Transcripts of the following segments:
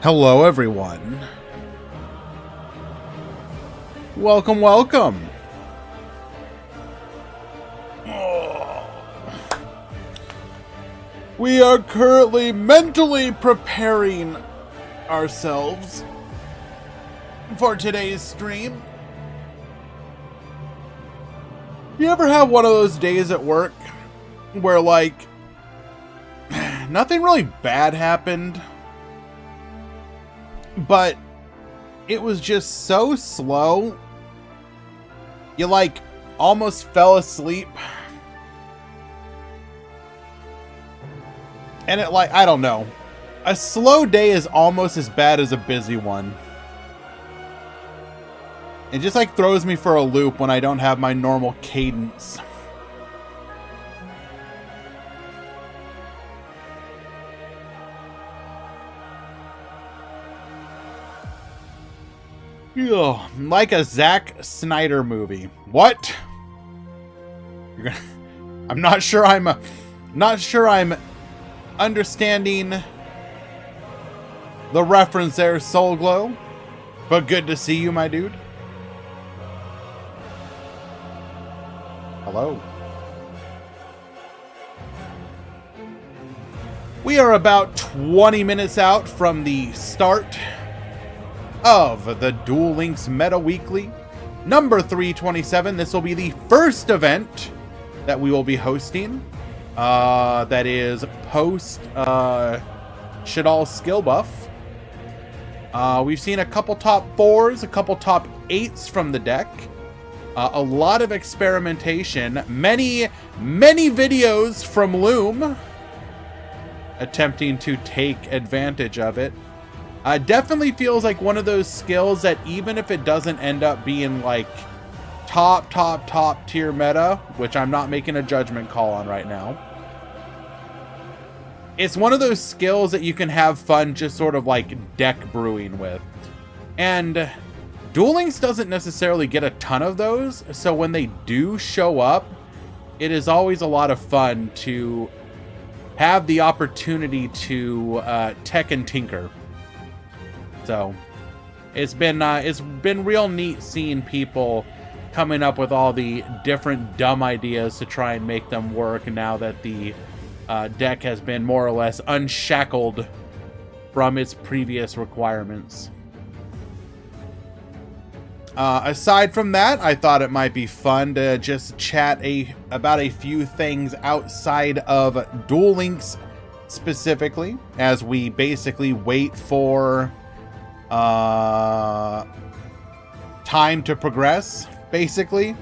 Hello, everyone. Welcome, welcome. We are currently mentally preparing ourselves for today's stream. You ever have one of those days at work where, like, nothing really bad happened, but it was just so slow, you, like, almost fell asleep? And it, like, I don't know. A slow day is almost as bad as a busy one. It just, like, throws me for a loop when I don't have my normal cadence. Ugh, like a Zack Snyder movie. What? I'm not sure I'm understanding the reference there, Soul Glow. But good to see you, my dude. Hello. We are about 20 minutes out from the start of the Duel Links Meta Weekly, number 327. This will be the first event that we will be hosting. That is post Shaddolls skill buff. We've seen a couple top 4s, a couple top 8s from the deck. A lot of experimentation. Many videos from Loom attempting to take advantage of it. Definitely feels like one of those skills that even if it doesn't end up being like top tier meta, which I'm not making a judgment call on right now, it's one of those skills that you can have fun just sort of like deck brewing with. And Duel Links doesn't necessarily get a ton of those, so when they do show up, it is always a lot of fun to have the opportunity to tech and tinker. So it's been real neat seeing people coming up with all the different dumb ideas to try and make them work now that the deck has been more or less unshackled from its previous requirements. Aside from that, I thought it might be fun to just chat about a few things outside of Duel Links specifically, as we basically wait for time to progress, basically.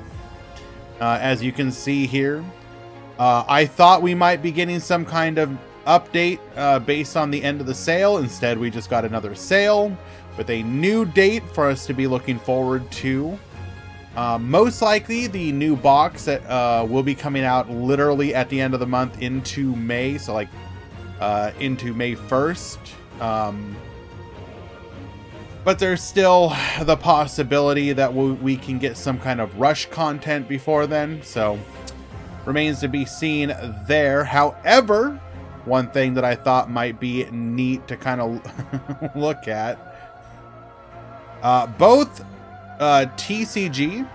As you can see here, I thought we might be getting some kind of update based on the end of the sale. Instead, we just got another sale with a new date for us to be looking forward to. Most likely the new box that will be coming out literally at the end of the month into May, so like into May 1st. But there's still the possibility that we can get some kind of rush content before then, so remains to be seen there. However, one thing that I thought might be neat to kind of look at, both TCG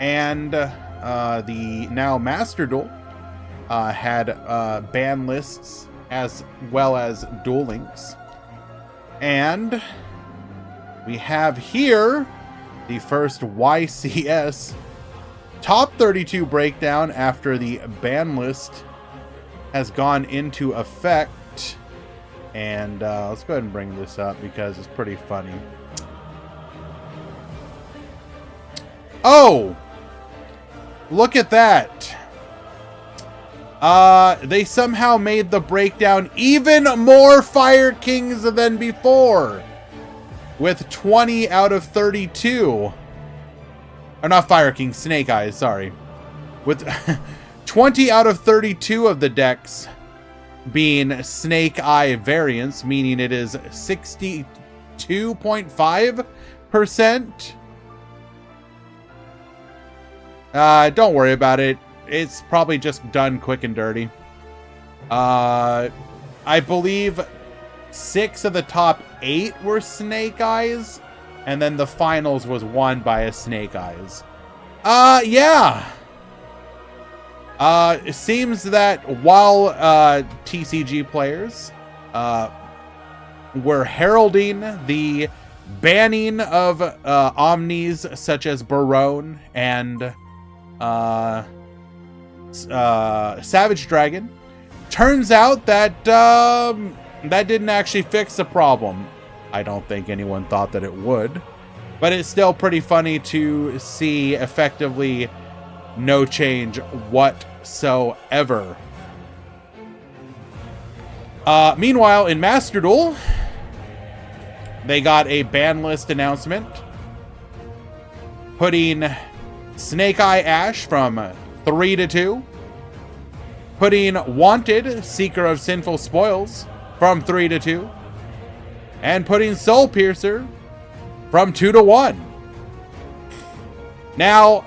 and the now Master Duel had ban lists as well as Duel Links. And we have here the first YCS top 32 breakdown after the ban list has gone into effect. And let's go ahead and bring this up because it's pretty funny. Oh! Look at that! They somehow made the breakdown even more Fire Kings than before, with 20 out of 32. Or not Fire King, Snake Eyes, sorry. With 20 out of 32 of the decks being Snake Eye variants, meaning it is 62.5%. Don't worry about it. It's probably just done quick and dirty. I believe 6 of the top 8 were Snake Eyes, and then the finals was won by a Snake Eyes. Yeah. It seems that while TCG players were heralding the banning of Omnis such as Barone and Savage Dragon, turns out that that didn't actually fix the problem. I don't think anyone thought that it would, but it's still pretty funny to see effectively no change whatsoever. Meanwhile, in Master Duel, they got a ban list announcement, putting Snake Eye Ash from 3 to 2, putting Wanted, Seeker of Sinful Spoils, from 3 to 2, and putting Soul Piercer from 2 to 1. Now,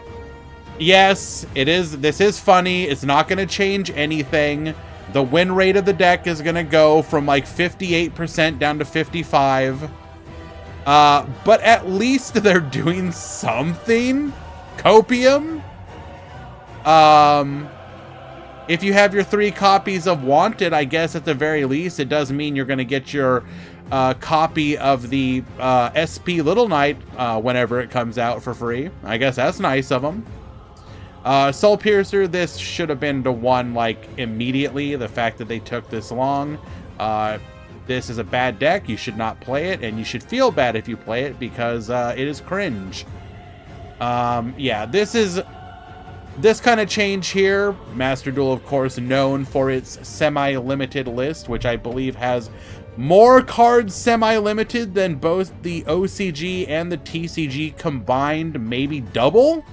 yes, this is funny. It's not going to change anything. The win rate of the deck is going to go from like 58% down to 55%. But at least they're doing something. Copium. If you have your 3 copies of Wanted, I guess at the very least, it does mean you're going to get your copy of the SP Little Knight whenever it comes out for free. I guess that's nice of them. Soul Piercer, this should have been the one like immediately. The fact that they took this long. This is a bad deck. You should not play it, and you should feel bad if you play it because it is cringe. Yeah, this kind of change here. Master Duel, of course, known for its semi-limited list, which I believe has more cards semi-limited than both the OCG and the TCG combined, maybe double.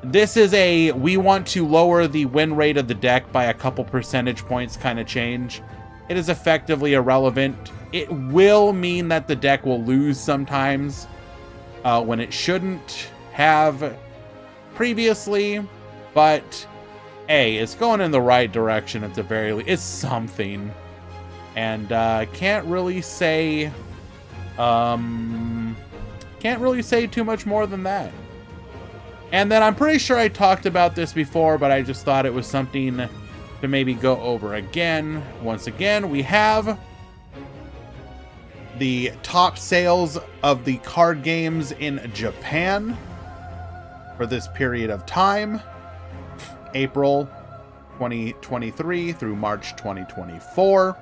This is a, we want to lower the win rate of the deck by a couple percentage points kind of change. It is effectively irrelevant. It will mean that the deck will lose sometimes when it shouldn't have previously, but hey, it's going in the right direction at the very least. It's something, and can't really say too much more than that. And then I'm pretty sure I talked about this before, but I just thought it was something to maybe go over again. Once again, we have the top sales of the card games in Japan for this period of time, April 2023 through March 2024.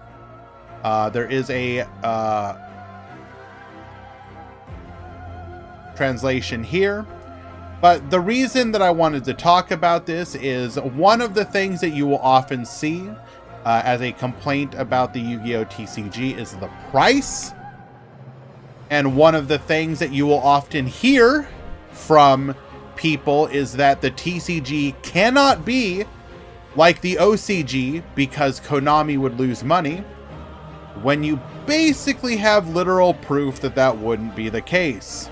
There is a translation here. But the reason that I wanted to talk about this is one of the things that you will often see as a complaint about the Yu-Gi-Oh! TCG is the price. And one of the things that you will often hear from people is that the TCG cannot be like the OCG because Konami would lose money, when you basically have literal proof that that wouldn't be the case.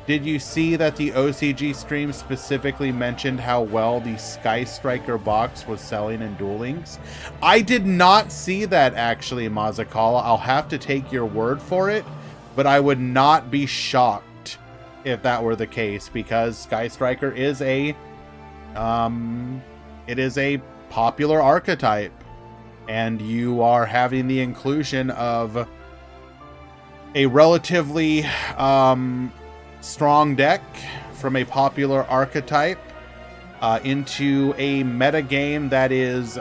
Did you see that the OCG stream specifically mentioned how well the Sky Striker box was selling in Duel Links? I did not see that actually, Mazakala. I'll have to take your word for it, but I would not be shocked if that were the case, because Sky Striker is a popular archetype, and you are having the inclusion of a relatively strong deck from a popular archetype into a meta game that is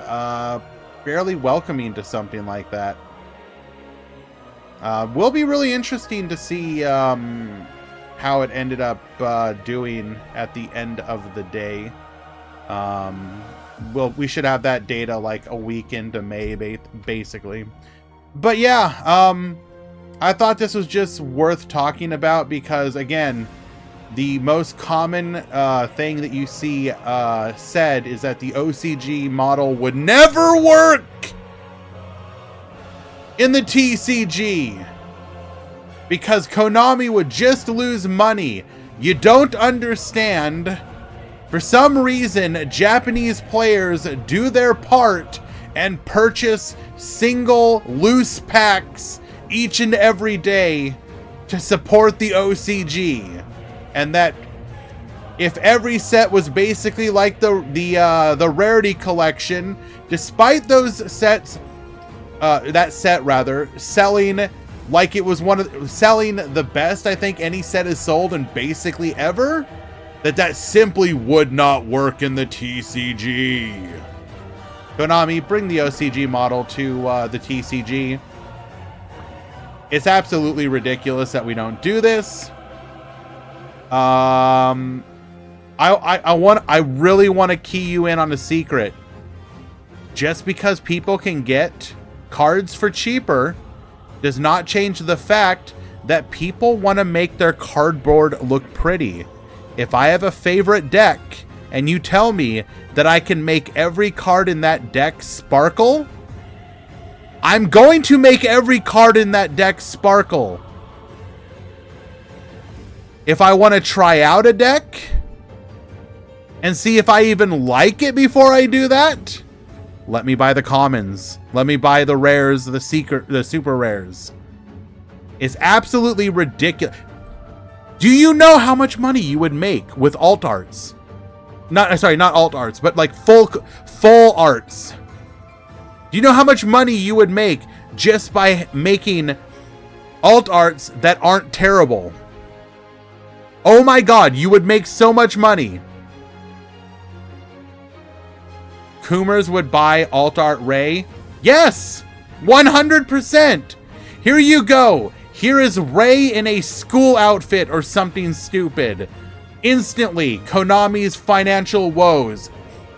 fairly welcoming to something like that. Will be really interesting to see how it ended up doing at the end of the day. We should have that data like a week into May, basically. But yeah, I thought this was just worth talking about because, again, the most common thing that you see said is that the OCG model would never work in the TCG because Konami would just lose money. You don't understand. For some reason, Japanese players do their part and purchase single loose packs each and every day to support the OCG. And that if every set was basically like the rarity collection, despite those sets, that set rather, selling like it was selling the best I think any set has sold in basically ever, that simply would not work in the TCG. Konami, bring the OCG model to the TCG. It's absolutely ridiculous that we don't do this. I really want to key you in on a secret. Just because people can get cards for cheaper does not change the fact that people want to make their cardboard look pretty. If I have a favorite deck and you tell me that I can make every card in that deck sparkle, I'm going to make every card in that deck sparkle. If I want to try out a deck and see if I even like it before I do that, let me buy the commons. Let me buy the rares, the super rares. It's absolutely ridiculous. Do you know how much money you would make with alt arts? Not alt arts, but like full arts. Do you know how much money you would make just by making alt arts that aren't terrible? Oh my god, you would make so much money. Coomers would buy alt art Ray? Yes! 100%! Here you go! Here is Ray in a school outfit or something stupid. Instantly, Konami's financial woes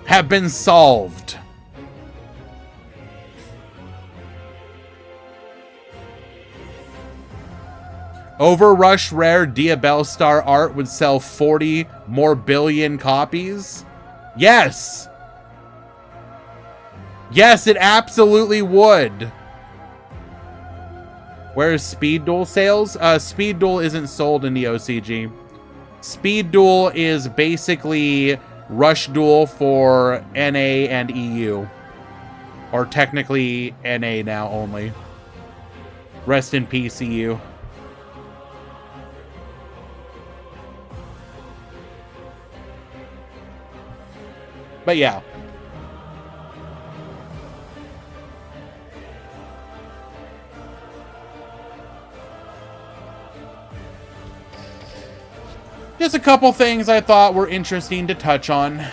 have been solved. Overrush Rare Diabell Star art would sell 40 more billion copies? Yes! Yes, it absolutely would. Where's Speed Duel sales? Speed Duel isn't sold in the OCG. Speed Duel is basically Rush Duel for NA and EU. Or technically NA now only. Rest in peace, EU. But yeah. Just a couple things I thought were interesting to touch on.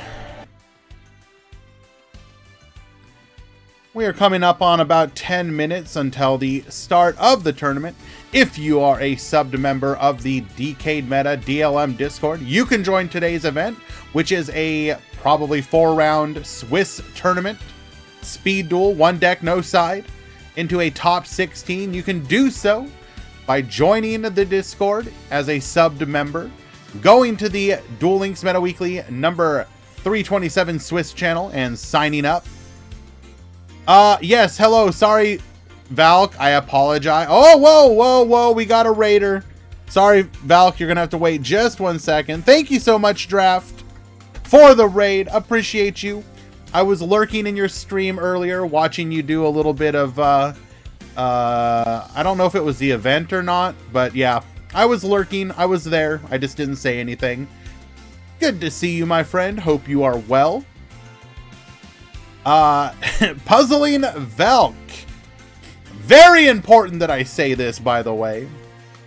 We are coming up on about 10 minutes until the start of the tournament. If you are a subbed member of the Decade Meta DLM Discord, you can join today's event, which is a probably 4-round Swiss tournament. Speed Duel, 1 deck, no side, into a top 16. You can do so by joining the Discord as a subbed member, going to the Duel Links Meta Weekly number 327 Swiss channel and signing up. Yes, hello, sorry, Valk, I apologize. Oh, whoa, we got a raider. Sorry, Valk, you're gonna have to wait just 1 second. Thank you so much, Draft, for the raid. Appreciate you. I was lurking in your stream earlier, watching you do a little bit of, I don't know if it was the event or not, but yeah. I was lurking. I was there. I just didn't say anything. Good to see you, my friend. Hope you are well. Puzzling Velk. Very important that I say this, by the way.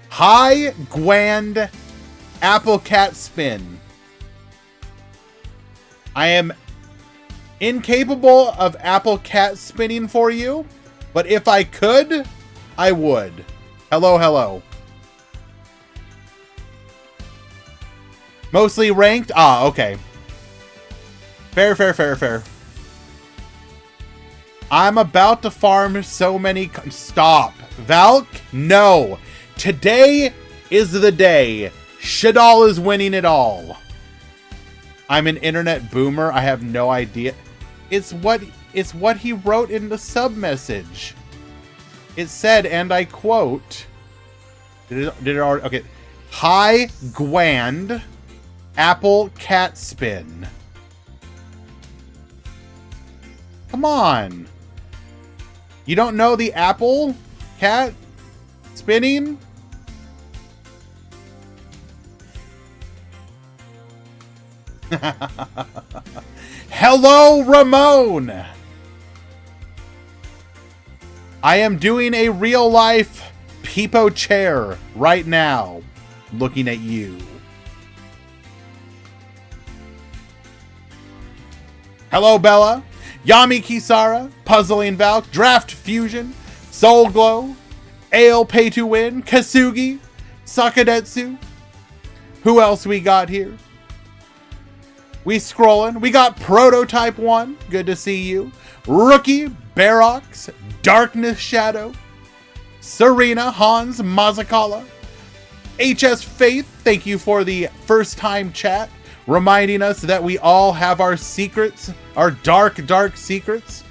High Gwand Apple Cat Spin. I am incapable of Apple Cat spinning for you, but if I could, I would. Hello, hello. Mostly ranked? Ah, okay. Fair. I'm about to farm so many... Stop. Valk? No. Today is the day. Shaddolls is winning it all. I'm an internet boomer. I have no idea. It's what he wrote in the sub message. It said, and I quote... Did it already... Okay. High Gwand... Apple cat spin. Come on. You don't know the apple cat spinning? Hello, Ramon. I am doing a real life Peepo chair right now, looking at you. Hello, Bella. Yami Kisara, Puzzling Valk, Draft Fusion, Soul Glow, Ale Pay to Win, Kasugi, Sakadetsu. Who else we got here? We scrolling. We got Prototype 1. Good to see you. Rookie, Barox, Darkness Shadow, Serena, Hans, Mazakala, HS Faith. Thank you for the first time chat, reminding us that we all have our secrets, our dark, dark secrets.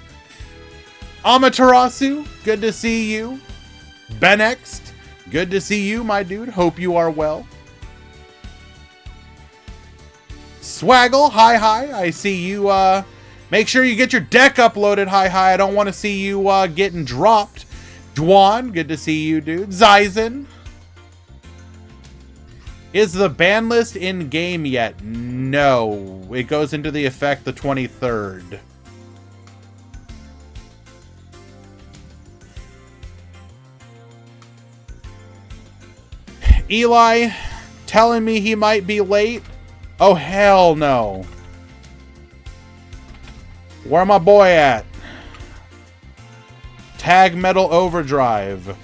Amaterasu, good to see you. Benext, good to see you, my dude. Hope you are well. Swaggle, hi. I see you. Make sure you get your deck uploaded, hi. I don't want to see you getting dropped. Dwan, good to see you, dude. Zyzen. Is the ban list in game yet? No. It goes into the effect the 23rd. Eli telling me he might be late. Oh, hell no. Where my boy at? Tag Metal Overdrive.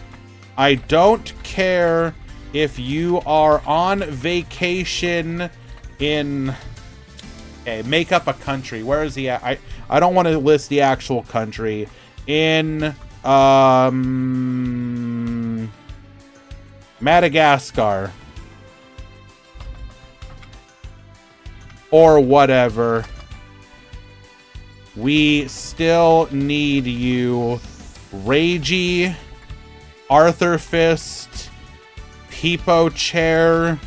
I don't care if you are on vacation in... Okay, make up a country. Where is he at? I don't want to list the actual country. In... Madagascar. Or whatever. We still need you. Ragey, Arthur Fist, Peepo chair.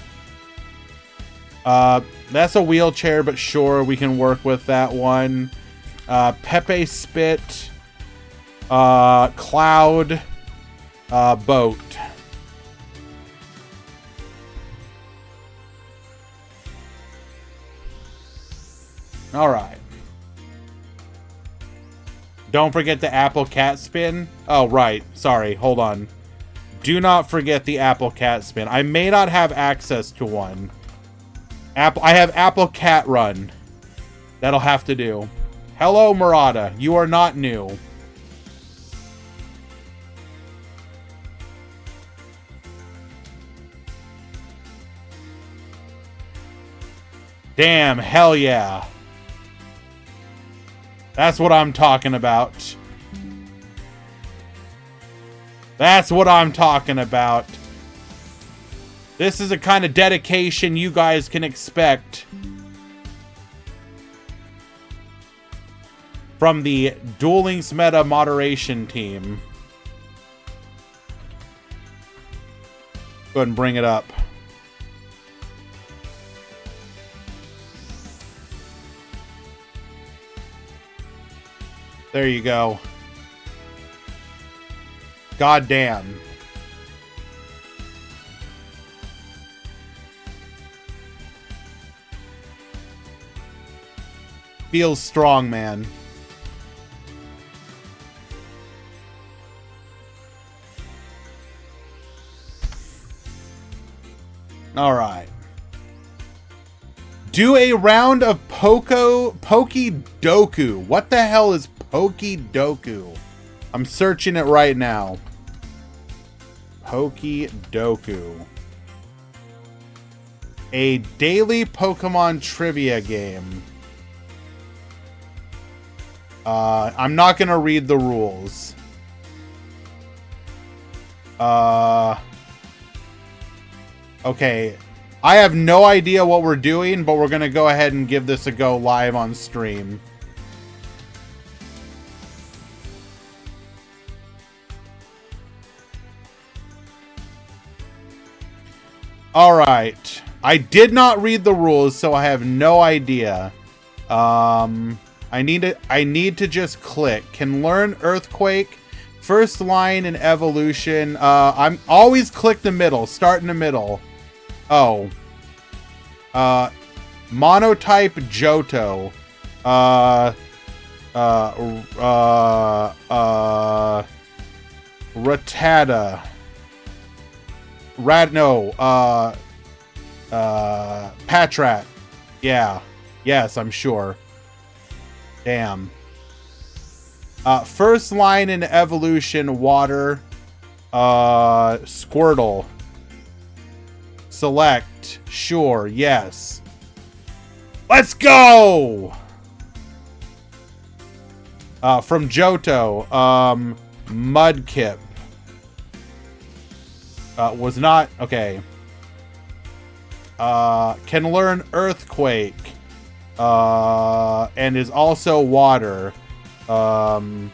That's a wheelchair, but sure, we can work with that one. Pepe Spit, Cloud, Boat. All right. Don't forget the Apple Cat Spin. Oh, right. Sorry. Hold on. Do not forget the Apple Cat Spin. I may not have access to one. I have Apple Cat Run. That'll have to do. Hello, Murata. You are not new. Damn. Hell yeah. That's what I'm talking about. That's what I'm talking about. This is the kind of dedication you guys can expect from the Duel Links Meta moderation team. Go ahead and bring it up. There you go. God damn. Feels strong, man. All right. Do a round of Pokidoku. What the hell is Pokidoku? I'm searching it right now. Pokidoku. A daily Pokemon trivia game. I'm not gonna read the rules. Okay. I have no idea what we're doing, but we're gonna go ahead and give this a go live on stream. All right. I did not read the rules, so I have no idea. I need to just click. Can learn Earthquake. First line in evolution. I'm always click the middle. Start in the middle. Oh. Monotype Johto. Rattata. Patrat. Yeah. Yes, I'm sure. Damn. First line in evolution, water. Squirtle. Select. Sure, yes. Let's go! From Johto, Mudkip. Was not... Okay. Can learn Earthquake. And is also water. What?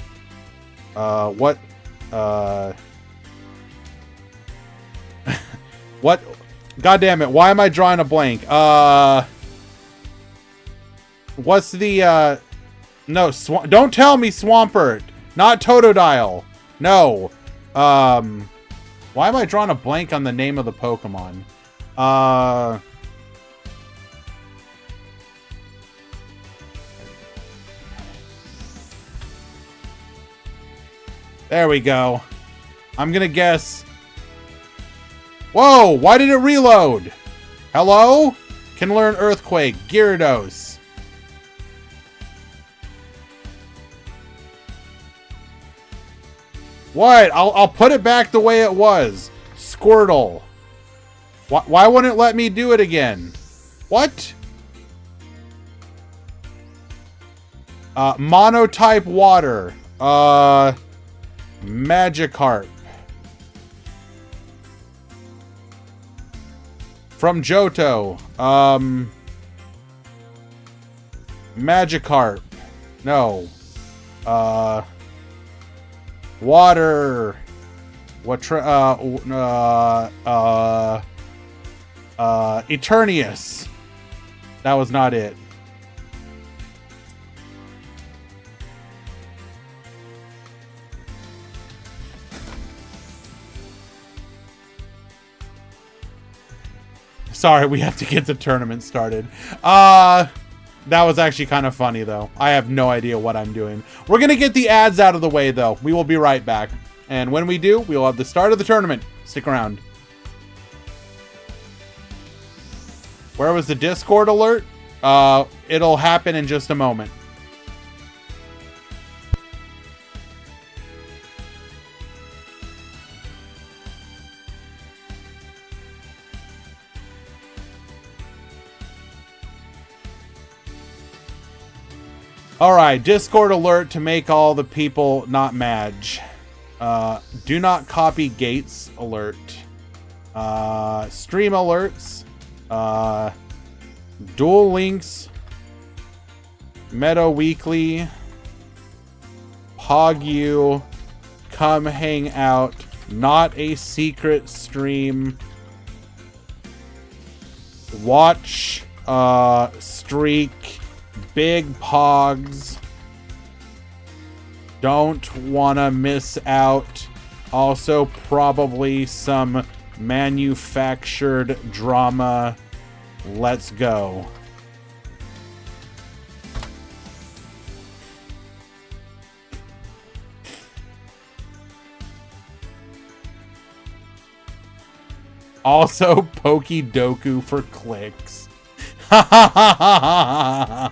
What? God damn it, why am I drawing a blank? What's the, no, don't tell me Swampert! Not Totodile! No! Why am I drawing a blank on the name of the Pokemon? There we go. I'm gonna guess... Whoa! Why did it reload? Hello? Can learn Earthquake. Gyarados. What? I'll put it back the way it was. Squirtle. Why wouldn't it let me do it again? What? Monotype water. Magikarp. From Johto. Magikarp. No. Water. What? Eternius. That was not it. Sorry, we have to get the tournament started. That was actually kind of funny, though. I have no idea what I'm doing. We're going to get the ads out of the way, though. We will be right back. And when we do, we will have the start of the tournament. Stick around. Where was the Discord alert? It'll happen in just a moment. Alright, Discord alert to make all the people not mad. Do not copy gates alert. Stream alerts. Duel links. Meta Weekly. Pogu. Come hang out. Not a secret stream. Watch. Streak. Big Pogs. Don't wanna miss out. Also, probably some manufactured drama. Let's go. Also, Pokedoku for clicks. Ha ha ha ha ha ha.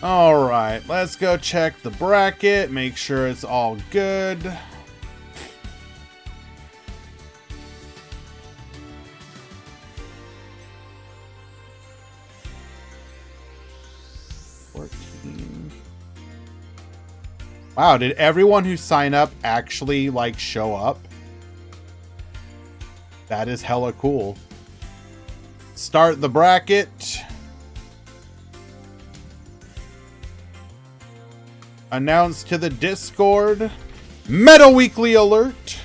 Alright, let's go check the bracket, make sure it's all good. Wow, did everyone who signed up actually, like, show up? That is hella cool. start the bracket. Announce to the Discord. Meta Weekly alert.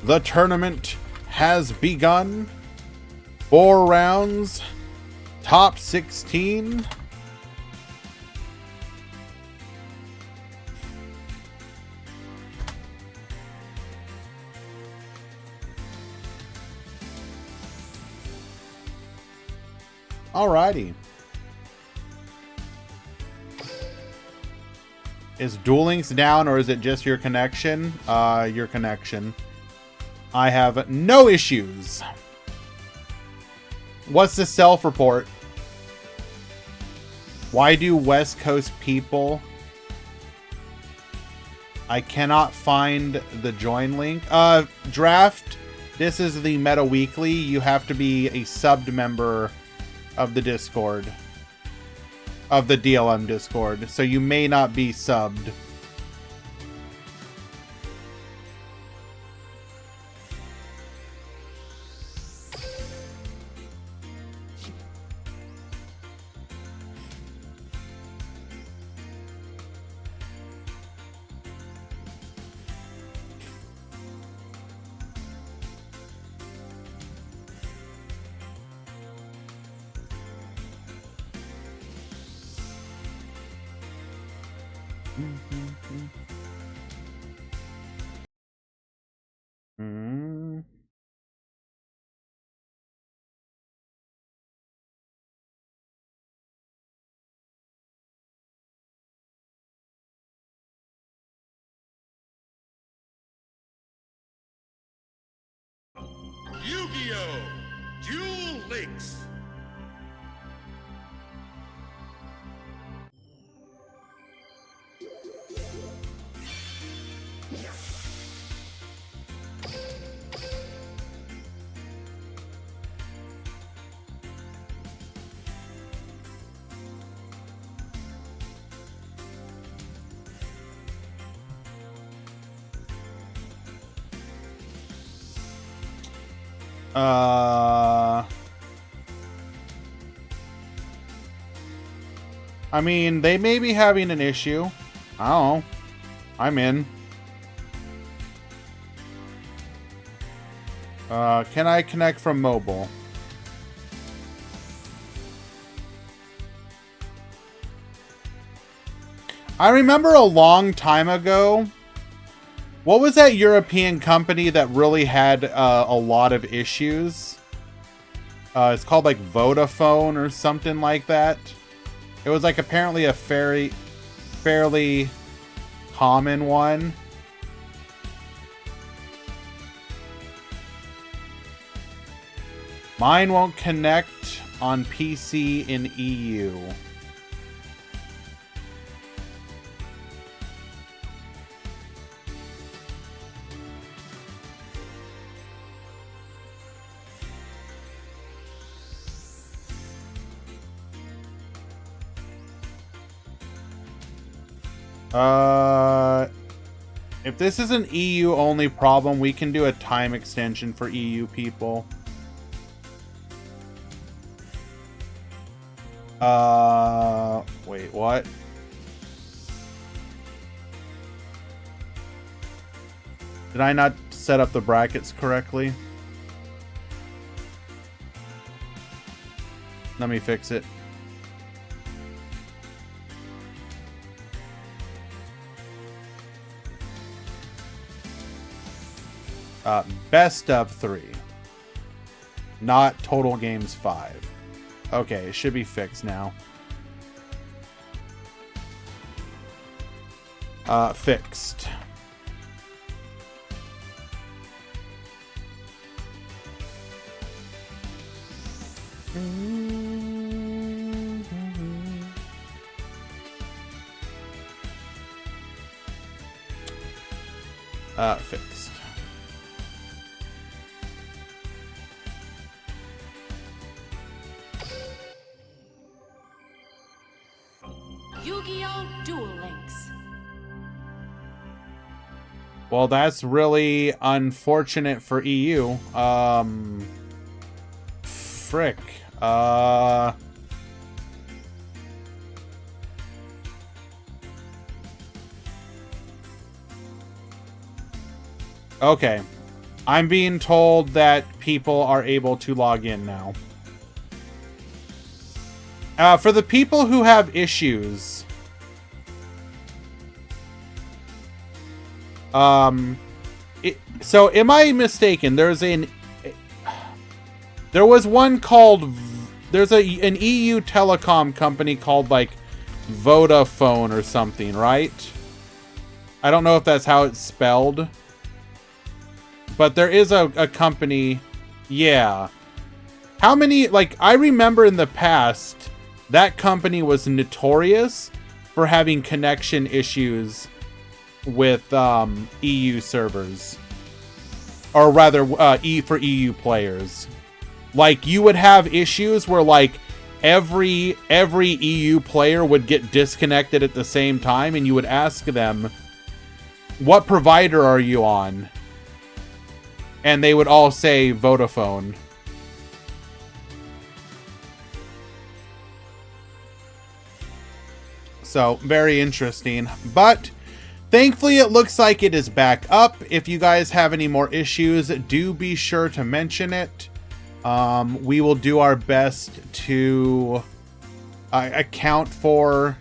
The tournament has begun. 4 rounds. Top 16. Alrighty. Is Duel Links down or is it just your connection? Your connection. I have no issues. What's the self-report? Why do West Coast people... I cannot find the join link. Draft, this is the Meta Weekly. You have to be a subbed member of the Discord. Of the DLM Discord. So you may not be subbed. Yu-Gi-Oh! Duel Links! I mean, they may be having an issue. I don't know. I'm in. Can I connect from mobile? I remember a long time ago. What was that European company that really had a lot of issues? It's called like Vodafone or something like that. It was like apparently a fairly common one. Mine won't connect on PC in EU. If this is an EU only problem, we can do a time extension for EU people. Wait, what? Did I not set up the brackets correctly? Let me fix it. Best of 3. Not total games 5. Okay, it should be fixed now. Fixed. Fixed. Yu-Gi-Oh! Duel Links. Well, that's really unfortunate for EU. Frick. Okay. I'm being told that people are able to log in now. For the people who have issues, so am I mistaken? There was one called, there's an EU telecom company called like Vodafone or something, right? I don't know if that's how it's spelled. But there is a company, yeah. How many, like, I remember in the past, that company was notorious for having connection issues with EU servers. Or rather, for EU players. Like, you would have issues where, like, every EU player would get disconnected at the same time, and you would ask them, what provider are you on? And they would all say Vodafone. So, very interesting. But, thankfully, it looks like it is back up. If you guys have any more issues, do be sure to mention it. We will do our best to account for...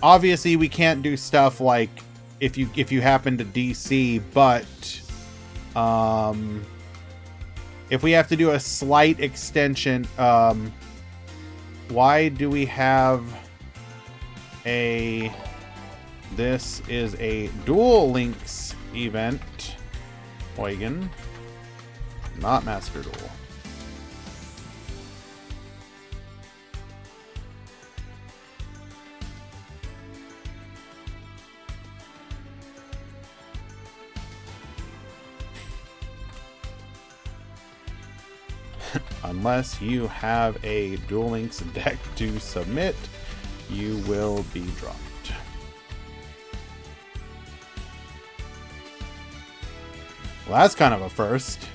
Obviously, we can't do stuff like if you happen to DC, but... if we have to do a slight extension, why do we have a... This is a Duel Links event. Eugen. Not Master Duel. Unless you have a Duel Links deck to submit, you will be dropped. Well, that's kind of a first.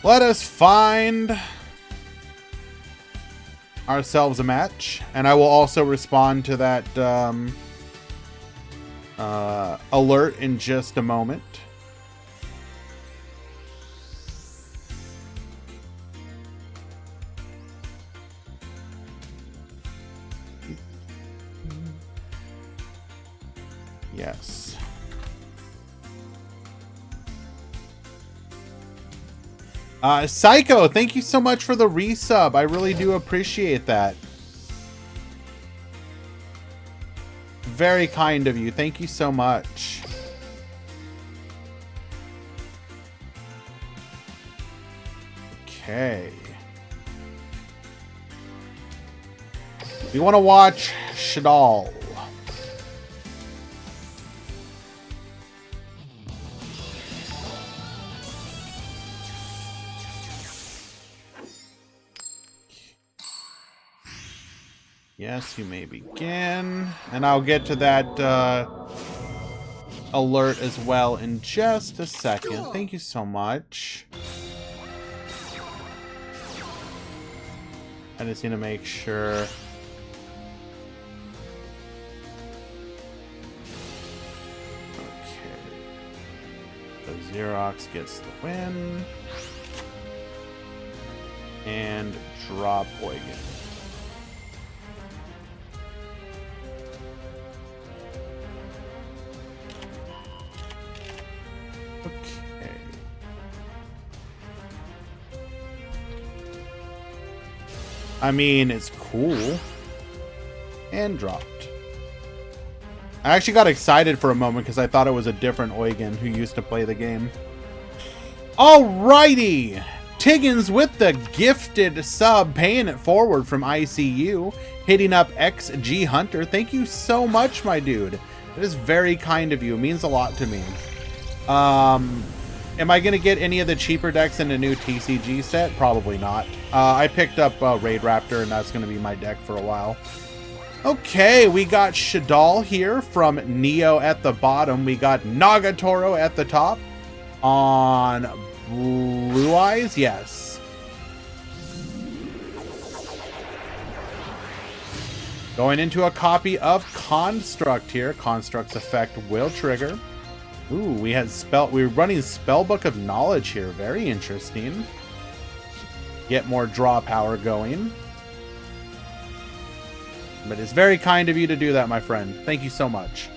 Let us find ourselves a match, and I will also respond to that alert in just a moment. Yes. Psycho, thank you so much for the resub. I really do appreciate that. Very kind of you. Thank you so much. Okay. We want to watch Shaddolls. Yes, you may begin. And I'll get to that alert as well in just a second. Thank you so much. I just need to make sure. Okay. So Xerox gets the win. And drop Eugen. I mean, it's cool. And dropped. I actually got excited for a moment because I thought it was a different Eugen who used to play the game. Alrighty! Tiggins with the gifted sub, paying it forward from ICU. Hitting up XG Hunter. Thank you so much, my dude. It is very kind of you. It means a lot to me. Am I going to get any of the cheaper decks in a new TCG set? Probably not. I picked up Raid Raptor, and that's going to be my deck for a while. Okay, we got Shaddolls here from Neo at the bottom. We got Nagatoro at the top. On Blue Eyes? Yes. Going into a copy of Construct here. Construct's effect will trigger. Ooh, we're running Spellbook of Knowledge here. Very interesting. Get more draw power going. But it's very kind of you to do that, my friend. Thank you so much.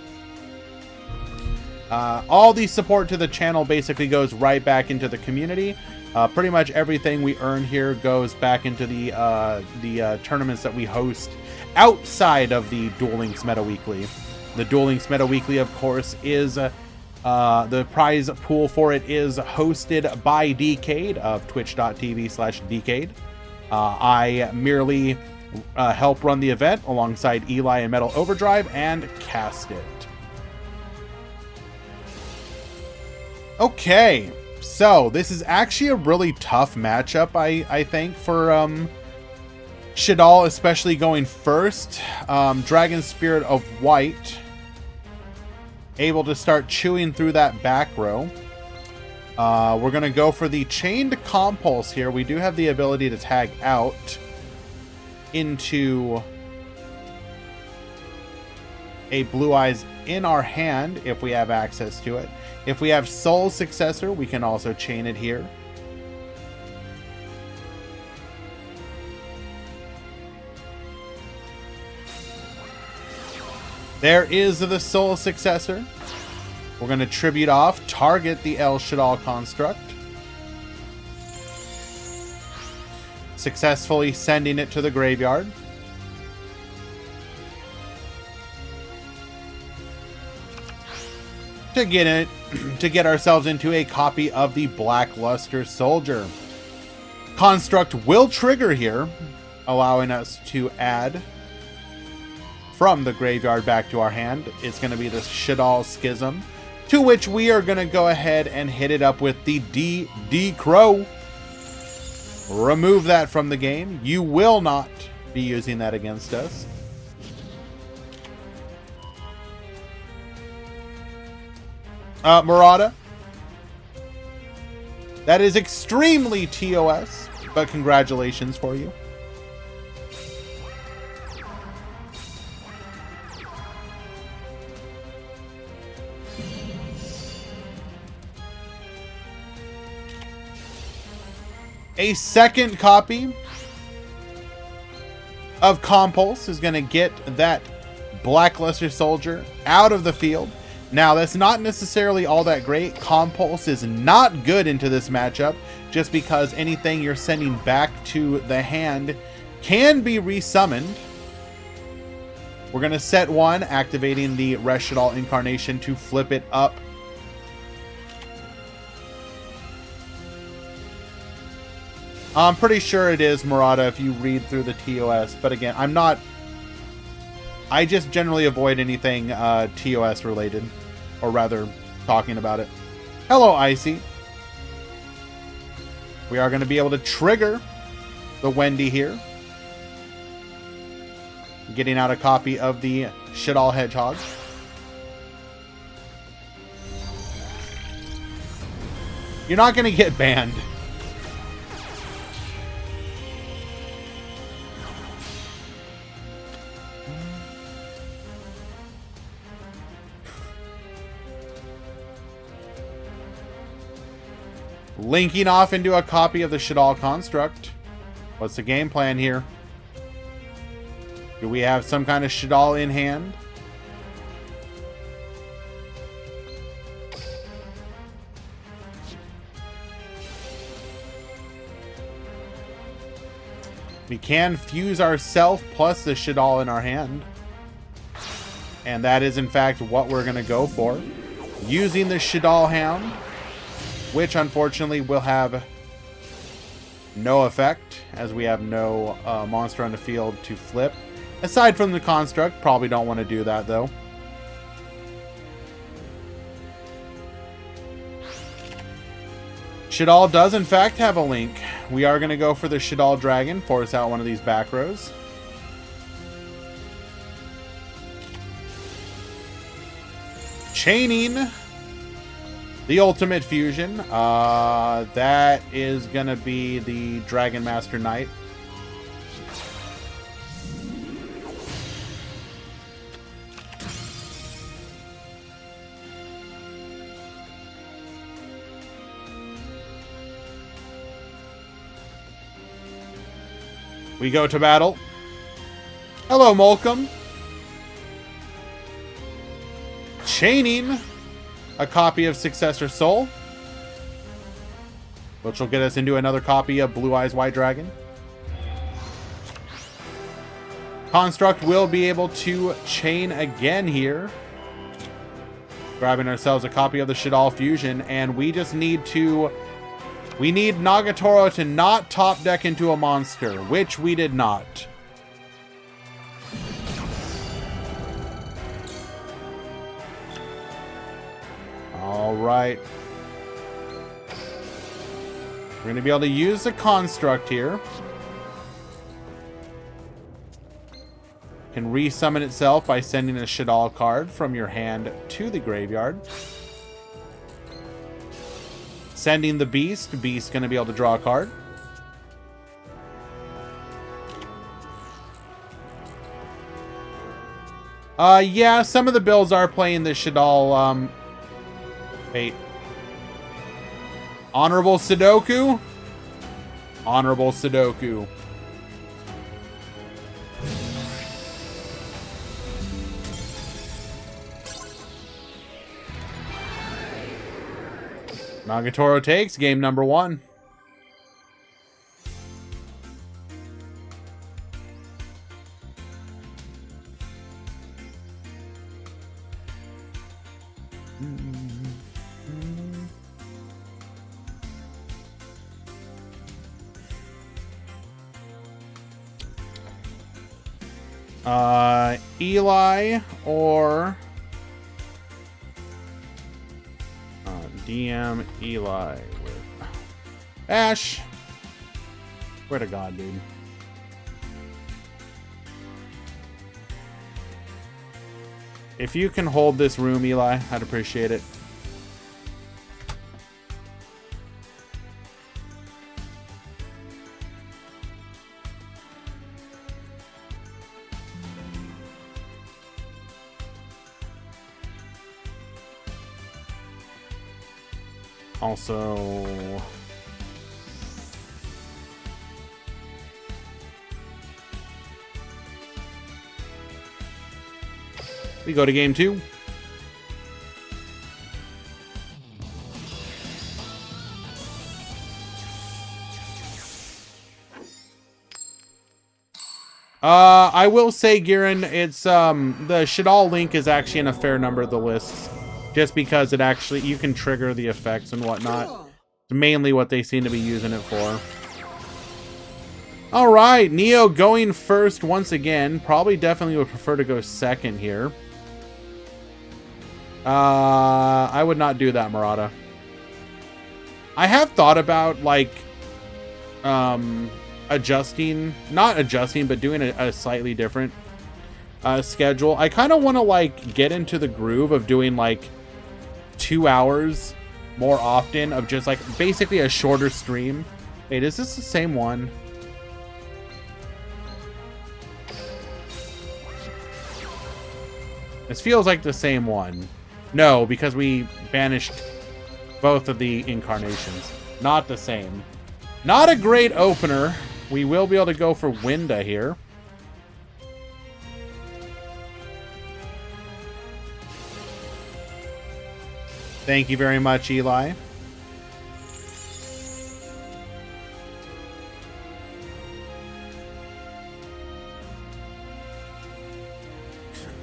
All the support to the channel basically goes right back into the community. Pretty much everything we earn here goes back into the tournaments that we host outside of the Duel Links Meta Weekly. The Duel Links Meta Weekly, of course, is the prize pool for it is hosted by Decade of twitch.tv/Decade. I merely help run the event alongside Eli and Metal Overdrive and cast it. Okay, so this is actually a really tough matchup, I think, for Shaddolls, especially going first. Dragon Spirit of White, able to start chewing through that back row. We're going to go for the Chained Compulse here. We do have the ability to tag out into a Blue Eyes in our hand if we have access to it. If we have Soul Successor, we can also chain it here. There is the Soul Successor. We're going to tribute off, target the El Shaddolls construct. Successfully sending it to the graveyard. To get ourselves into a copy of the Blackluster Soldier. Construct will trigger here, allowing us to add from the graveyard back to our hand. It's going to be the Shaddolls Schism, to which we are going to go ahead and hit it up with the D Crow. Remove that from the game. You will not be using that against us. Murata. That is extremely TOS, but congratulations for you. A second copy of Compulse is going to get that Blackluster Soldier out of the field. Now, that's not necessarily all that great. Compulse is not good into this matchup, just because anything you're sending back to the hand can be resummoned. We're going to set one, activating the Shaddolls Incarnation to flip it up. I'm pretty sure it is Murata if you read through the TOS, but again, I just generally avoid anything TOS related, or rather talking about it. Hello, Icy. We are going to be able to trigger the Wendy here. Getting out a copy of the Shaddolls Hedgehog. You're not going to get banned. Linking off into a copy of the Shaddolls construct. What's the game plan here? Do we have some kind of Shaddolls in hand? We can fuse ourselves plus the Shaddolls in our hand. And that is in fact what we're going to go for. Using the Shaddolls Hound, which unfortunately will have no effect, as we have no monster on the field to flip. Aside from the construct, probably don't want to do that though. Shaddolls does in fact have a link. We are going to go for the Shaddolls Dragon, force out one of these back rows. Chaining The Ultimate Fusion. That is gonna be the Dragon Master Knight. We go to battle. Hello, Molcom. Chaining a copy of Successor Soul, which will get us into another copy of Blue Eyes White Dragon. Construct will be able to chain again here. Grabbing ourselves a copy of the Shaddolls Fusion, and we just need to... We need Nagatoro to not top deck into a monster, which we did not. All right. We're going to be able to use the construct here. Can resummon itself by sending a Shaddolls card from your hand to the graveyard. Sending the Beast. Beast going to be able to draw a card. Yeah, some of the builds are playing the Shaddolls, wait. Honorable Sudoku? Honorable Sudoku. Nagatoro takes game number 1. Eli or DM Eli with Ash. Swear to God, dude. If you can hold this room, Eli, I'd appreciate it. Also, we go to game 2. I will say, Giran, it's the Shaddolls link is actually in a fair number of the lists. Just because it actually, you can trigger the effects and whatnot. It's mainly what they seem to be using it for. Alright, Neo going first once again. Probably definitely would prefer to go second here. I would not do that, Murata. I have thought about, like, adjusting, not adjusting, but doing a slightly different schedule. I kind of want to, like, get into the groove of doing, like, 2 hours more often of just like basically a shorter stream. Wait, is this the same one? This feels like the same one. No, because we banished both of the incarnations. Not the same. Not a great opener. We will be able to go for Winda here. Thank you very much, Eli.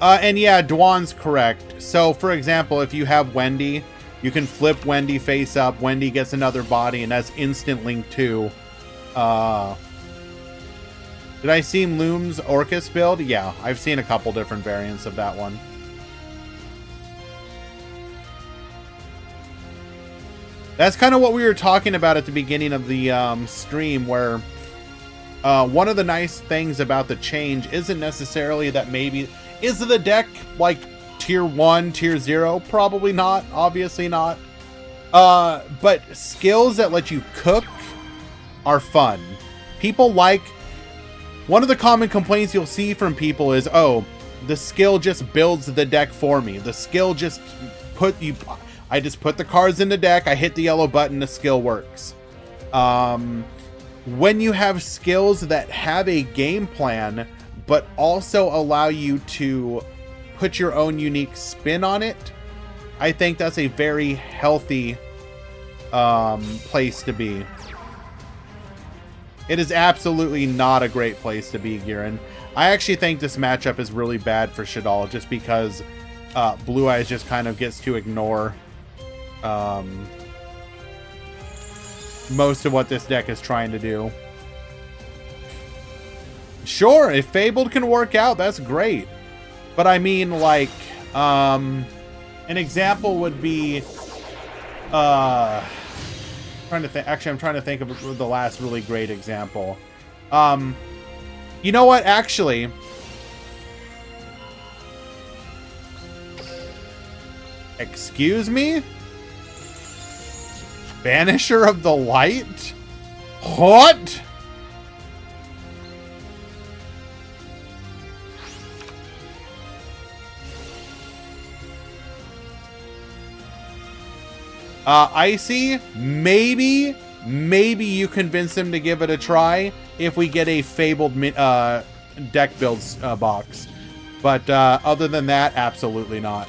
And yeah, Dwan's correct. So, for example, if you have Wendy, you can flip Wendy face up. Wendy gets another body, and that's instant link to. Did I see Loom's Orcus build? Yeah, I've seen a couple different variants of that one. That's kind of what we were talking about at the beginning of the stream, where one of the nice things about the change isn't necessarily that maybe... Is the deck, like, tier 1, tier 0? Probably not. Obviously not. But skills that let you cook are fun. People like... One of the common complaints you'll see from people is, oh, the skill just builds the deck for me. The skill just I just put the cards in the deck, I hit the yellow button, the skill works. When you have skills that have a game plan, but also allow you to put your own unique spin on it, I think that's a very healthy place to be. It is absolutely not a great place to be, Giran. I actually think this matchup is really bad for Shaddolls just because Blue Eyes just kind of gets to ignore most of what this deck is trying to do. Sure, if Fabled can work out, that's great. But I mean, like, an example would be, trying to think. Actually, I'm trying to think of the last really great example. You know what? Actually, excuse me? Banisher of the Light? What? Icy, maybe you convince him to give it a try if we get a Fabled deck builds box. But other than that, absolutely not.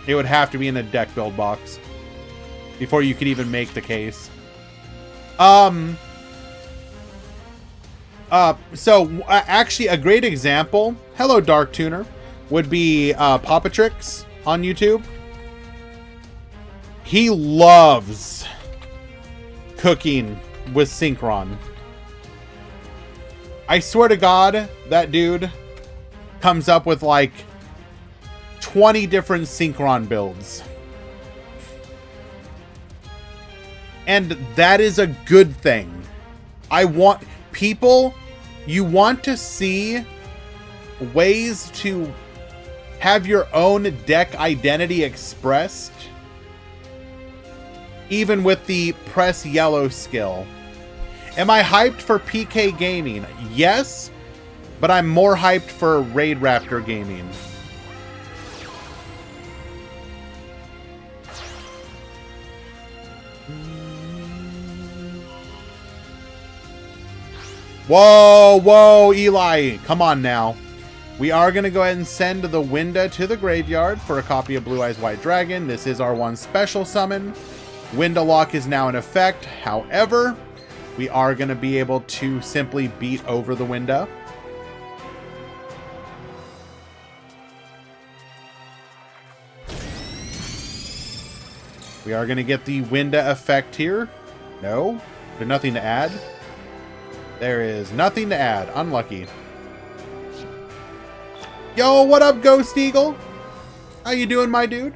It would have to be in a deck build box before you could even make the case. So actually a great example, hello Dark Tuner, would be Papatrix on YouTube. He loves cooking with Synchron. I swear to God, that dude comes up with like 20 different Synchron builds. And that is a good thing. I want people, you want to see ways to have your own deck identity expressed, even with the press yellow skill. Am I hyped for PK Gaming? Yes, but I'm more hyped for Raid Raptor Gaming. Whoa, Eli. Come on now. We are going to go ahead and send the Winda to the graveyard for a copy of Blue Eyes White Dragon. This is our one special summon. Winda Lock is now in effect. However, we are going to be able to simply beat over the Winda. We are going to get the Winda effect here. No, there's nothing to add. There is nothing to add. Unlucky. Yo, what up, Ghost Eagle? How you doing, my dude?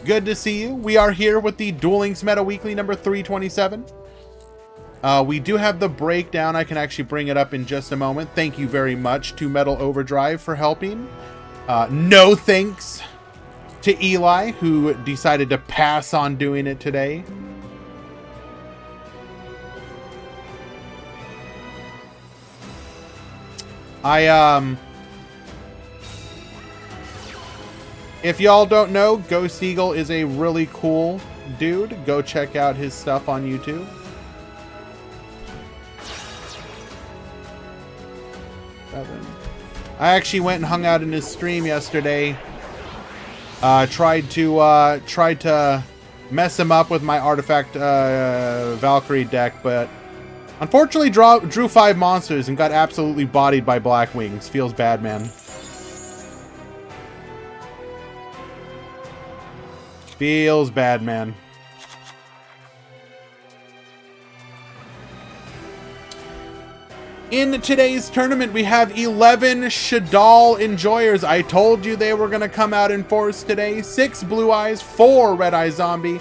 Good to see you. We are here with the Duel Links Meta Weekly number 327. We do have the breakdown. I can actually bring it up in just a moment. Thank you very much to Metal Overdrive for helping. No thanks to Eli, who decided to pass on doing it today. If y'all don't know, Ghost Eagle is a really cool dude. Go check out his stuff on YouTube. I actually went and hung out in his stream yesterday. Tried to mess him up with my Artifact Valkyrie deck, but unfortunately drew 5 monsters and got absolutely bodied by Black Wings. Feels bad, man. Feels bad, man. In today's tournament, we have 11 Shaddolls enjoyers. I told you they were going to come out in force today. 6 Blue Eyes, 4 Red Eye Zombie,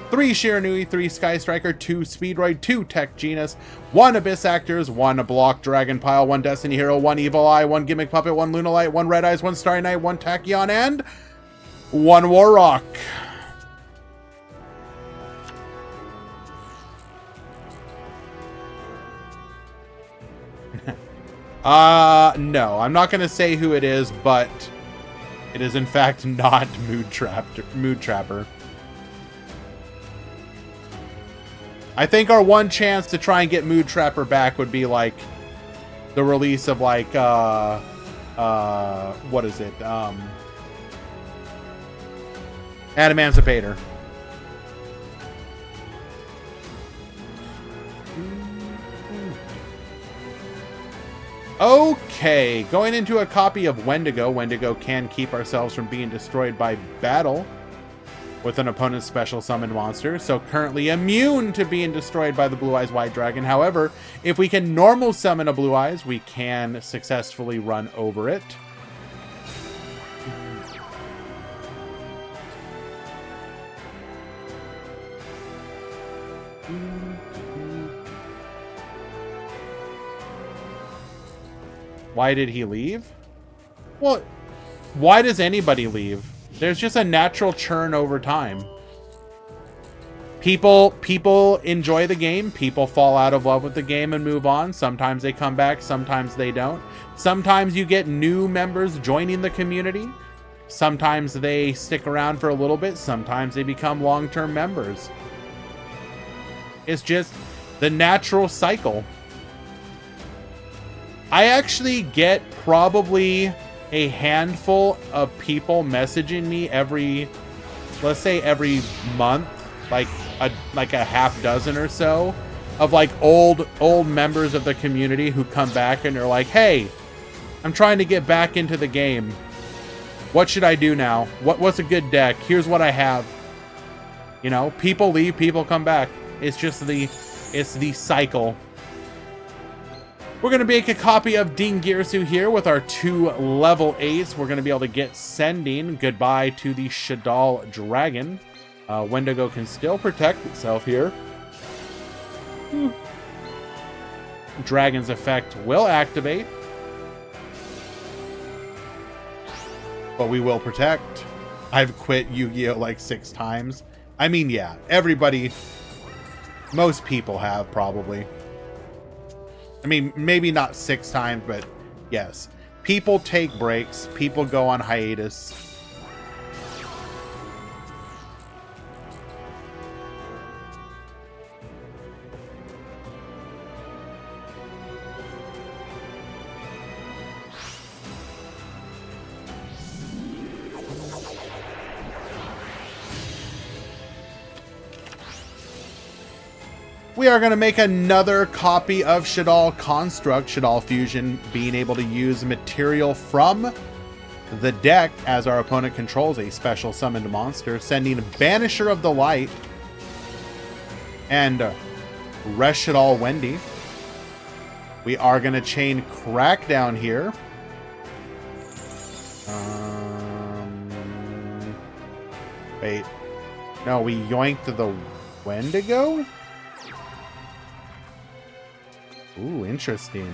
3 Shiranui, 3 Sky Striker, 2 Speedroid, 2 Tech Genus, 1 Abyss Actors, 1 Block Dragon Pile, 1 Destiny Hero, 1 Evil Eye, 1 Gimmick Puppet, 1 Lunalight, 1 Red Eyes, 1 Starry Night, 1 Tachyon, and 1 Warrock. No, I'm not gonna say who it is, but it is in fact not Mood Trapper. I think our one chance to try and get Mood Trapper back would be like the release of like what is it? Adamancipator. Okay, going into a copy of Wendigo. Wendigo can keep ourselves from being destroyed by battle with an opponent's special summoned monster, so currently immune to being destroyed by the Blue Eyes White Dragon. However, if we can normal summon a Blue Eyes, we can successfully run over it. Why did he leave? Well, why does anybody leave? There's just a natural churn over time. People enjoy the game. People fall out of love with the game and move on. Sometimes they come back. Sometimes they don't. Sometimes you get new members joining the community. Sometimes they stick around for a little bit. Sometimes they become long-term members. It's just the natural cycle. I actually get probably a handful of people messaging me every, let's say every month, like a half dozen or so of like old members of the community who come back and they're like, hey, I'm trying to get back into the game. What should I do now? What's a good deck? Here's what I have. You know, people leave, people come back. It's just the cycle. We're going to make a copy of Dingirsu here with our 2 level 8s. We're going to be able to get sending goodbye to the Shaddolls dragon. Wendigo can still protect itself here. Dragon's effect will activate. But we will protect. I've quit Yu-Gi-Oh! Like 6 times. I mean, yeah, everybody, most people have probably. I mean, maybe not 6 times, but yes. People take breaks. People go on hiatus. We are going to make another copy of Shaddolls Construct, Shaddolls Fusion, being able to use material from the deck as our opponent controls a special summoned monster, sending Banisher of the Light and Shaddolls Wendy. We are going to chain Crackdown here. Wait. No, we yoinked the Wendigo? Ooh, interesting.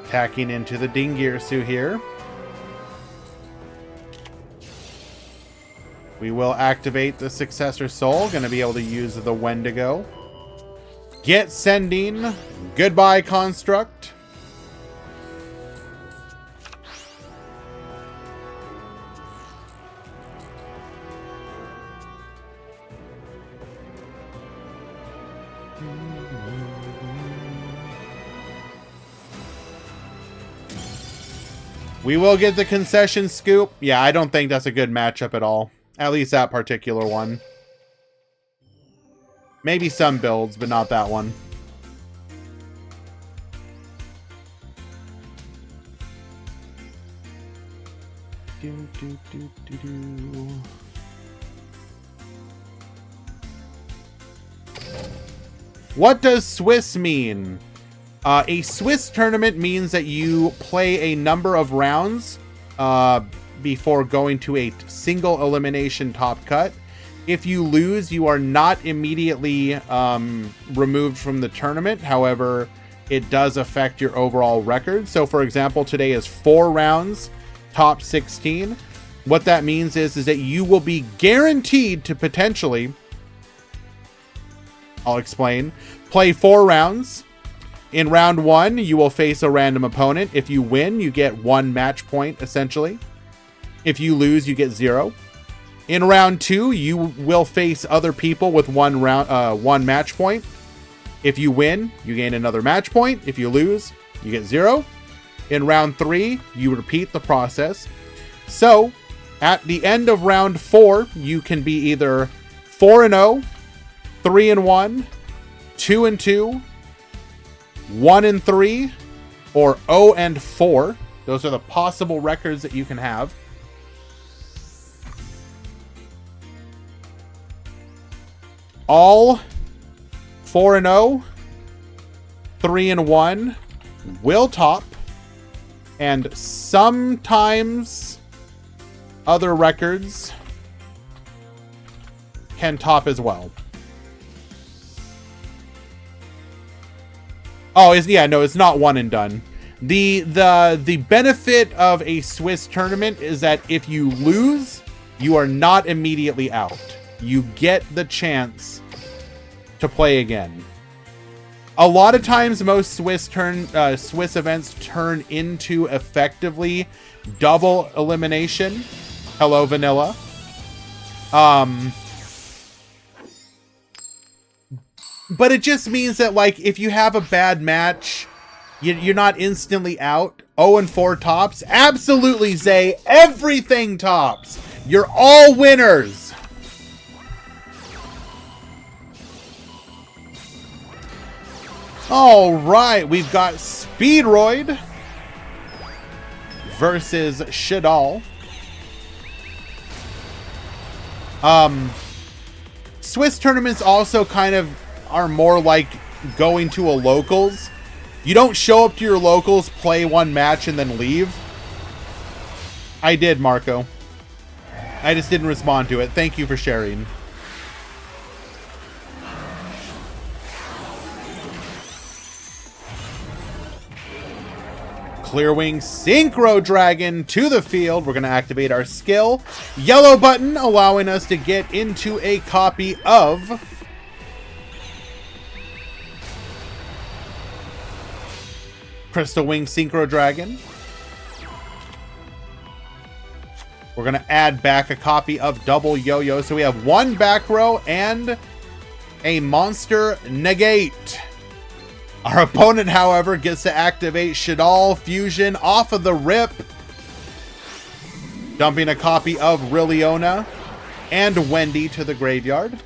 Tacking into the Dingirsu here. We will activate the Successor Soul. Going to be able to use the Wendigo. Get sending. Goodbye, Construct. We will get the Concession Scoop. Yeah, I don't think that's a good matchup at all. At least that particular one. Maybe some builds, but not that one. What does Swiss mean? A Swiss tournament means that you play a number of rounds before going to a single elimination top cut. If you lose, you are not immediately removed from the tournament. However, it does affect your overall record. So, for example, today is 4 rounds, top 16. What that means is that you will be guaranteed to potentially, I'll explain, play 4 rounds. In round 1, you will face a random opponent. If you win, you get 1 match point, essentially. If you lose, you get 0. In round 2, you will face other people with 1 match point. If you win, you gain another match point. If you lose, you get 0. In round 3, you repeat the process. So, at the end of round 4, you can be either 4-0, 3-1, 2-2, 1-3, or 0-4. Those are the possible records that you can have. All 4-0, 3-1 will top, and sometimes other records can top as well. Oh, it's not one and done. The benefit of a Swiss tournament is that if you lose, you are not immediately out. You get the chance to play again. A lot of times, most Swiss events turn into effectively double elimination. Hello, Vanilla. But it just means that, like, if you have a bad match, you're not instantly out. 0-4 tops. Absolutely, Zay. Everything tops. You're all winners. All right, we've got Speedroid versus Shaddolls. Swiss tournaments also kind of are more like going to a locals. You don't show up to your locals, play 1 match, and then leave. I did, Marco. I just didn't respond to it. Thank you for sharing. Clearwing Synchro Dragon to the field. We're going to activate our skill. Yellow button allowing us to get into a copy of Crystal Wing Synchro Dragon. We're going to add back a copy of Double Yo-Yo. So we have 1 back row and a Monster Negate. Our opponent, however, gets to activate Shaddolls Fusion off of the rip, dumping a copy of Rilliona and Wendy to the graveyard.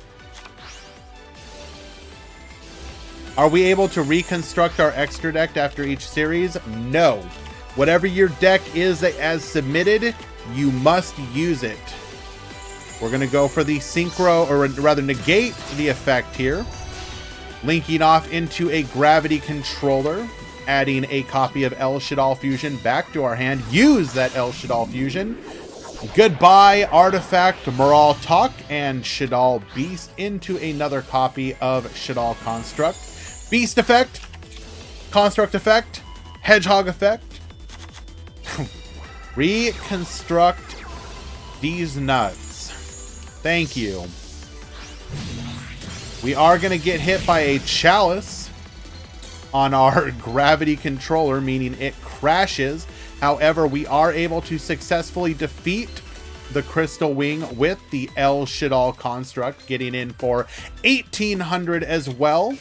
Are we able to reconstruct our extra deck after each series? No. Whatever your deck is as submitted, you must use it. We're going to go for the synchro, or rather negate the effect here. Linking off into a gravity controller, adding a copy of El Shaddolls Fusion back to our hand. Use that El Shaddolls Fusion. Goodbye, Artifact, Moral Talk, and Shaddolls Beast into another copy of Shaddolls Construct. Beast effect, Construct effect, Hedgehog effect. Reconstruct these nuts. Thank you. We are going to get hit by a Chalice on our gravity controller, meaning it crashes. However, we are able to successfully defeat the Crystal Wing with the El Shaddolls Construct, getting in for 1800 as well.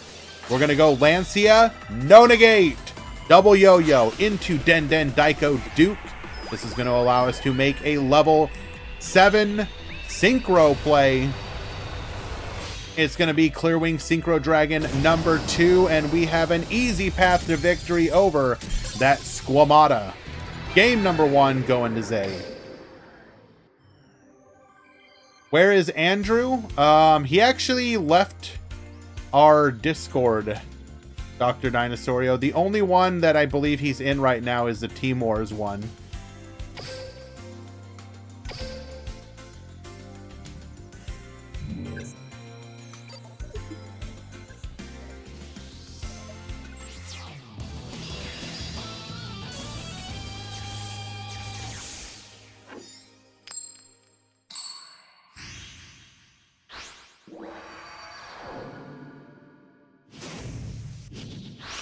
We're going to go Lancia, no negate, Double Yo-Yo into Den Den Daiko Duke. This is going to allow us to make a level 7 Synchro play. It's going to be Clearwing Synchro Dragon number 2, and we have an easy path to victory over that Squamata. Game number 1 going to Zay. Where is Andrew? He actually left our Discord, Dr. Dinosaurio. The only one that I believe he's in right now is the Team Wars one.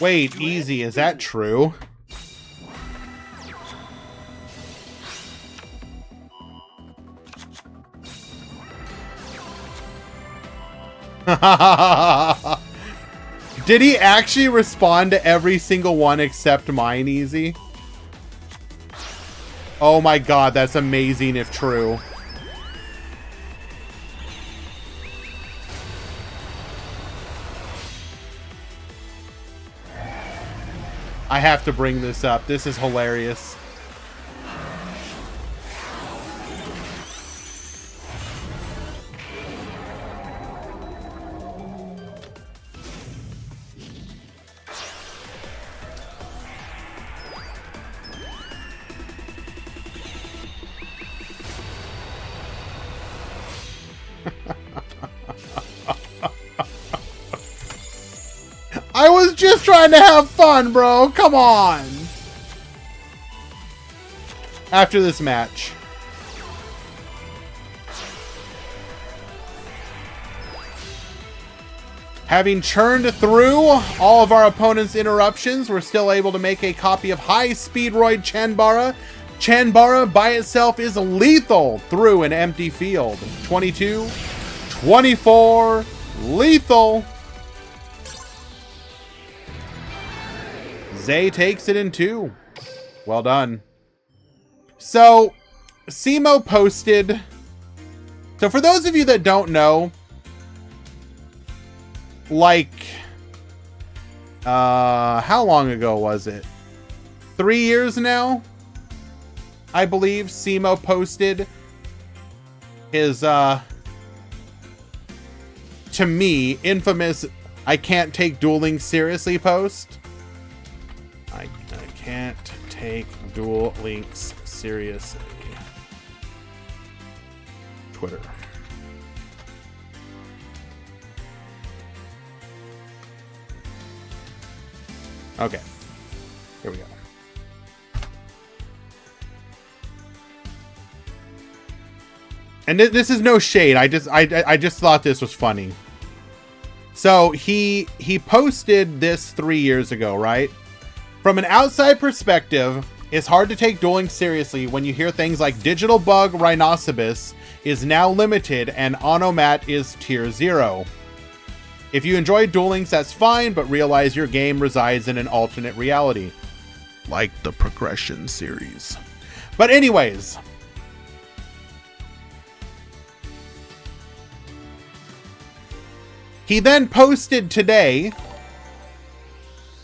Wait, easy, is that true? Did he actually respond to every single one except mine, easy? Oh my god, that's amazing if true. I have to bring this up. This is hilarious. I was just trying to have fun, bro. Come on. After this match. Having churned through all of our opponent's interruptions, we're still able to make a copy of High Speedroid Chanbara. Chanbara by itself is lethal through an empty field. 22, 24, lethal. Zay takes it in 2. Well done. So, Simo posted... So for those of you that don't know, like, how long ago was it? 3 years now? I believe Simo posted his, to me, infamous I can't take dueling seriously post. I can't take Duel Links seriously. Twitter. Okay. Here we go. And this is no shade. I just thought this was funny. So he posted this 3 years ago, right? From an outside perspective, it's hard to take dueling seriously when you hear things like Digital Bug Rhinoceros is now limited and Onomat is tier 0. If you enjoy Duel Links, that's fine, but realize your game resides in an alternate reality. Like the Progression series. But anyways. He then posted today,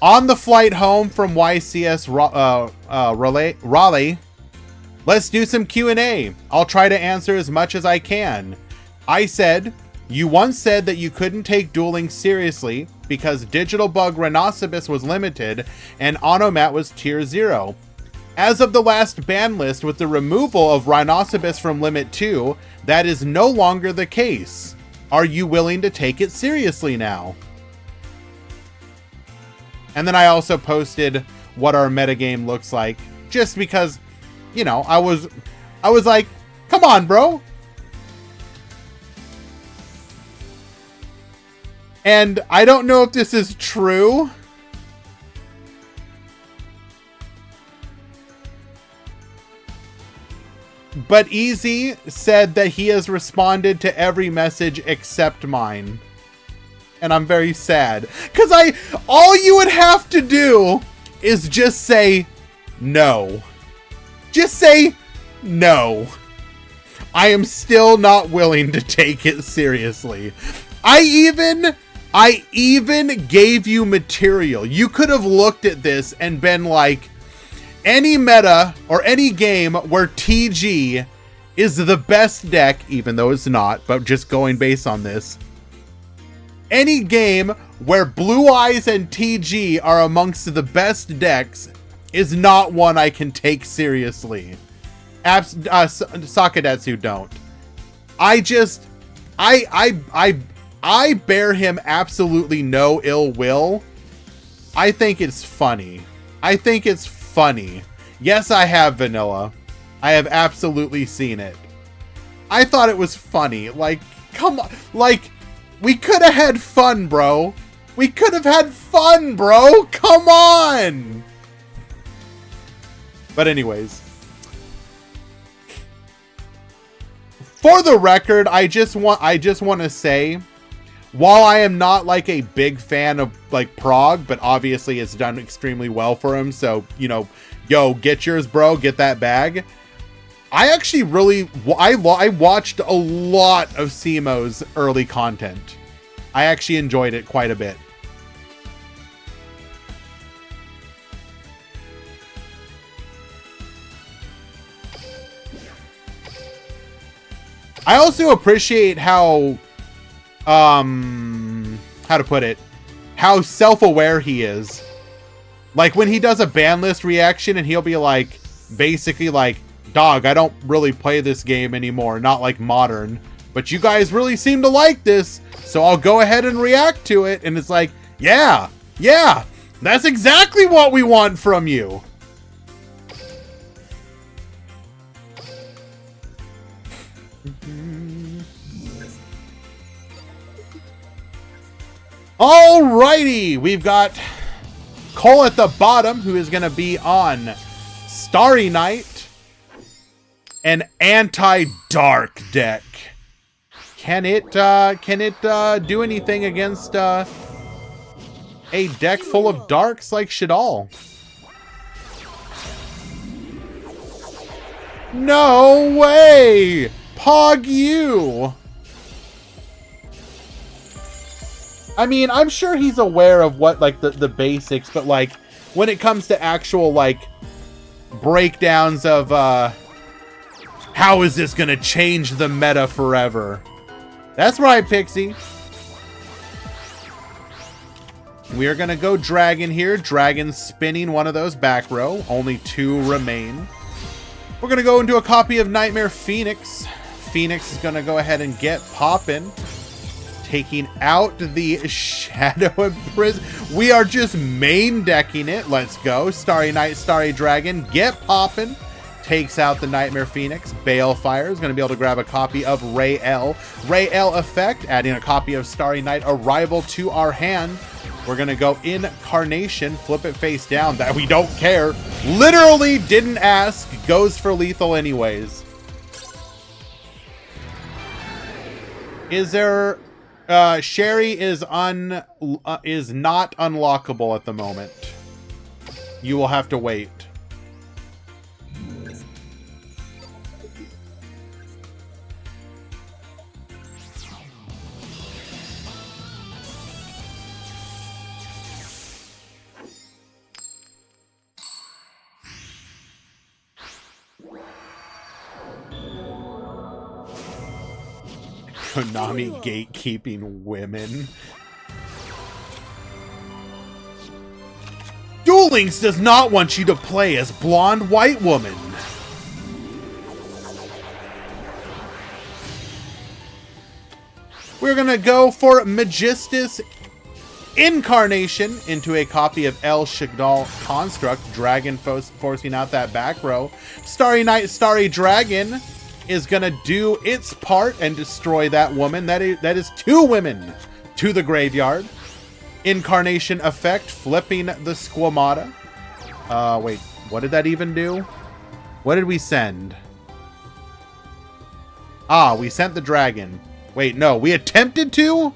on the flight home from YCS Raleigh, let's do some Q&A. I'll try to answer as much as I can. I said, you once said that you couldn't take Duel Links seriously because Digital Bug Rhinoceros was limited and Onomat was tier 0. As of the last ban list with the removal of Rhinoceros from Limit 2, that is no longer the case. Are you willing to take it seriously now? And then I also posted what our metagame looks like, just because, you know, I was like, come on, bro. And I don't know if this is true, but Easy said that he has responded to every message except mine. And I'm very sad. Because all you would have to do is just say no. Just say no. I am still not willing to take it seriously. I even gave you material. You could have looked at this and been like, any meta or any game where TG is the best deck, even though it's not, but just going based on this. Any game where Blue Eyes and TG are amongst the best decks is not one I can take seriously. Sakadatsu don't. I bear him absolutely no ill will. I think it's funny. Yes, I have vanilla. I have absolutely seen it. I thought it was funny. Like, come on. Like, we could have had fun, bro. We could have had fun, bro. Come on. But anyways. For the record, I just want to say, while I am not like a big fan of like Prague, but obviously it's done extremely well for him. So, you know, yo, get yours, bro. Get that bag. I actually really, I watched a lot of Simo's early content. I actually enjoyed it quite a bit. I also appreciate how to put it, how self-aware he is. Like when he does a ban list reaction and he'll be like, basically like, dog, I don't really play this game anymore, not like modern, but you guys really seem to like this, so I'll go ahead and react to it. And it's like, yeah, that's exactly what we want from you. Alrighty, we've got Cole at the bottom, who is going to be on Starry Night, an anti-dark deck. Can it do anything against a deck full of darks like Shaddolls? No way! Pog you! I mean, I'm sure he's aware of what, like, the basics, but, like, when it comes to actual, like, breakdowns of, how is this gonna change the meta forever? That's right, Pixie. We are gonna go Dragon here. Dragon spinning one of those back row. Only 2 remain. We're gonna go into a copy of Nightmare Phoenix. Phoenix is gonna go ahead and get poppin'. Taking out the Shadow and Prison. We are just main decking it. Let's go. Starry Night, Starry Dragon. Get poppin'. Takes out the Nightmare Phoenix. Balefire is going to be able to grab a copy of Ray-L. Ray-L effect. Adding a copy of Starry Night Arrival to our hand. We're going to go Incarnation. Flip it face down. That we don't care. Literally didn't ask. Goes for lethal anyways. Is there... Sherry is not unlockable at the moment. You will have to wait. Konami gatekeeping women. Duel Links does not want you to play as blonde white woman. We're gonna go for Magistus Incarnation into a copy of El Shaddolls Construct. Dragon forcing out that back row. Starry Night, Starry Dragon is gonna do its part and destroy that woman. That is 2 women to the graveyard. Incarnation effect, flipping the Squamata. Wait, what did that even do? What did we send? Ah, we sent the dragon. Wait, no, we attempted to?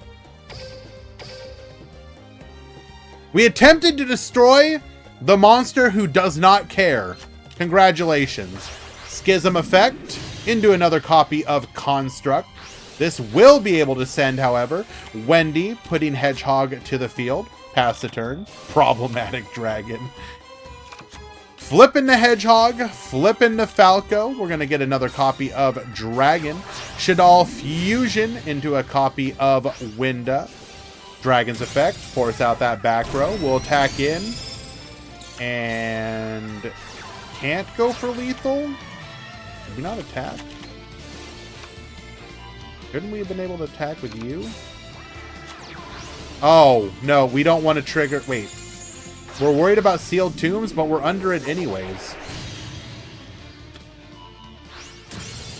We attempted to destroy the monster who does not care. Congratulations. Schism effect into another copy of Construct. This will be able to send, however, Wendy putting Hedgehog to the field. Pass the turn. Problematic Dragon. Flipping the Hedgehog. Flipping the Falco. We're going to get another copy of Dragon. Shaddolls Fusion into a copy of Winda. Dragon's effect. Force out that back row. We'll attack in. And can't go for lethal. Did we not attack? Couldn't we have been able to attack with you? Oh, no, we don't want to trigger... Wait. We're worried about Sealed Tombs, but we're under it anyways.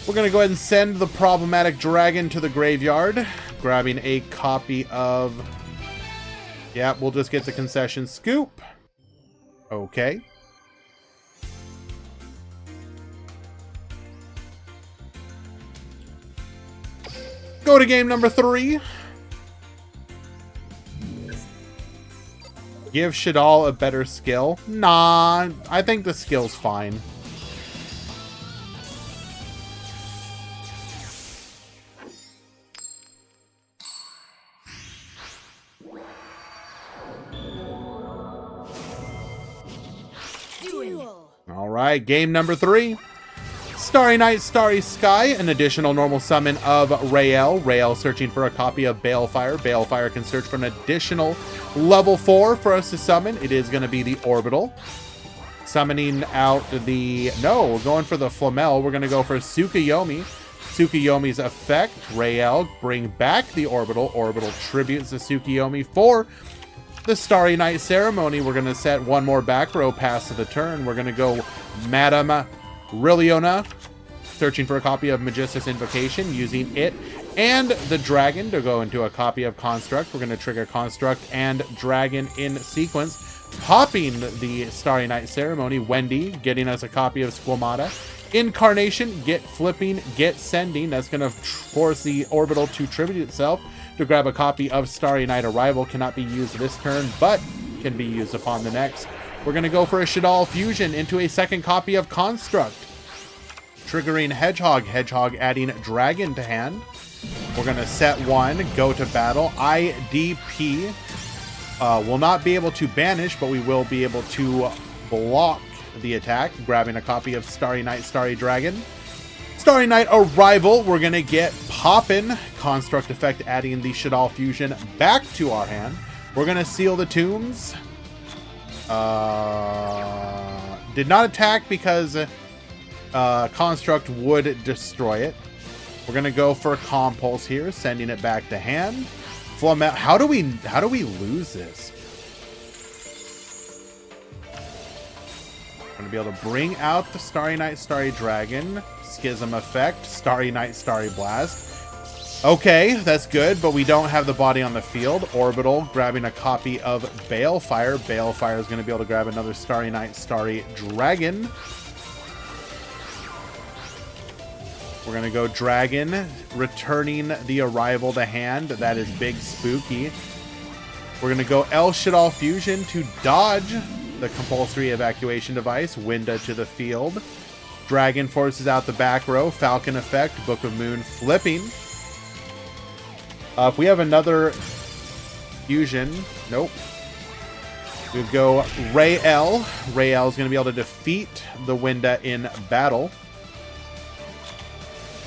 We're going to go ahead and send the problematic dragon to the graveyard. Grabbing a copy of Yeah, we'll just get the concession scoop. Okay. Go to game number 3. Give Shaddolls a better skill. Nah, I think the skill's fine. Duel. All right, game number 3. Starry Night, Starry Sky, an additional normal summon of Rael. Rael searching for a copy of Balefire. Balefire can search for an additional level 4 for us to summon. It is going to be the Orbital. Summoning out the... No, we're going for the Flamel. We're going to go for Tsukuyomi. Tsukuyomi's effect. Rael, bring back the Orbital. Orbital tributes to Tsukuyomi for the Starry Night Ceremony. We're going to set one more back row pass of the turn. We're going to go Madame Rilliona, searching for a copy of Magistus Invocation, using it and the Dragon to go into a copy of Construct. We're going to trigger Construct and Dragon in sequence, popping the Starry Night Ceremony. Wendy getting us a copy of Squamata. Incarnation, get flipping, get sending. That's going to force the Orbital to tribute itself to grab a copy of Starry Night Arrival. Cannot be used this turn, but can be used upon the next. We're going to go for a Shaddolls Fusion into a second copy of Construct. Triggering Hedgehog. Hedgehog adding Dragon to hand. We're going to set one, go to battle. IDP will not be able to banish, but we will be able to block the attack. Grabbing a copy of Starry Night, Starry Dragon. Starry Night Arrival. We're going to get Poppin'. Construct effect adding the Shaddolls Fusion back to our hand. We're going to seal the tombs. Did not attack because Construct would destroy it. We're gonna go for Compulse here, sending it back to hand. Flamel. How do we lose this? I'm gonna be able to bring out the Starry Night, Starry Dragon, Schism effect, Starry Night, Starry Blast. Okay, that's good, but we don't have the body on the field. Orbital grabbing a copy of Balefire. Balefire is going to be able to grab another Starry Night, Starry Dragon. We're going to go Dragon, returning the Arrival to hand. That is big spooky. We're going to go El Shaddolls Fusion to dodge the compulsory evacuation device. Winda to the field. Dragon forces out the back row. Falcon effect, Book of Moon flipping. If we have another fusion, nope. We go Rael. Rael is going to be able to defeat the Winda in battle.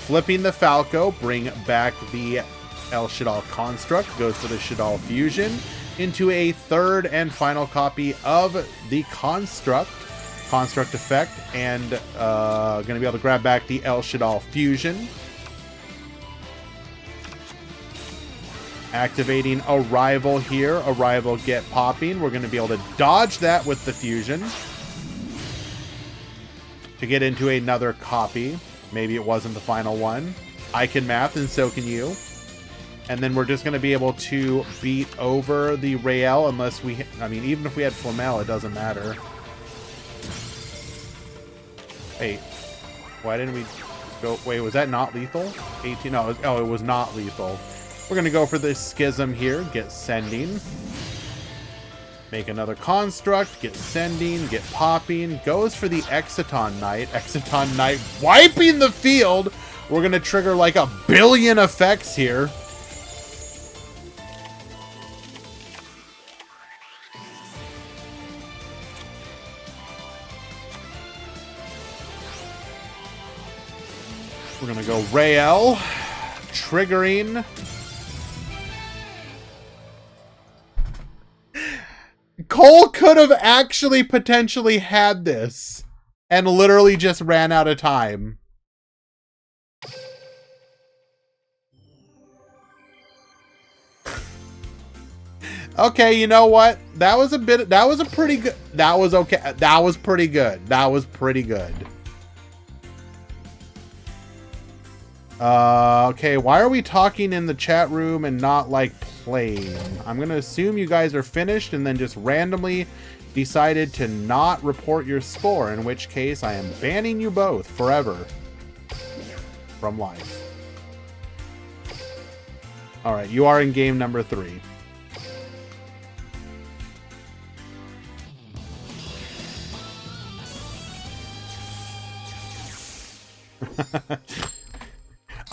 Flipping the Falco, bring back the El Shaddolls Construct. Goes for the Shaddolls Fusion into a third and final copy of the Construct. Construct effect, and going to be able to grab back the El Shaddolls Fusion. Activating Arrival here. Arrival get popping. We're going to be able to dodge that with the fusion to get into another copy. Maybe it wasn't the final one. I can math and so can you. And then we're just going to be able to beat over the Rael unless we... I mean, even if we had Flamel, it doesn't matter. Wait. Why didn't we go... Wait, was that not lethal? 18... No, it was not lethal. We're going to go for this Schism here. Get sending. Make another Construct. Get sending. Get popping. Goes for the Exciton Knight. Exciton Knight wiping the field. We're going to trigger like a billion effects here. We're going to go Rael. Triggering... Cole could have actually potentially had this and literally just ran out of time. Okay, you know what? That was a pretty good. That was okay. That was pretty good. That was pretty good. Okay, why are we talking in the chat room and not, like, playing? I'm going to assume you guys are finished and then just randomly decided to not report your score, in which case I am banning you both forever from life. Alright, you are in game number 3.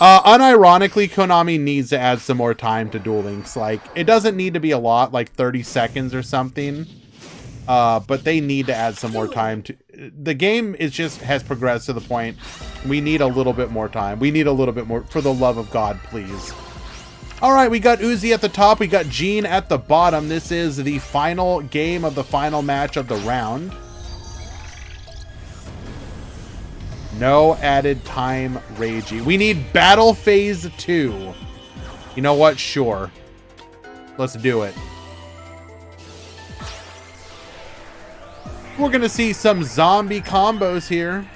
Unironically, Konami needs to add some more time to Duel Links. Like, it doesn't need to be a lot, like 30 seconds or something. But they need to add some more time to... The game is just has progressed to the point we need a little bit more time. We need a little bit more, for the love of God, please. Alright, we got Uzi at the top, we got Gene at the bottom. This is the final game of the final match of the round. No added time, Ragey. We need Battle Phase 2. You know what? Sure. Let's do it. We're gonna see some zombie combos here.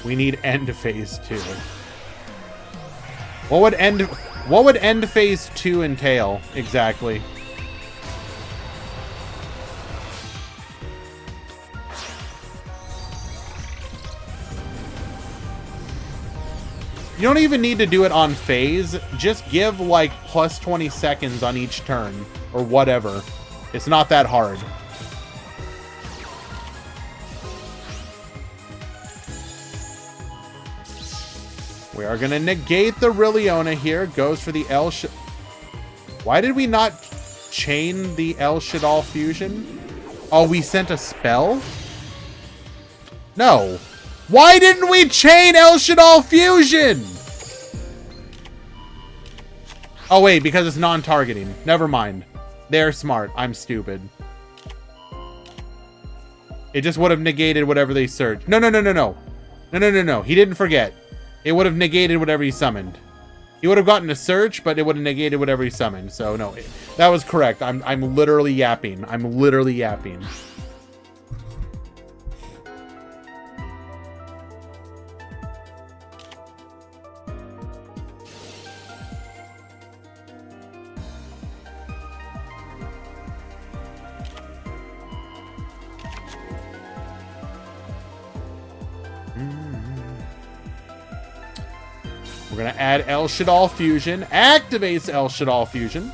We need end phase 2. What would end phase 2 entail exactly? You don't even need to do it on phase. Just give like plus 20 seconds on each turn or whatever. It's not that hard. We are going to negate the Rilliona here. Goes for the El Shaddolls. Why did we not chain the El Shaddolls fusion? Oh, we sent a spell? No. Why didn't we chain El Shaddolls fusion? Oh, wait, because it's non-targeting. Never mind. They're smart. I'm stupid. It just would have negated whatever they searched. No. No. He didn't forget. It would have negated whatever he summoned. He would have gotten a search, but it would have negated whatever he summoned. So no, that was correct. I'm literally yapping. I'm literally yapping. We're going to add El Shaddolls Fusion. Activates El Shaddolls Fusion.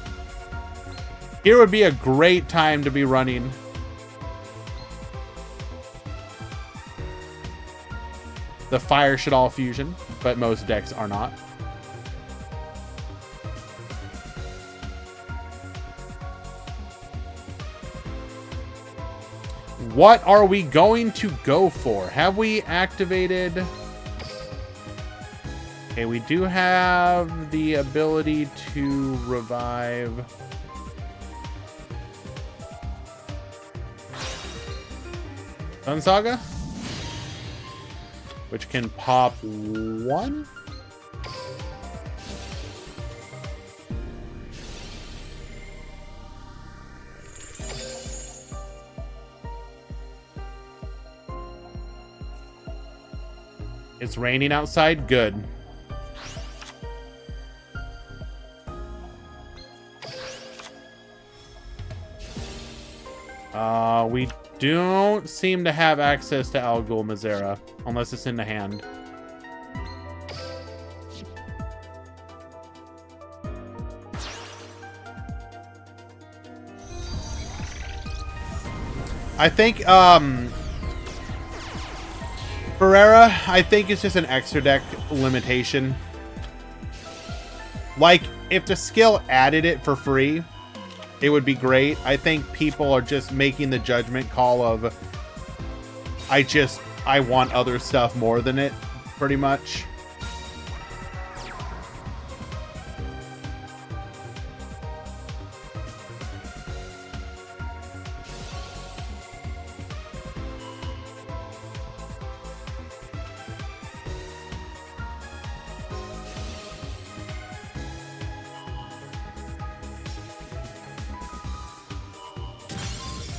Here would be a great time to be running the Fire Shaddolls Fusion, but most decks are not. What are we going to go for? Have we activated... Okay, we do have the ability to revive. Sun Saga? Which can pop 1? It's raining outside? Good. We don't seem to have access to Al Ghul Mazera, unless it's in the hand. I think, Ferreira, I think it's just an extra deck limitation. Like, if the skill added it for free, it would be great. I think people are just making the judgment call of, I want other stuff more than it, pretty much.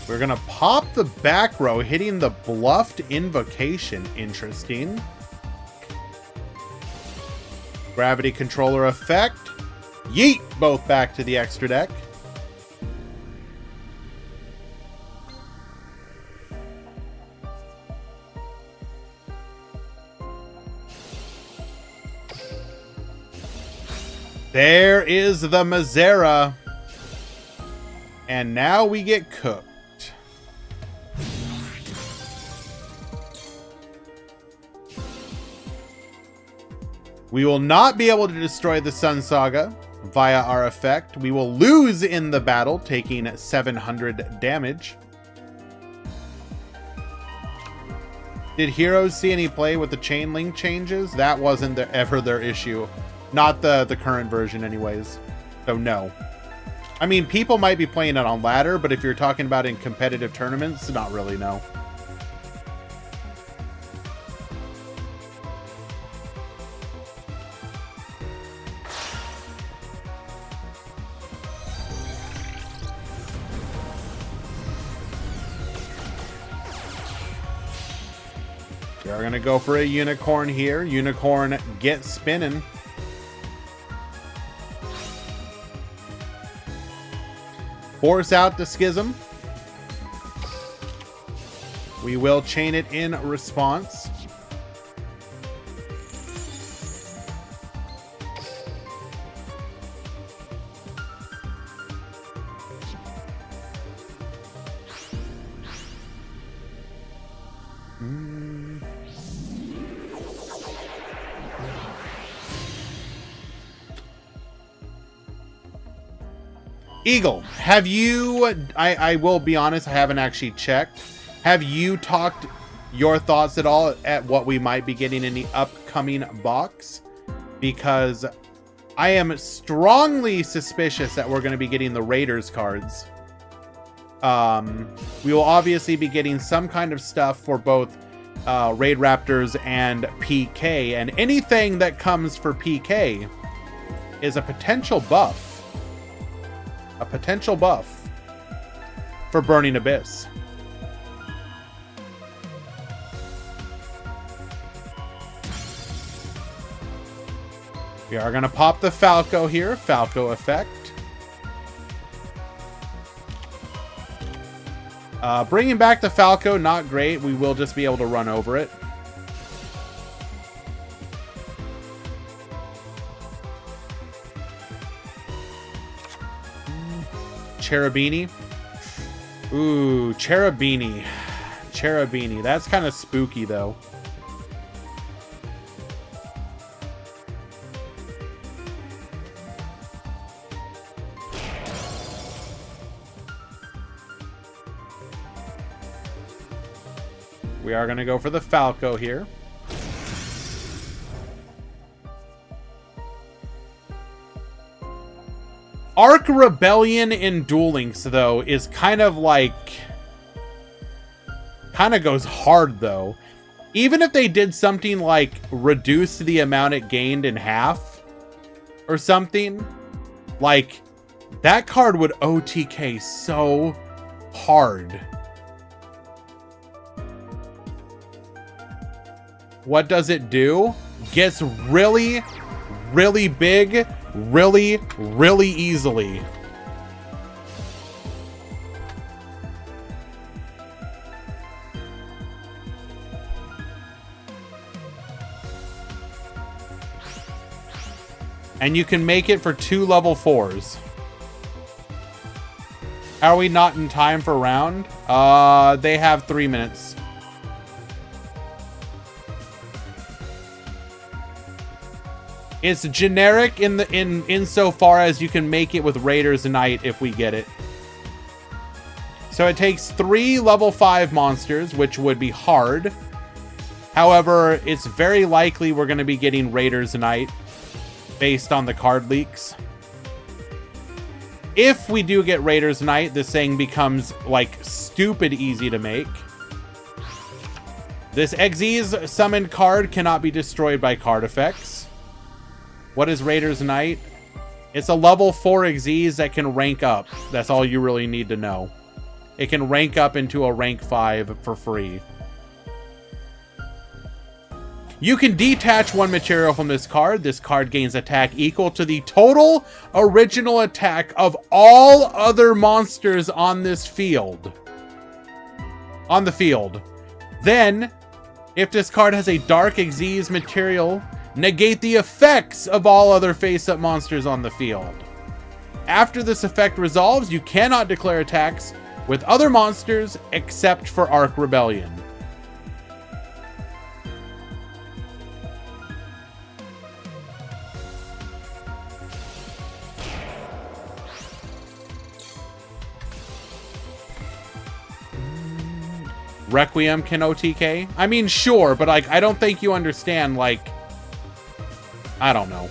We're gonna pop the back row, hitting the bluffed invocation. Interesting. Gravity controller effect. Yeet! Both back to the extra deck. There is the Mazera. And now we get cooked. We will not be able to destroy the Sun Saga via our effect. We will lose in the battle, taking 700 damage. Did heroes see any play with the chain link changes? That wasn't ever their issue. Not the current version anyways. So no. I mean, people might be playing it on ladder, but if you're talking about in competitive tournaments, not really, no. We're going to go for a unicorn here. Unicorn, get spinning. Force out the Schism. We will chain it in response. Eagle, have you, I will be honest, I haven't actually checked. Have you talked your thoughts at all at what we might be getting in the upcoming box? Because I am strongly suspicious that we're going to be getting the Raiders cards. We will obviously be getting some kind of stuff for both Raid Raptors and PK, and anything that comes for PK is a potential buff. A potential buff for Burning Abyss. We are going to pop the Falco here. Falco effect. Bringing back the Falco, not great. We will just be able to run over it. Cherubini. Ooh, Cherubini. Cherubini. That's kind of spooky, though. We are going to go for the Falco here. Arc Rebellion in Duel Links, though, is kind of like... kind of goes hard, though. Even if they did something like reduce the amount it gained in half or something, like, that card would OTK so hard. What does it do? Gets really, really big, really, really easily. And you can make it for 2 level 4s. Are we not in time for round? They have 3 minutes. It's generic insofar as you can make it with Raiders Knight if we get it. So it takes 3 level 5 monsters, which would be hard. However, it's very likely we're going to be getting Raiders Knight based on the card leaks. If we do get Raiders Knight, this thing becomes like stupid easy to make. This Xyz summoned card cannot be destroyed by card effects. What is Raiders Knight? It's a level 4 Xyz that can rank up. That's all you really need to know. It can rank up into a rank 5 for free. You can detach one material from this card. This card gains attack equal to the total original attack of all other monsters on this field. On the field. Then, if this card has a Dark Xyz material, negate the effects of all other face-up monsters on the field. After this effect resolves, you cannot declare attacks with other monsters except for Ark Rebellion. Requiem can OTK? I mean, sure, but like, I don't think you understand, like, I don't know.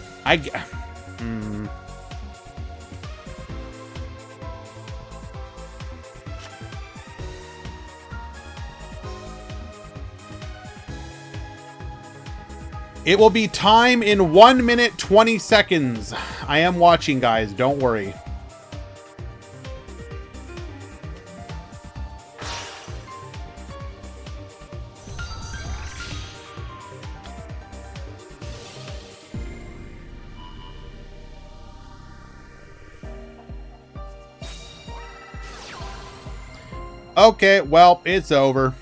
It will be time in 1 minute, 20 seconds. I am watching, guys. Don't worry. Okay, well, it's over.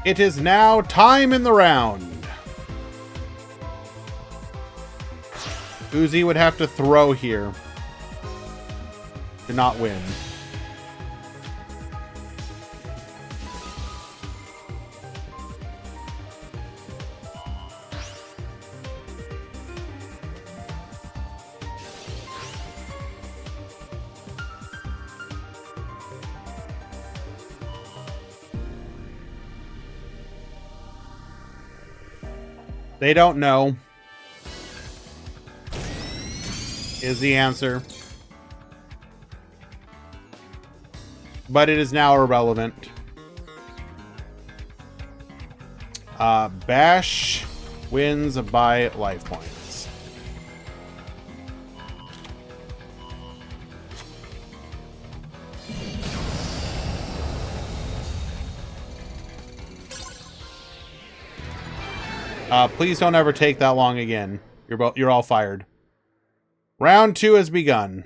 It is now time in the round. Uzi would have to throw here to not win. They don't know, is the answer. But it is now irrelevant. Bash wins by life points. Please don't ever take that long again. You're all fired. Round 2 has begun.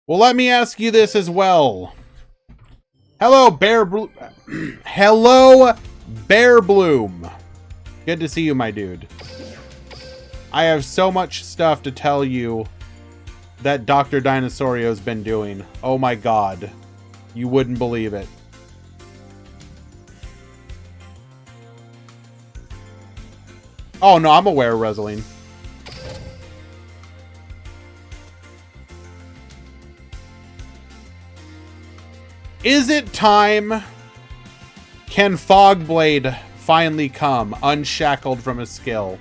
Well, let me ask you this as well. Hello, Hello, Bear Bloom. Good to see you, my dude. I have so much stuff to tell you that Dr. Dinosaurio's been doing. Oh my god. You wouldn't believe it. Oh no, I'm aware, Reseline. Is it time? Can Fogblade finally come unshackled from his skill?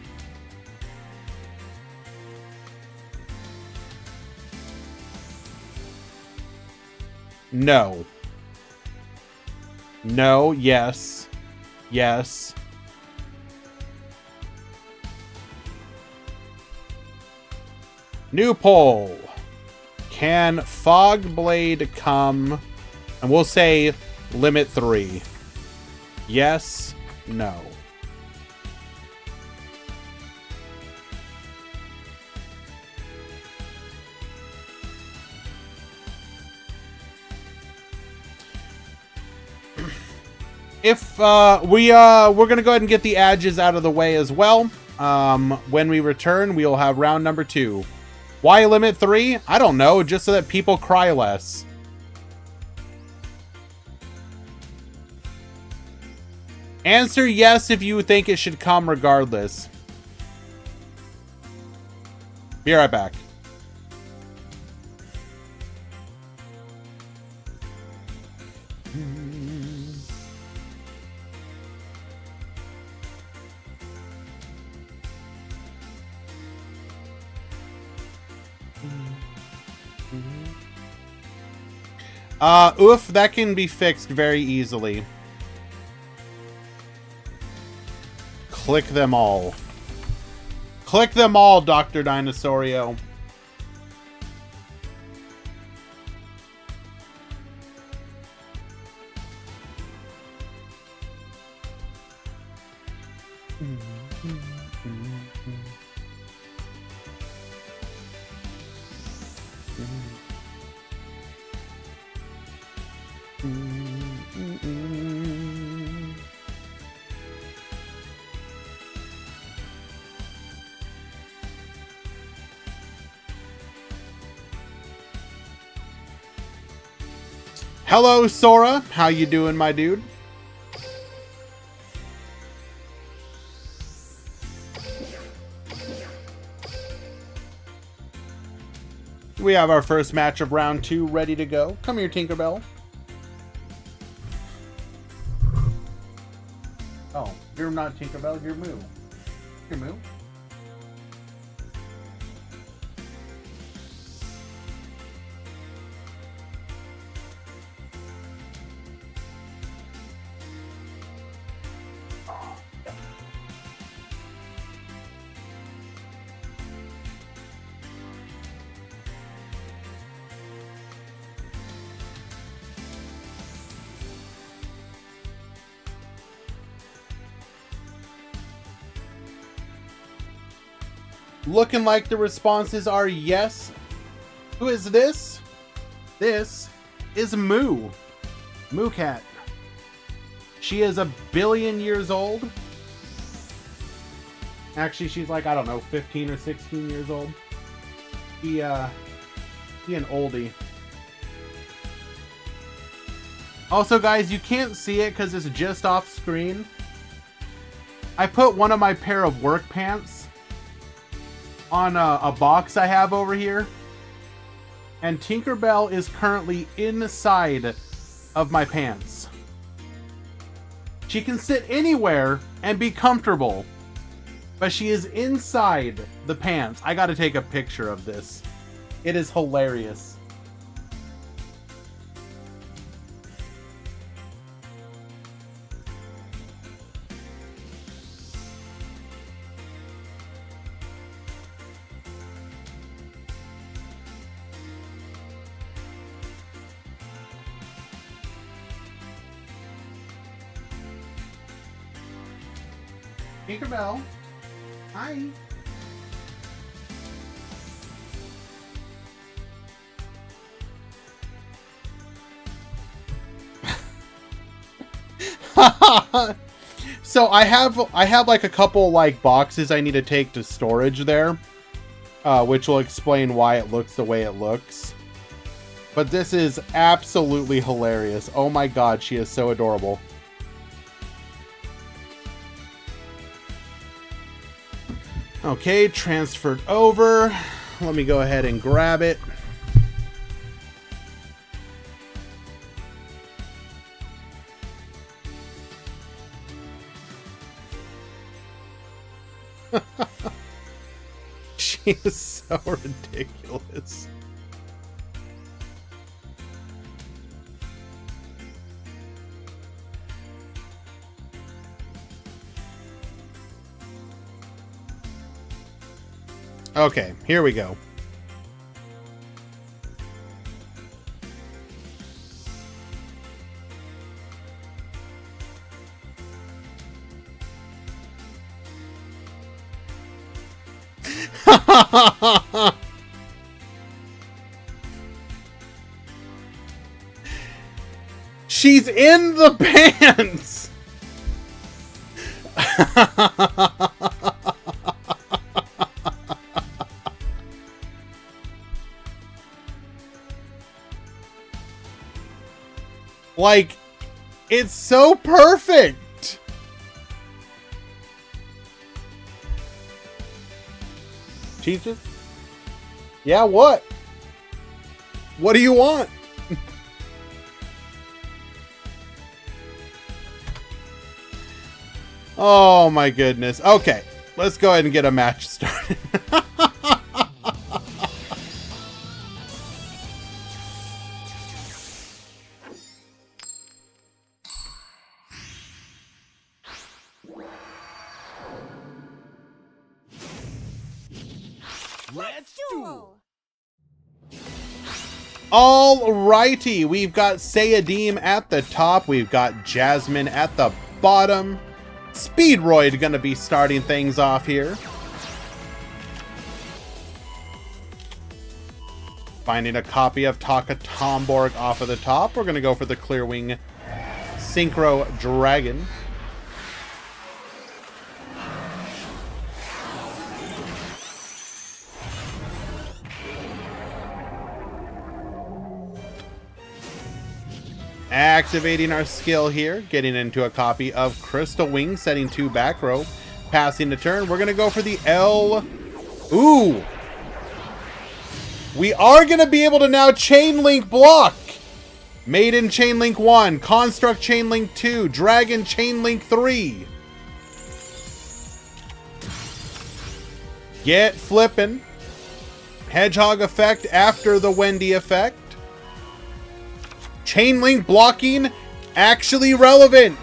No. No, yes. Yes. New poll. Can Fogblade come? And we'll say limit 3. Yes, no. If we're gonna go ahead and get the edges out of the way as well. When we return, we'll have round number 2. Why limit 3? I don't know, just so that people cry less. Answer yes if you think it should come regardless. Be right back. Oof, that can be fixed very easily. Click them all. Click them all, Dr. Dinosaurio. Hello, Sora. How you doing, my dude? We have our first match of round 2 ready to go. Come here, Tinkerbell. Oh, you're not Tinkerbell, you're Moo. You're Moo. Looking like the responses are yes. Who is this? This is Moo. Moo Cat. She is 1 billion years old. Actually, she's like, I don't know, 15 or 16 years old. He an oldie. Also, guys, you can't see it because it's just off screen. I put one of my pair of work pants on a box I have over here, and Tinkerbell is currently inside of my pants. She can sit anywhere and be comfortable, but she is inside the pants. I gotta take a picture of this. It is hilarious. Tinkerbell. Hi. So I have like a couple like boxes I need to take to storage there, which will explain why it looks the way it looks. But this is absolutely hilarious. Oh my god, she is so adorable. Okay, transferred over. Let me go ahead and grab it. She is so ridiculous. Okay, here we go. She's in the pants! Like, it's so perfect. Jesus? Yeah, what? What do you want? Oh my goodness. Okay, let's go ahead and get a match started. Let's duel. Alrighty, we've got Sayadim at the top, we've got Jasmine at the bottom. Speedroid gonna be starting things off here. Finding a copy of Taka Tomborg off of the top. We're gonna go for the Clearwing Synchro Dragon. Activating our skill here, getting into a copy of Crystal Wing, setting 2 back row, passing the turn. We're gonna go for the L. Ooh! We are gonna be able to now Chain Link block! Maiden Chain Link 1, Construct Chain Link 2, Dragon Chain Link 3. Get flippin'. Hedgehog effect after the Wendy effect. Chain Link blocking actually relevant.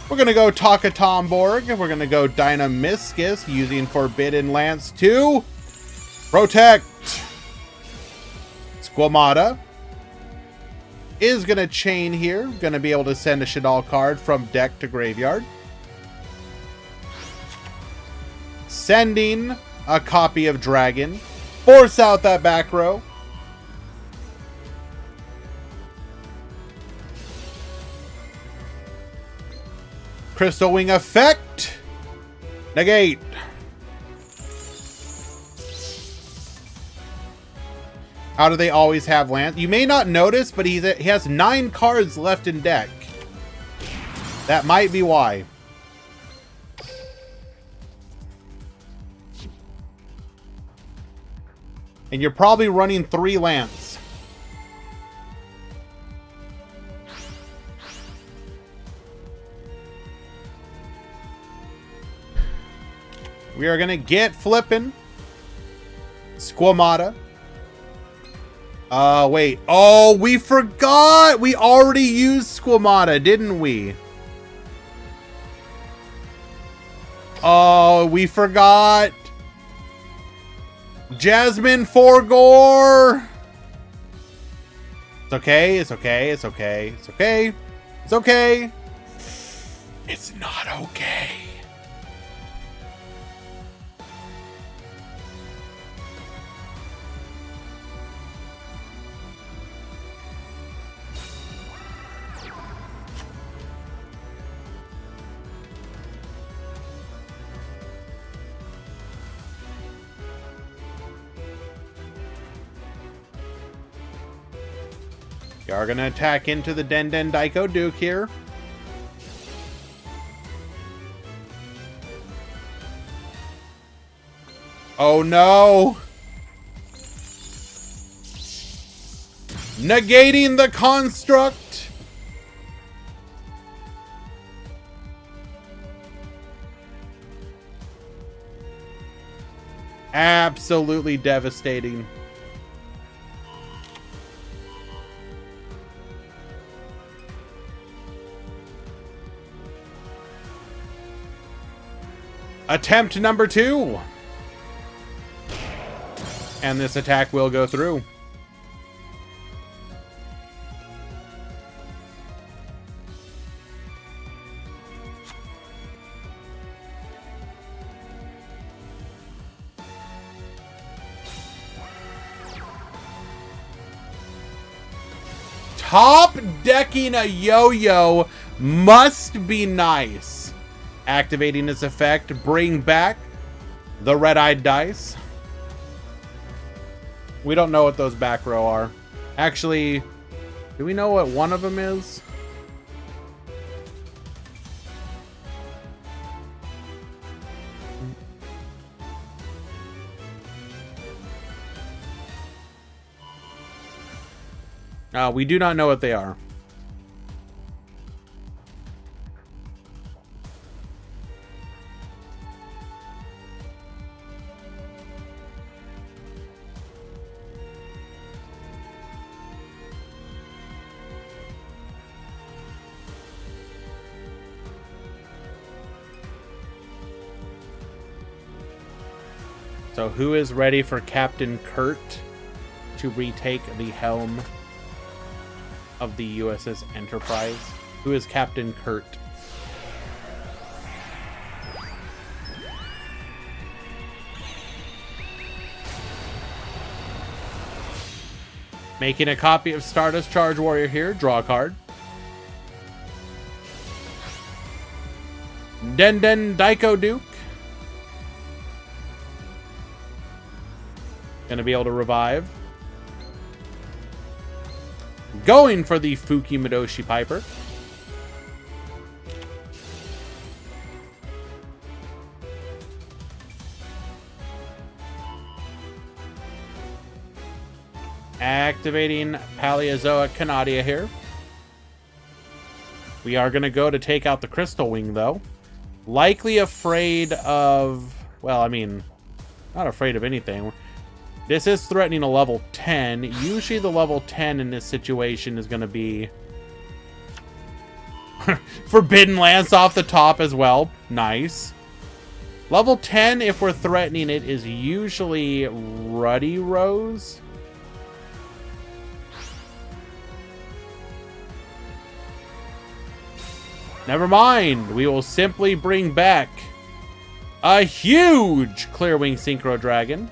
We're going to go Taka Tomborg. We're going to go Dynamiscus using Forbidden Lance to protect. Squamata is going to chain here. Going to be able to send a Shaddolls card from deck to graveyard. Sending a copy of Dragon. Force out that back row. Crystal Wing effect. Negate. How do they always have land? You may not notice, but he has 9 cards left in deck. That might be why. And you're probably running 3 lands. We are going to get flipping. Squamata. Wait. Oh, we forgot. We already used Squamata, didn't we? Oh, we forgot. Jasmine Forgore. It's okay. It's okay. It's okay. It's okay. It's okay. It's not okay. We are going to attack into the Den Daiko Duke here. Oh no! Negating the construct! Absolutely devastating. Attempt number 2. And this attack will go through. Top decking a yo-yo, Must be nice. Activating its effect, bring back the red-eyed dice. We don't know what those back row are. Actually, do we know what one of them is? We do not know what they are. So who is ready for Captain Kurt to retake the helm of the USS Enterprise? Who is Captain Kurt? Making a copy of Stardust Charge Warrior here. Draw a card. Den Daiko Duke. Gonna be able to revive. Going for the Fuki Midoshi Piper. Activating Paleozoic Canadia here. We are going to go to take out the Crystal Wing, though. Likely afraid of... Well, I mean, not afraid of anything. This is threatening a level 10. Usually the level 10 in this situation is going to be... Forbidden Lance off the top as well. Nice. Level 10, if we're threatening it, is usually Ruddy Rose. Never mind. We will simply bring back a huge Clearwing Synchro Dragon.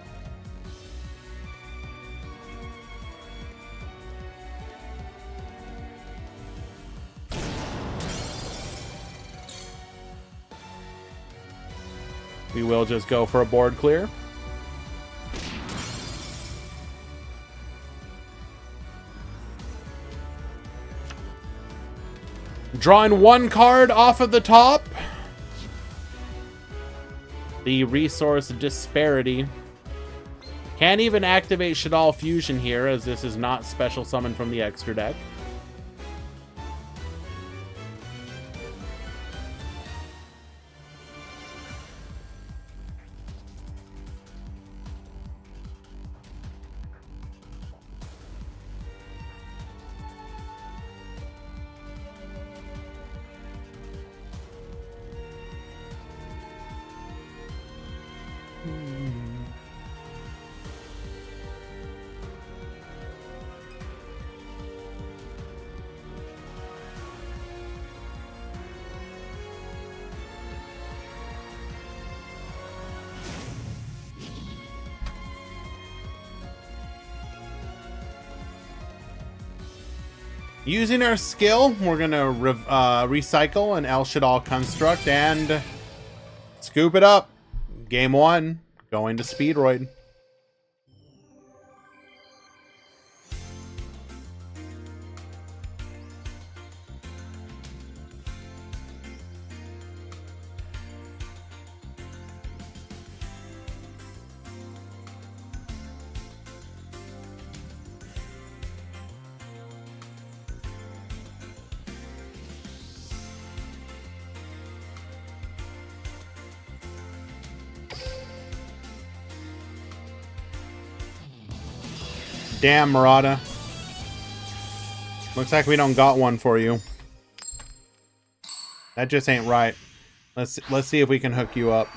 We will just go for a board clear. Drawing one card off of the top. The Resource Disparity. Can't even activate Shaddolls Fusion here, as this is not special summon from the extra deck. Using our skill, we're going to recycle an El Shaddolls construct and scoop it up. Game 1, going to Speedroid. Damn, Murata. Looks like we don't got one for you. That just ain't right. Let's see if we can hook you up.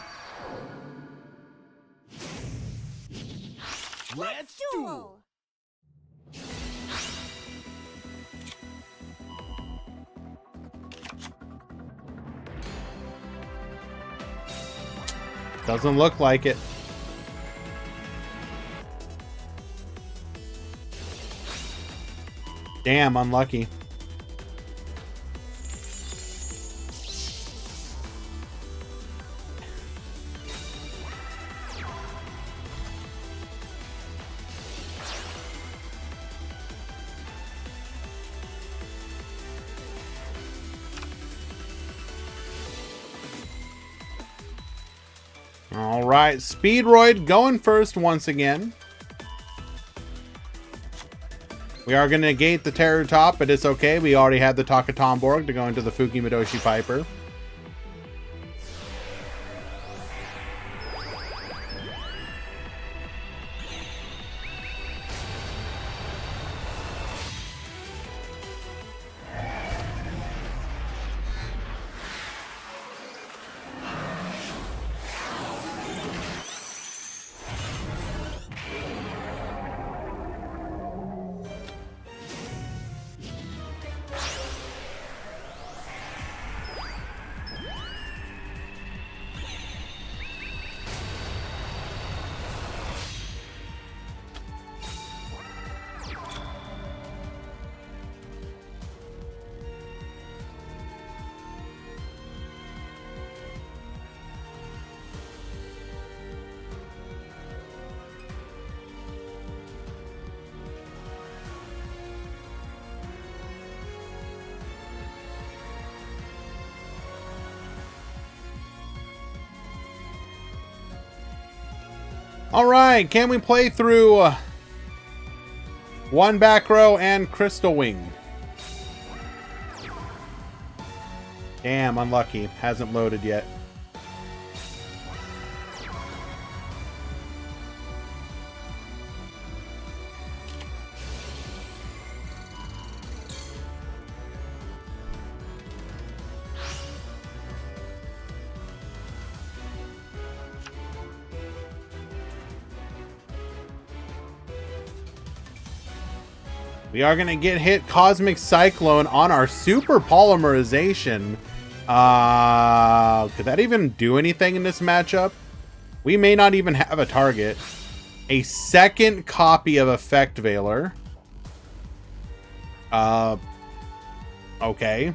Let's duel. Doesn't look like it. Damn, unlucky. right, Speedroid going first once again. We are going to negate the Terror Top, but it's okay. We already had the Takatomborg to go into the Fukimadoshi Piper. All right, can we play through one back row and Crystal Wing? Damn, unlucky. Hasn't loaded yet. We are going to get hit Cosmic Cyclone on our Super Polymerization. Could that even do anything in this matchup? We may not even have a target. A second copy of Effect Veiler. Okay.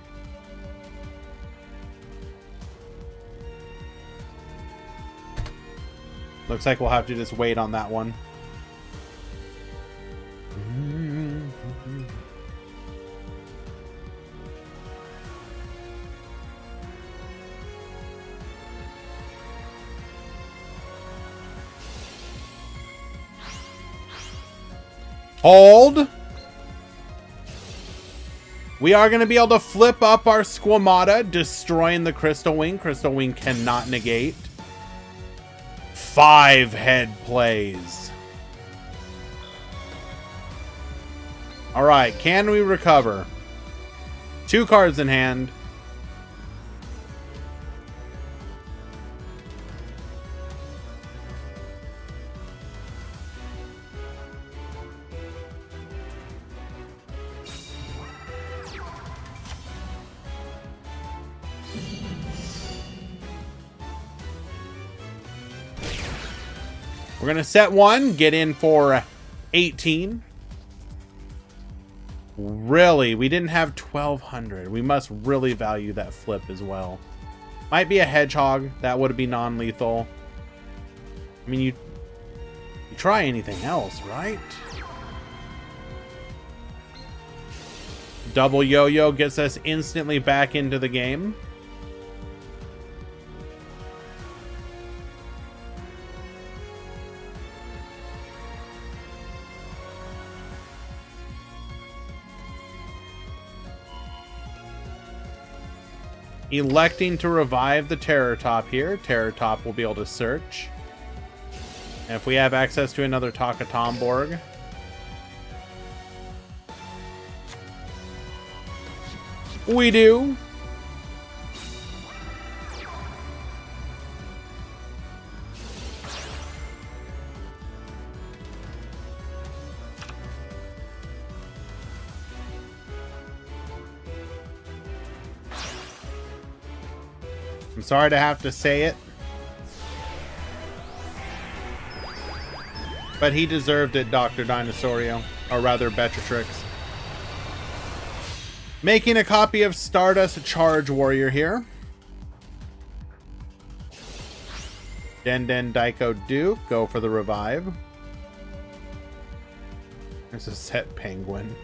Looks like we'll have to just wait on that one. Hold. We are going to be able to flip up our Squamata, destroying the Crystal Wing. Crystal Wing cannot negate. 5 head plays. All right, can we recover? 2 cards in hand. We're going to set 1, get in for 18. Really? We didn't have 1,200. We must really value that flip as well. Might be a Hedgehog. That would be non-lethal. I mean, you try anything else, right? Double Yo-Yo gets us instantly back into the game. Electing to revive the Terror Top here. Terror Top will be able to search. And if we have access to another Takatomborg. We do. I'm sorry to have to say it, but he deserved it, Dr. Dinosaurio, or rather Bellatrix. Making a copy of Stardust Charge Warrior here. Den Daiko Duke, go for the revive. There's a set Penguin.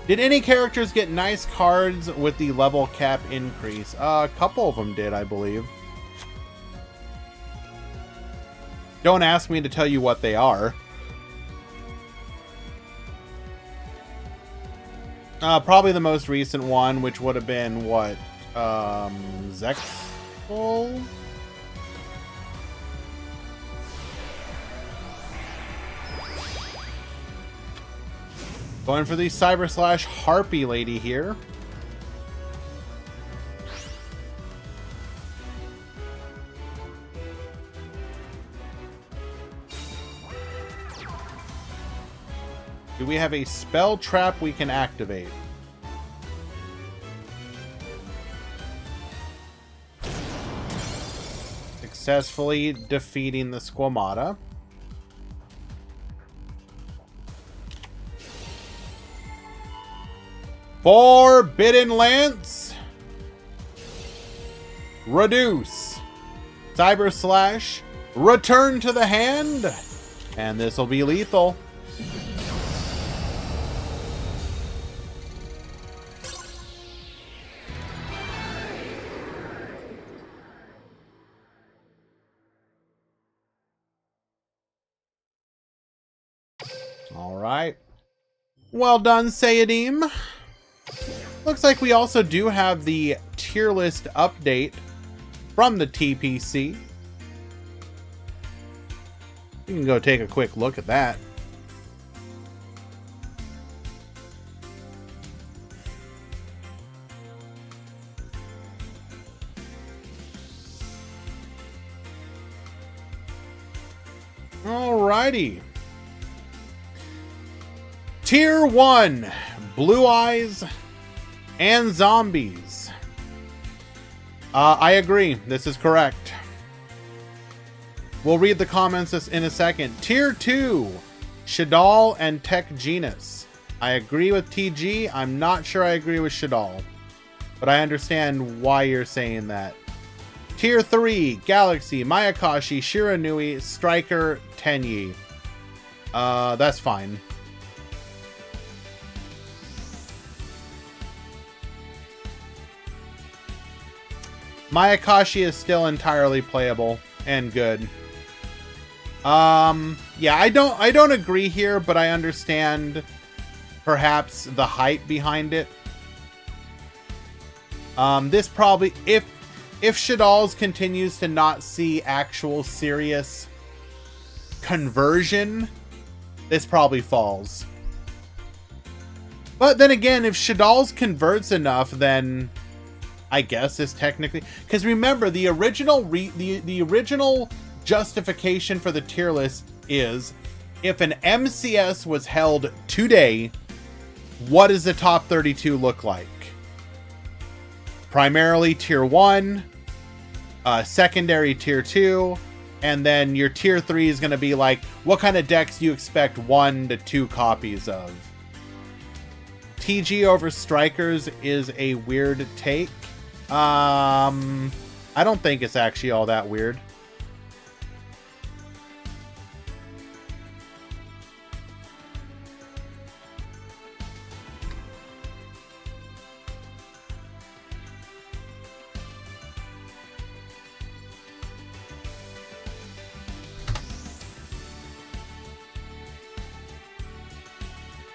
Did any characters get nice cards with the level cap increase? A couple of them did, I believe. Don't ask me to tell you what they are. Probably the most recent one, which would have been what? Zexal? Going for the Cyber Slash Harpy lady here. Do we have a spell trap we can activate? Successfully defeating the Squamata. Forbidden Lance. Reduce. Cyber Slash. Return to the hand. And this will be lethal. All right. Well done, Sayadim. Looks like we also do have the tier list update from the TPC. You can go take a quick look at that. Alrighty. Tier 1, Blue Eyes and Zombies. I agree. This is correct. We'll read the comments in a second. Tier 2, Shaddolls and Tech Genus. I agree with TG. I'm not sure I agree with Shaddolls, but I understand why you're saying that. Tier 3, Galaxy, Mayakashi, Shiranui, Striker, Tenyi. That's fine. Mayakashi is still entirely playable and good. Yeah, I don't agree here, but I understand perhaps the hype behind it. This probably, if Shaddolls continues to not see actual serious conversion, this probably falls. But then again, if Shaddolls converts enough, then I guess is technically, because remember the original the original justification for the tier list is if an MCS was held today, what does the top 32 look like? Primarily tier 1, secondary tier 2, and then your tier 3 is going to be like, what kind of decks do you expect 1 to 2 copies of? TG over Strikers is a weird take. I don't think it's actually all that weird.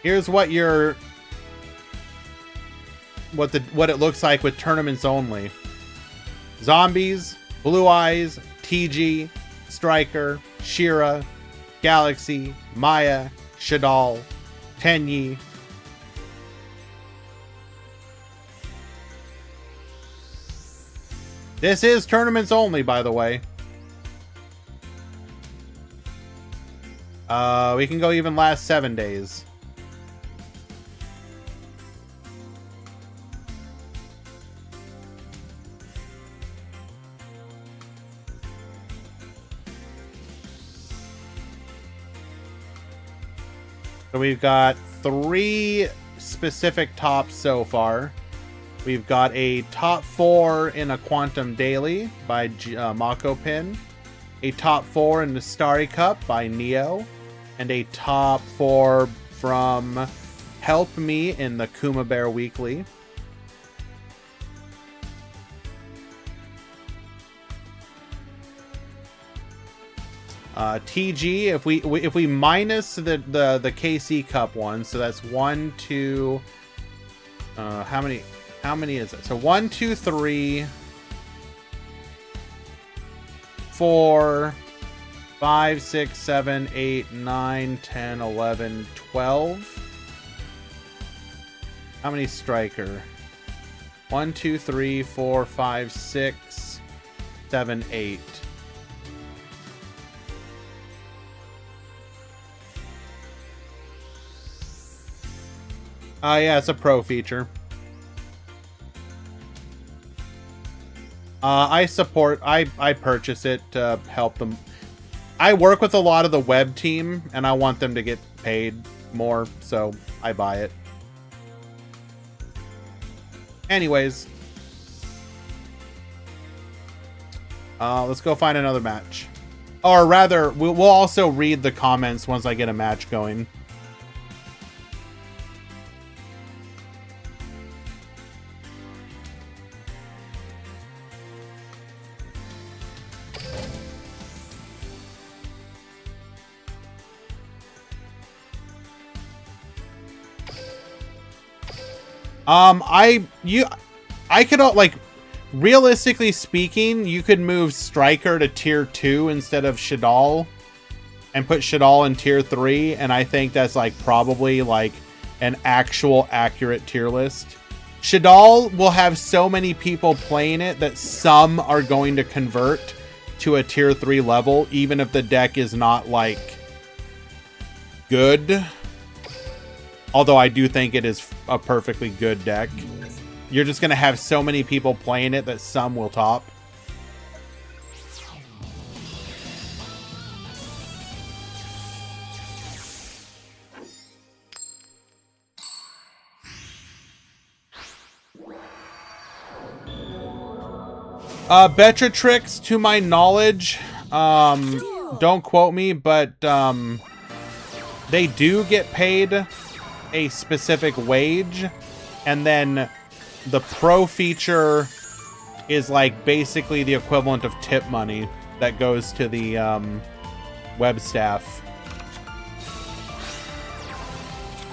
Here's what what it looks like with tournaments only. Zombies, Blue Eyes, TG, Striker, Shira, Galaxy, Maya, Shaddolls, Tenyi. This is tournaments only, by the way. We can go even last 7 days. So we've got 3 specific tops so far. We've got a top 4 in a Quantum Daily by Mako Pin, a top 4 in the Starry Cup by Neo, and a top 4 from help me in the Kuma Bear Weekly. TG, if we minus the KC Cup one, so that's 1, 2. How many is it? So 1, 2, 3, 4, 5, 6, 7, 8, 9, 10, 11, 12. How many striker? 1, 2, 3, 4, 5, 6, 7, 8. Yeah, it's a pro feature. I purchase it to help them. I work with a lot of the web team, and I want them to get paid more, so I buy it. Anyways. Let's go find another match. Or rather, we'll also read the comments once I get a match going. I could, like, realistically speaking, you could move Striker to tier 2 instead of Shaddolls and put Shaddolls in tier 3, and I think that's, like, probably, like, an actual accurate tier list. Shaddolls will have so many people playing it that some are going to convert to a tier 3 level, even if the deck is not, like, good. Although I do think it is a perfectly good deck. You're just going to have so many people playing it that some will top. Betratrix, to my knowledge, don't quote me, but they do get paid a specific wage, and then the pro feature is like basically the equivalent of tip money that goes to the web staff.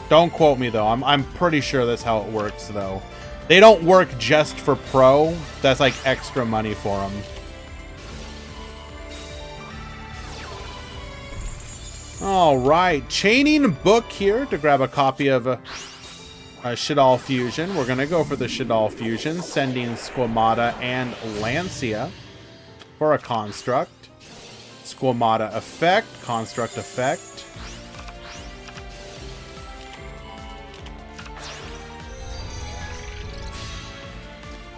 Don't quote me though. I'm pretty sure that's how it works though. They don't work just for pro. That's like extra money for them. All right, chaining book here to grab a copy of Shaddolls Fusion. We're gonna go for the Shaddolls Fusion, sending Squamata and Lancia for a construct. Squamata effect, construct effect.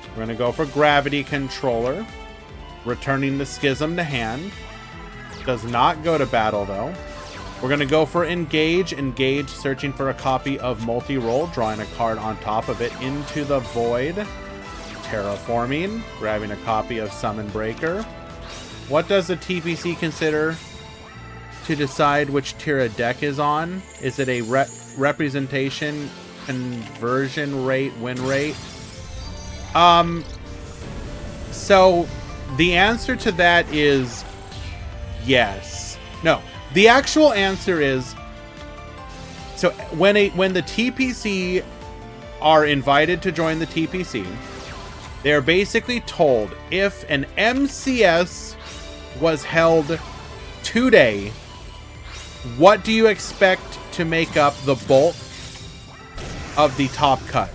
We're gonna go for Gravity Controller, returning the Schism to hand. Does not go to battle though. We're going to go for Engage. Engage, searching for a copy of Multi-Roll, drawing a card on top of it into the Void. Terraforming, grabbing a copy of Summon Breaker. What does the TPC consider to decide which tier a deck is on? Is it a representation, conversion rate, win rate? So the answer to that is yes. No. The actual answer is, so when the TPC are invited to join the TPC, they're basically told if an MCS was held today, what do you expect to make up the bulk of the top cut?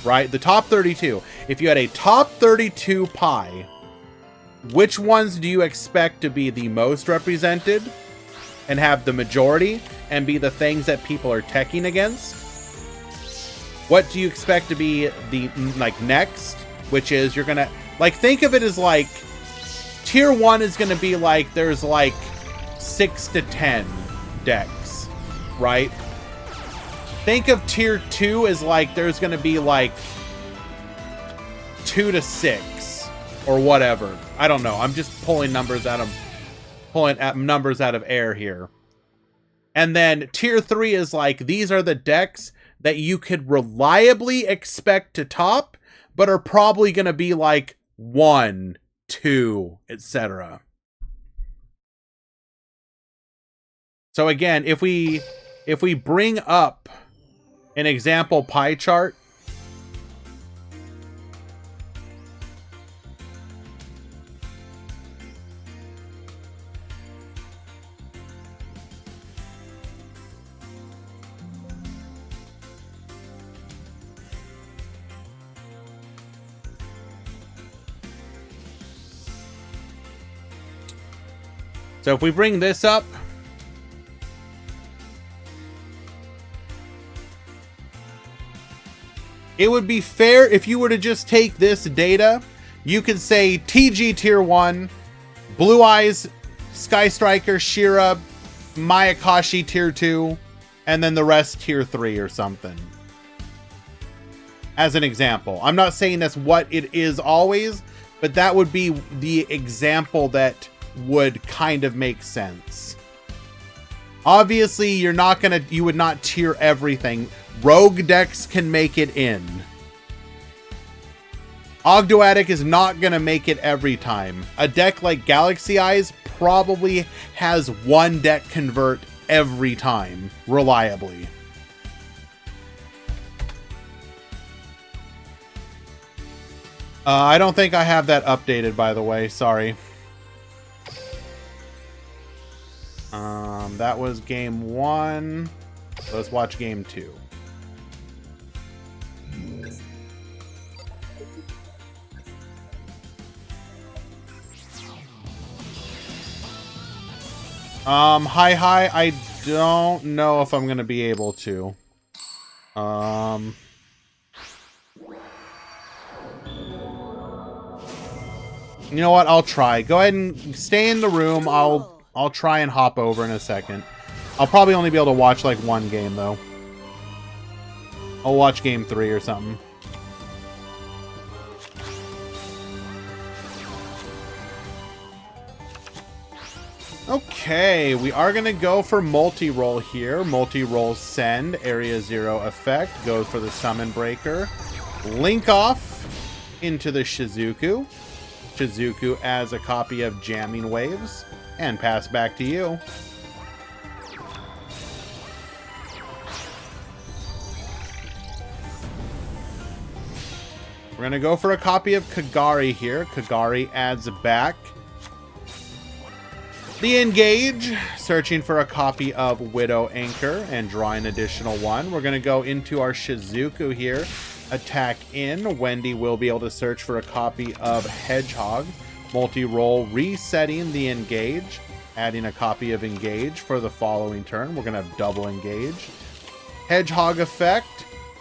Right? The top 32. If you had a top 32 pie, which ones do you expect to be the most represented and have the majority and be the things that people are teching against? What do you expect to be the, like, next? Which is, you're gonna, like, think of it as, like, tier 1 is gonna be, like, there's, like, 6 to 10 decks, right? Think of tier 2 as, like, there's gonna be, like, 2 to 6. Or whatever. I don't know. I'm just pulling numbers out of air here. And then tier 3 is like, these are the decks that you could reliably expect to top, but are probably going to be like 1, 2, etc. So again, if we bring up an example pie chart, so if we bring this up, it would be fair if you were to just take this data. You could say TG tier 1, Blue Eyes, Sky Striker, Shira, Mayakashi tier 2, and then the rest tier 3 or something. As an example. I'm not saying that's what it is always, but that would be the example that would kind of make sense. Obviously, you would not tier everything. Rogue decks can make it in. Ogdoadic is not going to make it every time. A deck like Galaxy Eyes probably has one deck convert every time, reliably. I don't think I have that updated, by the way. Sorry. That was game 1. Let's watch game 2. Hi. I don't know if I'm gonna be able to. You know what? I'll try. Go ahead and stay in the room. I'll try and hop over in a second. I'll probably only be able to watch like one game though. I'll watch game 3 or something. Okay, we are going to go for multi-roll here. Multi-roll send, area 0 effect. Goes for the summon breaker. Link off into the Shizuku. Shizuku adds a copy of Jamming Waves. And pass back to you. We're going to go for a copy of Kagari here. Kagari adds back the Engage, searching for a copy of Widow Anchor and drawing an additional one. We're going to go into our Shizuku here. Attack in. Wendy will be able to search for a copy of Hedgehog. Multi-roll, resetting the Engage, adding a copy of Engage for the following turn. We're going to have double Engage. Hedgehog effect,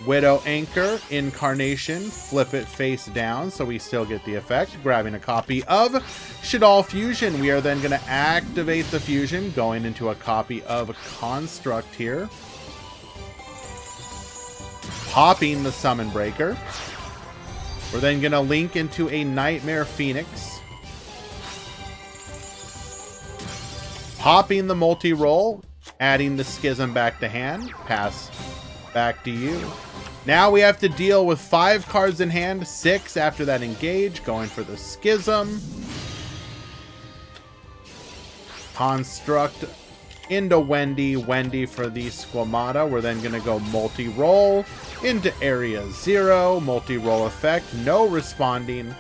Widow Anchor, Incarnation, flip it face down so we still get the effect. Grabbing a copy of Shaddolls Fusion. We are then going to activate the Fusion, going into a copy of Construct here. Popping the Summon Breaker. We're then going to link into a Nightmare Phoenix. Popping the multi-roll, adding the Schism back to hand. Pass back to you. Now we have to deal with 5 cards in hand, 6 after that Engage, going for the Schism. Construct into Wendy for the Squamata. We're then going to go multi-roll into area 0, multi-roll effect, no responding.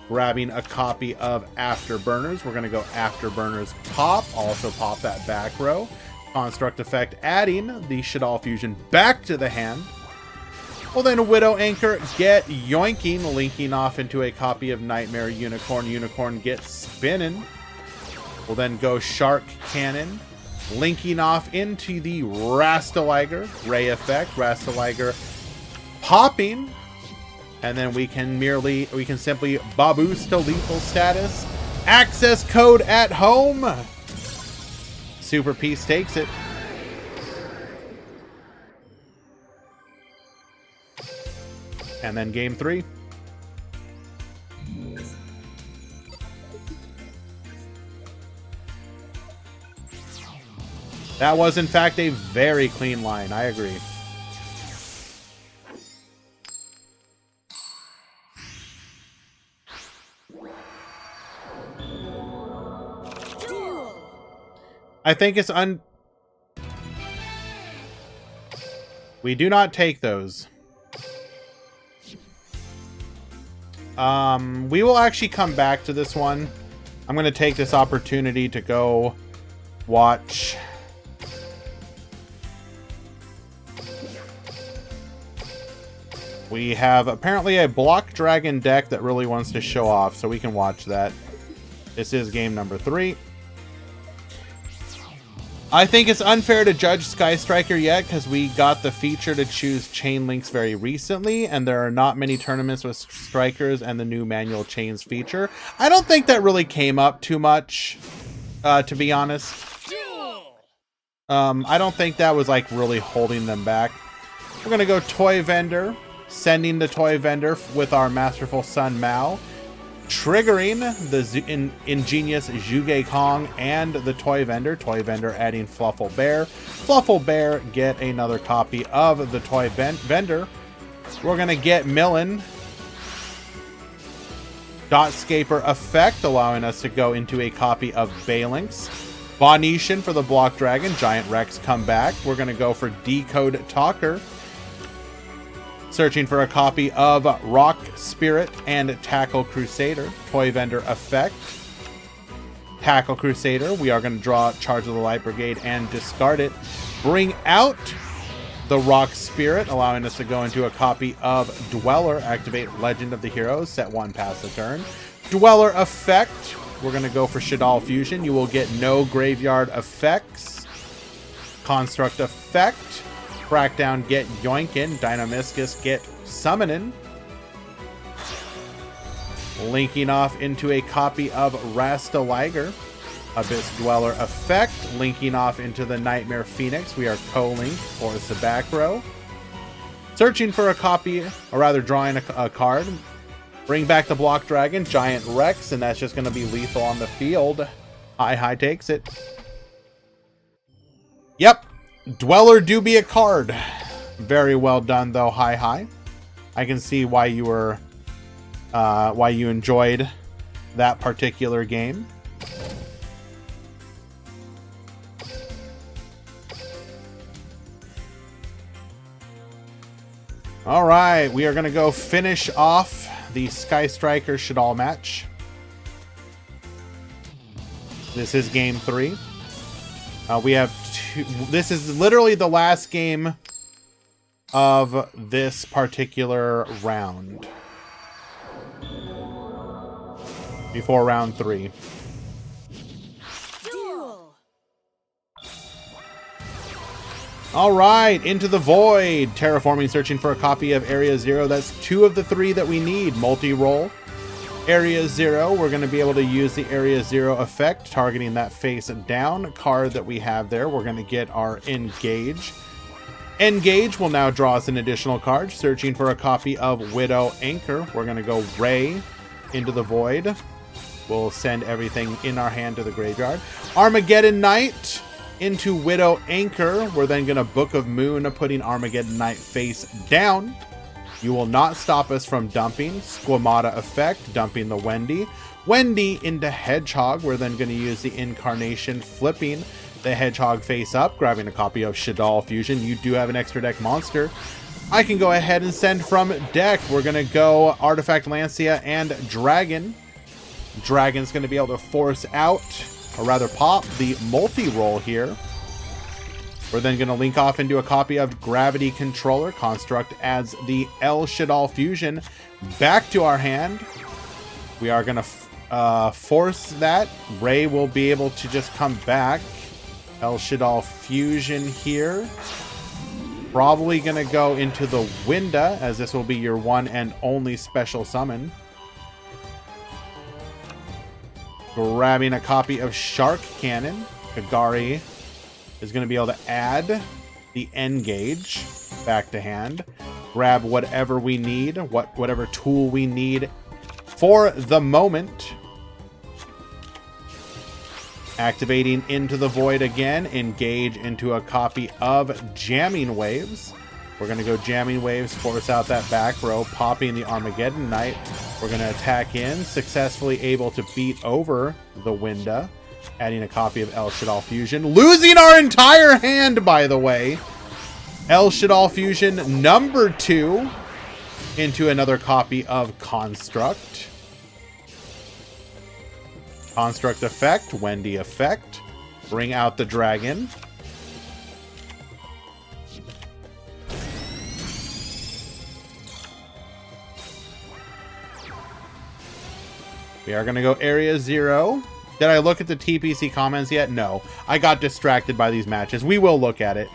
Grabbing a copy of Afterburners. We're going to go Afterburners pop. Also pop that back row. Construct effect, adding the Shaddolls Fusion back to the hand. We'll then Widow Anchor, get yoinking, linking off into a copy of Nightmare Unicorn. Unicorn gets spinning. We'll then go Shark Cannon, linking off into the Rastaliger. Ray effect, Rastaliger popping. And then we can simply Baboos to lethal status. Access code at home. Super Piece takes it. And then game 3. That was, in fact, a very clean line. I agree. Duel. I think it's We do not take those. We will actually come back to this one. I'm going to take this opportunity to go watch. We have apparently a Block Dragon deck that really wants to show off, so we can watch that. This is game number 3. I think it's unfair to judge Sky Striker yet because we got the feature to choose chain links very recently, and there are not many tournaments with strikers and the new manual chains feature. I don't think that really came up too much, to be honest. I don't think that was like really holding them back. We're gonna go Toy Vendor, sending the Toy Vendor with our Masterful Son Mao, triggering the ingenious Zhuge Kong and the Toy Vendor. Toy Vendor adding Fluffle Bear. Fluffle Bear get another copy of the Toy Vendor. We're going to get Millen. Dotscaper effect, allowing us to go into a copy of Phalanx. Bonetian for the Block Dragon. Giant Rex come back. We're going to go for Decode Talker. Searching for a copy of Rock Spirit and Tackle Crusader. Toy Vendor effect. Tackle Crusader. We are going to draw Charge of the Light Brigade and discard it. Bring out the Rock Spirit, allowing us to go into a copy of Dweller. Activate Legend of the Heroes. Set 1, pass the turn. Dweller effect. We're going to go for Shaddolls Fusion. You will get no graveyard effects. Construct effect. Crackdown, get Yoinkin. Dynamiscus, get Summonin. Linking off into a copy of Rasta Liger. Abyss Dweller effect. Linking off into the Nightmare Phoenix. We are co-linked for Sabacro. Searching for a copy, or rather drawing a card. Bring back the Block Dragon, Giant Rex, and that's just going to be lethal on the field. High takes it. Yep. Dweller do be a card. Very well done, though. High. I can see why you were, why you enjoyed that particular game. All right, we are going to go finish off the Sky Striker Shaddolls match. This is game 3. We have this is literally the last game of this particular round before round 3. Duel. All right, Into the Void. Terraforming, searching for a copy of Area 0. That's 2 of the 3 that we need. Multi-roll. Area 0, we're going to be able to use the Area 0 effect, targeting that face down card that we have there. We're going to get our Engage. Engage will now draw us an additional card, searching for a copy of Widow Anchor. We're going to go Ray Into the Void. We'll send everything in our hand to the graveyard. Armageddon Knight into Widow Anchor. We're then going to Book of Moon, putting Armageddon Knight face down. You will not stop us from dumping. Squamata effect, dumping the Wendy. Wendy into Hedgehog. We're then going to use the Incarnation, flipping the Hedgehog face up, grabbing a copy of Shaddolls Fusion. You do have an extra deck monster. I can go ahead and send from deck. We're going to go Artifact Lancia and Dragon. Dragon's going to be able to force out, or rather pop, the multi-roll here. We're then going to link off into a copy of Gravity Controller. Construct adds the El Shaddolls Fusion back to our hand. We are going to force that. Ray will be able to just come back. El Shaddolls Fusion here. Probably going to go into the Winda, as this will be your one and only special summon. Grabbing a copy of Shark Cannon. Kagari is going to be able to add the Engage back to hand. Grab whatever we need, whatever tool we need for the moment. Activating Into the Void again, engage into a copy of Jamming Waves. We're going to go Jamming Waves, force out that back row, popping the Armageddon Knight. We're going to attack in, successfully able to beat over the Winda, adding a copy of El Shaddol Fusion. Losing our entire hand, by the way. El Shaddol Fusion number 2 into another copy of Construct. Construct effect, Wendy effect. Bring out the dragon. We are going to go Area 0. Did I look at the TPC comments yet? No. I got distracted by these matches. We will look at it.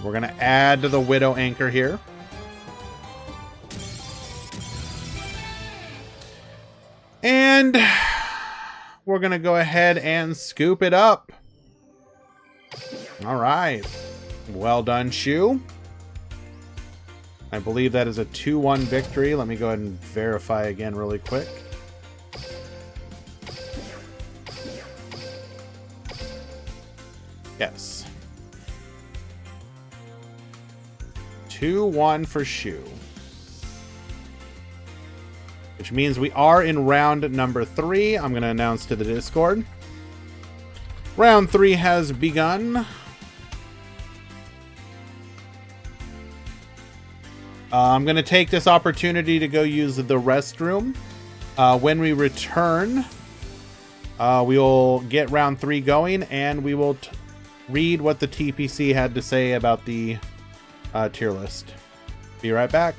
We're going to add to the Widow Anchor here. And we're going to go ahead and scoop it up. All right. Well done, Shu. I believe that is a 2-1 victory. Let me go ahead and verify again really quick. Yes. 2-1 for Shu. Which means we are in round number 3. I'm going to announce to the Discord. Round 3 has begun. I'm going to take this opportunity to go use the restroom. When we return, we will get round 3 going, and we will read what the TPC had to say about the tier list. Be right back.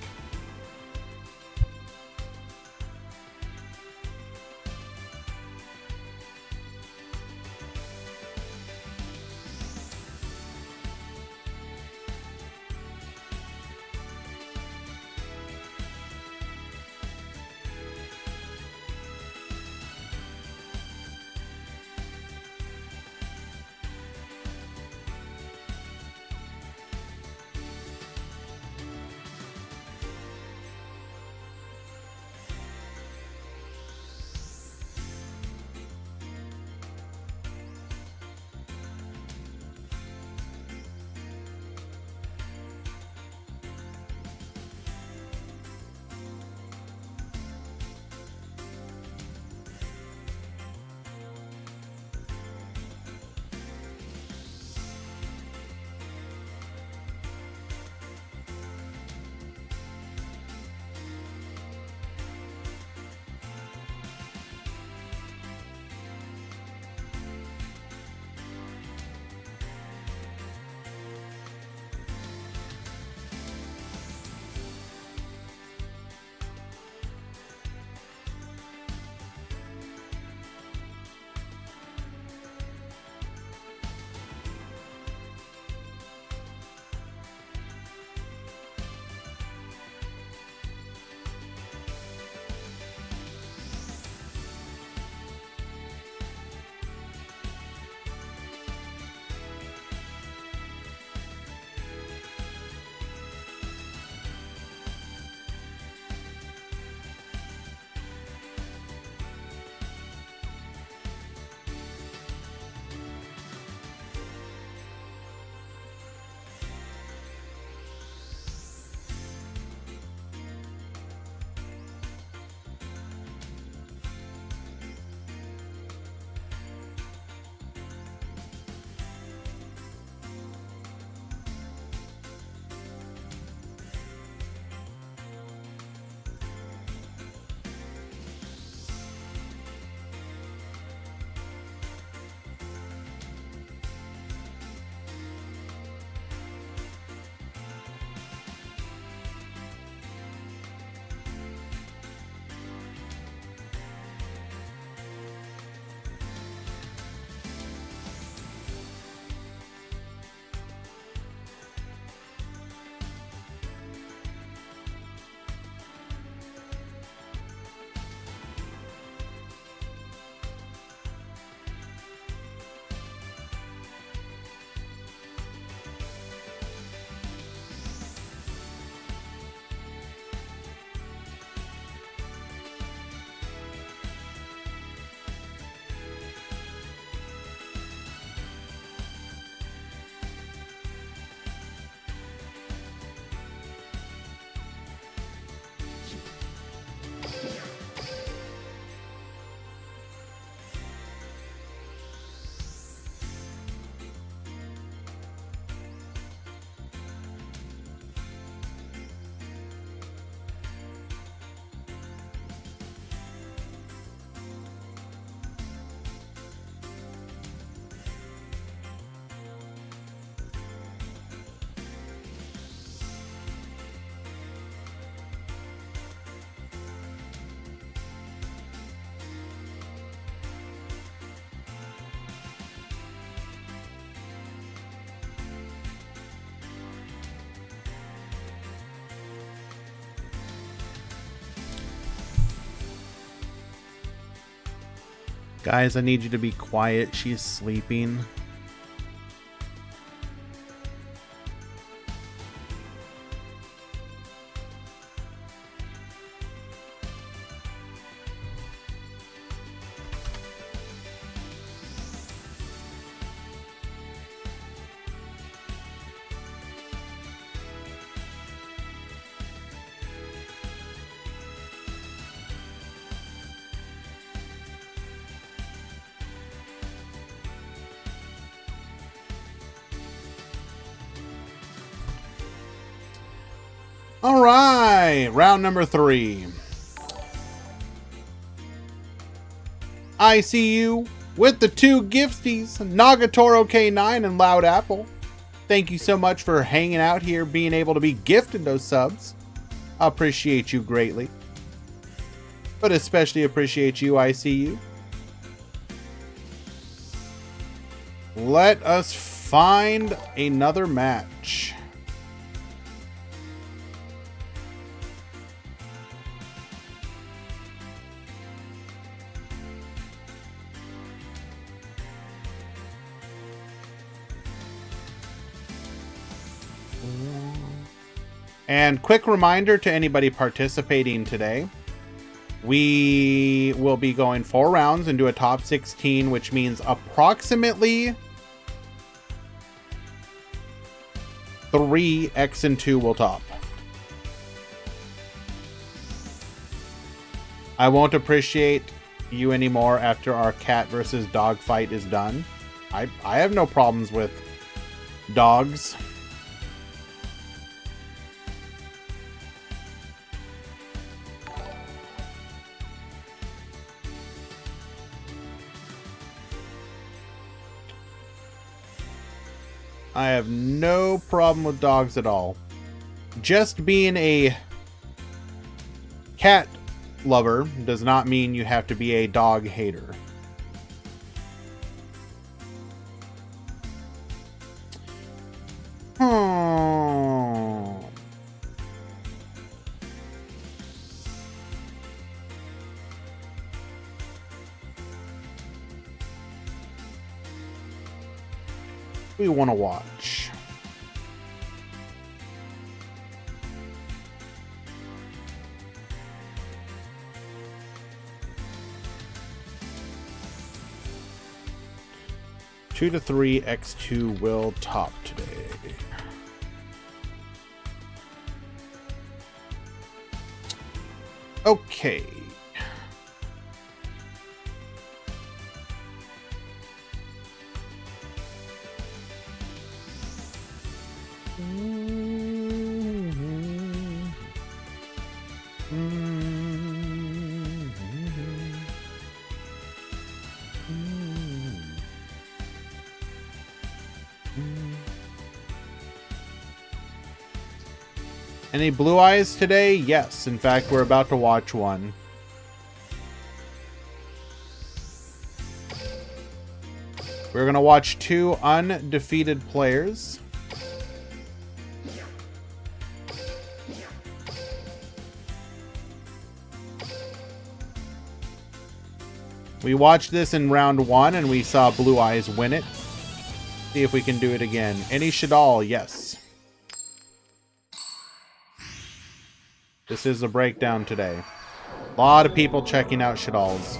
Guys, I need you to be quiet. She's sleeping. All right, round number 3. I see you with the 2 gifties, Nagatoro K9 and Loud Apple. Thank you so much for hanging out here, being able to be gifted those subs. I appreciate you greatly. But especially appreciate you, I see you. Let us find another match. And quick reminder to anybody participating today, we will be going 4 rounds into a top 16, which means approximately 3 X and 2 will top. I won't appreciate you anymore after our cat versus dog fight is done. I have no problems with dogs. I have no problem with dogs at all. Just being a cat lover does not mean you have to be a dog hater. We want to watch. Two to 3 X2 will top today. Okay. Any blue eyes today? Yes. In fact, we're about to watch one. We're going to watch 2 undefeated players. We watched this in round 1 and we saw blue eyes win it. See if we can do it again. Any Shaddolls? Yes. This is a breakdown today. A lot of people checking out Shaddolls.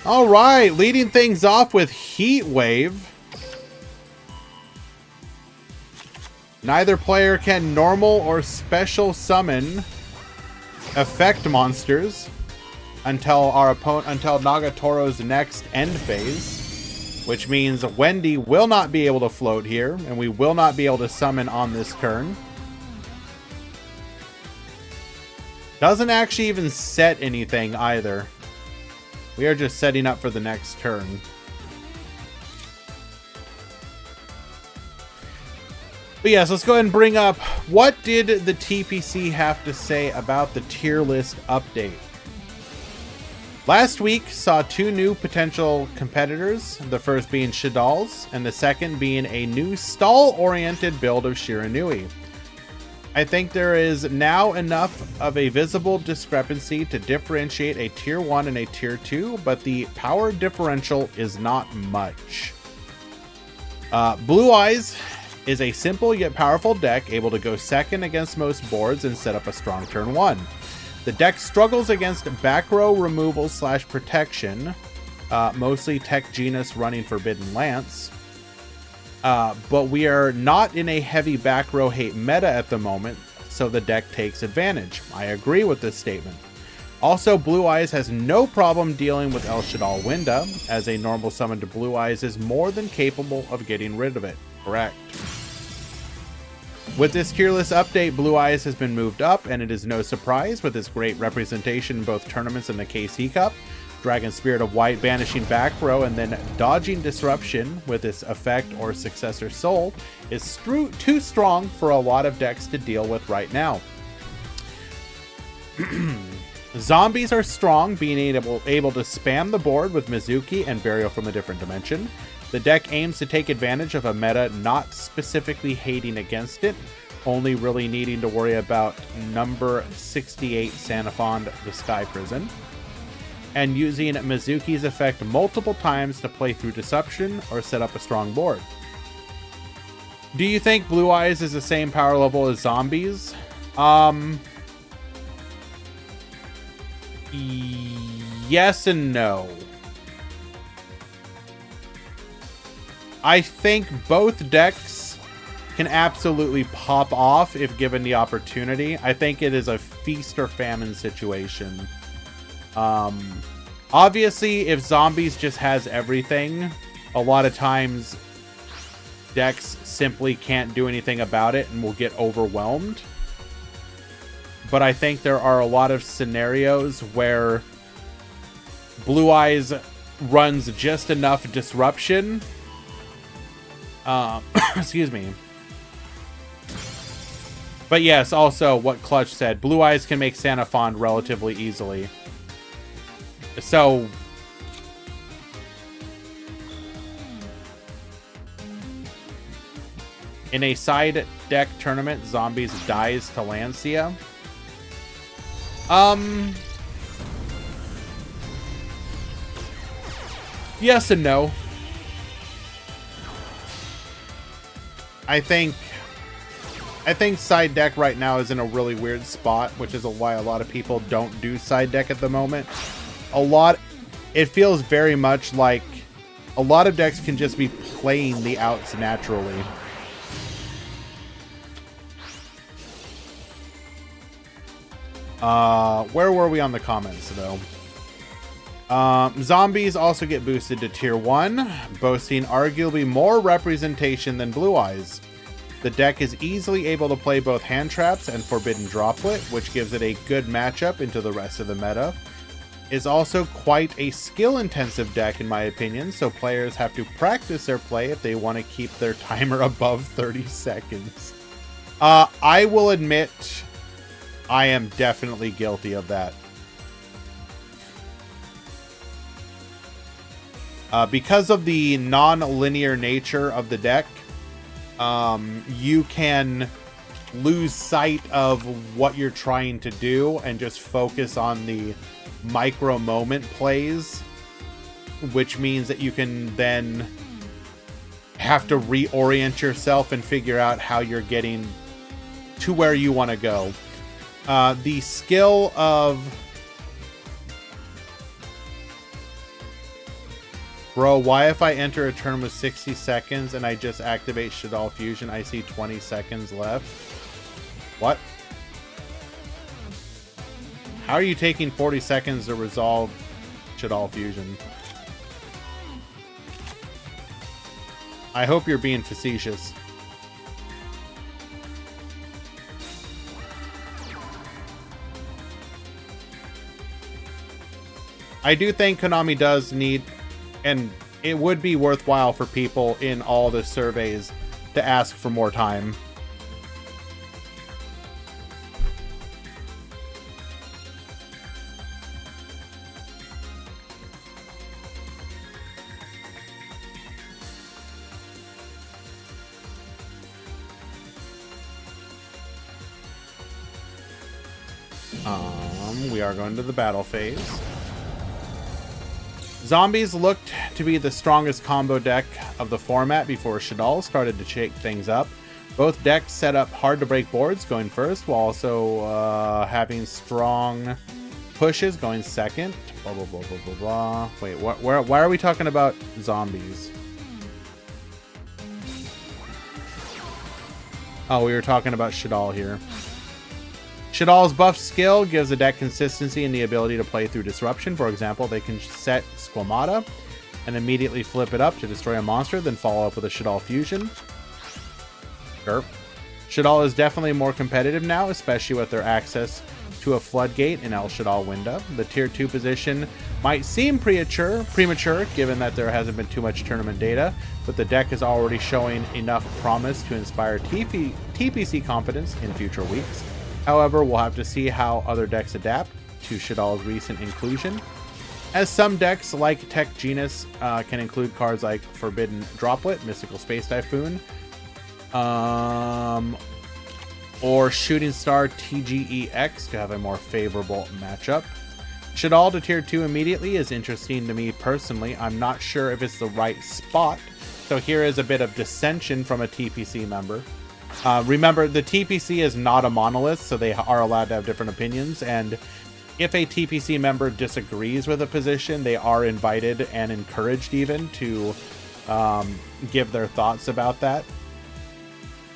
All right, leading things off with Heat Wave. Neither player can normal or special summon effect monsters until Nagatoro's next end phase, which means Wendy will not be able to float here, and we will not be able to summon on this turn. Doesn't actually even set anything either. We are just setting up for the next turn. But yes, let's go ahead and bring up, what did the TPC have to say about the tier list update? Last week saw two new potential competitors, the first being Shaddolls, and the second being a new stall-oriented build of Shiranui. I think there is now enough of a visible discrepancy to differentiate a tier 1 and a tier 2, but the power differential is not much. Blue Eyes is a simple yet powerful deck, able to go second against most boards and set up a strong turn 1. The deck struggles against back row removal / protection, mostly Tech Genus running Forbidden Lance. But we are not in a heavy back row hate meta at the moment, so the deck takes advantage. I agree with this statement. Also, Blue Eyes has no problem dealing with El Shaddol Winda, as a normal summon to Blue Eyes is more than capable of getting rid of it. Correct. With this tier list update, Blue Eyes has been moved up, and it is no surprise with its great representation in both tournaments and the KC Cup. Dragon Spirit of White banishing back row and then dodging disruption with its effect or successor soul is too strong for a lot of decks to deal with right now. Zombies are strong, being able to spam the board with Mizuki and Burial from a Different Dimension. The deck aims to take advantage of a meta not specifically hating against it, only really needing to worry about number 68 Sanafond, the Sky Prison, and using Mizuki's effect multiple times to play through Deception or set up a strong board. Do you think Blue Eyes is the same power level as Zombies? Yes and no. I think both decks can absolutely pop off if given the opportunity. I think it is a feast or famine situation. Obviously, if Zombies just has everything, a lot of times decks simply can't do anything about it and will get overwhelmed. But I think there are a lot of scenarios where Blue Eyes runs just enough disruption. Excuse me. But yes, also what Clutch said, Blue Eyes can make Sanafond relatively easily. So in a side deck tournament, Zombies dies to Lancia. Yes and no. I think side deck right now is in a really weird spot, which is why a lot of people don't do side deck at the moment. It feels very much like a lot of decks can just be playing the outs naturally. Where were we on the comments, though? Zombies also get boosted to tier 1, boasting arguably more representation than Blue Eyes. The deck is easily able to play both hand traps and Forbidden Droplet, which gives it a good matchup into the rest of the meta. It's also quite a skill-intensive deck in my opinion, so players have to practice their play if they want to keep their timer above 30 seconds. I will admit, I am definitely guilty of that. Because of the non-linear nature of the deck, you can lose sight of what you're trying to do and just focus on the micro moment plays, which means that you can then have to reorient yourself and figure out how you're getting to where you want to go. The skill of... Bro, why if I enter a turn with 60 seconds and I just activate Shaddol Fusion, I see 20 seconds left? What? How are you taking 40 seconds to resolve Shaddol Fusion? I hope you're being facetious. I do think Konami does need... And it would be worthwhile for people in all the surveys to ask for more time. We are going to the battle phase. Zombies looked to be the strongest combo deck of the format before Shaddolls started to shake things up. Both decks set up hard to break boards going first, while also having strong pushes going second. Blah, blah, blah, blah, blah, blah. Wait, why are we talking about zombies? Oh, we were talking about Shaddol here. Shaddol's buff skill gives a deck consistency and the ability to play through disruption. For example, they can set Squamata and immediately flip it up to destroy a monster, then follow up with a Shaddol fusion. Sure. Shaddol is definitely more competitive now, especially with their access to a floodgate in El Shaddol window. The tier 2 position might seem premature, given that there hasn't been too much tournament data, but the deck is already showing enough promise to inspire TPC confidence in future weeks. However, we'll have to see how other decks adapt to Shaddol's recent inclusion, as some decks like Tech Genus can include cards like Forbidden Droplet, Mystical Space Typhoon, or Shooting Star TGEX to have a more favorable matchup. Shaddol to tier 2 immediately is interesting to me personally. I'm not sure if it's the right spot, so here is a bit of dissension from a TPC member. Remember, the TPC is not a monolith, so they are allowed to have different opinions, and if a TPC member disagrees with a position, they are invited and encouraged even to give their thoughts about that.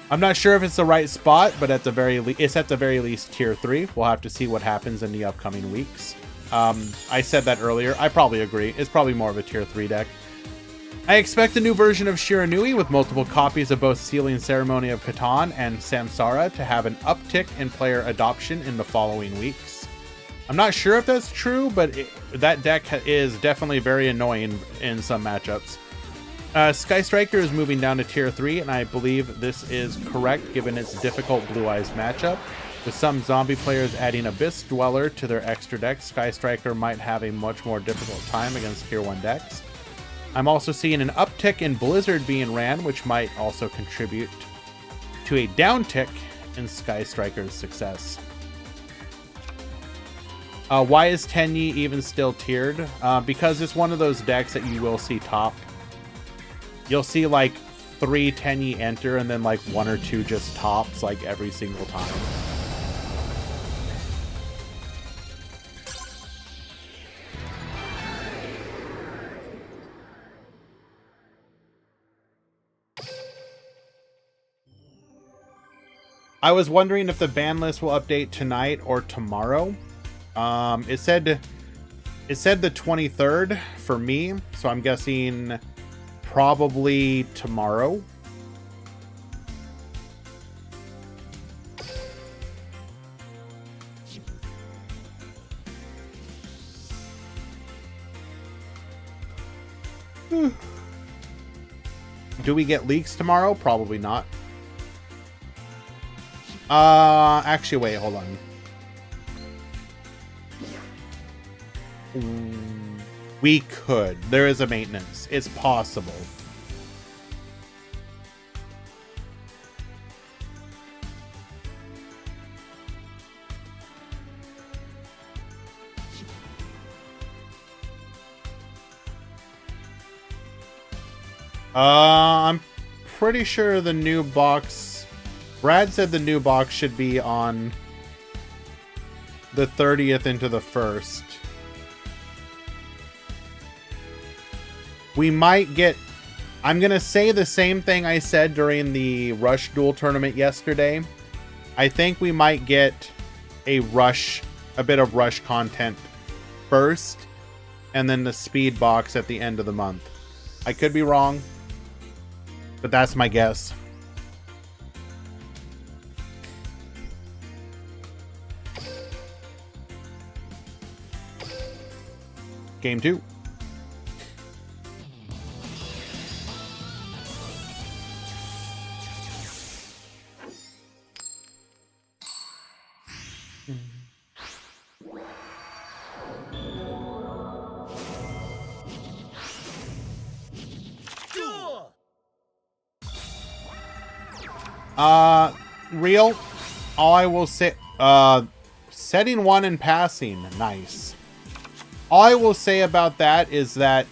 I'm not sure if it's the right spot, but it's at the very least tier 3. We'll have to see what happens in the upcoming weeks. I said that earlier. I probably agree. It's probably more of a tier 3 deck. I expect a new version of Shiranui with multiple copies of both Sealing Ceremony of Catan and Samsara to have an uptick in player adoption in the following weeks. I'm not sure if that's true, but that deck is definitely very annoying in some matchups. Sky Striker is moving down to tier 3, and I believe this is correct given its difficult Blue Eyes matchup. With some zombie players adding Abyss Dweller to their extra deck, Sky Striker might have a much more difficult time against tier 1 decks. I'm also seeing an uptick in Blizzard being ran, which might also contribute to a downtick in Sky Striker's success. Why is Tenyi even still tiered? Because it's one of those decks that you will see top. You'll see like 3 Tenyi enter and then like 1 or 2 just tops like every single time. I was wondering if the ban list will update tonight or tomorrow. It said the 23rd for me, so I'm guessing probably tomorrow. Do we get leaks tomorrow? Probably not. Actually, wait, hold on. We could. There is a maintenance. It's possible. I'm pretty sure the new box... Brad said the new box should be on the 30th into the 1st. We might get... I'm going to say the same thing I said during the Rush Duel tournament yesterday. I think we might get a bit of Rush content first, and then the speed box at the end of the month. I could be wrong, but that's my guess. Game 2. Real, all I will say, Setting 1 and passing. Nice. All I will say about that is that,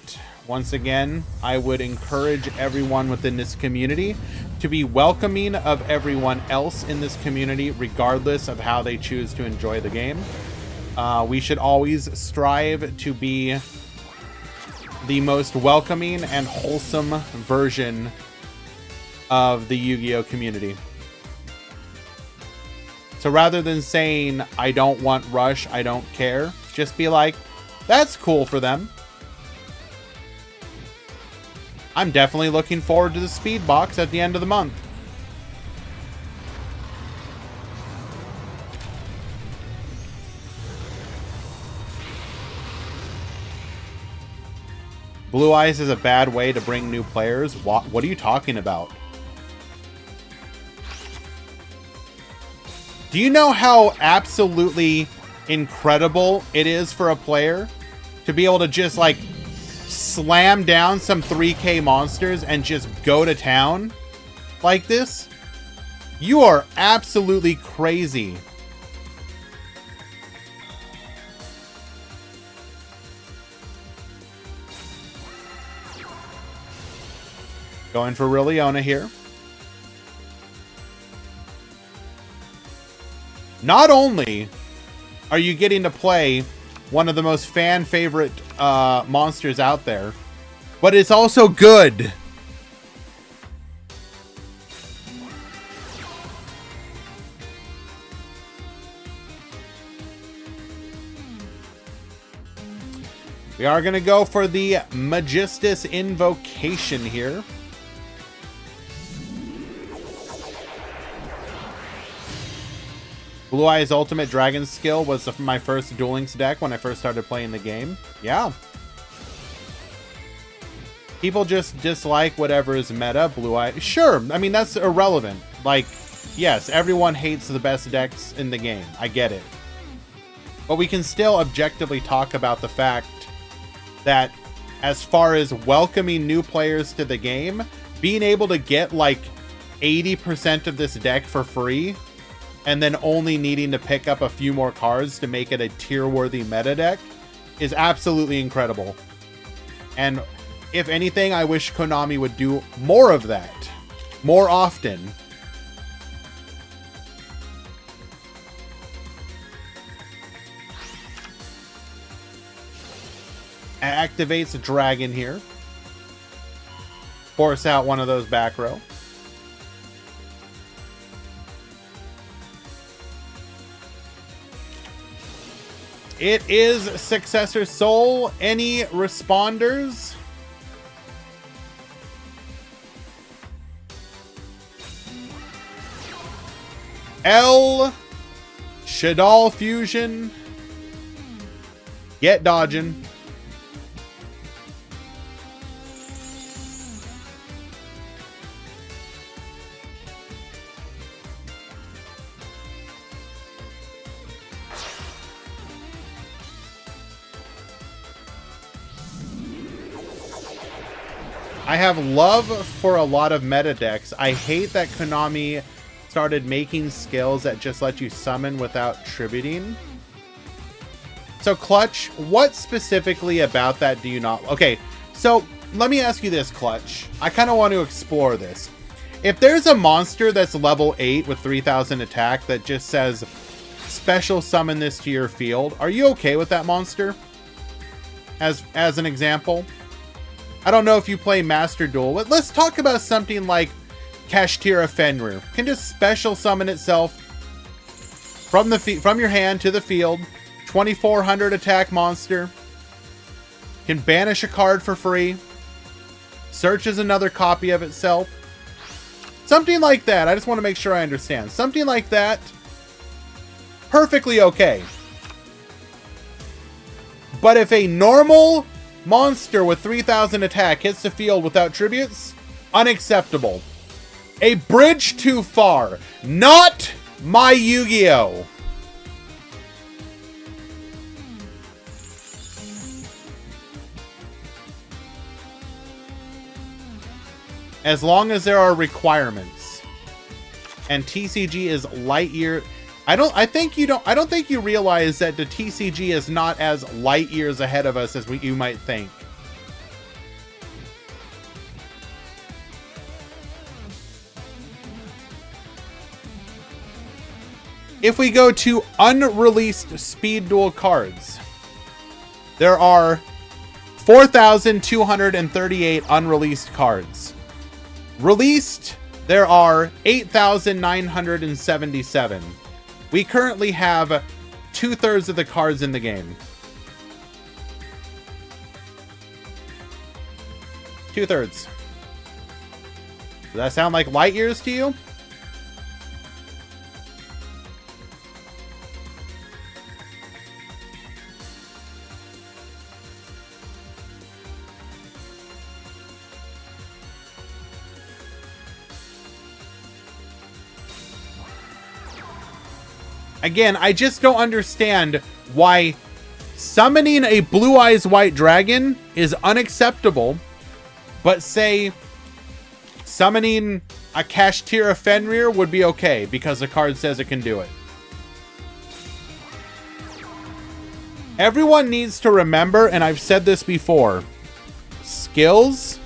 once again, I would encourage everyone within this community to be welcoming of everyone else in this community, regardless of how they choose to enjoy the game. We should always strive to be the most welcoming and wholesome version of the Yu-Gi-Oh community. So rather than saying, I don't want Rush, I don't care, just be like, that's cool for them. I'm definitely looking forward to the speed box at the end of the month. Blue Eyes is a bad way to bring new players. What are you talking about? Do you know how absolutely incredible it is for a player to be able to just like slam down some 3K monsters and just go to town like this? You are absolutely crazy. Going for Liliana here. Not only are you getting to play one of the most fan favorite monsters out there, but it's also good. We are going to go for the Magistus Invocation here. Blue Eyes Ultimate Dragon skill was my first Duel Links deck when I first started playing the game. Yeah. People just dislike whatever is meta. Blue Eye. Sure. I mean, that's irrelevant. Like, yes, everyone hates the best decks in the game. I get it. But we can still objectively talk about the fact that as far as welcoming new players to the game, being able to get like 80% of this deck for free and then only needing to pick up a few more cards to make it a tier-worthy meta deck is absolutely incredible. And if anything, I wish Konami would do more of that, more often. Activates a dragon here. Force out one of those back row. It is Successor Soul. Any responders? L. Shaddolls Fusion. Get dodging. I have love for a lot of meta decks. I hate that Konami started making skills that just let you summon without tributing. So Clutch, what specifically about that do you not... Okay, so let me ask you this, Clutch. I kind of want to explore this. If there's a monster that's level 8 with 3000 attack that just says, special summon this to your field, are you okay with that monster? As an example? I don't know if you play Master Duel, but let's talk about something like Kashtira Fenrir. Can just special summon itself from your hand to the field. 2400 attack monster. Can banish a card for free. Searches another copy of itself. Something like that. I just want to make sure I understand. Something like that. Perfectly okay. But if a normal monster with 3000 attack hits the field without tributes, unacceptable. A bridge too far. Not my Yu-Gi-Oh! As long as there are requirements. And TCG is light year. I don't think you realize that the TCG is not as light years ahead of us as you might think. If we go to unreleased Speed Duel cards, there are 4,238 unreleased cards. Released, there are 8,977. We currently have 2/3 of the cards in the game. 2/3. Does that sound like light years to you? Again, I just don't understand why summoning a Blue Eyes White Dragon is unacceptable, but say summoning a Kashtira Fenrir would be okay because the card says it can do it. Everyone needs to remember, and I've said this before, skills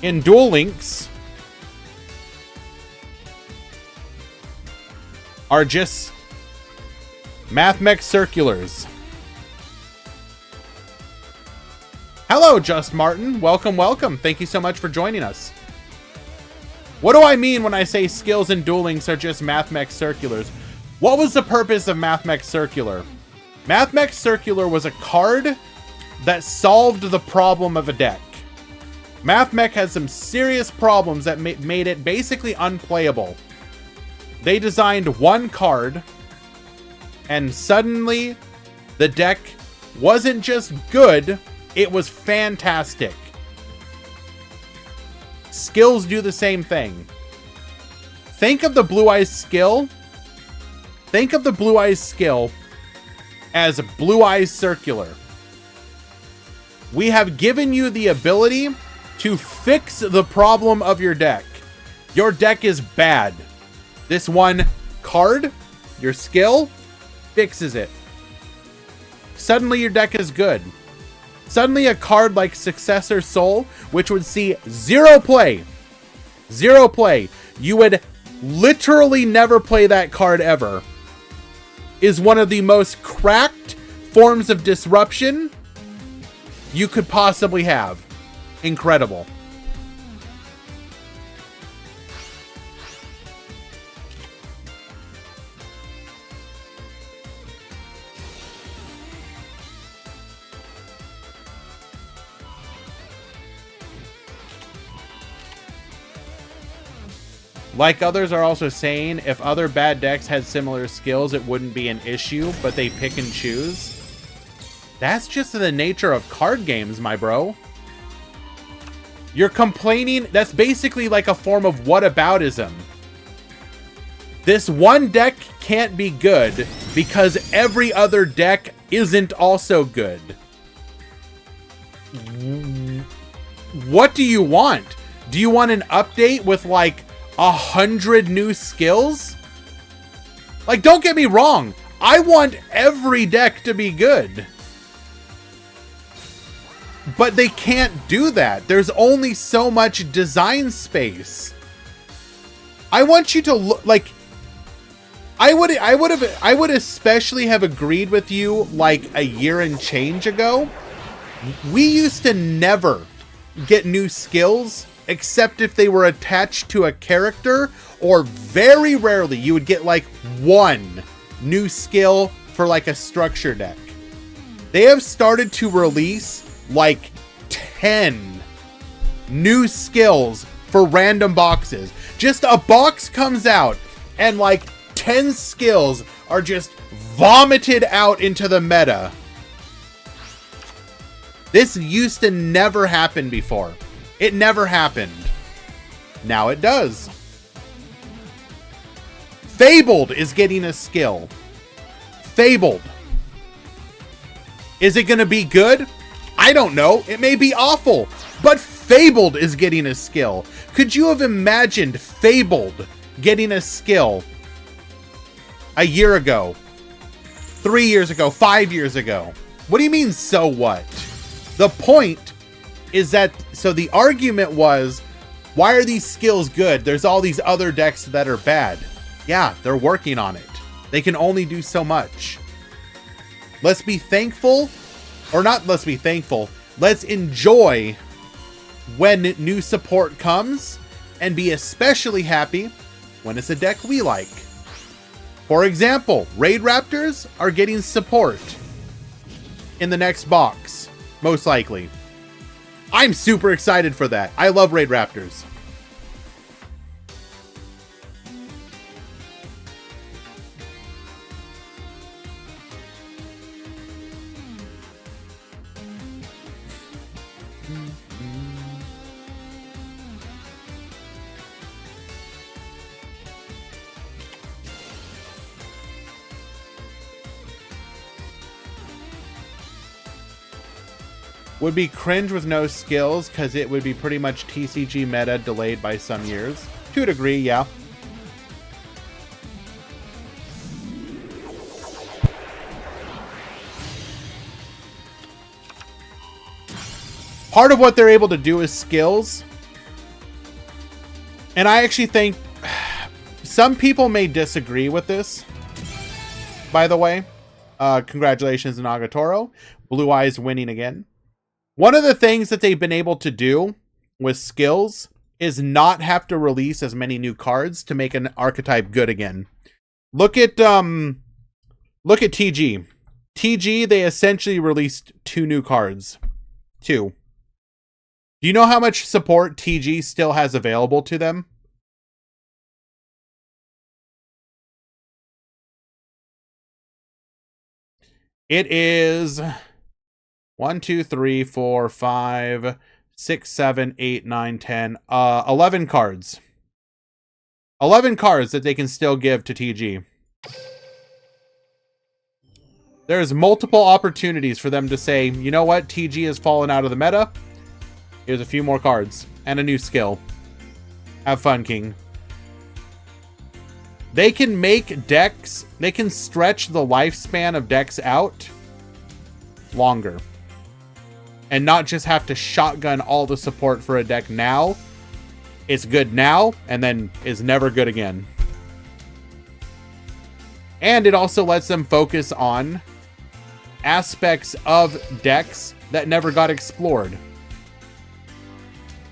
in Duel Links are just Mathmech circulars. Hello, Just Martin. Welcome, welcome. Thank you so much for joining us. What do I mean when I say skills in Duel Links are just Mathmech circulars? What was the purpose of Mathmech Circular? Mathmech Circular was a card that solved the problem of a deck. Mathmech had some serious problems that made it basically unplayable. They designed one card, and suddenly the deck wasn't just good, it was fantastic. Skills do the same thing. Think of the Blue Eyes skill. Think of the Blue Eyes skill as Blue Eyes Circular. We have given you the ability to fix the problem of your deck. Your deck is bad. This one card, your skill, fixes it. Suddenly your deck is good. Suddenly a card like Successor Soul, which would see zero play, you would literally never play that card ever, is one of the most cracked forms of disruption you could possibly have. Incredible. Like others are also saying, if other bad decks had similar skills, it wouldn't be an issue, but they pick and choose. That's just the nature of card games, my bro. You're complaining, that's basically like a form of whataboutism. This one deck can't be good because every other deck isn't also good. What do you want? Do you want an update with like 100 new skills? Like, don't get me wrong, I want every deck to be good, but they can't do that. There's only so much design space. I want you to look like I would especially have agreed with you like a year and change ago. We used to never get new skills except if they were attached to a character, or very rarely you would get like one new skill for like a structure deck. They have started to release like 10 new skills for random boxes. Just a box comes out and like 10 skills are just vomited out into the meta. This used to never happen before. It never happened. Now it does. Fabled is getting a skill. Fabled. Is it going to be good? I don't know. It may be awful. But Fabled is getting a skill. Could you have imagined Fabled getting a skill a year ago, 3 years ago, 5 years ago. What do you mean, so what? The point is that, so the argument was, why are these skills good? There's all these other decks that are bad. Yeah, they're working on it. They can only do so much. Let's be thankful, or not let's be thankful, let's enjoy when new support comes, and be especially happy when it's a deck we like. For example, Raid Raptors are getting support in the next box, most likely. I'm super excited for that. I love Raid Raptors. Would be cringe with no skills, because it would be pretty much TCG meta delayed by some years. To a degree, yeah. Part of what they're able to do is skills. And I actually think some people may disagree with this, by the way. Congratulations, Nagatoro. Blue Eyes winning again. One of the things that they've been able to do with skills is not have to release as many new cards to make an archetype good again. Look at TG. TG, they essentially released 2 new cards. 2. Do you know how much support TG still has available to them? It is 1, 2, 3, 4, 5, 6, 7, 8, 9, 10, 11 cards. 11 cards that they can still give to TG. There's multiple opportunities for them to say, you know what, TG has fallen out of the meta. Here's a few more cards and a new skill. Have fun, King. They can make decks, they can stretch the lifespan of decks out longer. And not just have to shotgun all the support for a deck now. It's good now, and then is never good again. And it also lets them focus on aspects of decks that never got explored.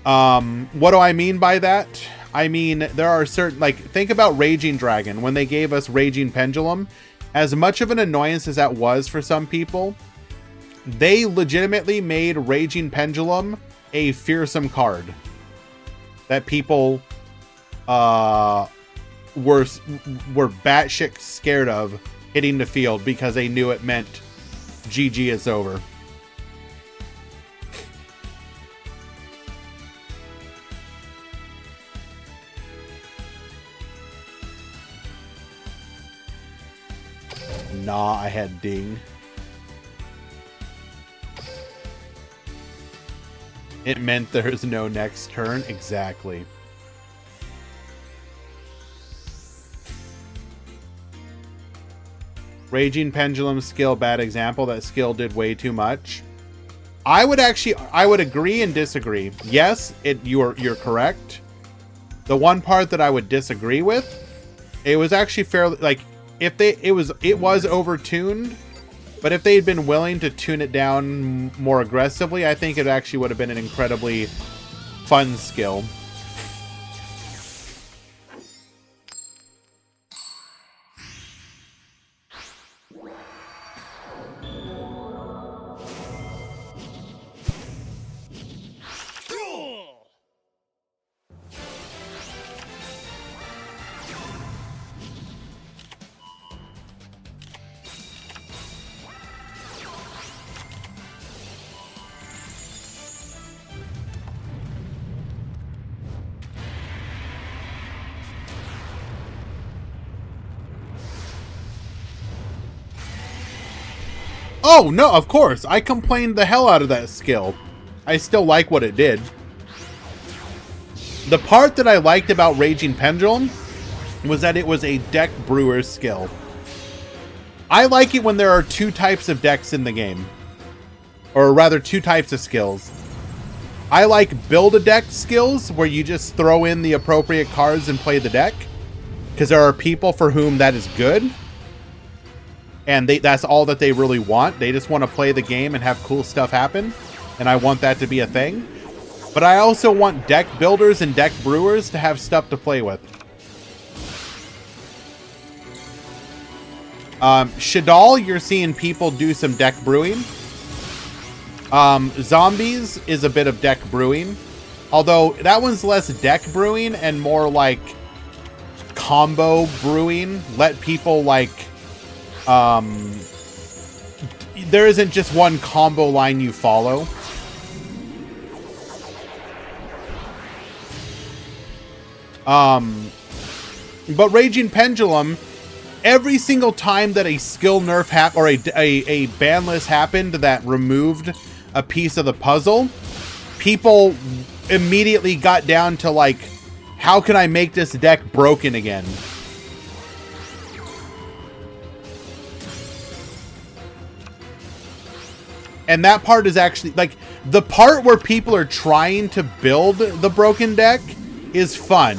What do I mean by that? I mean, there are certain, like, think about Raging Dragon. When they gave us Raging Pendulum, as much of an annoyance as that was for some people, they legitimately made Raging Pendulum a fearsome card that people were batshit scared of hitting the field because they knew it meant GG, it's over. Nah, I had Ding. It meant there's no next turn. Exactly. Raging Pendulum skill, bad example. That skill did way too much. I would agree and disagree. Yes, you're correct. The one part that I would disagree with, it was actually fairly, like, if it was overtuned, but if they had been willing to tune it down more aggressively, I think it actually would have been an incredibly fun skill. Oh, no, of course. I complained the hell out of that skill. I still like what it did. The part that I liked about Raging Pendulum was that it was a deck brewer skill. I like it when there are two types of decks in the game. Or rather, two types of skills. I like build-a-deck skills, where you just throw in the appropriate cards and play the deck. Because there are people for whom that is good. And that's all that they really want. They just want to play the game and have cool stuff happen. And I want that to be a thing. But I also want deck builders and deck brewers to have stuff to play with. Shaddolls, you're seeing people do some deck brewing. Zombies is a bit of deck brewing. Although that one's less deck brewing and more like combo brewing. Let people like... there isn't just one combo line you follow. But Raging Pendulum, every single time that a skill nerf or a ban list happened that removed a piece of the puzzle, people immediately got down to like, how can I make this deck broken again? And that part is actually like the part where people are trying to build the broken deck is fun.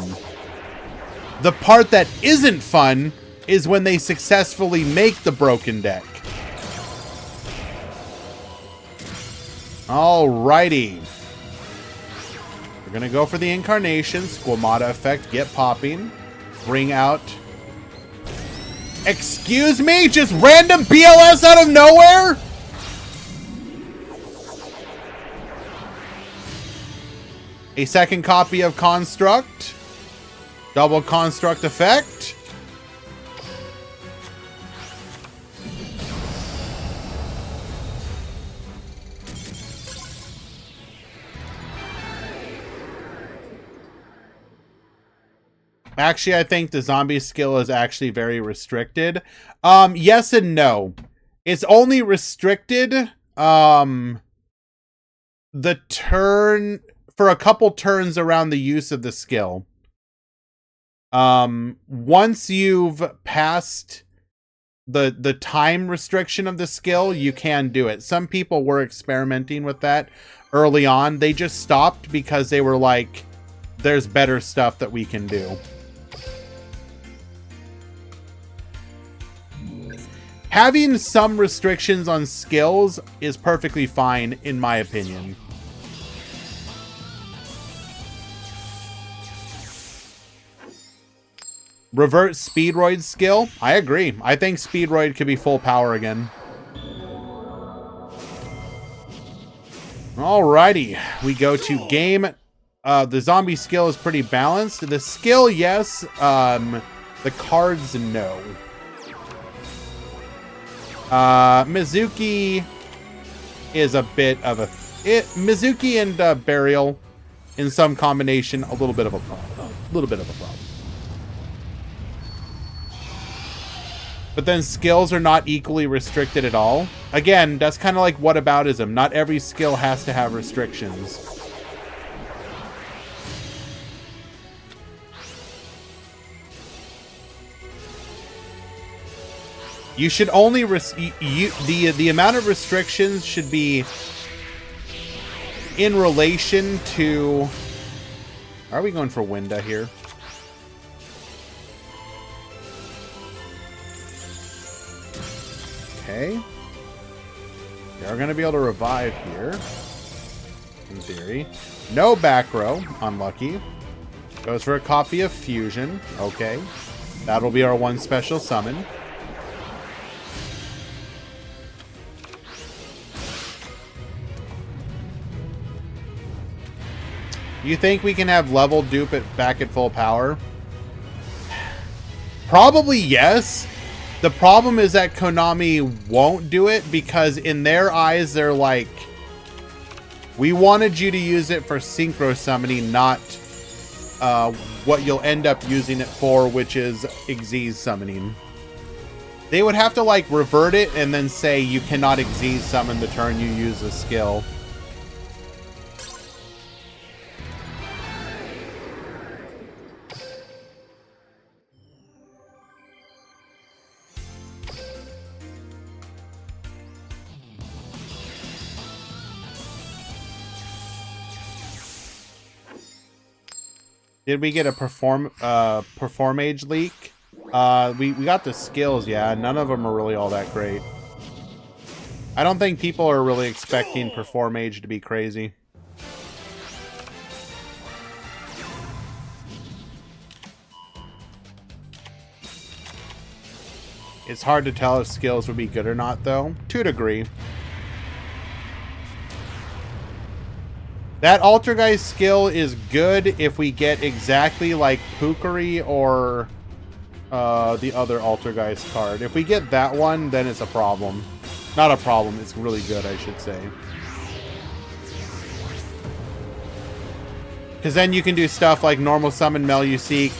The part that isn't fun is when they successfully make the broken deck. Alrighty. We're gonna go for the incarnation. Squamata effect, get popping. Bring out... Excuse me? Just random BLS out of nowhere? A second copy of Construct. Double Construct effect. Actually, I think the zombie skill is actually very restricted. Yes and no. It's only restricted the turn for a couple turns around the use of the skill. Once you've passed the time restriction of the skill, you can do it. Some people were experimenting with that early on. They just stopped because they were like, there's better stuff that we can do. Having some restrictions on skills is perfectly fine, in my opinion. Revert Speedroid's skill. I agree. I think Speedroid could be full power again. Alrighty. We go to game. The zombie skill is pretty balanced. The skill, yes. The cards, no. Mizuki is a bit of a... Mizuki and Burial in some combination, a little bit of a problem. But then skills are not equally restricted at all. Again, that's kind of like whataboutism. Not every skill has to have restrictions. You should only the amount of restrictions should be in relation to... Are we going for Winda here? Okay. They are going to be able to revive here. In theory. No back row. Unlucky. Goes for a copy of Fusion. Okay. That'll be our one special summon. You think we can have level dupe it back at full power? Probably yes. The problem is that Konami won't do it because in their eyes, they're like, we wanted you to use it for synchro summoning, not what you'll end up using it for, which is Xyz summoning. They would have to like revert it and then say you cannot Xyz summon the turn you use a skill. Did we get a perform age leak? We got the skills, yeah. None of them are really all that great. I don't think people are really expecting perform age to be crazy. It's hard to tell if skills would be good or not, though, to a degree. That Altergeist skill is good if we get exactly like Pukari or the other Altergeist card. If we get that one, then it's a problem. Not a problem, it's really good, I should say. Because then you can do stuff like normal summon Meluseek,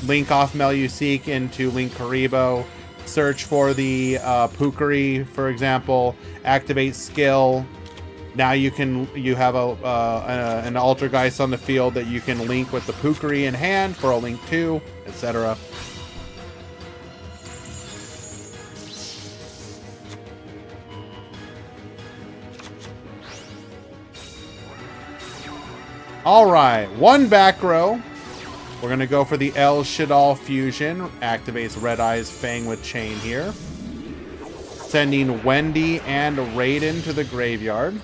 link off Meluseek into Link Karibo, search for the Pukari, for example, activate skill. Now you have an Altergeist on the field that you can link with the Pukari in hand for a Link 2, etc. Alright, one back row. We're going to go for the El Shaddolls fusion. Activates Red Eye's Fang with Chain here. Sending Wendy and Raiden to the graveyard.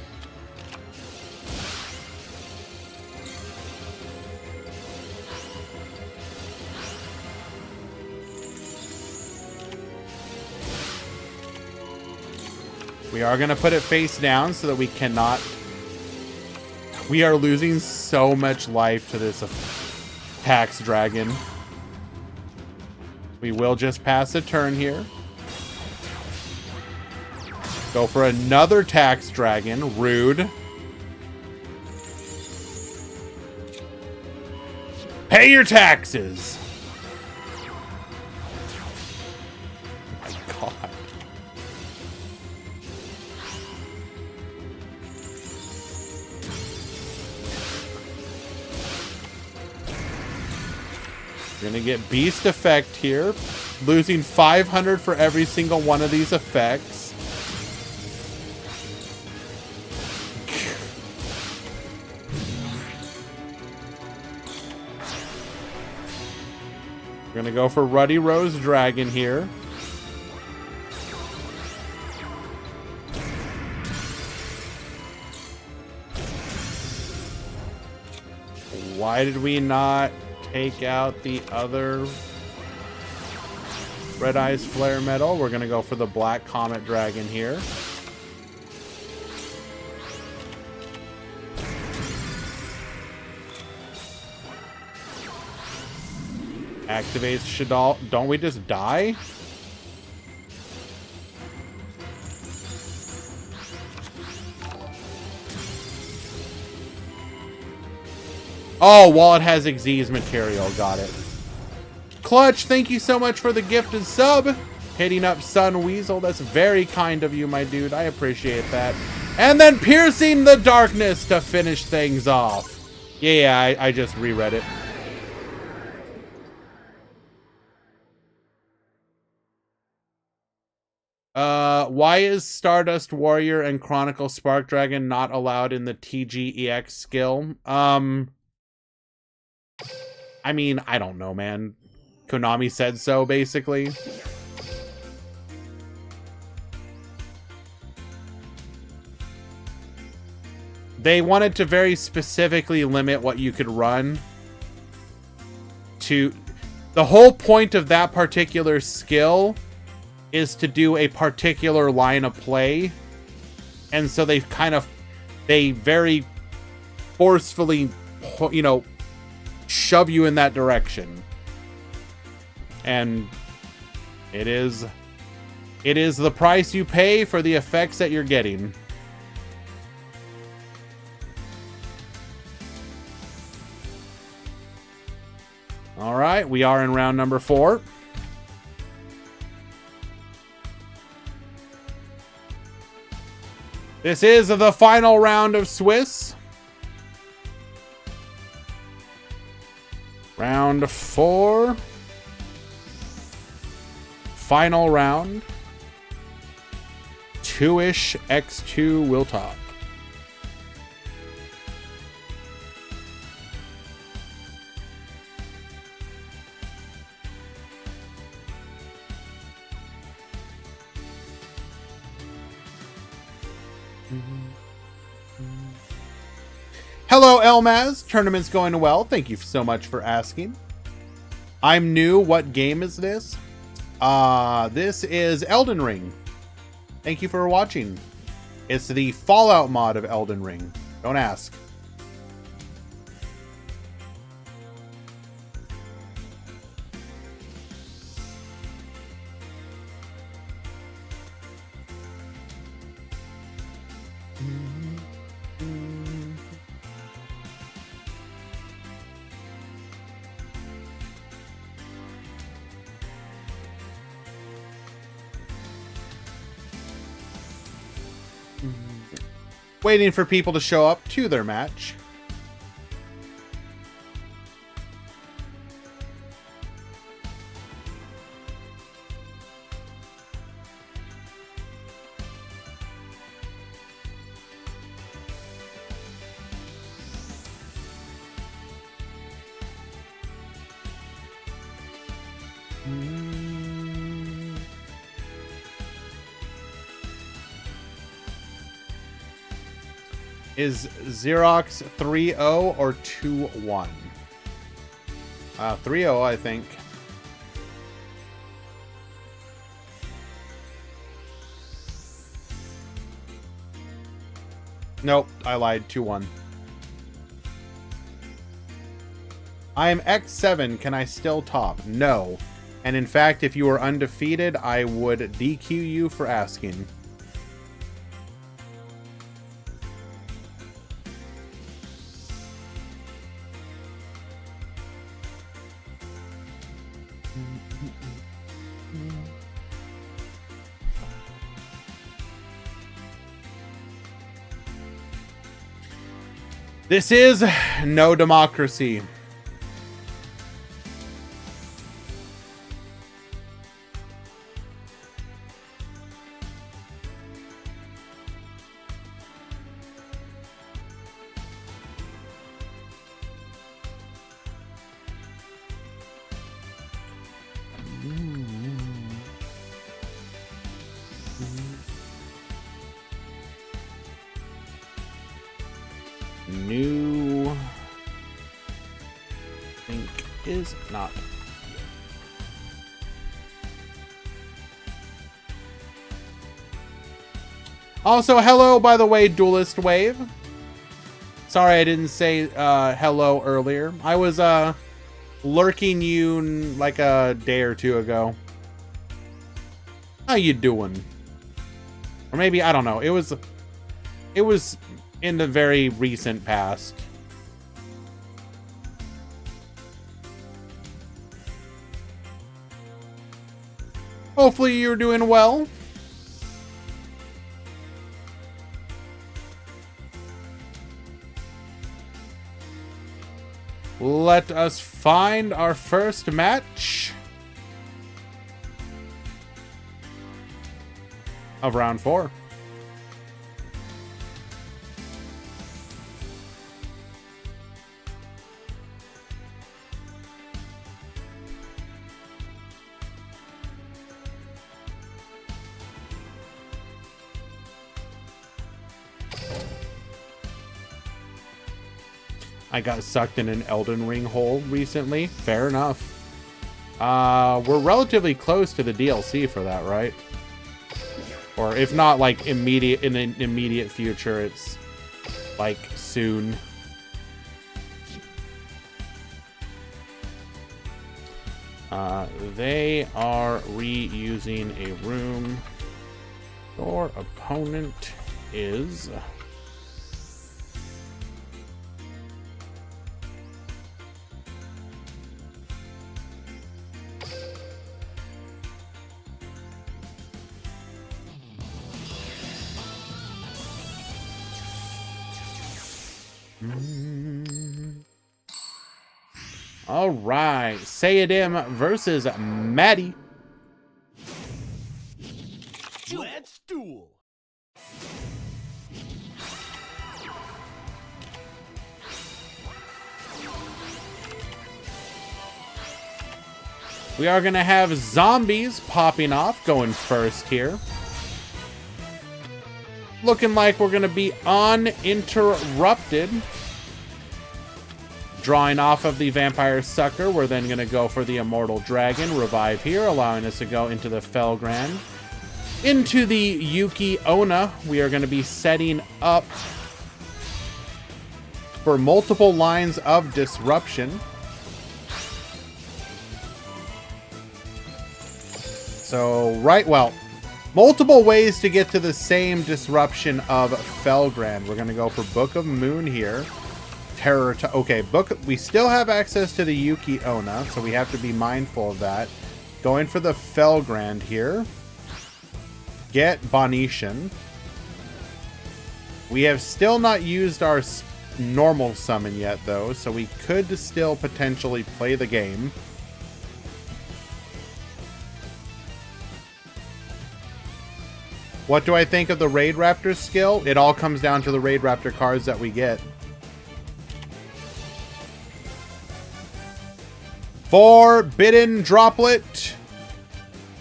We are going to put it face down so that we cannot... We are losing so much life to this Tax Dragon. We will just pass a turn here. Go for another Tax Dragon. Rude. Pay your taxes! Oh my God. Gonna get Beast Effect here. Losing 500 for every single one of these effects. We're gonna go for Ruddy Rose Dragon here. Why did we not take out the other Red Eye's Flare Metal? We're gonna go for the Black Comet Dragon here. Activates Shaddolls. Don't we just die? Oh, while it has Xyz material. Got it. Clutch, thank you so much for the gifted sub. Hitting up Sun Weasel. That's very kind of you, my dude. I appreciate that. And then Piercing the Darkness to finish things off. Yeah, I just reread it. Why is Stardust Warrior and Chronicle Spark Dragon not allowed in the TGEX skill? I mean, I don't know, man. Konami said so, basically. They wanted to very specifically limit what you could run to... The whole point of that particular skill is to do a particular line of play. And so they very forcefully, you know, shove you in that direction. And it is the price you pay for the effects that you're getting. All right, we are in round number 4. This is the final round of Swiss. Round 4. Final round. 2-ish X2 will talk. Hello, Elmaz. Tournament's going well. Thank you so much for asking. I'm new. What game is this? This is Elden Ring. Thank you for watching. It's the Fallout mod of Elden Ring. Don't ask. Waiting for people to show up to their match. Is Xerox 3-0 or 2-1? 3-0, I think. Nope, I lied. 2-1. I am X7. Can I still top? No. And in fact, if you were undefeated, I would DQ you for asking. This is no democracy. New, I think, is not. Also, hello, by the way, Duelist Wave. Sorry I didn't say hello earlier. I was lurking you like a day or two ago. How you doing? Or maybe, I don't know. It was in the very recent past. Hopefully you're doing well. Let us find our first match of round 4. I got sucked in an Elden Ring hole recently. Fair enough. We're relatively close to the DLC for that, right? Or if not, like, immediate, in the immediate future, it's like soon. They are reusing a room. Your opponent is... All right, Sayadim versus Maddie. Let's duel. We are gonna have zombies popping off, going first here. looking like we're going to be uninterrupted. Drawing off of the Vampire Sucker, we're then going to go for the Immortal Dragon. Revive here, allowing us to go into the Felgrand. Into the Yuki Onna, we are going to be setting up for multiple lines of disruption. So, multiple ways to get to the same disruption of Felgrand. We're going to go for Book of Moon here. Terror to... Okay, we still have access to the Yuki Onna, so we have to be mindful of that. Going for the Felgrand here. Get Bonetian. We have still not used our normal summon yet, though, so we could still potentially play the game. What do I think of the Raid Raptor skill? It all comes down to the Raid Raptor cards that we get. Forbidden Droplet.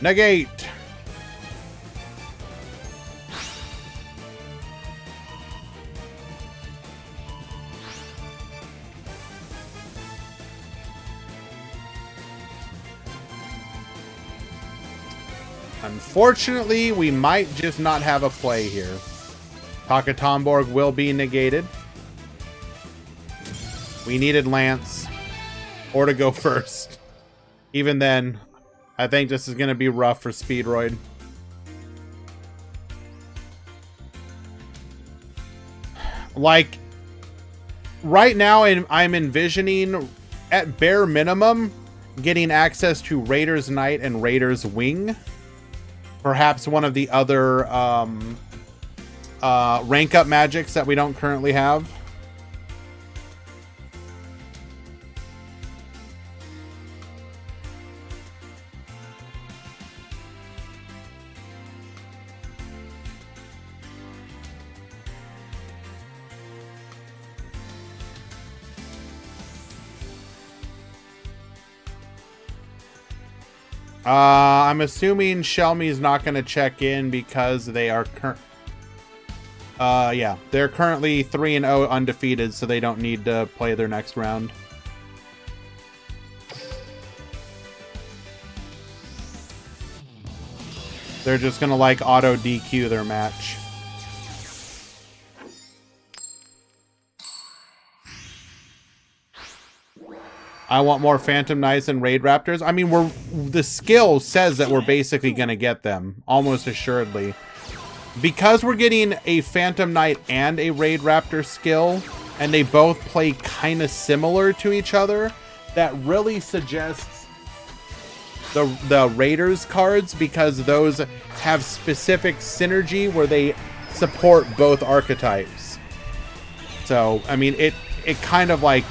Negate. Unfortunately, we might just not have a play here. Takatomborg will be negated. We needed Lance. Or to go first. Even then, I think this is going to be rough for Speedroid. Like, right now I'm envisioning, at bare minimum, getting access to Raider's Knight and Raider's Wing. Perhaps one of the other rank up magics that we don't currently have. I'm assuming Shelmy's not going to check in because they are yeah, they're currently 3-0 undefeated, so they don't need to play their next round. They're just going to like auto DQ their match. I want more Phantom Knights and Raid Raptors. I mean, the skill says that we're basically going to get them, almost assuredly. Because we're getting a Phantom Knight and a Raid Raptor skill, and they both play kind of similar to each other, that really suggests the Raiders cards, because those have specific synergy where they support both archetypes. So, I mean, it kind of like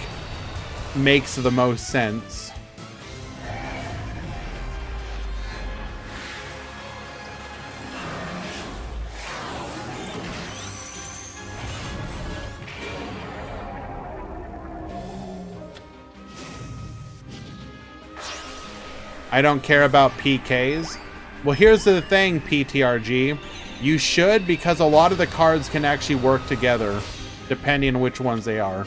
makes the most sense. I don't care about PKs. Well, here's the thing, PTRG. You should, because a lot of the cards can actually work together, depending on which ones they are.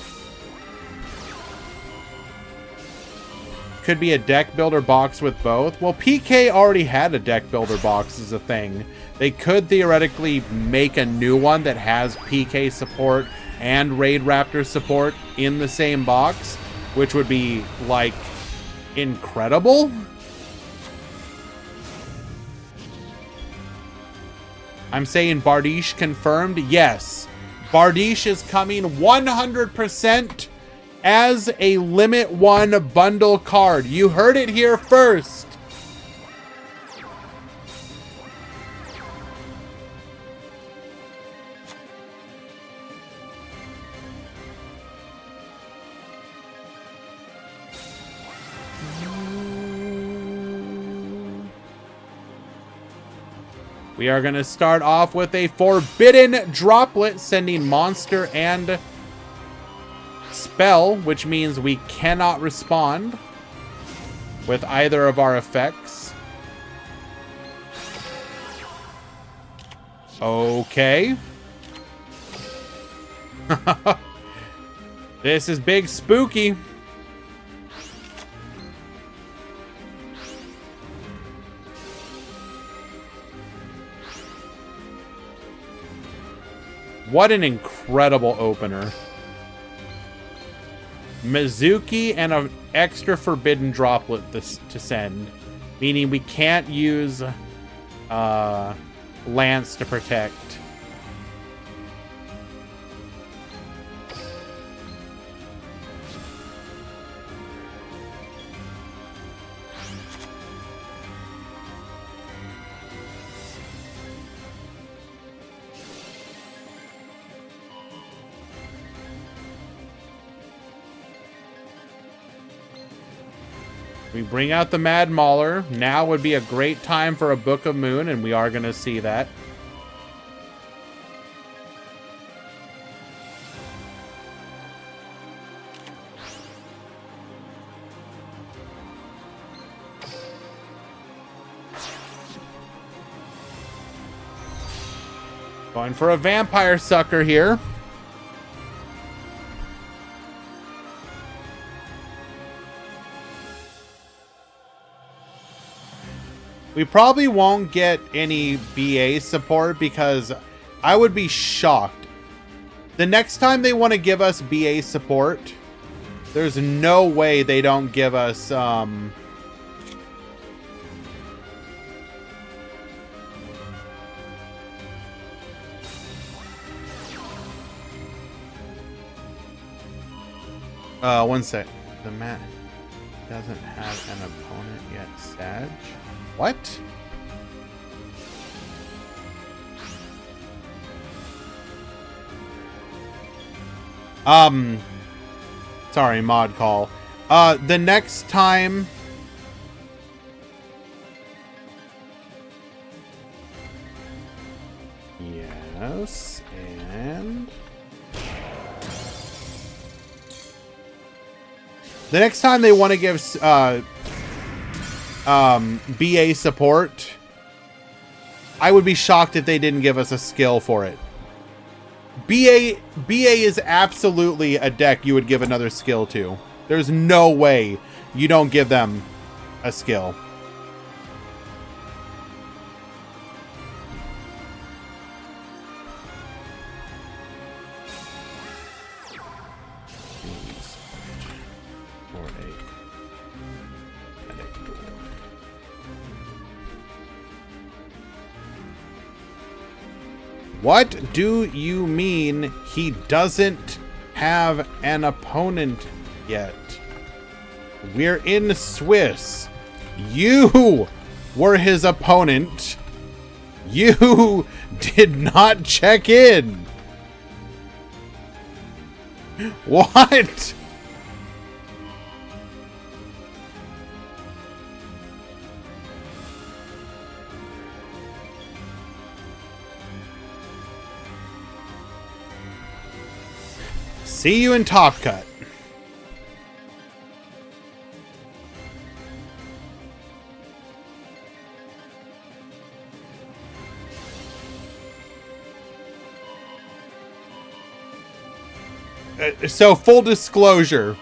Could be a deck builder box with both. Well, PK already had a deck builder box as a thing. They could theoretically make a new one that has PK support and Raid Raptor support in the same box, which would be, like, incredible. I'm saying Bardiche confirmed. Yes, Bardiche is coming 100% as a Limit 1 bundle card. You heard it here first. We are going to start off with a Forbidden Droplet, sending Monster and Spell, which means we cannot respond with either of our effects. Okay. This is big spooky. What an incredible opener. Mizuki and an extra forbidden droplet to send. Meaning we can't use Lance to protect. We bring out the Mad Mauler. Now would be a great time for a Book of Moon, and we are going to see that. Going for a Vampire Sucker here. We probably won't get any BA support because I would be shocked. The next time they want to give us BA support, there's no way they don't give us one sec. The mat doesn't have an opponent yet, Sag. What? Sorry, mod call. The next time... Yes, and... The next time they want to give, BA support, I would be shocked if they didn't give us a skill for it. BA is absolutely a deck you would give another skill to. There's no way you don't give them a skill. What do you mean he doesn't have an opponent yet? We're in Swiss. You were his opponent. You did not check in. What? See you in Top Cut. So full disclosure,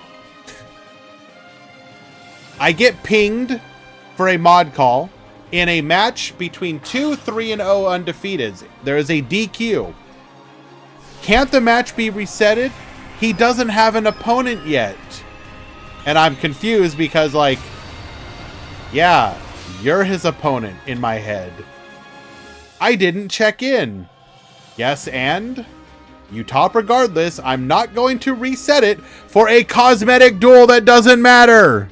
I get pinged for a mod call in a match between 2 3-0 undefeateds. There is a DQ. Can't the match be resetted? He doesn't have an opponent yet. And I'm confused because, like, yeah, you're his opponent in my head. I didn't check in. Yes, and you top regardless. I'm not going to reset it for a cosmetic duel that doesn't matter.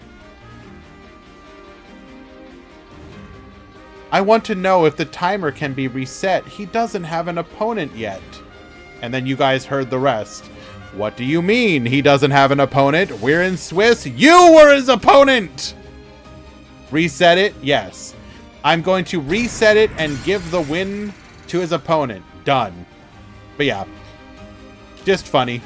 I want to know if the timer can be reset. He doesn't have an opponent yet. And then you guys heard the rest. What do you mean he doesn't have an opponent? We're in Swiss. You were his opponent! Reset it? Yes. I'm going to reset it and give the win to his opponent. Done. But yeah. Just funny.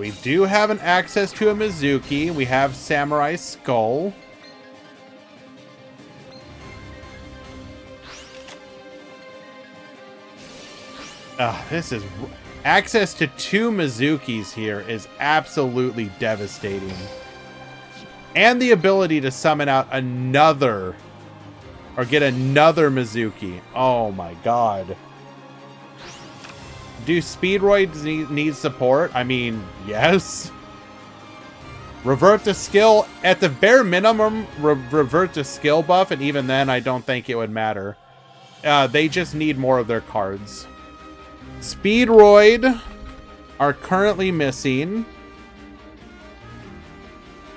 we do have an access to a Mizuki. We have Samurai Skull. This is... Access to 2 Mizukis here is absolutely devastating. And the ability to summon out another... Or get another Mizuki. Oh my god. Do Speedroids need support? I mean, yes. Revert to skill. At the bare minimum, revert to skill buff. And even then, I don't think it would matter. They just need more of their cards. Speedroid are currently missing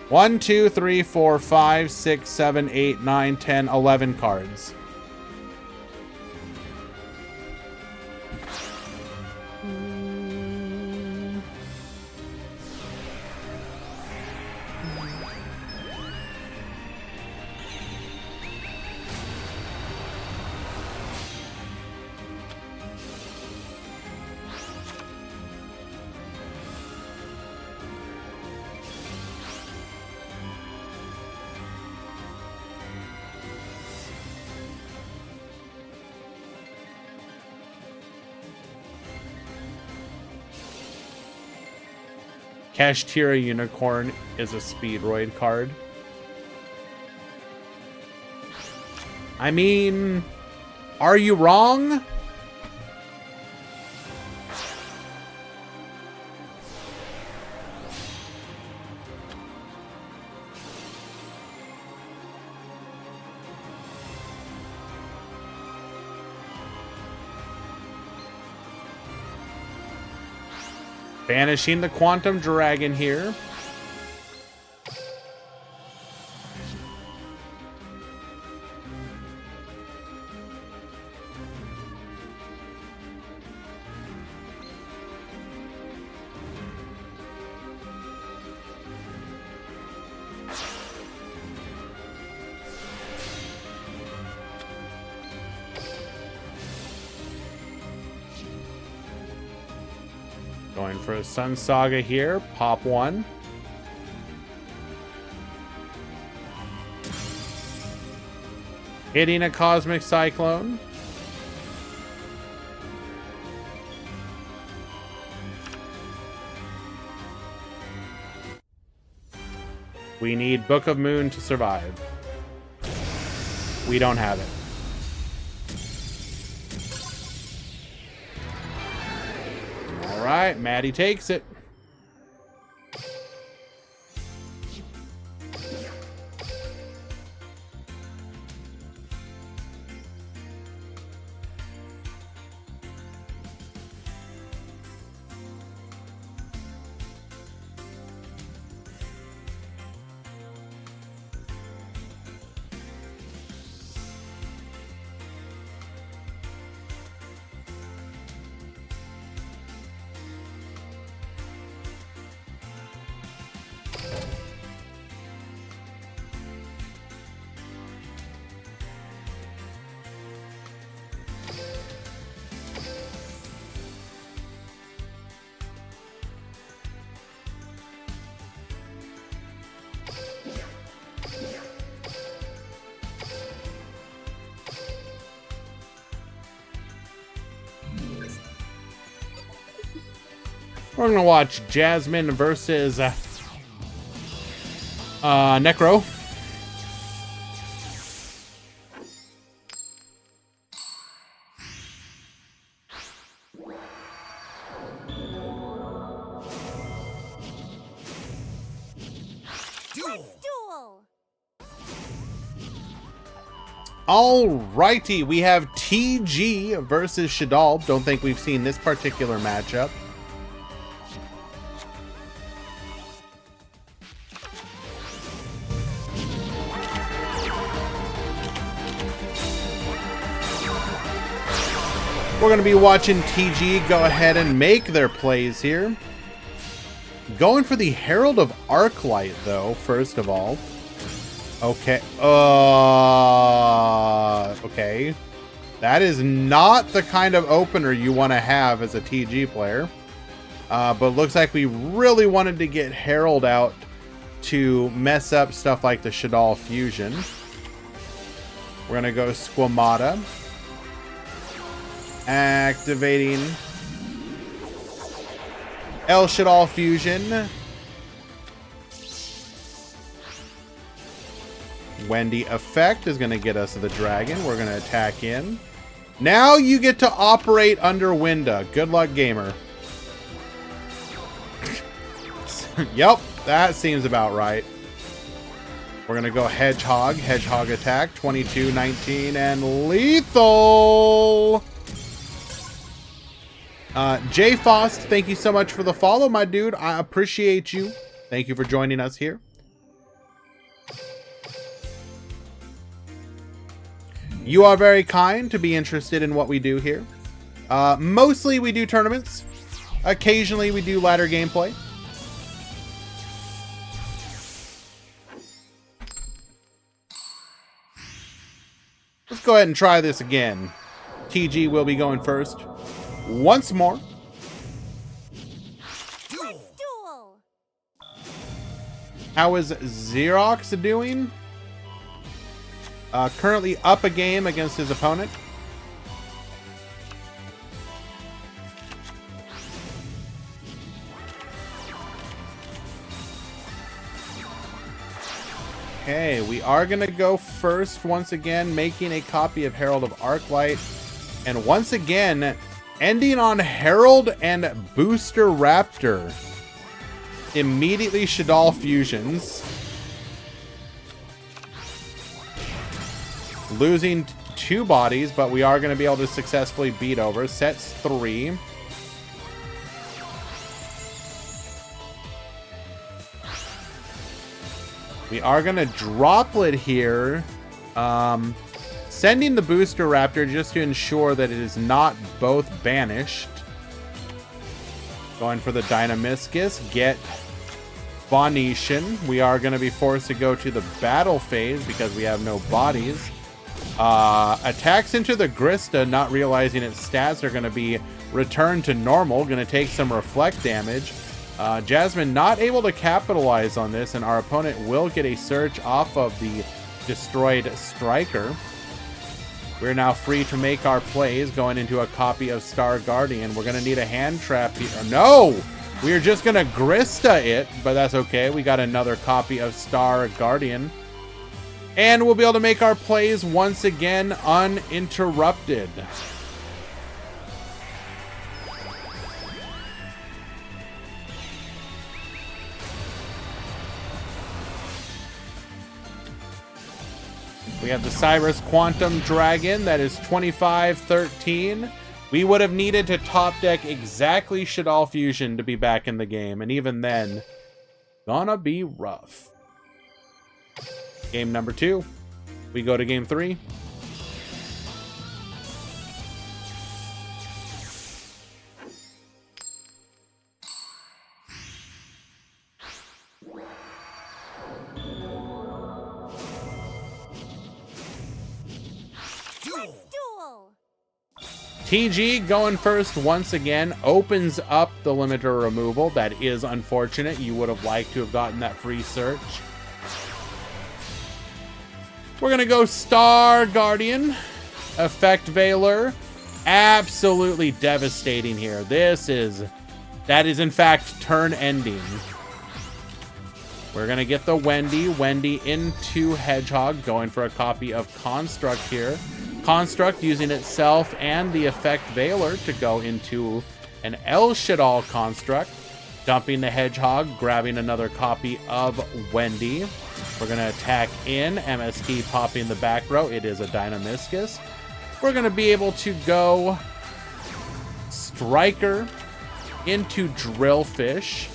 1, 2, 3, 4, 5, 6, 7, 8, 9, 10, 11 cards. Kashtira Unicorn is a Speedroid card. I mean, are you wrong? Banishing the Quantum Dragon here. Going for a Sun Saga here. Pop 1. Hitting a Cosmic Cyclone. We need Book of Moon to survive. We don't have it. All right, Maddie takes it. We're gonna watch Jasmine versus Necro. Duel. Alrighty, we have TG versus Shaddolls. Don't think we've seen this particular matchup. We're going to be watching TG go ahead and make their plays here. Going for the Herald of Arclight, though, first of all. Okay. Okay. That is not the kind of opener you want to have as a TG player. But looks like we really wanted to get Herald out to mess up stuff like the Shaddolls fusion. We're going to go Squamata. Activating El Shaddolls fusion. Wendy effect is going to get us the dragon. We're going to attack in. Now you get to operate under Winda. Good luck, gamer. Yep, that seems about right. We're going to go Hedgehog. Hedgehog attack. 22, 19, and lethal. Jay Fost, thank you so much for the follow, my dude. I appreciate you. Thank you for joining us here. You are very kind to be interested in what we do here. Mostly we do tournaments. Occasionally we do ladder gameplay. Let's go ahead and try this again. TG will be going first. Once more. Duel. How is Xerox doing? Currently up a game against his opponent. Okay, we are going to go first once again, making a copy of Herald of Arclight. And once again, ending on Herald and Booster Raptor. Immediately Shaddolls fusions. Losing 2 bodies, but we are going to be able to successfully beat over. Sets 3. We are going to droplet here. Sending the Booster Raptor just to ensure that it is not both banished. Going for the Dynamiscus. Get Bonetian. We are going to be forced to go to the battle phase because we have no bodies. Attacks into the Grista, not realizing its stats are going to be returned to normal. Going to take some reflect damage. Jasmine not able to capitalize on this, and our opponent will get a search off of the destroyed Striker. We're now free to make our plays, going into a copy of Star Guardian. We're going to need a hand trap here. No! We're just going to Grista it, but that's okay. We got another copy of Star Guardian. And we'll be able to make our plays once again uninterrupted. We have the Cyrus Quantum Dragon. That is 25-13. We would have needed to top deck exactly Shaddolls Fusion to be back in the game. And even then, gonna be rough. Game number 2. We go to game 3. Duel. TG going first once again, opens up the limiter removal. That is unfortunate. You would have liked to have gotten that free search. We're going to go Star Guardian. Effect Veiler. Absolutely devastating here. That is in fact turn ending. We're going to get the Wendy. Wendy into Hedgehog, going for a copy of Construct here. Construct using itself and the Effect Veiler to go into an El Shaddolls Construct. Dumping the Hedgehog, grabbing another copy of Wendy. We're going to attack in. MST popping the back row. It is a Dynamiscus. We're going to be able to go Striker into Drillfish.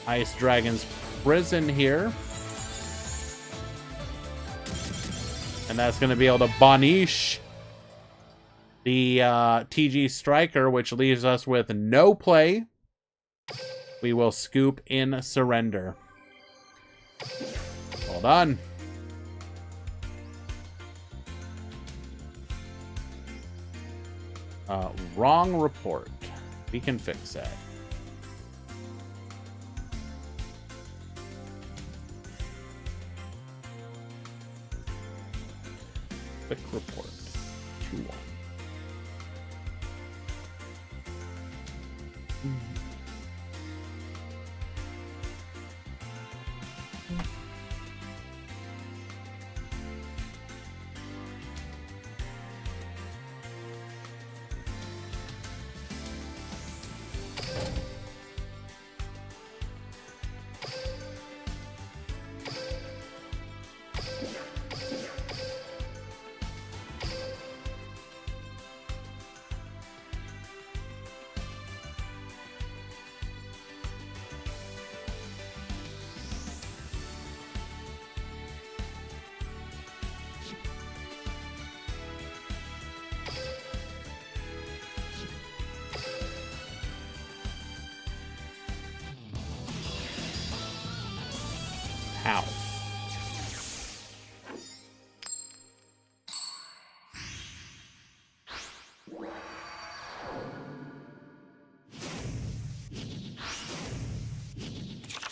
Ice Dragon's Prison here. And that's going to be able to banish the TG Striker, which leaves us with no play. We will scoop in Surrender. Hold on. Wrong report. We can fix that. Quick report. 2-1. How?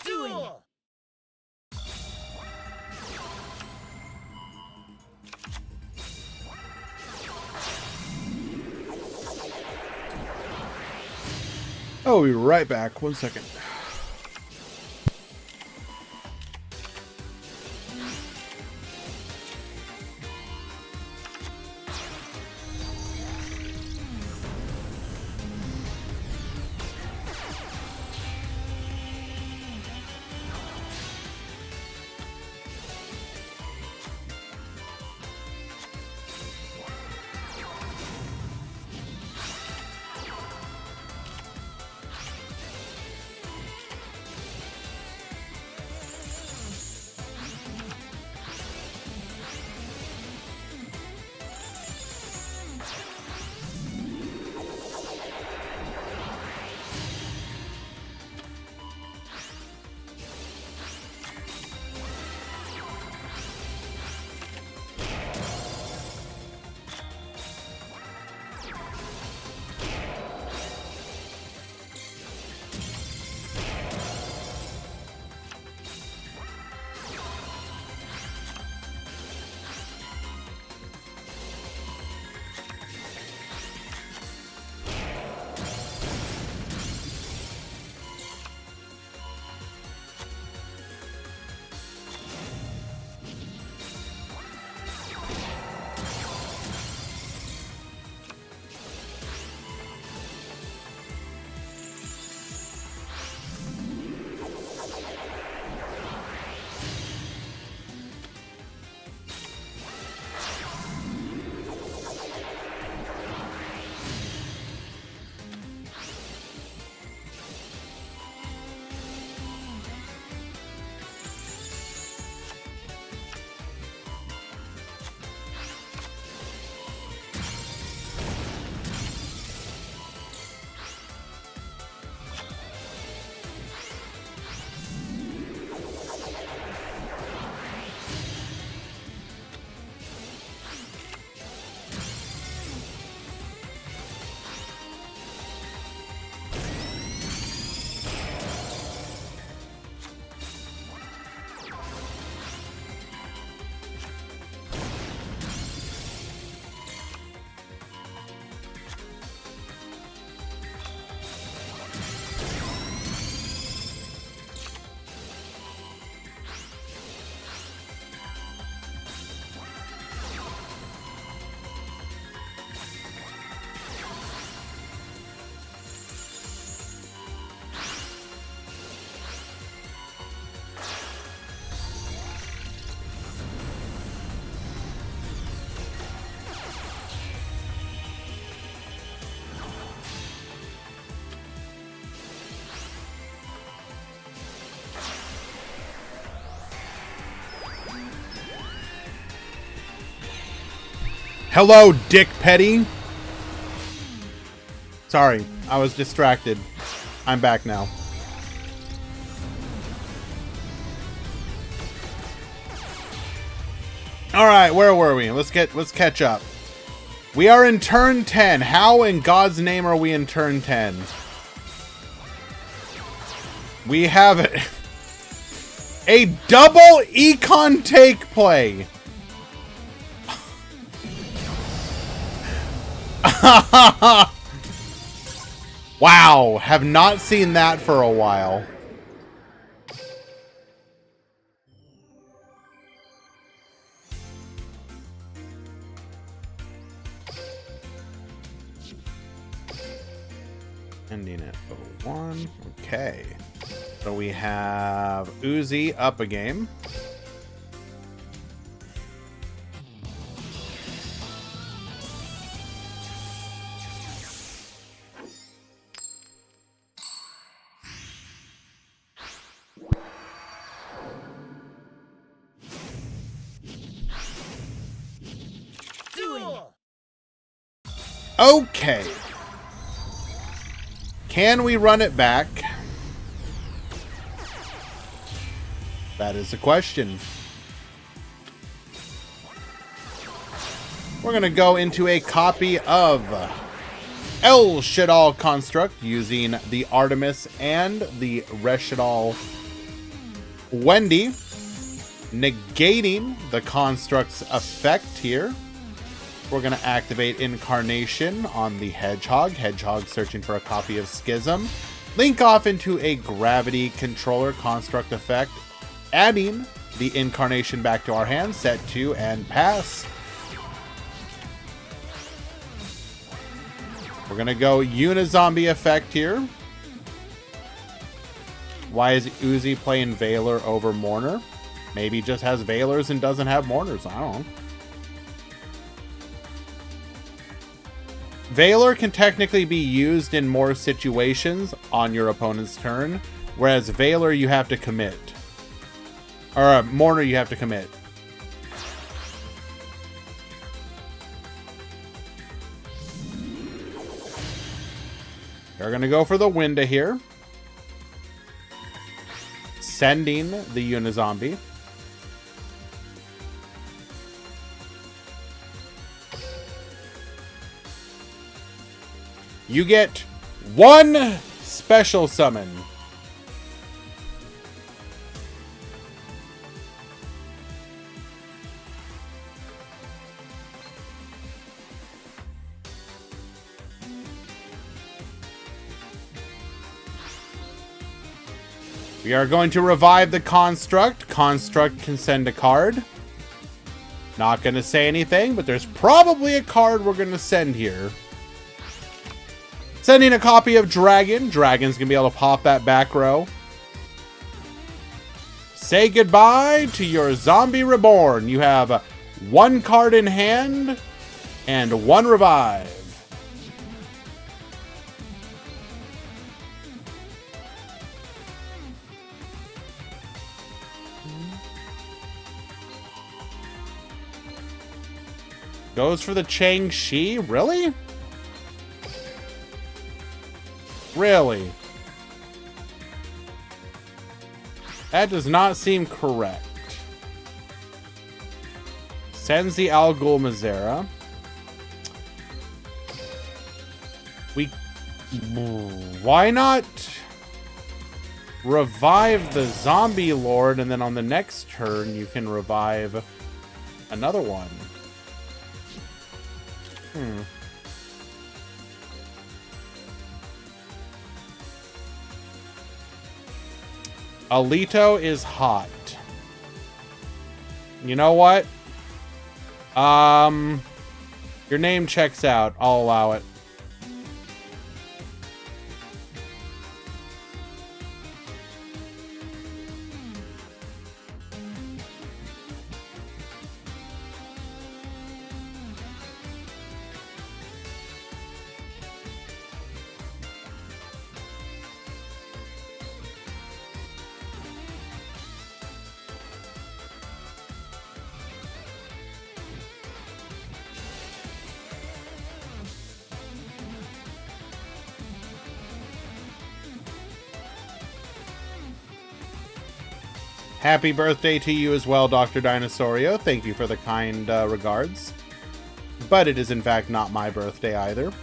Duel! Oh, we'll be right back. 1 second. Hello, Dick Petty. Sorry, I was distracted. I'm back now. All right, where were we? Let's catch up. We are in turn 10. How in God's name are we in turn 10? We have a double econ take play. Wow, have not seen that for a while. Ending at 01. Okay. So we have Uzi up a game. Duel. Okay. Can we run it back? That is the question. We're going to go into a copy of El Shaddolls construct using the Artemis and the Reshadal Wendy, negating the construct's effect here. We're going to activate Incarnation on the Hedgehog. Hedgehog searching for a copy of Schism. Link off into a Gravity Controller construct effect, adding the Incarnation back to our hand. Set 2 and pass. We're going to go Unizombie effect here. Why is Uzi playing Valor over Mourner? Maybe he just has Valors and doesn't have Mourners. I don't know. Valor can technically be used in more situations on your opponent's turn, whereas Valor you have to commit. Or Mourner you have to commit. They're going to go for the Winda here. Sending the Unizombie. You get one special summon. We are going to revive the construct. Construct can send a card. Not going to say anything, but there's probably a card we're going to send here. Sending a copy of Dragon. Dragon's going to be able to pop that back row. Say goodbye to your Zombie Reborn. You have one card in hand and one revive. Goes for the Chang-Chi? Really? Really? That does not seem correct. Sends the Al Ghul Mazera. Why not revive the Zombie Lord, and then on the next turn you can revive another one? Alito is hot. You know what? Your name checks out. I'll allow it. Happy birthday to you as well, Dr. Dinosaurio. Thank you for the kind regards. But it is in fact not my birthday either.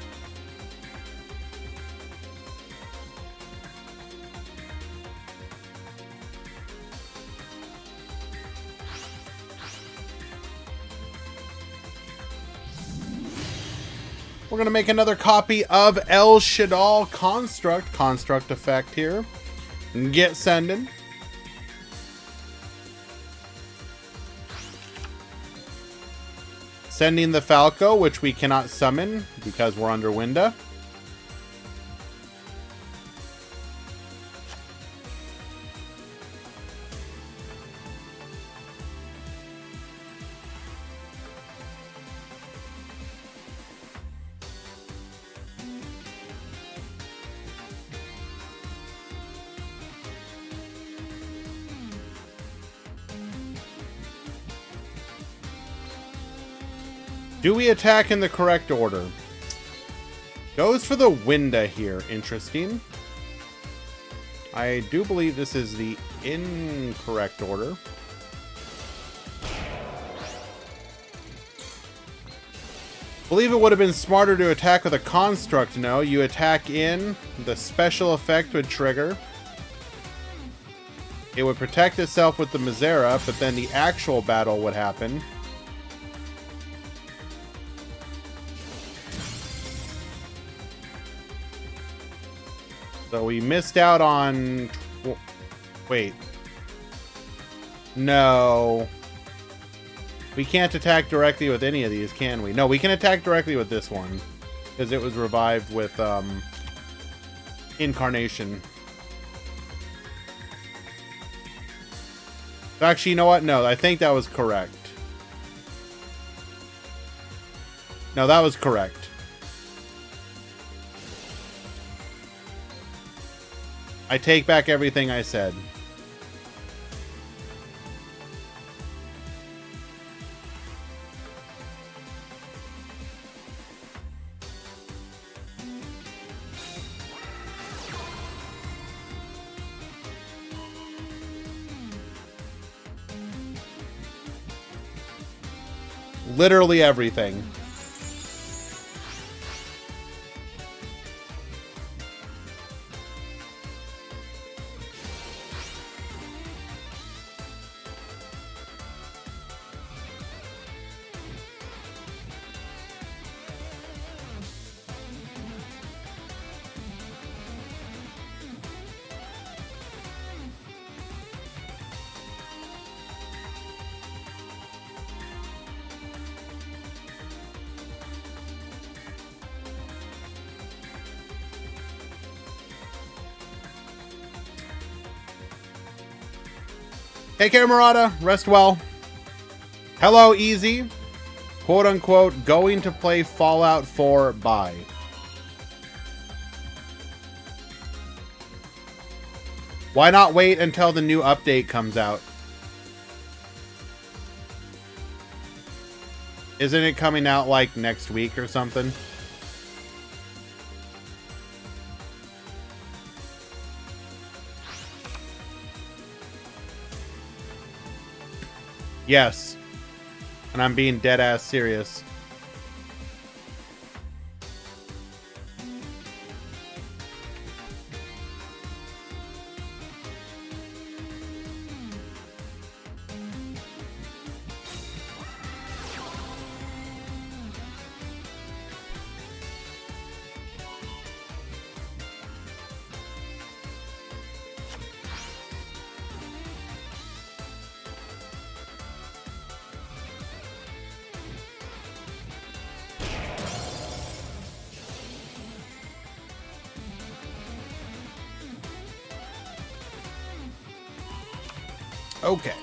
We're going to make another copy of El Shaddolls construct effect here. Get sending. Sending the Falco, which we cannot summon because we're under Winda. Do we attack in the correct order? Goes for the Winda here. Interesting. I do believe this is the incorrect order. Believe it would have been smarter to attack with a construct. No, you attack in, the special effect would trigger. It would protect itself with the Mizera, but then the actual battle would happen. So we missed out on... Wait. No. We can't attack directly with any of these, can we? No, we can attack directly with this one. Because it was revived with Incarnation. Actually, you know what? No, I think that was correct. No, that was correct. I take back everything I said. Literally everything. Take care, Murata. Rest well. Hello, Easy. Quote unquote, going to play Fallout 4. Bye. Why not wait until the new update comes out? Isn't it coming out like next week or something? Yes. And I'm being dead ass serious. Okay.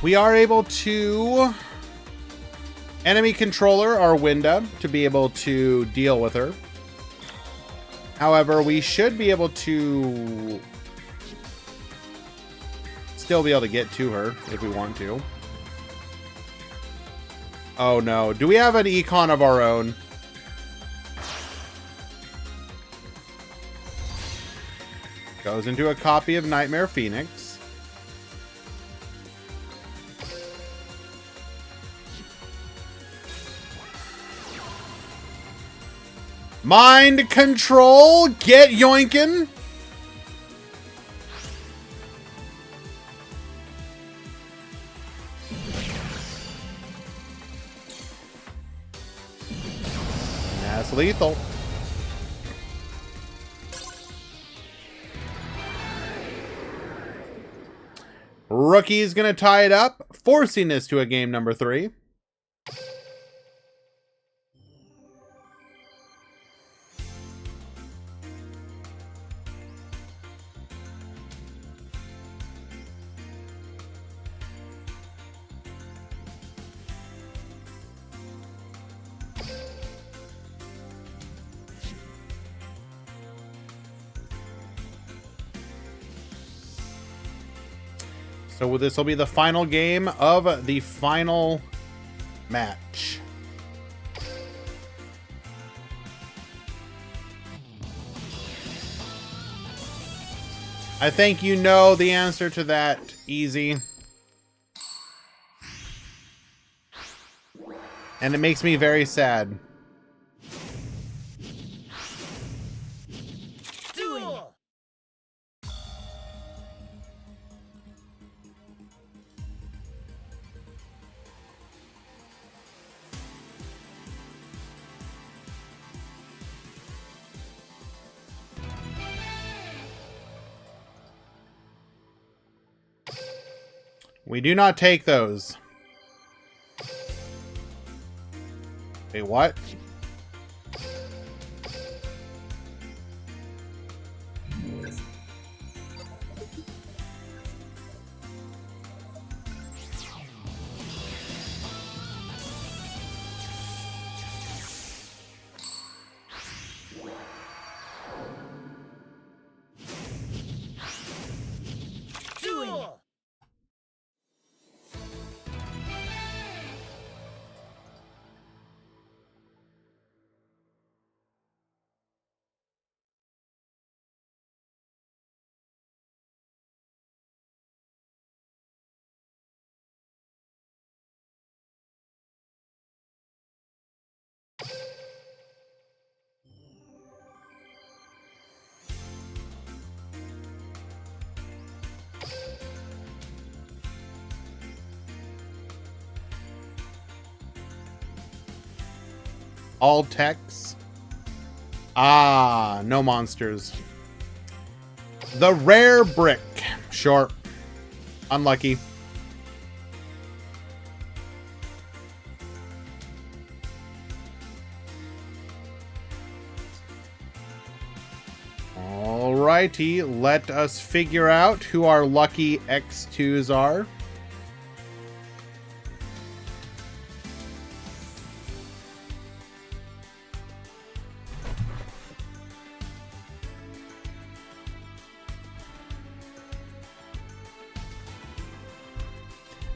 We are able to enemy controller our Winda to be able to deal with her. However, we should be able to still be able to get to her if we want to. Oh no. Do we have an econ of our own? Goes into a copy of Nightmare Phoenix. Mind control, get yoinkin'. lethal. Rookie's going to tie it up, forcing us to a game number 3. So this will be the final game of the final match. I think you know the answer to that, Easy. And it makes me very sad. Duel. We do not take those. Wait, what? Duel. All techs. Ah, no monsters. The rare brick. Sure. Unlucky. Alrighty, let us figure out who our lucky X2s are.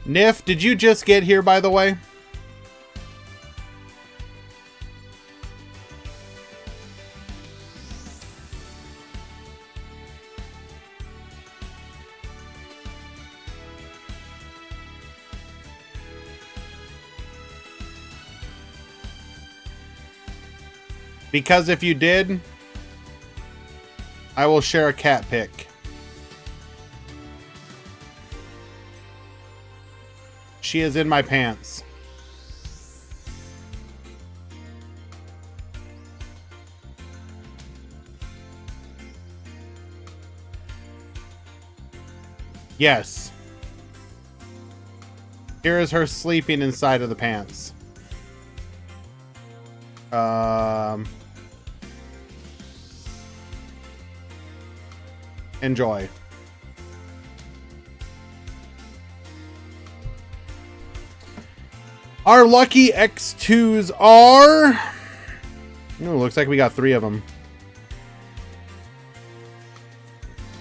Nif, did you just get here, by the way? Because if you did, I will share a cat pic. She is in my pants. Yes. Here is her sleeping inside of the pants. Enjoy. Our lucky X2s are... Ooh, looks like we got 3 of them.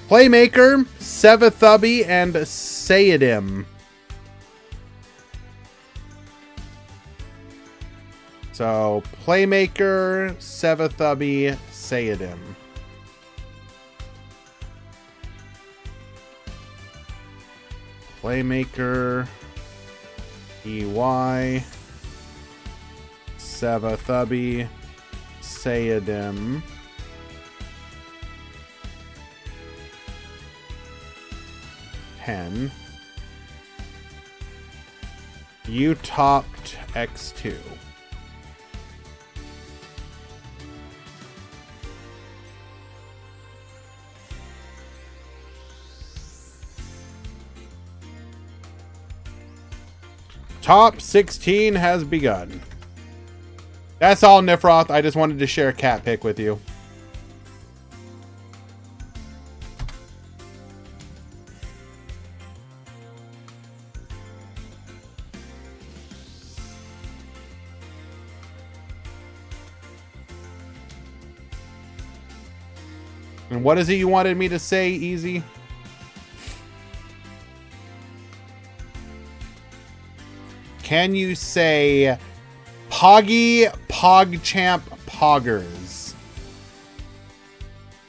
Playmaker, Sevathubby, and Sayadim. So, Playmaker, Sevathubby, Sayadim. Playmaker, EY, Sevathubby, Sayadim. You topped X2. Top 16 has begun. That's all, Nifroth. I just wanted to share a cat pic with you. And what is it you wanted me to say, Easy? Can you say Poggy, PogChamp, Poggers?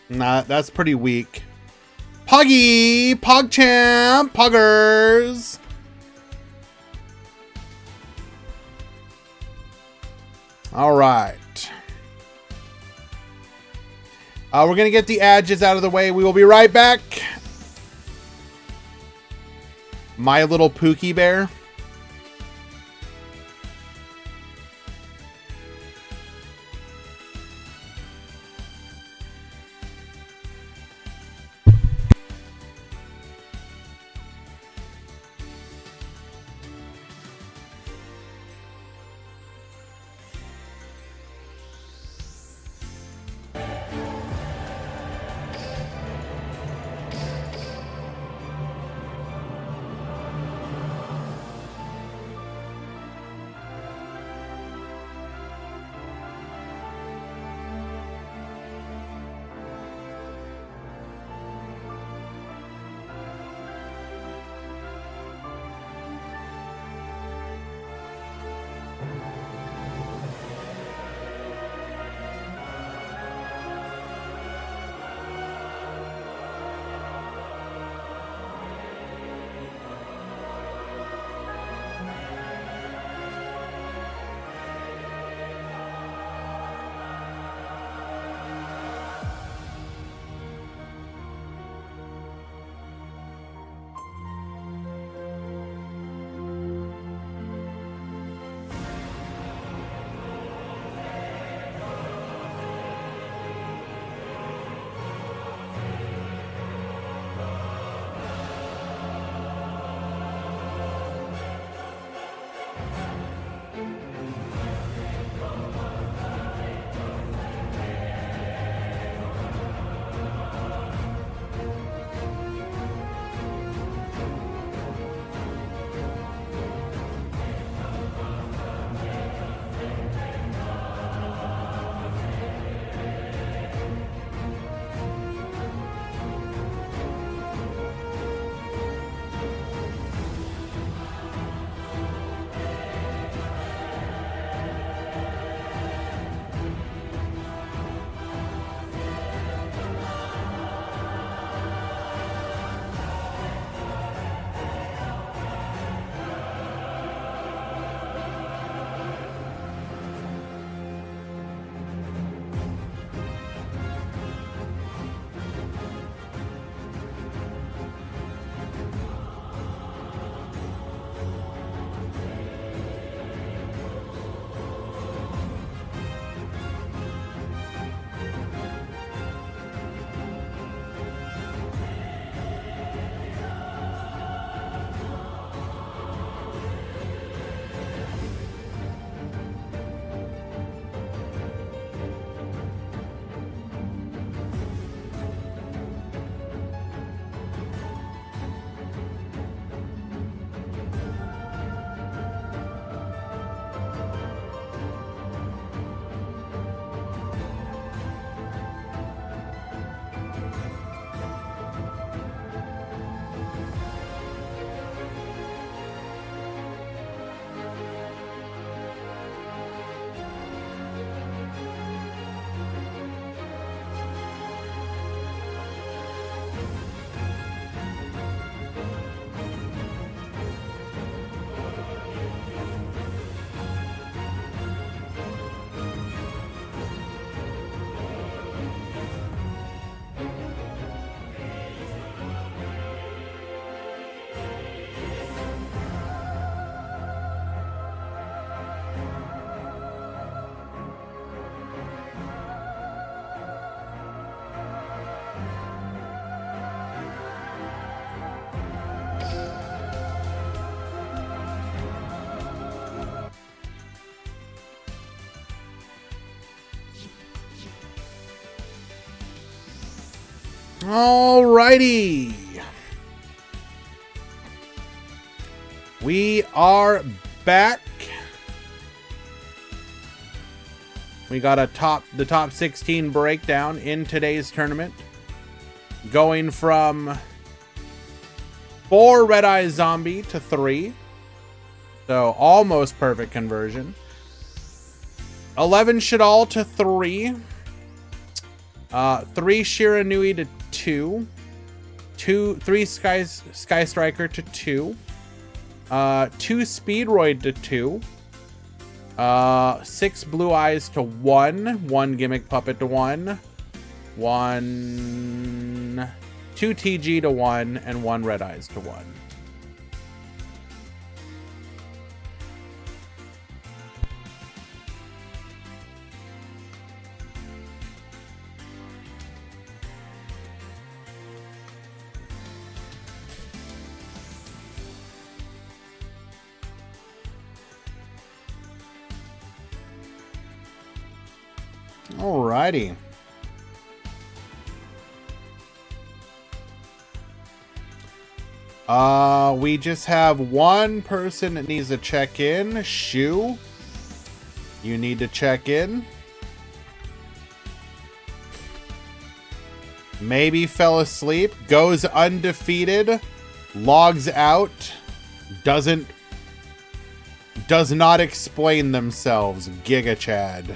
Nah, that's pretty weak. Poggy, PogChamp, Poggers. All right. We're going to get the adges out of the way. We will be right back. My little Pookie Bear. Alrighty. We are back. We got the top 16 breakdown in today's tournament. Going from 4 Red-Eye Zombie to 3. So almost perfect conversion. 11 Shaddolls to 3. 3 Shiranui to 2. 3 Sky Striker to 2. 2 Speedroid to 2. 6 Blue Eyes to 1. 1 Gimmick Puppet to 1. 2 TG to 1. And 1 Red Eyes to 1. Alrighty. We just have one person that needs to check in. Shu, you need to check in. Maybe fell asleep, goes undefeated, logs out, does not explain themselves. Giga Chad.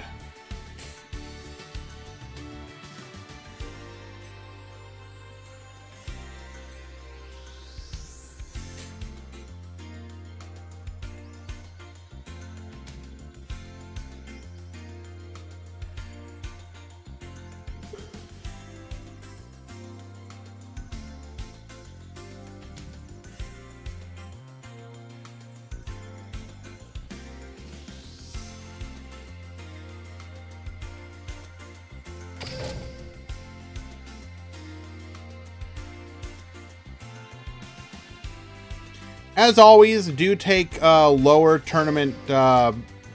As always, do take lower tournament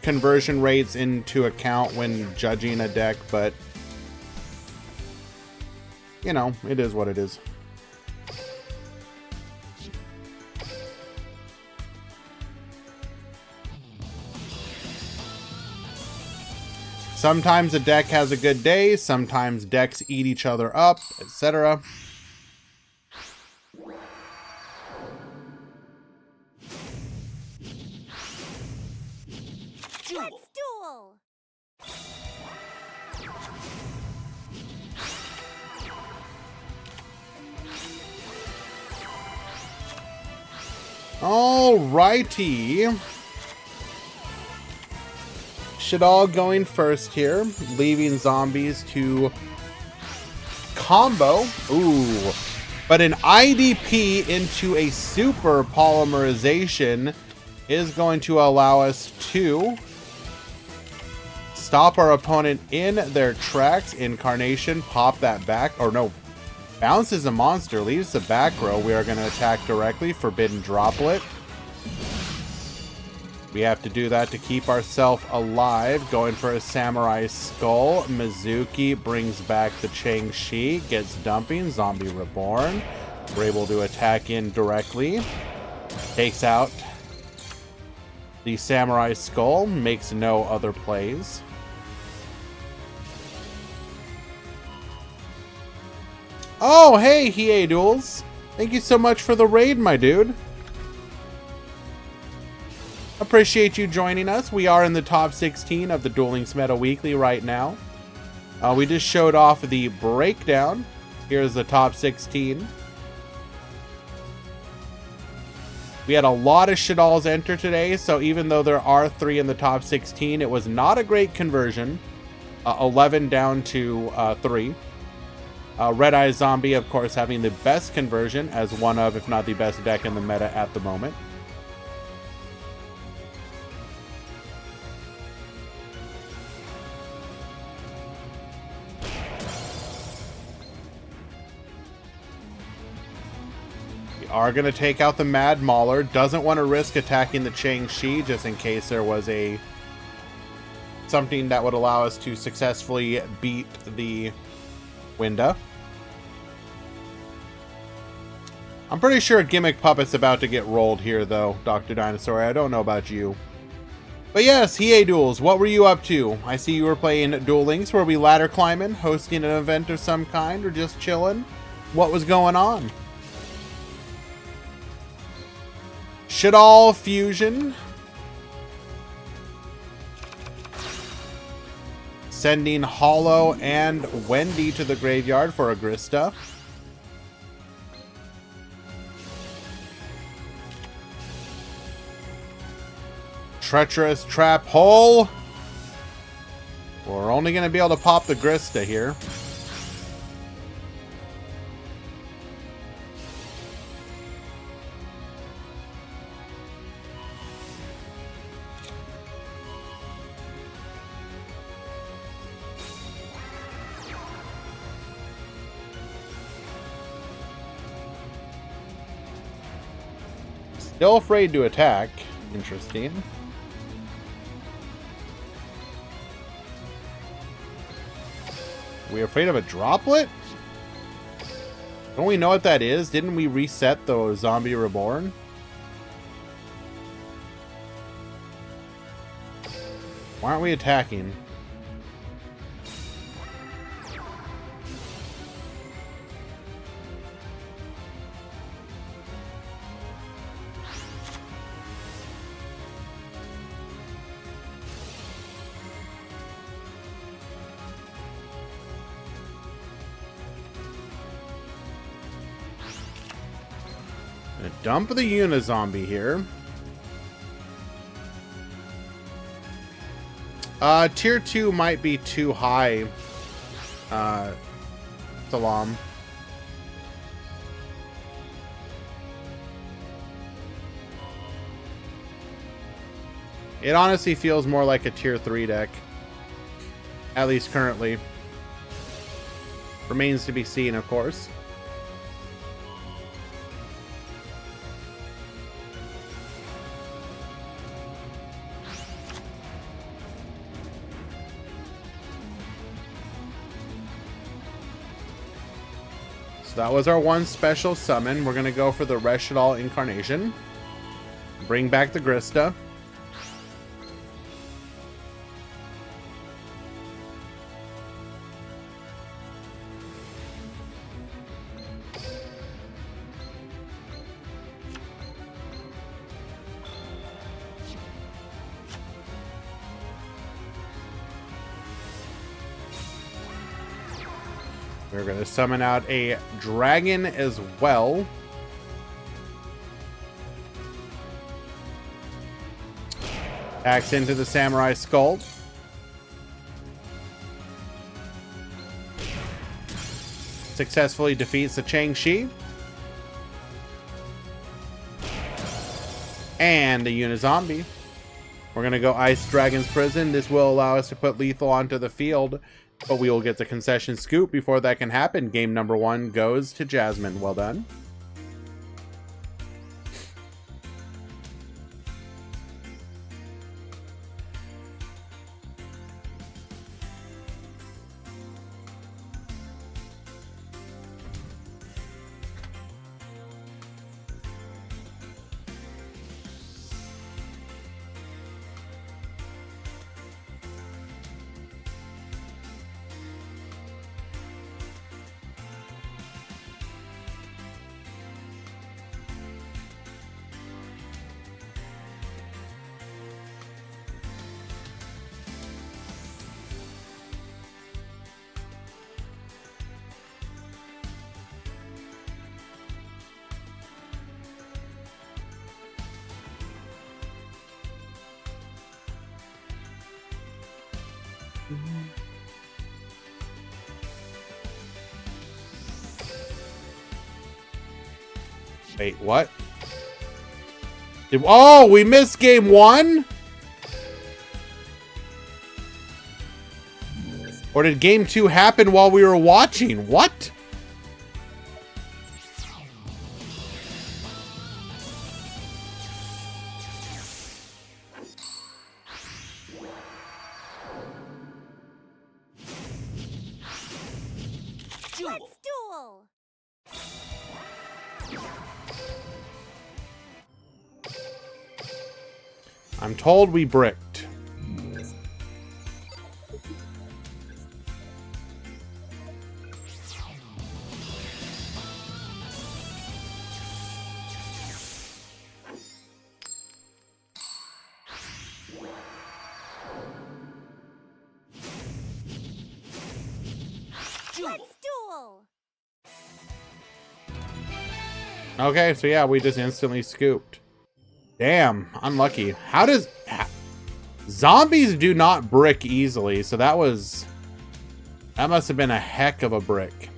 conversion rates into account when judging a deck, but you know, it is what it is. Sometimes a deck has a good day, sometimes decks eat each other up, etc. Let's duel. Alrighty. Shaddolls going first here, leaving zombies to combo. Ooh. But an IDP into a super polymerization is going to allow us to stop our opponent in their tracks. Incarnation, pop that back, or no, bounces a monster, leaves the back row. We are going to attack directly. Forbidden Droplet. We have to do that to keep ourselves alive. Going for a Samurai Skull. Mizuki brings back the Chang-Chi, gets dumping. Zombie Reborn. We're able to attack in directly. Takes out the Samurai Skull, makes no other plays. Oh, hey, Hiei Duels. Thank you so much for the raid, my dude. Appreciate you joining us. We are in the top 16 of the Duel Links Meta Weekly right now. We just showed off the breakdown. Here's the top 16. We had a lot of Shaddolls enter today, so even though there are 3 in the top 16, it was not a great conversion. 11 down to 3. Red-Eye Zombie, of course, having the best conversion as one of, if not the best deck in the meta at the moment. Are going to take out the Mad Mauler. Doesn't want to risk attacking the Chang-Chi just in case there was something that would allow us to successfully beat the Winda. I'm pretty sure Gimmick Puppet's about to get rolled here, though, Dr. Dinosaur. I don't know about you. But yes, EA Duels, what were you up to? I see you were playing Duel Links. Were we ladder climbing, hosting an event of some kind, or just chilling? What was going on? Shaddolls Fusion. Sending Hollow and Wendy to the graveyard for Agrista. Treacherous Trap Hole. We're only going to be able to pop the Grista here. Still afraid to attack. Interesting. We afraid of a droplet? Don't we know what that is? Didn't we reset the Zombie Reborn? Why aren't we attacking? Dump the Unizombie here. Tier 2 might be too high. Salam. It honestly feels more like a tier 3 deck. At least currently. Remains to be seen, of course. That was our one special summon. We're going to go for the Shaddolls Incarnation. Bring back the Grista. We're going to summon out a dragon as well. Axe into the Samurai Skull. Successfully defeats the Chang-Chi. And the Unizombie. We're going to go Ice Dragon's Prison. This will allow us to put Lethal onto the field. But we will get the concession scoop before that can happen. Game number 1 goes to Jasmine. Well done. Wait, what? Oh, we missed game 1? Or did game 2 happen while we were watching? What? Let's duel. I'm told we bricked. Let's duel. Okay, so yeah, we just instantly scooped. Damn, unlucky. How does... Zombies do not brick easily, so that was... That must have been a heck of a brick.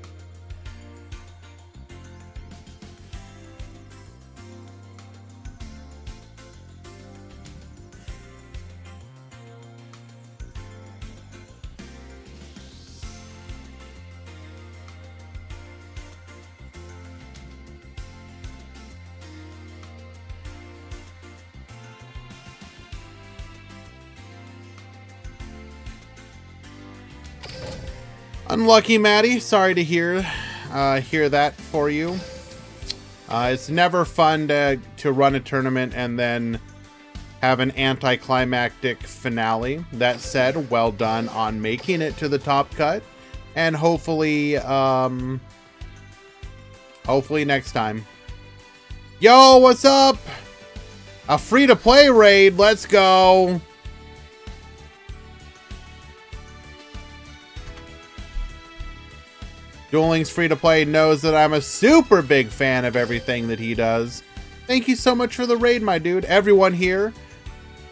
Unlucky, Maddie. Sorry to hear that for you. It's never fun to run a tournament and then have an anticlimactic finale. That said, well done on making it to the top cut, and hopefully next time. Yo, what's up? A free-to-play raid. Let's go. Duel Links free-to-play knows that I'm a super big fan of everything that he does. Thank you so much for the raid, my dude. Everyone here,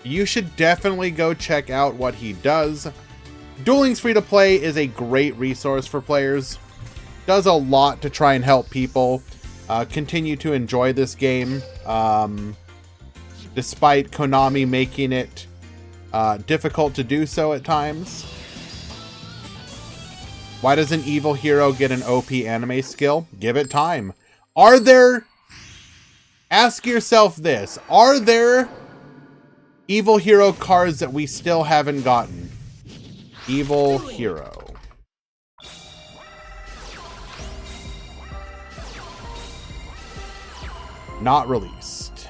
you should definitely go check out what he does. Duel Links free-to-play is a great resource for players. Does a lot to try and help people continue to enjoy this game, despite Konami making it difficult to do so at times. Why does an evil hero get an OP anime skill? Give it time. Are there... Ask yourself this. Are there evil hero cards that we still haven't gotten? Evil hero. Not released.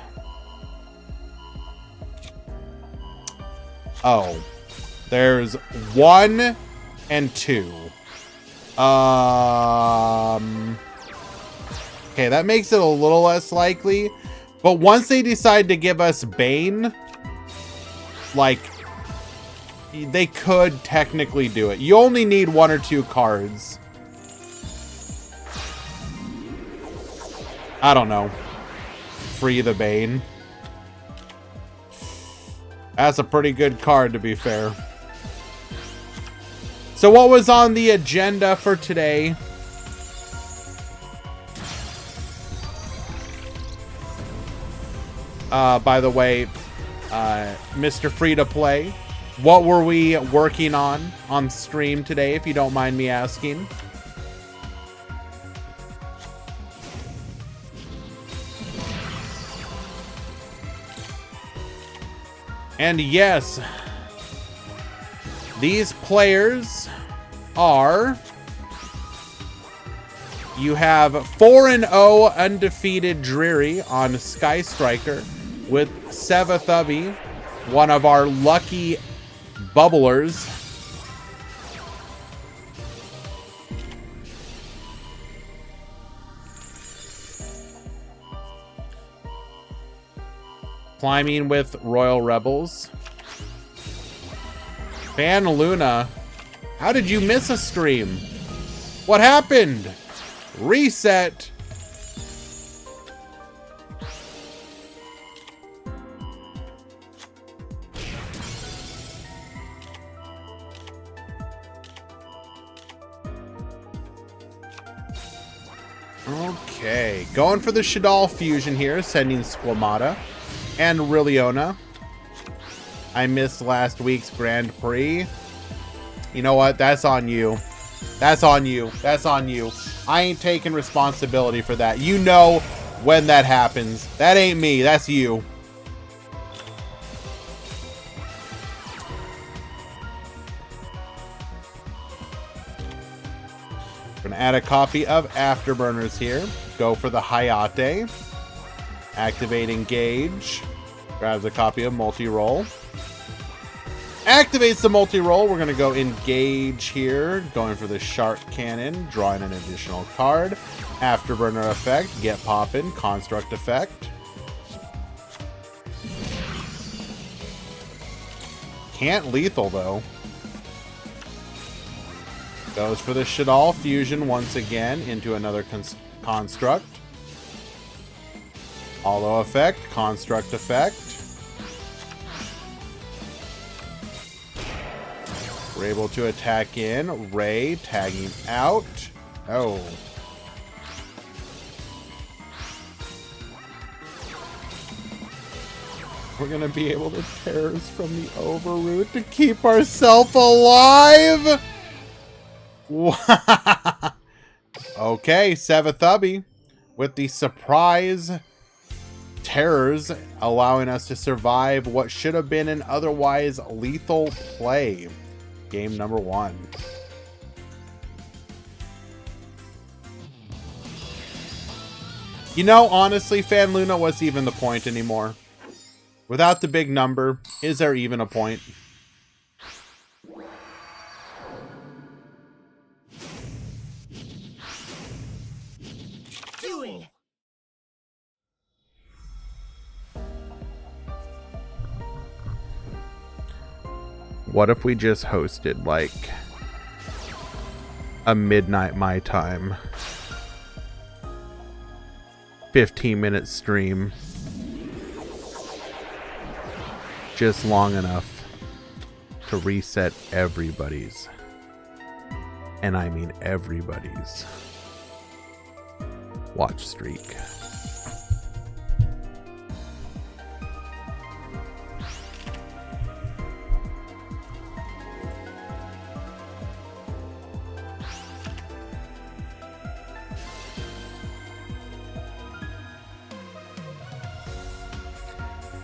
Oh. There's 1 and 2. Okay, that makes it a little less likely. But once they decide to give us Bane, like, they could technically do it. You only need 1 or 2 cards. I don't know. Free the Bane. That's a pretty good card, to be fair. So what was on the agenda for today? By the way, Mr. Free to Play, what were we working on stream today, if you don't mind me asking? And yes, these players are... You have 4-0 undefeated Dreary on Sky Striker with Seva Thubby, one of our lucky bubblers. Climbing with Royal Rebels. Fan Luna, how did you miss a stream? What happened? Reset. Okay, going for the Shaddolls fusion here, sending Squamata and Rilliona. I missed last week's Grand Prix. You know what? That's on you. That's on you. That's on you. I ain't taking responsibility for that. You know when that happens. That ain't me. That's you. Gonna add a copy of Afterburners here. Go for the Hayate. Activate Engage. Grabs a copy of multi-roll. Activates the multi-roll. We're going to go engage here. Going for the shark cannon. Drawing an additional card. Afterburner effect. Get poppin'. Construct effect. Can't lethal though. Goes for the Shaddolls fusion once again into another construct. Hollow effect. Construct effect. We're able to attack in. Ray tagging out. Oh. We're going to be able to terrors from the overroot to keep ourselves alive. Okay, Sevathubby with the surprise terrors, allowing us to survive what should have been an otherwise lethal play. Game number 1. You know, honestly, Fan Luna, what's even the point anymore? Without the big number, is there even a point? Duel. What if we just hosted like a midnight my time 15-minute stream, just long enough to reset everybody's, and I mean everybody's, watch streak.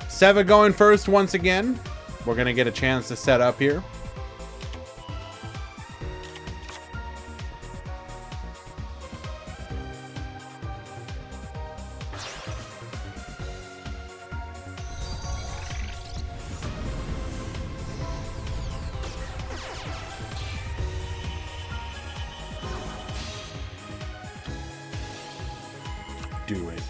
Seva going first once again. We're going to get a chance to set up here. Do it.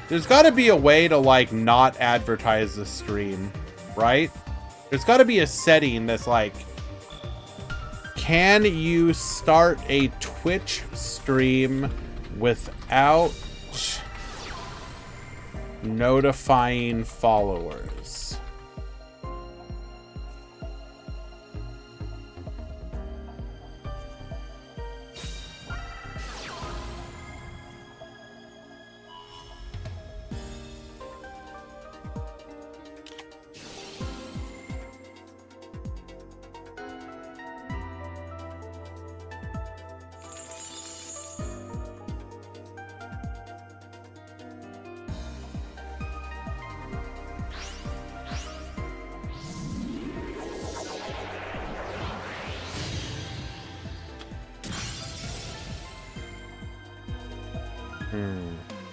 There's got to be a way to like not advertise the stream, right? There's got to be a setting that's like, can you start a Twitch stream without notifying followers?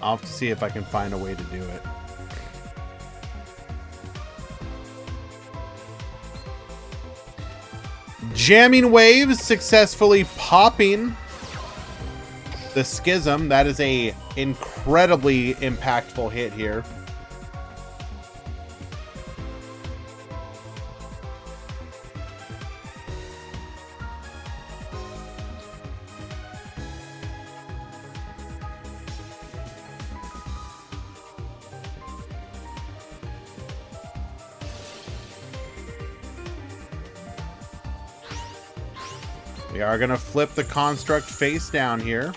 I'll have to see if I can find a way to do it. Jamming waves successfully popping the schism. That is a incredibly impactful hit here. We are going to flip the construct face down here.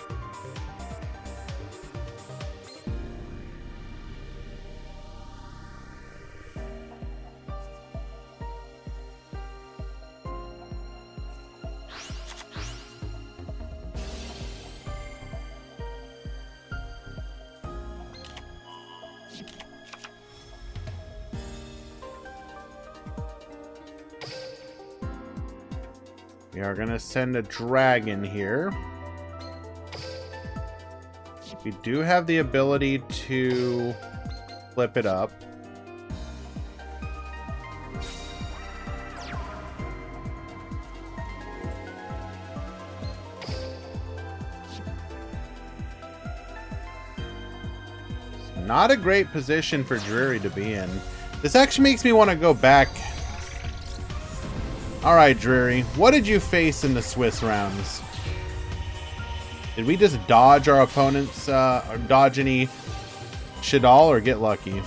We are going to send a dragon here. We do have the ability to flip it up. Not a great position for Drury to be in. This actually makes me want to go back. Alright, Drury. What did you face in the Swiss rounds? Did we just dodge our opponents, or dodge any Shaddolls, or get lucky?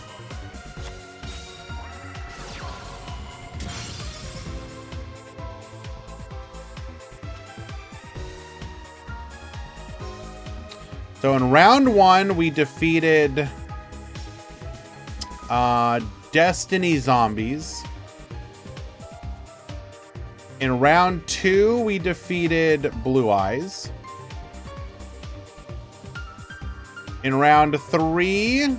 So in round 1, we defeated Destiny Zombies. In round 2, we defeated Blue Eyes. In round 3,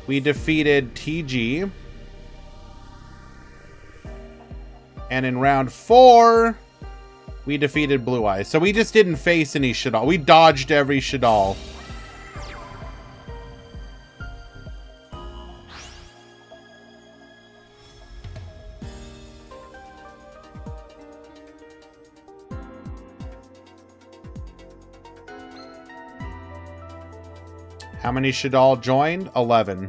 we defeated TG. And in round 4, we defeated Blue Eyes. So we just didn't face any Shaddolls. We dodged every Shaddolls. How many Shaddolls joined? 11.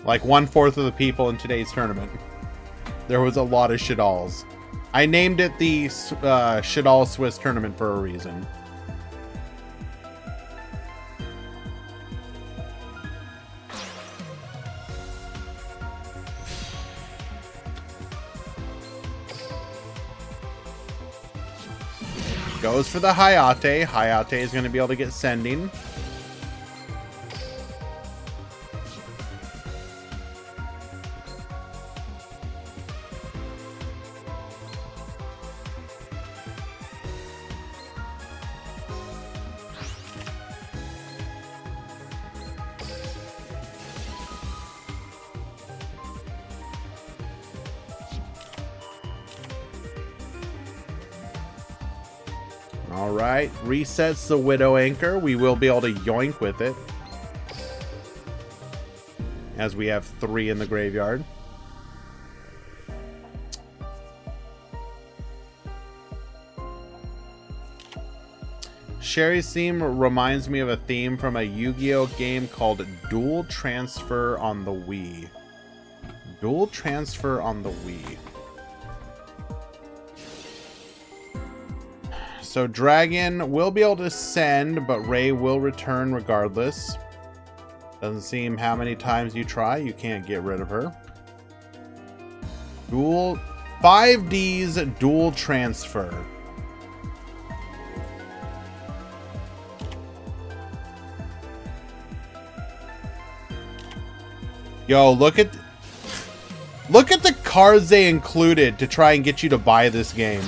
Like 1/4 of the people in today's tournament. There was a lot of Shaddolls. I named it the Shaddolls Swiss tournament for a reason. Goes for the Hayate. Hayate is going to be able to get sending. Alright, resets the Widow Anchor. We will be able to yoink with it, as we have 3 in the graveyard. Sherry's theme reminds me of a theme from a Yu-Gi-Oh game called Duel Transfer on the Wii. Duel Transfer on the Wii. So Dragon will be able to send, but Ray will return regardless. Doesn't seem how many times you try, you can't get rid of her. Duel 5D's Duel Transfer. Yo, look at the cards they included to try and get you to buy this game.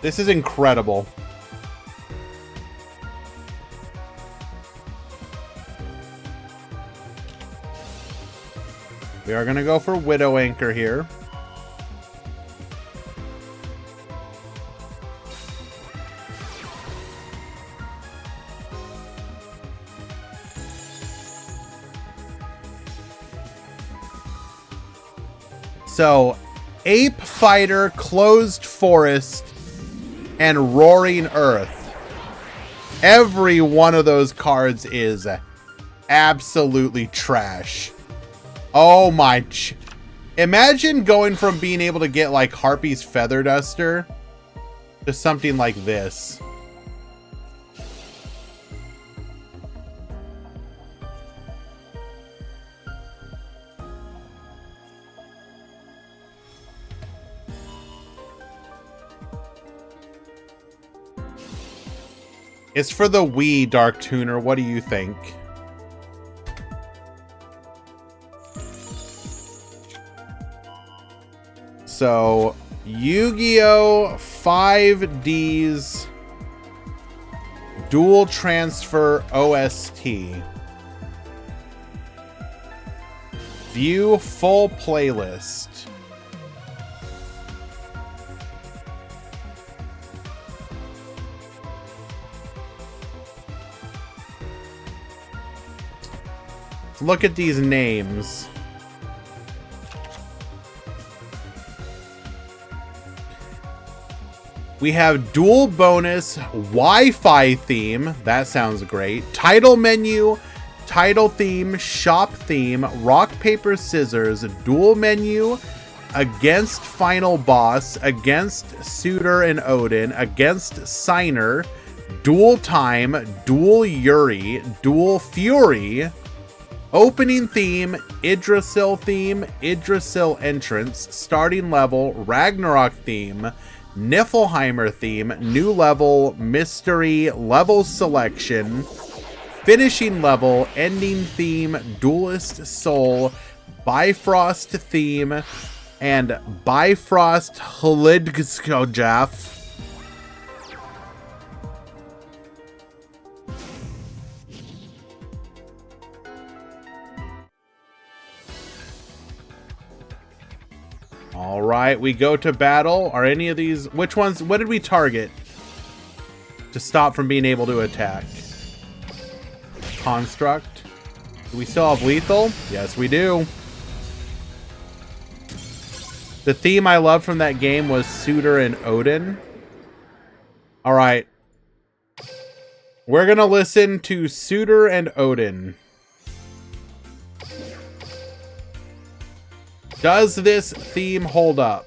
This is incredible. We are going to go for Widow Anchor here. So, Ape Fighter, Closed Forest, and Roaring Earth. Every one of those cards is absolutely trash. Oh my... Imagine going from being able to get like Harpy's Feather Duster to something like this. It's for the Wii, Dark Tuner. What do you think? So, Yu-Gi-Oh! 5D's Duel Transfer OST. View full playlist. Let's look at these names. We have dual bonus, Wi-Fi theme. That sounds great. Title menu, title theme, shop theme, rock, paper, scissors, dual menu, against final boss, against Suitor and Odin, against Signer, dual time, dual Yuri, dual Fury, opening theme, Yggdrasil theme, Yggdrasil entrance, starting level, Ragnarok theme, Niflheimer theme, new level, mystery, level selection, finishing level, ending theme, duelist soul, Bifrost theme, and Bifrost Hlidgskojaf. All right, we go to battle. Are any of these, which ones, what did we target to stop from being able to attack? Construct. Do we still have lethal? Yes, we do. The theme I loved from that game was Suitor and Odin. All right. We're going to listen to Suitor and Odin. Does this theme hold up?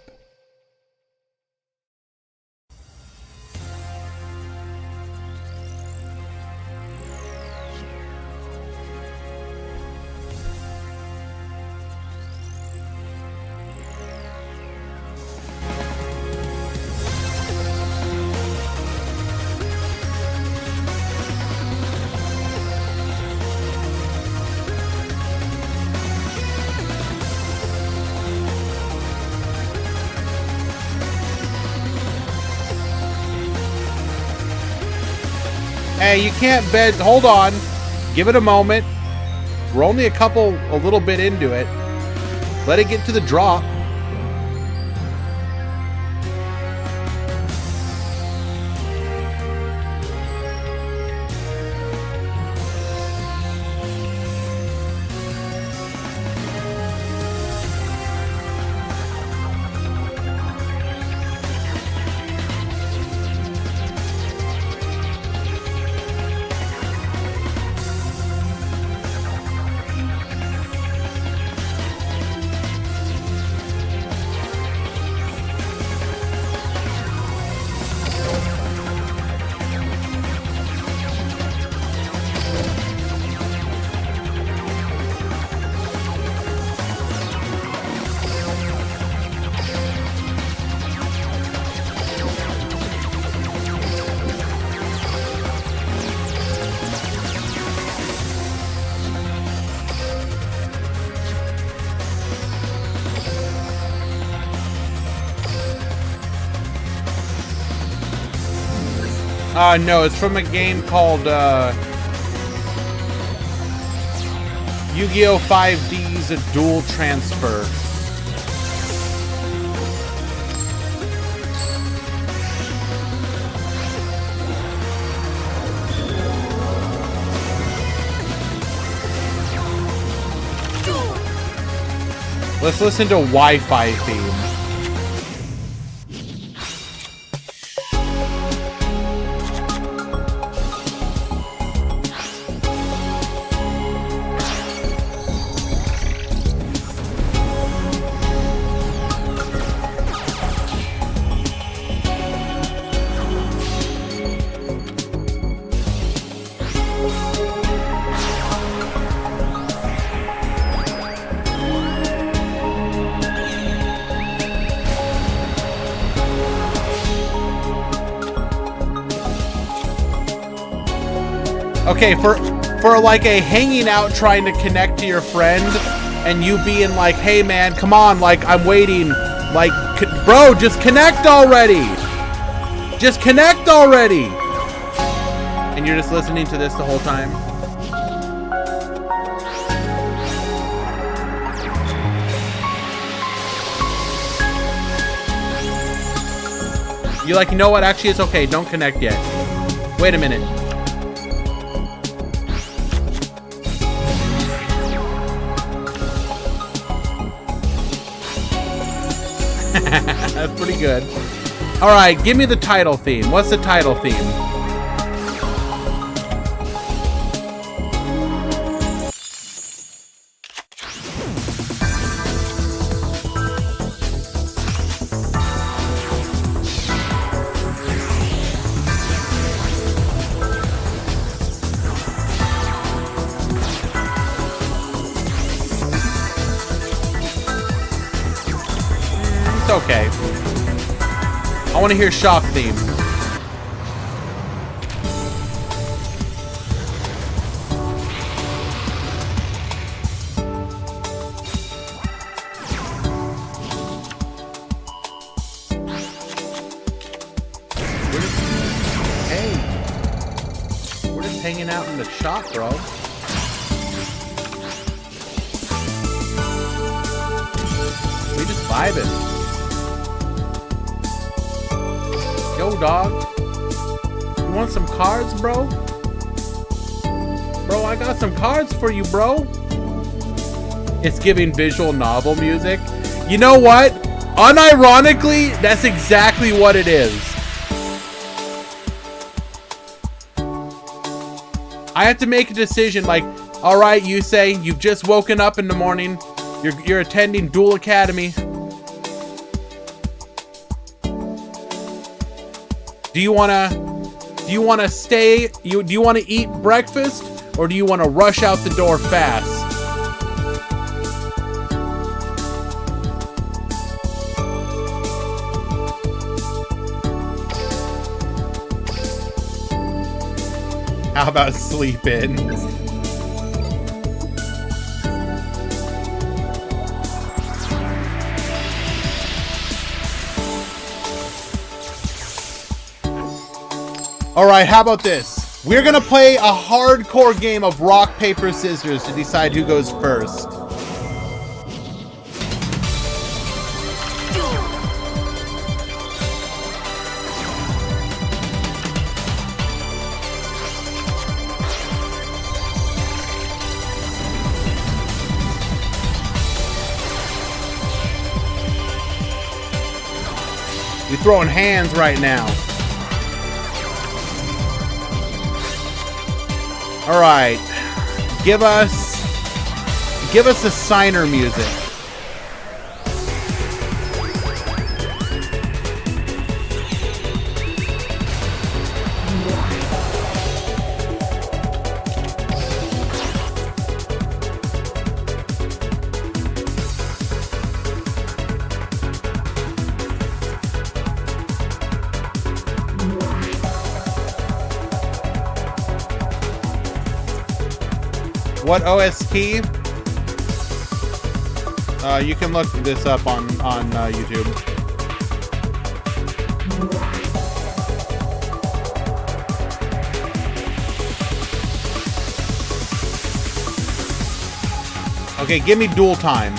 Hey, you can't bed. Hold on. Give it a moment. We're only a little bit into it. Let it get to the drop. No, it's from a game called Yu-Gi-Oh! 5D's a Dual Transfer. Let's listen to Wi-Fi theme. Okay, for like a hanging out trying to connect to your friend and you being like, hey man, come on, like I'm waiting, like, bro, just connect already. Just connect already. And you're just listening to this the whole time. You're like, you know what? Actually, it's okay. Don't connect yet. Wait a minute. That's pretty good. All right, give me the title theme. What's the title theme? It's okay. I want to hear Shock theme. We're just hanging out in the shop, bro. We just vibing. Yo, dog. You want some cards, bro? Bro, I got some cards for you, bro. It's giving visual novel music. You know what? Unironically, that's exactly what it is. I have to make a decision like, all right, you say you've just woken up in the morning. You're attending Duel Academy. Do you wanna stay? Do you wanna eat breakfast, or do you wanna rush out the door fast? How about sleep in? All right, how about this? We're gonna play a hardcore game of rock, paper, scissors to decide who goes first. We're throwing hands right now. All right, give us the signer music. What OST? You can look this up on YouTube. Okay, give me duel time.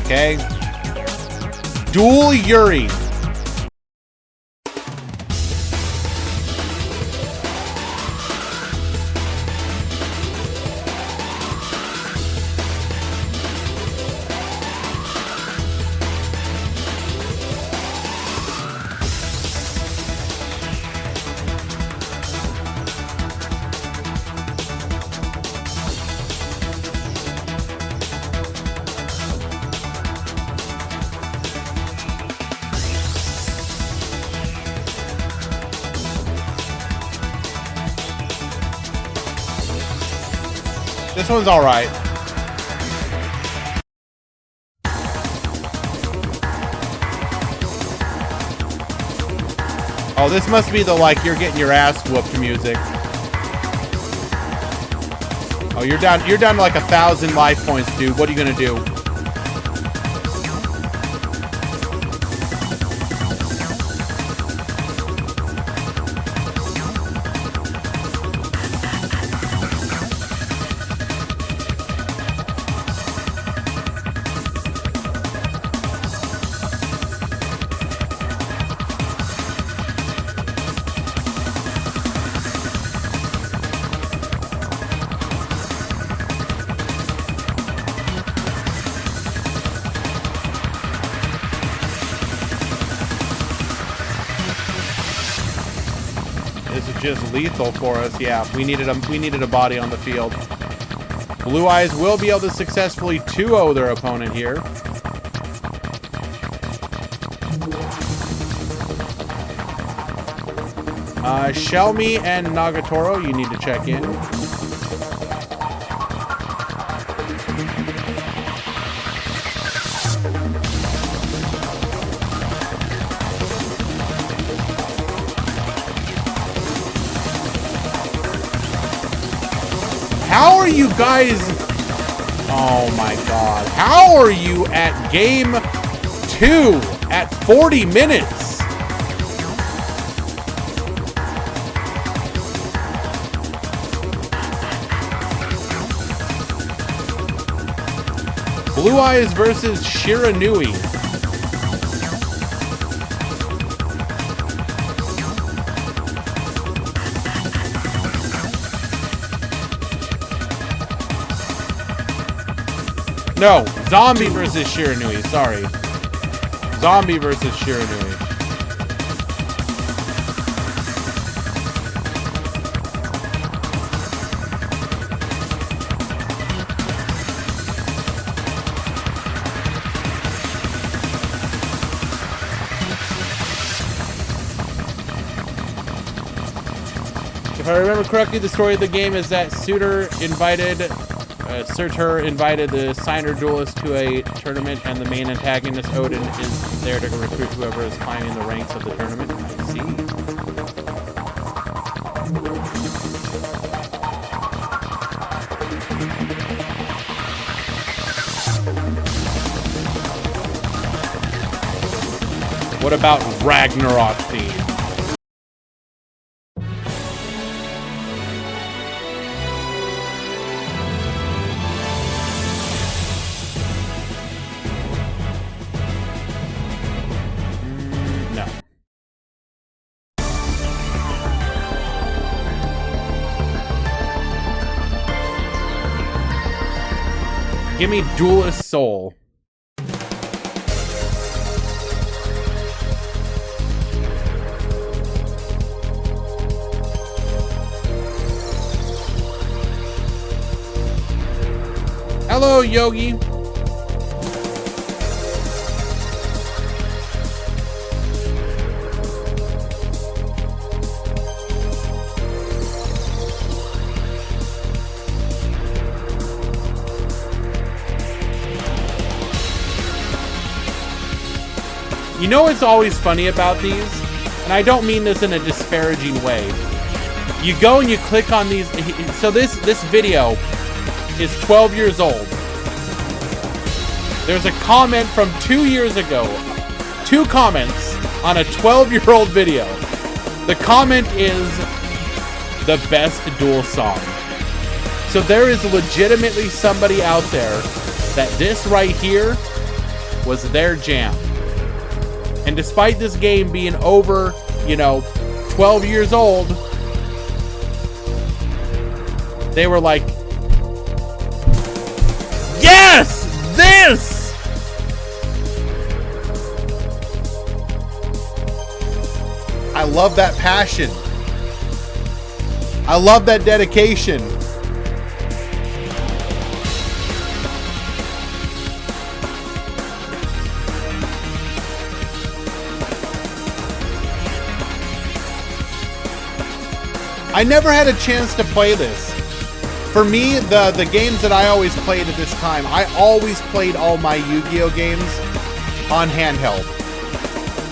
Okay. Duel Yuri. This one's all right. Oh, this must be the like you're getting your ass whooped music. Oh, you're down to like 1,000 life points, dude. What are you gonna do? just lethal for us. Yeah, we needed a body on the field. Blue Eyes will be able to successfully 2-0 their opponent here. Shelmy and Nagatoro, you need to check in. How are you guys? Oh my God. How are you at game 2 at 40 minutes? Blue Eyes versus Shiranui. No, Zombie versus Shiranui, sorry. Zombie versus Shiranui. If I remember correctly, the story of the game is that Suitor invited the Signer Duelist to a tournament, and the main antagonist, Odin, is there to recruit whoever is climbing the ranks of the tournament. I see. What about Ragnarok theme? Give me Duelist Soul. Hello, Yogi. You know what's always funny about these? And I don't mean this in a disparaging way. You go and you click on these. So this video is 12 years old. There's a comment from 2 years ago. 2 comments on a 12-year-old video. The comment is the best Duel song. So there is legitimately somebody out there that this right here was their jam. And despite this game being over, 12 years old, they were like, yes, this! I love that passion. I love that dedication. I never had a chance to play this. For me, the games that I always played at this time, I always played all my Yu-Gi-Oh games on handheld.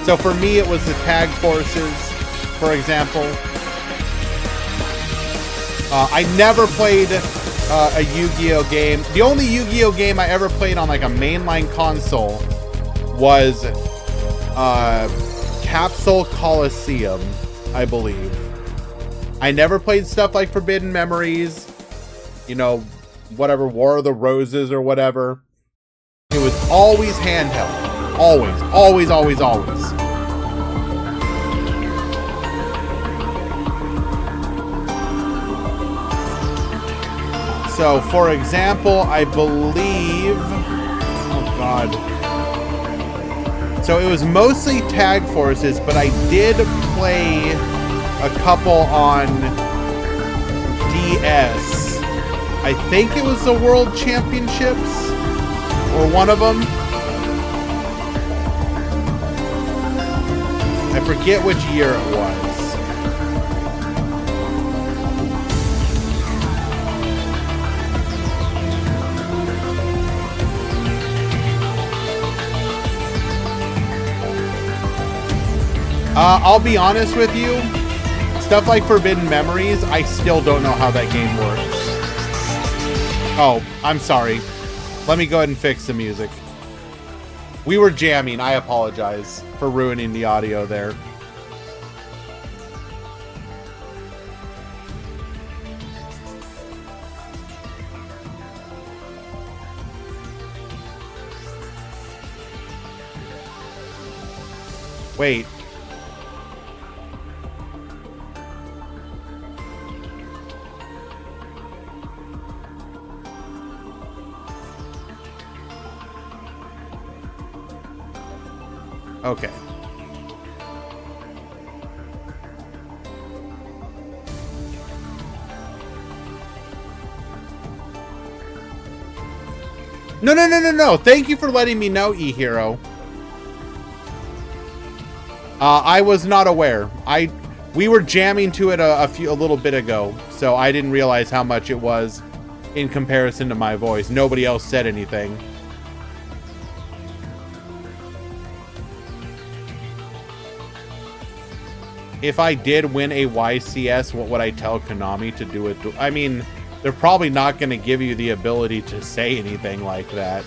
So for me, it was the Tag Forces, for example. I never played a Yu-Gi-Oh game. The only Yu-Gi-Oh game I ever played on like a mainline console was Capsule Coliseum, I believe. I never played stuff like Forbidden Memories, whatever, War of the Roses or whatever. It was always handheld. Always, always, always, always. So, for example, I believe... Oh, God. So, it was mostly Tag Forces, but I did play... a couple on DS. I think it was the World Championships or one of them. I forget which year it was. I'll be honest with you, stuff like Forbidden Memories, I still don't know how that game works. Oh, I'm sorry. Let me go ahead and fix the music. We were jamming. I apologize for ruining the audio there. Wait. Okay. No. Thank you for letting me know, eHero. I was not aware. We were jamming to it a little bit ago, so I didn't realize how much it was in comparison to my voice. Nobody else said anything. If I did win a YCS, what would I tell Konami to do it? I mean, they're probably not going to give you the ability to say anything like that.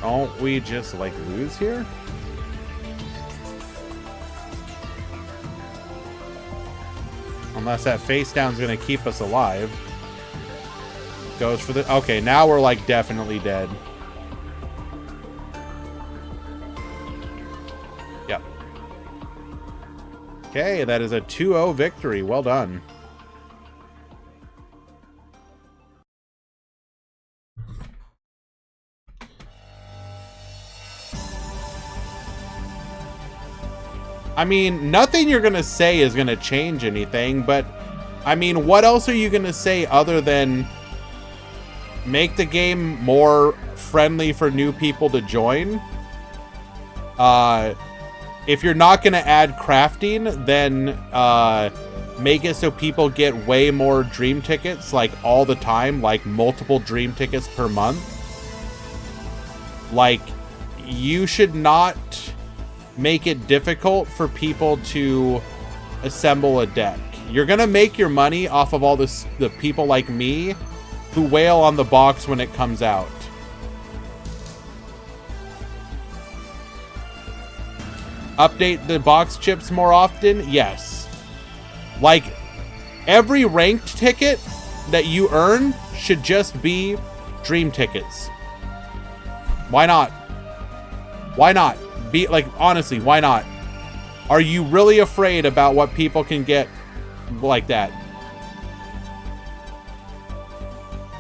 Don't we just, like, lose here? Unless that face down's going to keep us alive. Goes for the... Okay, now we're, like, definitely dead. Yep. Okay, that is a 2-0 victory. Well done. I mean, nothing you're going to say is going to change anything, but, I mean, what else are you going to say other than make the game more friendly for new people to join? If you're not going to add crafting, then make it so people get way more dream tickets, like, all the time, like multiple dream tickets per month. Like, you should not make it difficult for people to assemble a deck. You're gonna make your money off of all this, the people like me who wail on the box when it comes out. Update the box chips more often? Yes. Like, every ranked ticket that you earn should just be dream tickets. Why not? Why not? Be like, honestly, why not? Are you really afraid about what people can get like that?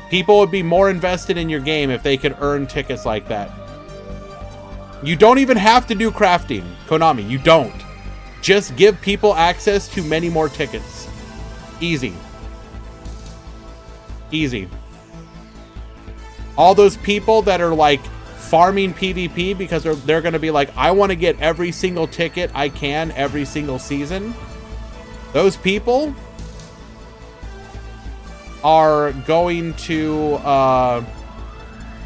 People would be more invested in your game if they could earn tickets like that. You don't even have to do crafting, Konami. You don't. Just give people access to many more tickets. Easy. Easy. All those people that are like farming PvP because they're going to be like, I want to get every single ticket I can every single season. Those people are going to,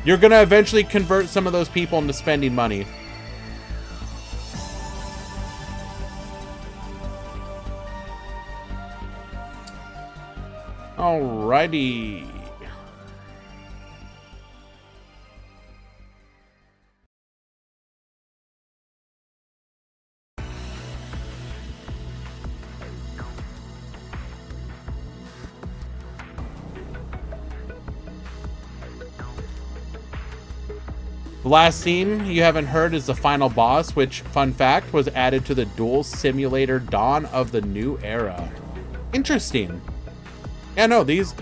you're going to eventually convert some of those people into spending money. Alrighty. The last theme you haven't heard is the final boss, which, fun fact, was added to the Duel Simulator Dawn of the New Era. Interesting. Yeah, no, these...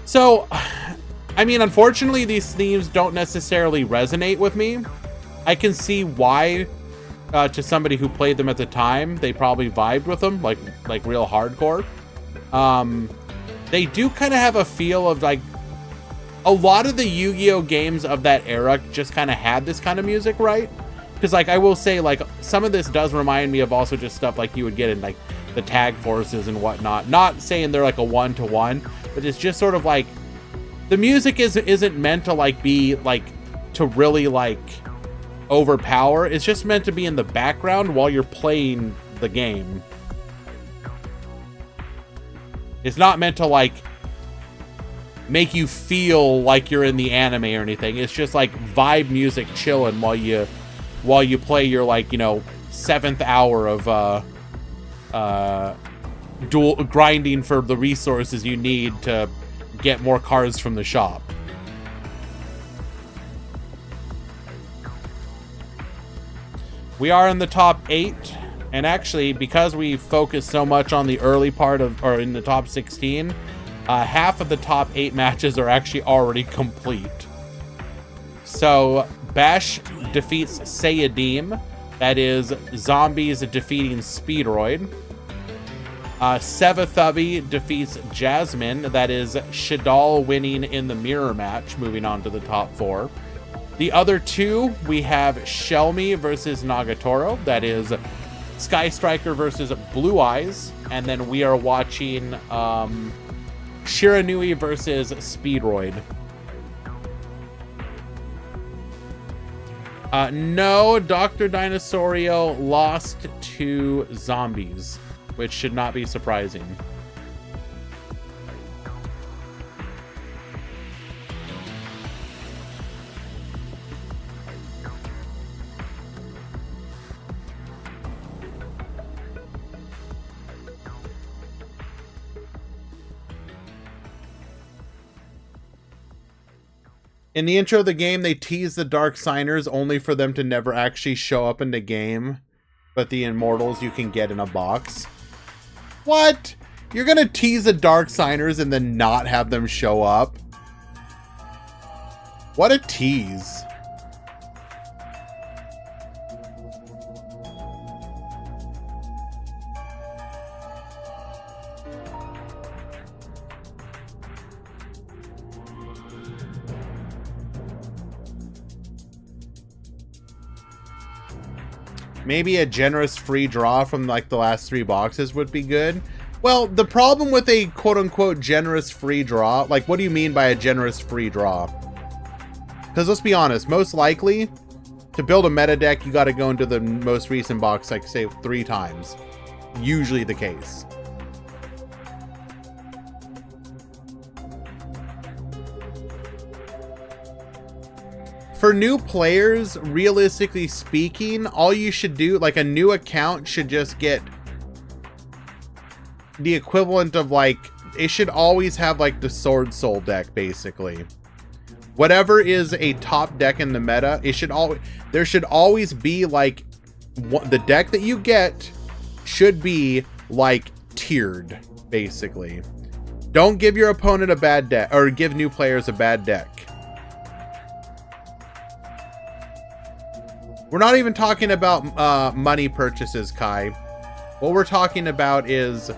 So, I mean, unfortunately, these themes don't necessarily resonate with me. I can see why, to somebody who played them at the time, they probably vibed with them, like real hardcore. They do kind of have a feel of like, a lot of the Yu-Gi-Oh games of that era just kind of had this kind of music, right? Because like, I will say, like, some of this does remind me of also just stuff like you would get in like the tag forces and whatnot. Not saying they're like a one-to-one, but it's just sort of like, the music isn't meant to like be like, to really like overpower. It's just meant to be in the background while you're playing the game. It's not meant to like make you feel like you're in the anime or anything. It's just like vibe music chilling while you play your, like, you know, 7th hour of dual grinding for the resources you need to get more cards from the shop. We are in the top 8, and actually, because we focus so much on the early part of, or in the top 16, half of the top 8 matches are actually already complete. So Bash defeats Sayadim, that is Zombies defeating Speedroid. Sevathubi defeats Jasmine, that is Shaddolls winning in the mirror match, moving on to the top 4. The other 2, we have Shelmy versus Nagatoro, that is Sky Striker versus Blue Eyes, and then we are watching Shiranui versus Speedroid. No, Dr. Dinosaurio lost to Zombies, which should not be surprising. In the intro of the game, they tease the Dark Signers only for them to never actually show up in the game, but the Immortals you can get in a box. What? You're gonna tease the Dark Signers and then not have them show up? What a tease. Maybe a generous free draw from like the last 3 boxes would be good. Well, the problem with a quote-unquote generous free draw, like, what do you mean by a generous free draw? Because let's be honest, most likely to build a meta deck, you got to go into the most recent box, like, say 3 times. Usually the case. For new players, realistically speaking, all you should do, like, a new account should just get the equivalent of, like, it should always have, like, the Sword Soul deck, basically. Whatever is a top deck in the meta, it should always, there should always be, like, the deck that you get should be, like, tiered, basically. Don't give your opponent a bad deck, or give new players a bad deck. We're not even talking about money purchases, Kai. What we're talking about is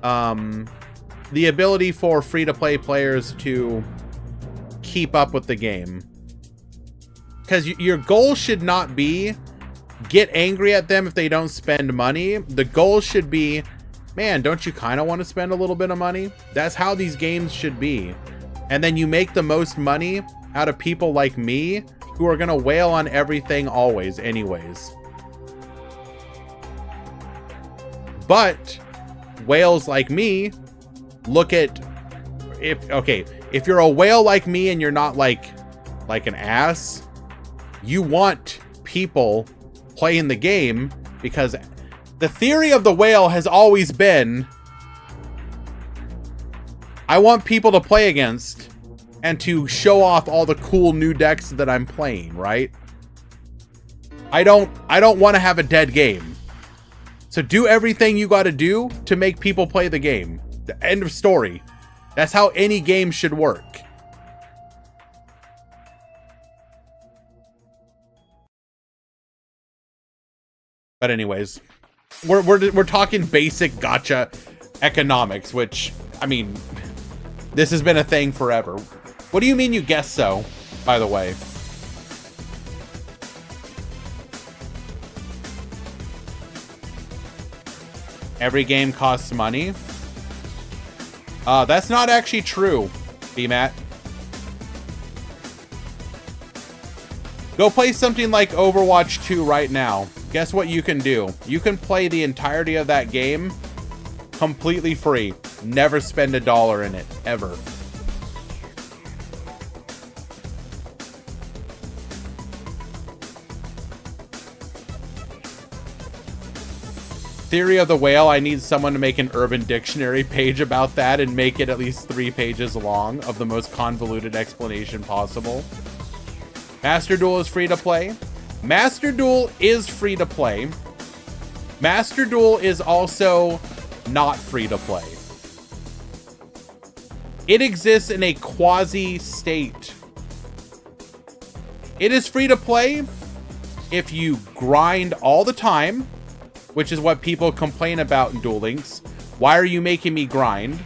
the ability for free-to-play players to keep up with the game. Because your goal should not be get angry at them if they don't spend money. The goal should be, man, don't you kind of want to spend a little bit of money? That's how these games should be. And then you make the most money out of people like me, who are gonna wail on everything always anyways. But whales like me look at, if you're a whale like me and you're not like an ass, you want people playing the game, because the theory of the whale has always been, I want people to play against and to show off all the cool new decks that I'm playing, right? I don't want to have a dead game. So do everything you got to do to make people play the game. The end of story. That's how any game should work. But anyways, we're talking basic gacha economics, which, I mean, this has been a thing forever. What do you mean you guess so, by the way? Every game costs money? That's not actually true, BMAT. Go play something like Overwatch 2 right now. Guess what you can do? You can play the entirety of that game completely free. Never spend $1 in it, ever. Theory of the Whale, I need someone to make an Urban Dictionary page about that and make it at least 3 pages long of the most convoluted explanation possible. Master Duel is free to play. Master Duel is free to play. Master Duel is also not free to play. It exists in a quasi state. It is free to play if you grind all the time, which is what people complain about in Duel Links. Why are you making me grind?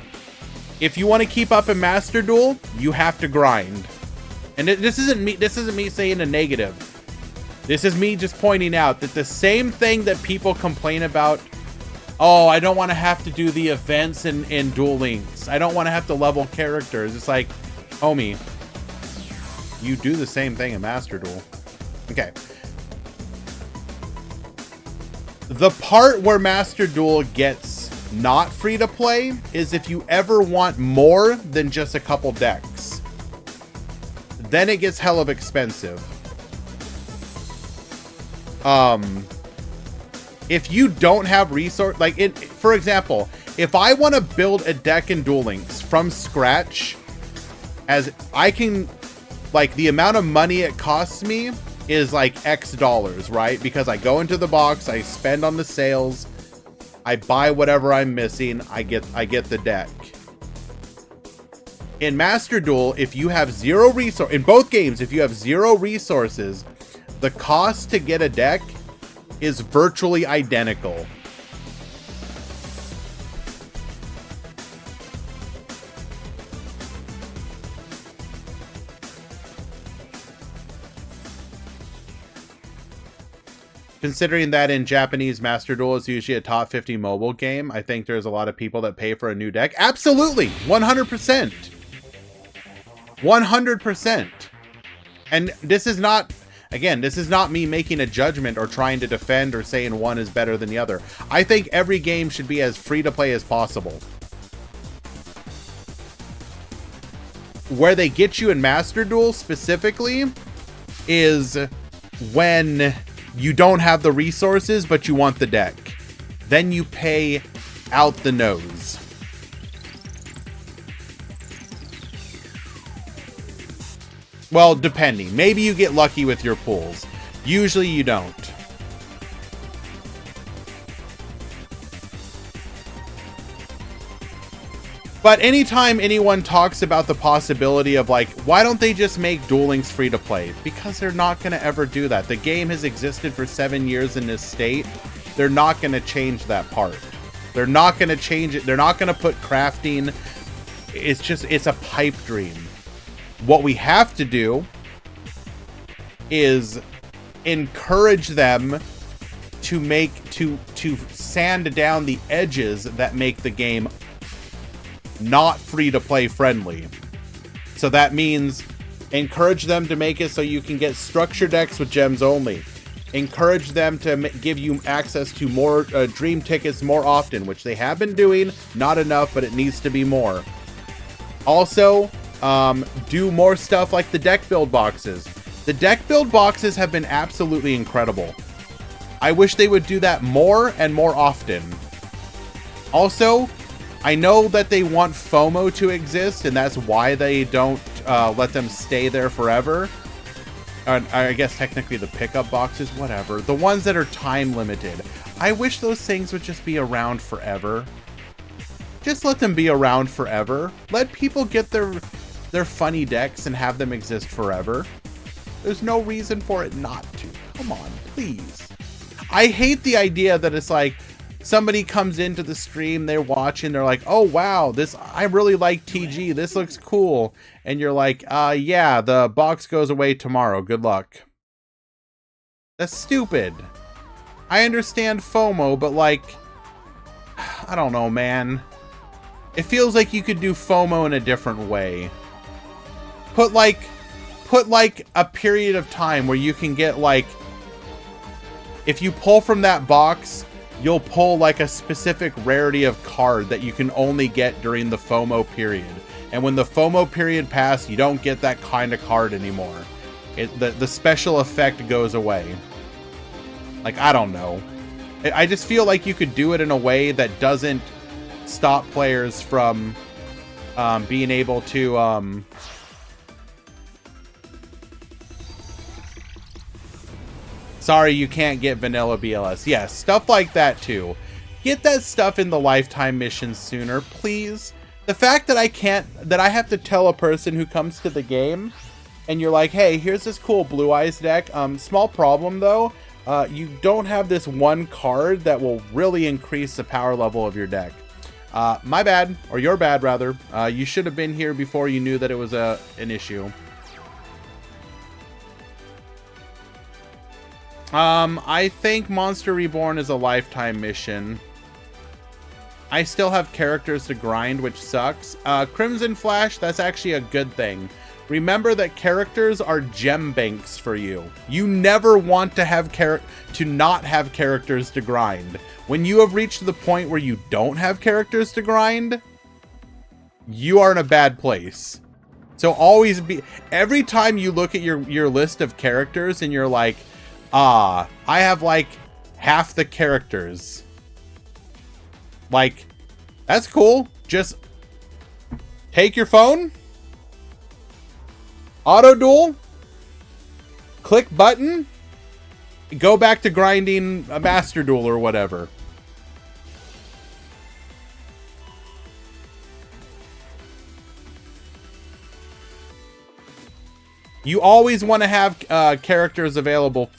If you want to keep up in Master Duel, you have to grind. And this isn't me saying a negative. This is me just pointing out that the same thing that people complain about, oh, I don't want to have to do the events in Duel Links. I don't want to have to level characters. It's like, homie, you do the same thing in Master Duel. Okay. The part where Master Duel gets not free to play is if you ever want more than just a couple decks. Then it gets hell of expensive. If you don't have resource, like it, for example, if I want to build a deck in Duel Links from scratch, as I can, like the amount of money it costs me is like X dollars, right? Because I go into the box, I spend on the sales, I buy whatever I'm missing, I get the deck. In Master Duel, if you have zero resource, in both games, if you have zero resources, the cost to get a deck is virtually identical. Considering that in Japanese, Master Duel is usually a top 50 mobile game, I think there's a lot of people that pay for a new deck. Absolutely! 100%! 100%! And this is not, again, this is not me making a judgment or trying to defend or saying one is better than the other. I think every game should be as free to play as possible. Where they get you in Master Duel specifically is when you don't have the resources, but you want the deck. Then you pay out the nose. Well, depending. Maybe you get lucky with your pulls. Usually you don't. But anytime anyone talks about the possibility of like, why don't they just make Duel Links free to play? Because they're not going to ever do that. The game has existed for 7 years in this state. They're not going to change that part. They're not going to change it. They're not going to put crafting. It's a pipe dream. What we have to do is encourage them to sand down the edges that make the game not free to play friendly. So that means encourage them to make it so you can get structure decks with gems only. Encourage them to give you access to more dream tickets more often, which they have been doing. Not enough, but it needs to be more. Also, do more stuff like the deck build boxes. The deck build boxes have been absolutely incredible. I wish they would do that more and more often. Also, I know that they want FOMO to exist, and that's why they don't let them stay there forever. I guess technically the pickup boxes, whatever. The ones that are time limited. I wish those things would just be around forever. Just let them be around forever. Let people get their funny decks and have them exist forever. There's no reason for it not to. Come on, please. I hate the idea that it's like somebody comes into the stream, they're watching, they're like, oh wow, I really like TG, this looks cool. And you're like, yeah, the box goes away tomorrow, good luck. That's stupid. I understand FOMO, but like, I don't know, man. It feels like you could do FOMO in a different way. Put like a period of time where you can get like, if you pull from that box, you'll pull like a specific rarity of card that you can only get during the FOMO period. And when the FOMO period passes, you don't get that kind of card anymore. The special effect goes away. Like, I don't know. I just feel like you could do it in a way that doesn't stop players from being able to... Sorry, you can't get vanilla BLS. Yes, stuff like that too. Get that stuff in the lifetime missions sooner, please. The fact that I have to tell a person who comes to the game and you're like, hey, here's this cool Blue Eyes deck. Small problem though. You don't have this one card that will really increase the power level of your deck. My bad, or your bad rather. You should have been here before you knew that it was an issue. I think Monster Reborn is a lifetime mission. I still have characters to grind, which sucks. Crimson Flash, that's actually a good thing. Remember that characters are gem banks for you. You never want to not have characters to grind. When you have reached the point where you don't have characters to grind, you are in a bad place. So always every time you look at your list of characters and you're like, I have like half the characters. Like, that's cool. Just take your phone, auto duel, click button, go back to grinding a master duel or whatever. You always want to have characters available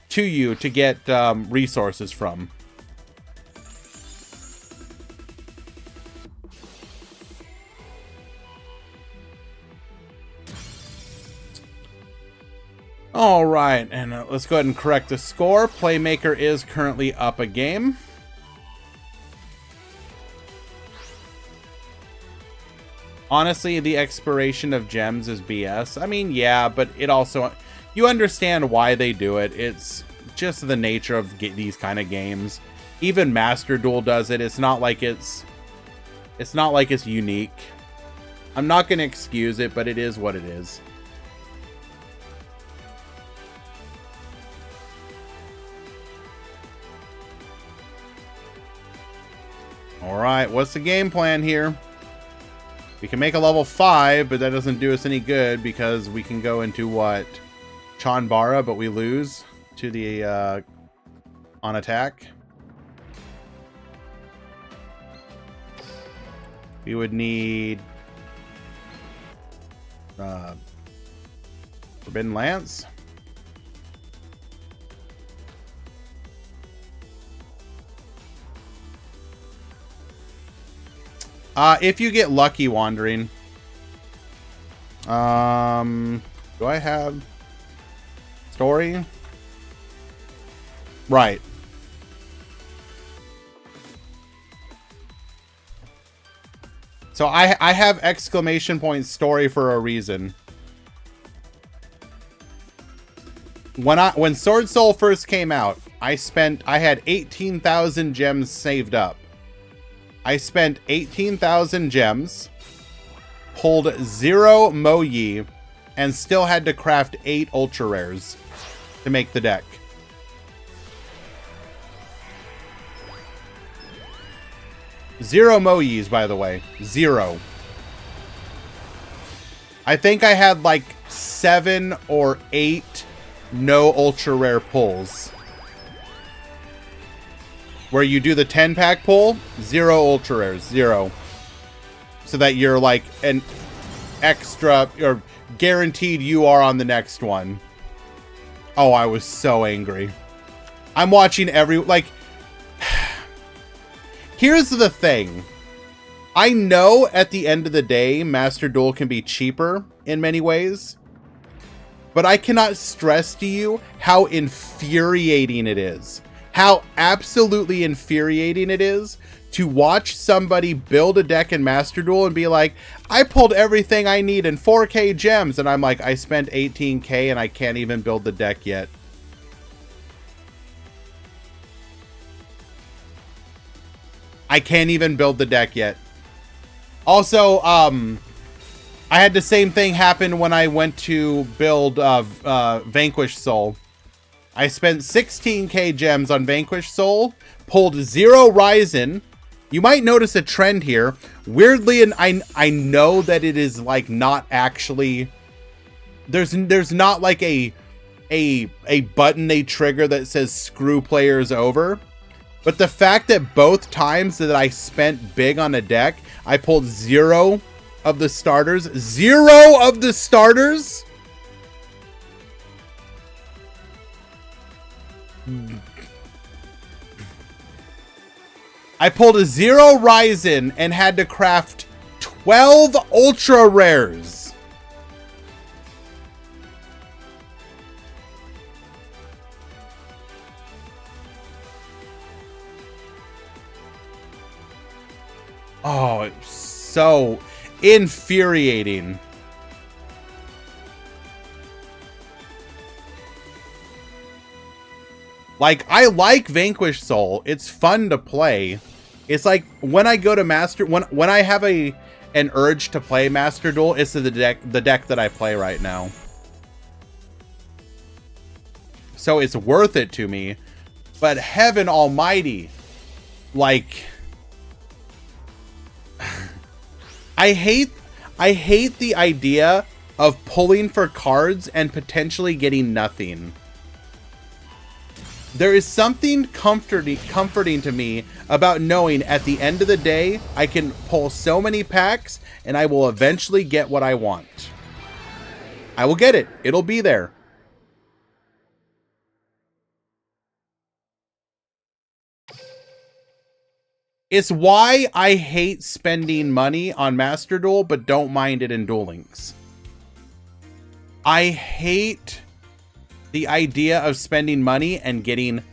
to you to get resources from. All right, and let's go ahead and correct the score. Playmaker is currently up a game. Honestly, the expiration of gems is BS. I mean, yeah, but it also... You understand why they do it. It's just the nature of these kind of games. Even Master Duel does it. It's not like it's unique. I'm not going to excuse it, but it is what it is. Alright, what's the game plan here? We can make a level 5, but that doesn't do us any good because we can go into what? Chanbara, but we lose to the on attack. We would need Forbidden Lance. If you get lucky wandering. Do I have story? Right. So I have exclamation point story for a reason. When Sword Soul first came out, I had 18,000 gems saved up. I spent 18,000 gems, pulled 0 Moyi, and still had to craft 8 ultra rares to make the deck. Zero Moyis, by the way. 0. I think I had like 7 or 8 no ultra rare pulls. Where you do the 10-pack pull, 0 ultra rares, 0. So that you're like an extra, or guaranteed you are on the next one. Oh, I was so angry. I'm watching like, here's the thing. I know at the end of the day, Master Duel can be cheaper in many ways, but I cannot stress to you how infuriating it is. How absolutely infuriating it is to watch somebody build a deck in Master Duel and be like, I pulled everything I need in 4K gems. And I'm like, I spent 18K and I can't even build the deck yet. I can't even build the deck yet. Also, I had the same thing happen when I went to build Vanquish Soul. I spent 16K gems on Vanquish Soul, pulled 0 Ryzen. You might notice a trend here. Weirdly, and I know that it is like not actually, there's not like a button they trigger that says screw players over. But the fact that both times that I spent big on a deck, I pulled 0 of the starters. 0 of the starters? I pulled a 0 Ryzen and had to craft 12 ultra rares. Oh, it's so infuriating. Like, I like Vanquish Soul. It's fun to play. It's like when I go to Master, when I have an urge to play Master Duel, it's the deck that I play right now. So it's worth it to me. But heaven almighty, like, I hate the idea of pulling for cards and potentially getting nothing. There is something comforting to me about knowing at the end of the day, I can pull so many packs and I will eventually get what I want. I will get it. It'll be there. It's why I hate spending money on Master Duel, but don't mind it in Duel Links. I hate the idea of spending money and getting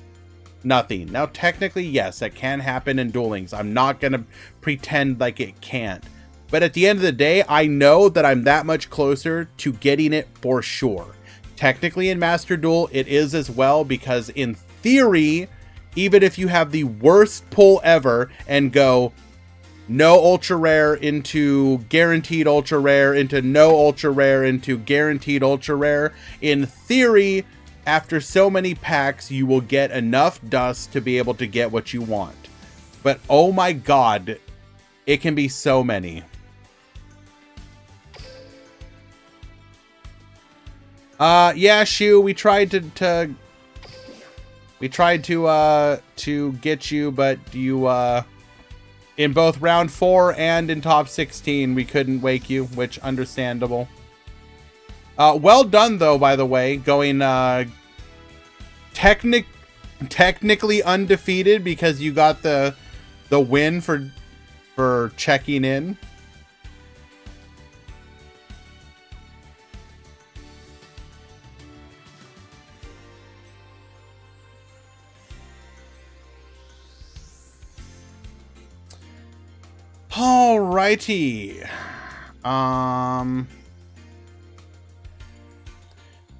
nothing. Now, technically, yes, that can happen in Duel Links. I'm not going to pretend like it can't. But at the end of the day, I know that I'm that much closer to getting it for sure. Technically, in Master Duel, it is as well, because in theory, even if you have the worst pull ever and go no ultra rare into guaranteed ultra rare into no ultra rare into guaranteed ultra rare, in theory, after so many packs, you will get enough dust to be able to get what you want. But oh my god, it can be so many. Yeah, Shu, we tried to get you, but you in both round 4 and in top 16, we couldn't wake you, which understandable. Well done though, by the way, going technically undefeated because you got the win for checking in. Alrighty.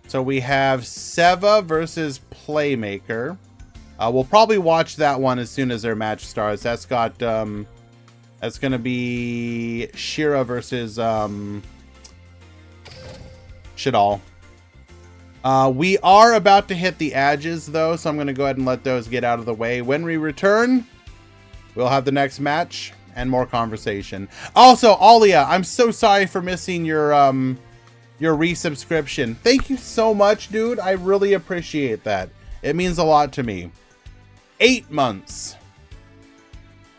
So we have Seva versus Playmaker. We'll probably watch that one as soon as their match starts. That's got that's gonna be Shira versus Shaddolls. We are about to hit the edges though, so I'm gonna go ahead and let those get out of the way. When we return, we'll have the next match and more conversation. Also, Alia, I'm so sorry for missing your resubscription. Thank you so much, dude. I really appreciate that. It means a lot to me. 8 months.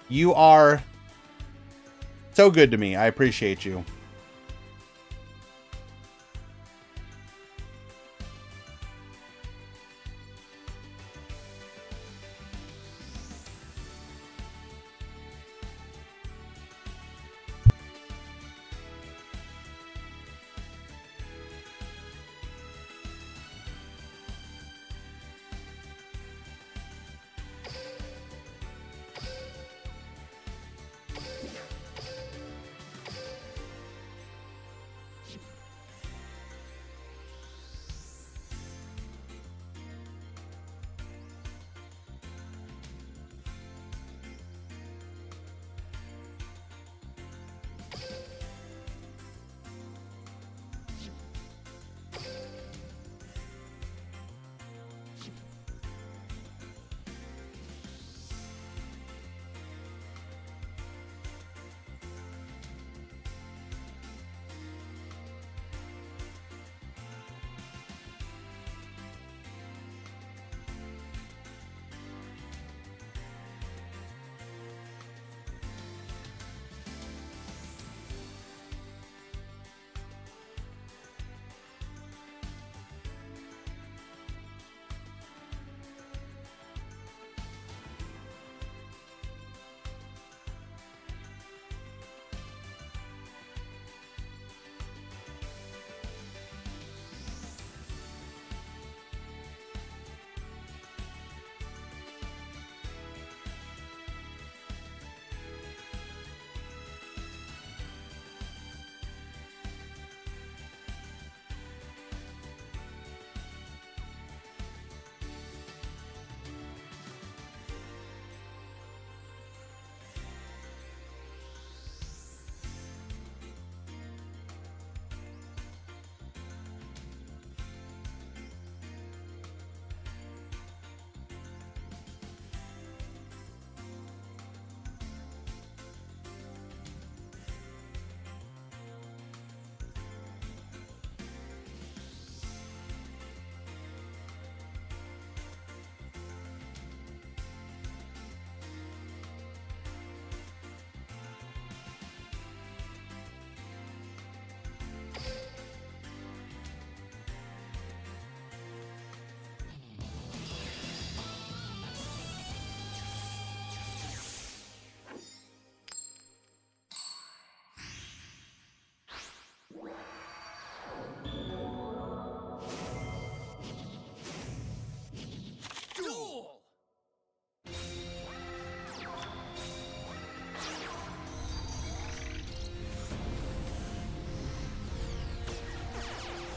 You are so good to me. I appreciate you.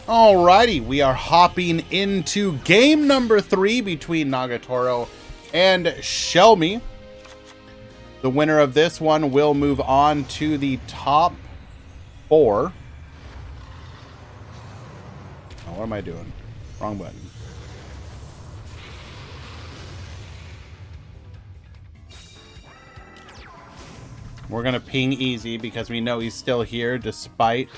Alrighty, we are hopping into game number 3 between Nagatoro and Shelmy. The winner of this one will move on to the top 4. Oh, what am I doing? Wrong button. We're going to ping easy because we know he's still here despite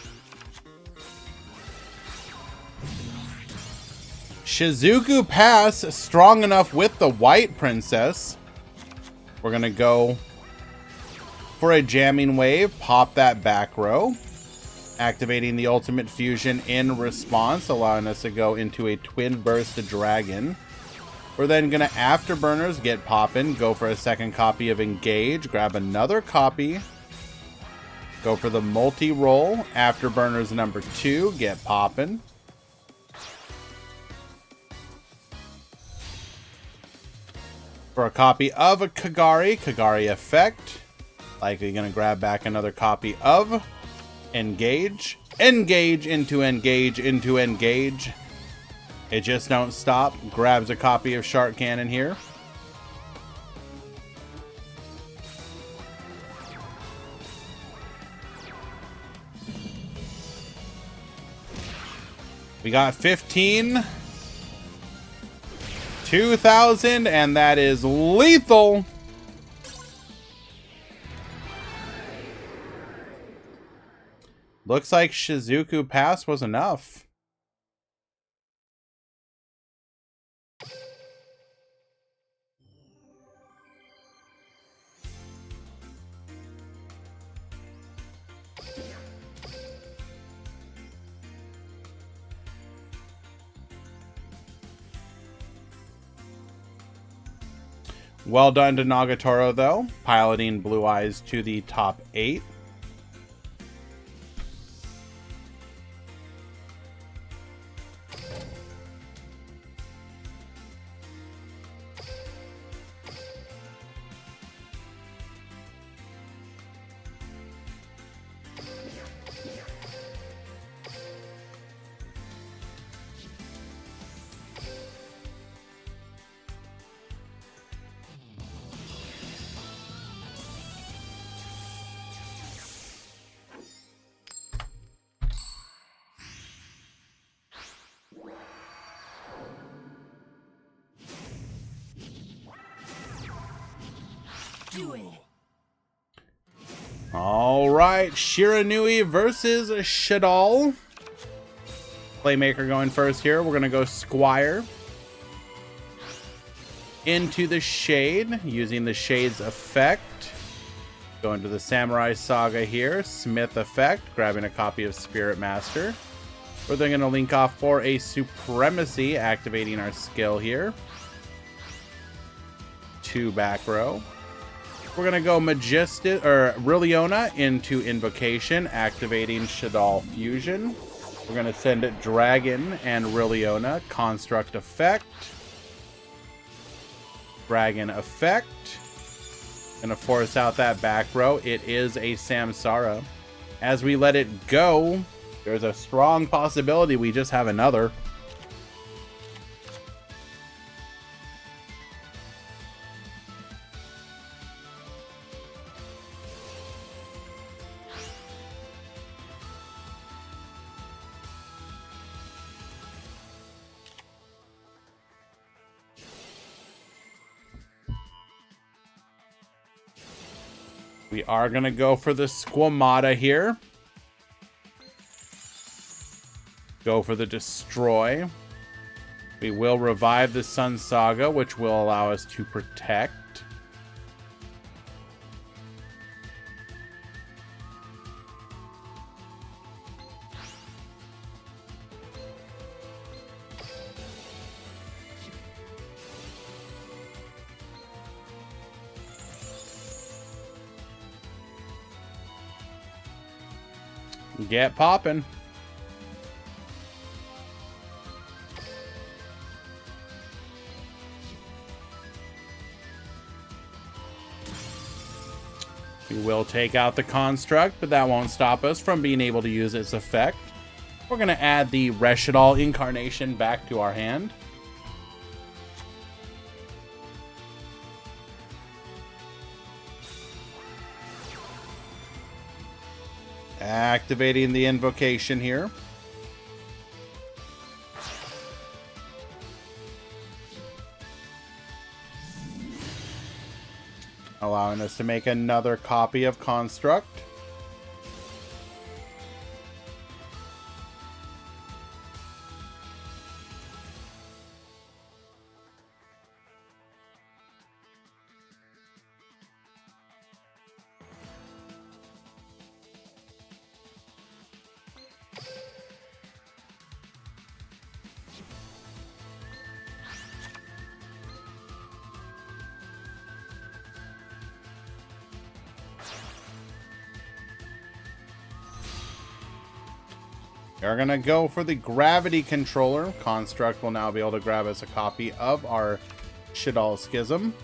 Shizuku Pass strong enough with the white princess. We're going to go for a jamming wave, pop that back row, activating the ultimate fusion in response, allowing us to go into a twin burst dragon. We're then going to afterburners, get poppin', go for a second copy of Engage, grab another copy, go for the multi-roll, afterburners number 2, get poppin'. For a copy of a Kagari effect, likely going to grab back another copy of Engage, Engage into Engage into Engage. It just don't stop. Grabs a copy of Shark Cannon here. We got 15. 2,000, and that is lethal. Looks like Shizuku Pass was enough. Well done to Nagatoro, though, piloting Blue Eyes to the top 8. Duel. All right, Shiranui versus Shaddolls. Playmaker going first here. We're going to go Squire into the Shade, using the Shade's effect. Going to the Samurai Saga here. Smith effect, grabbing a copy of Spirit Master. We're then going to link off for a Supremacy, activating our skill here. 2 back row. We're going to go Majestic or Rilliona into Invocation, activating Shaddolls Fusion. We're going to send it Dragon and Rilliona, Construct effect. Dragon effect. Going to force out that back row. It is a Samsara. As we let it go, there's a strong possibility we just have another. We are going to go for the Squamata here. Go for the Destroy. We will revive the Sun Saga, which will allow us to protect. Get poppin'. We will take out the construct, but that won't stop us from being able to use its effect. We're going to add the Shaddolls incarnation back to our hand. Activating the invocation here. Allowing us to make another copy of Construct. We're going to go for the Gravity Controller. Construct will now be able to grab us a copy of our Shaddolls Schism.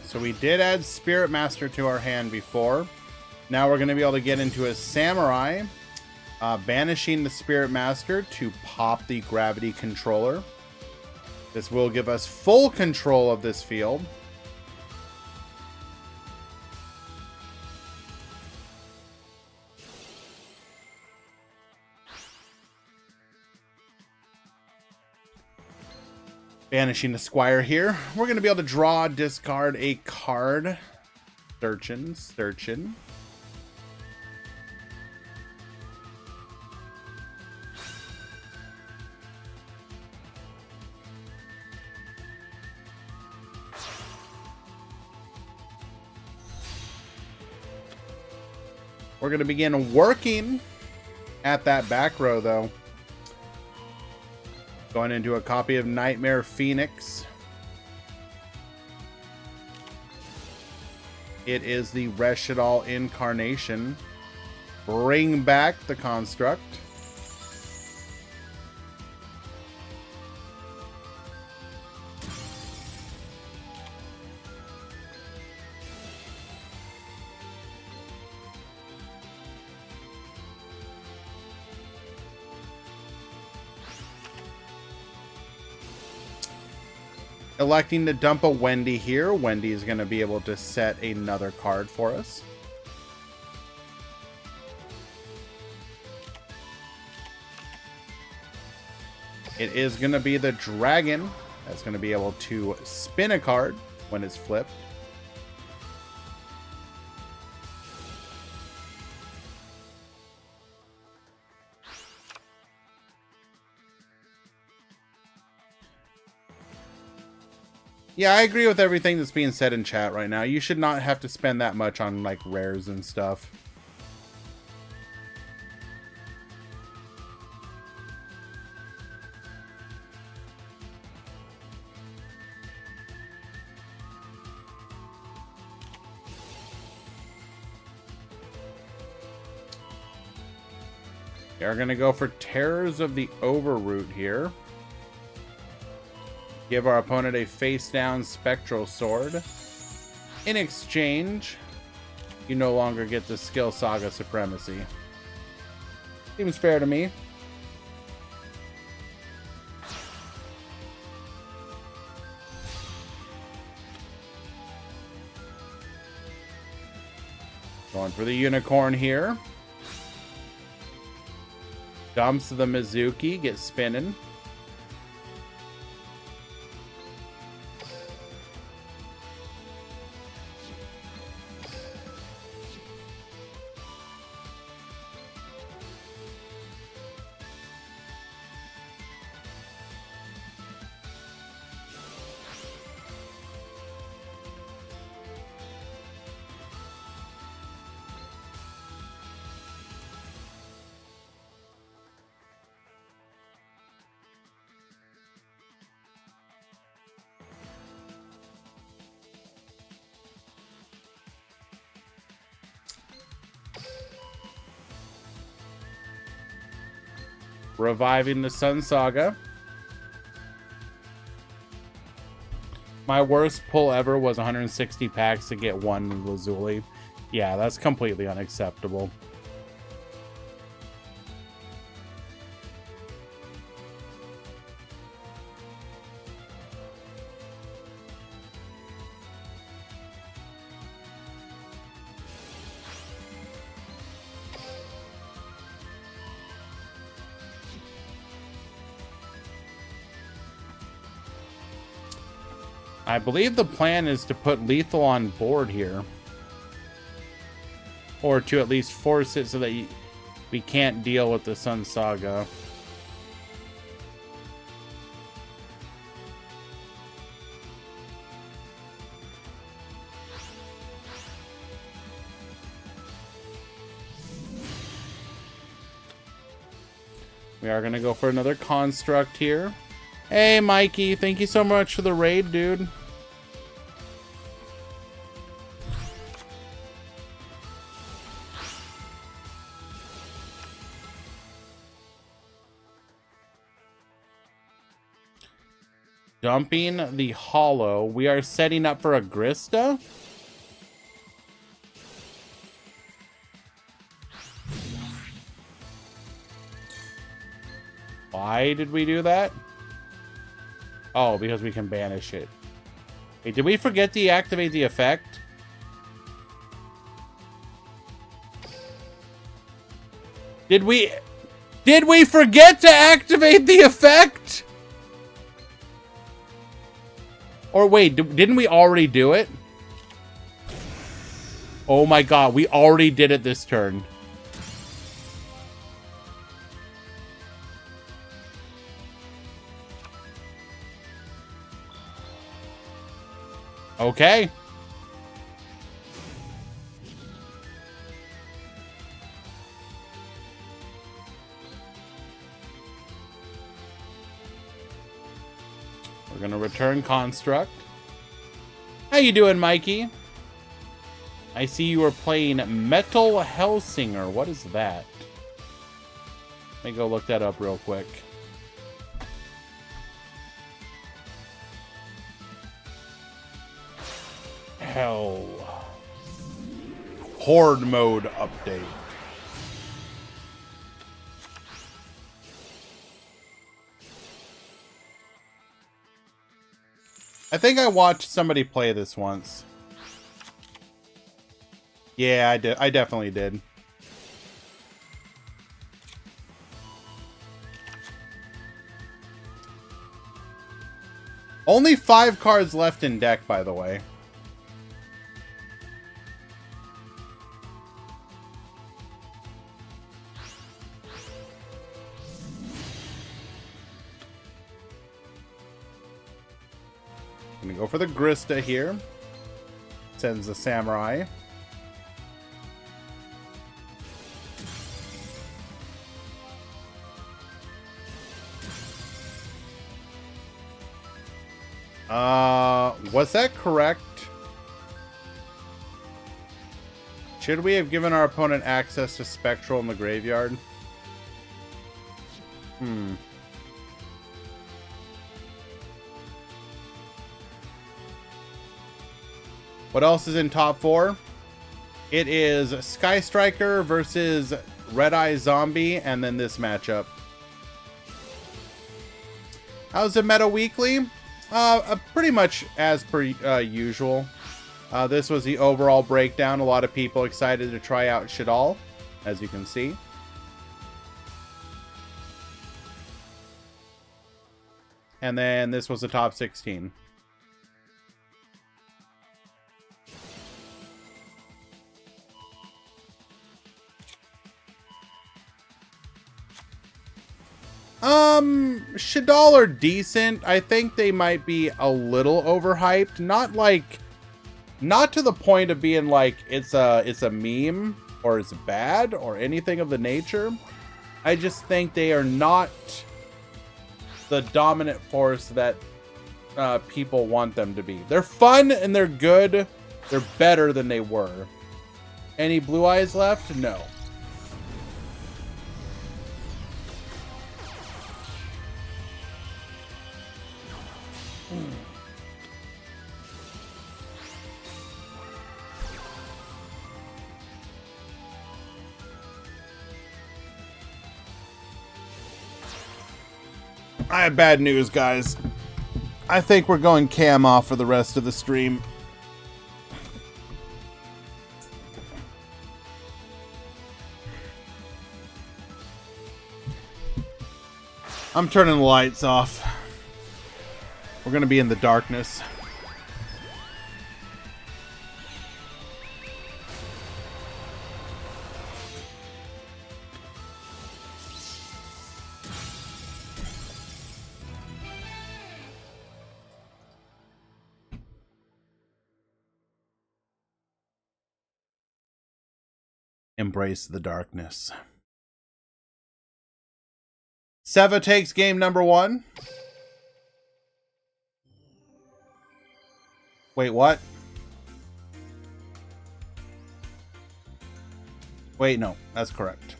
So we did add Spirit Master to our hand before. Now we're going to be able to get into a Samurai, banishing the Spirit Master to pop the Gravity Controller. This will give us full control of this field. Banishing the Squire here. We're going to be able to draw, discard a card. Searching. We're going to begin working at that back row, though. Going into a copy of Nightmare Phoenix. It is the Shaddolls incarnation. Bring back the Construct. Electing to dump a Wendy here. Wendy is going to be able to set another card for us. It is going to be the Dragon. That's going to be able to spin a card when it's flipped. Yeah, I agree with everything that's being said in chat right now. You should not have to spend that much on, like, rares and stuff. We're going to go for Terrors of the Overroot here. Give our opponent a face-down Spectral Sword. In exchange, you no longer get the Skill Saga Supremacy. Seems fair to me. Going for the Unicorn here. Dumps the Mizuki, gets spinning. Reviving the Sun Saga. My worst pull ever was 160 packs to get one Lazuli. Yeah, that's completely unacceptable. I believe the plan is to put Lethal on board here. Or to at least force it so that we can't deal with the Sun Saga. We are going to go for another Construct here. Hey, Mikey, thank you so much for the raid, dude. Dumping the Hollow. We are setting up for a Grista. Why did we do that? Oh, because we can banish it. Hey, did we forget to activate the effect? Did we forget to activate the effect? Or wait, didn't we already do it? Oh my god, we already did it this turn. Okay. We're gonna return Construct. How you doing, Mikey? I see you are playing Metal Hellsinger. What is that? Let me go look that up real quick. Hell. Horde mode update. I think I watched somebody play this once. Yeah, I did. I definitely did. Only 5 cards left in deck, by the way. I'm gonna go for the Grista here. Sends the Samurai. Was that correct? Should we have given our opponent access to Spectral in the graveyard? What else is in top 4? It is Sky Striker versus Red Eye Zombie, and then this matchup. How's the meta weekly? Pretty much as per usual. This was the overall breakdown. A lot of people excited to try out Shaddolls, as you can see. And then this was the top 16. Shaddolls are decent. I think they might be a little overhyped. Not to the point of being like it's a meme or it's bad or anything of the nature. I just think they are not the dominant force that people want them to be. They're fun and they're good. They're better than they were. Any blue eyes left? No. I have bad news, guys. I think we're going cam off for the rest of the stream. I'm turning the lights off. We're gonna be in the darkness. Embrace the darkness. Seva takes game number 1. Wait, what? Wait, no, that's correct.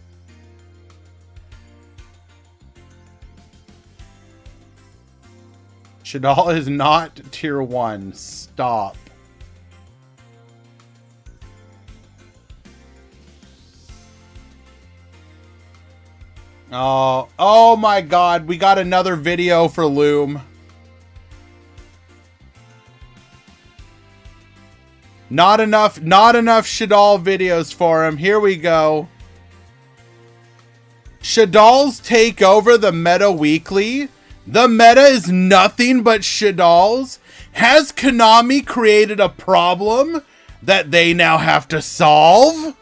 Shaddolls is not tier 1. Stop. Oh my god, we got another video for Loom. Not enough Shaddolls videos for him. Here we go. Shaddolls take over the meta weekly. The meta is nothing but Shaddolls. Has Konami created a problem that they now have to solve?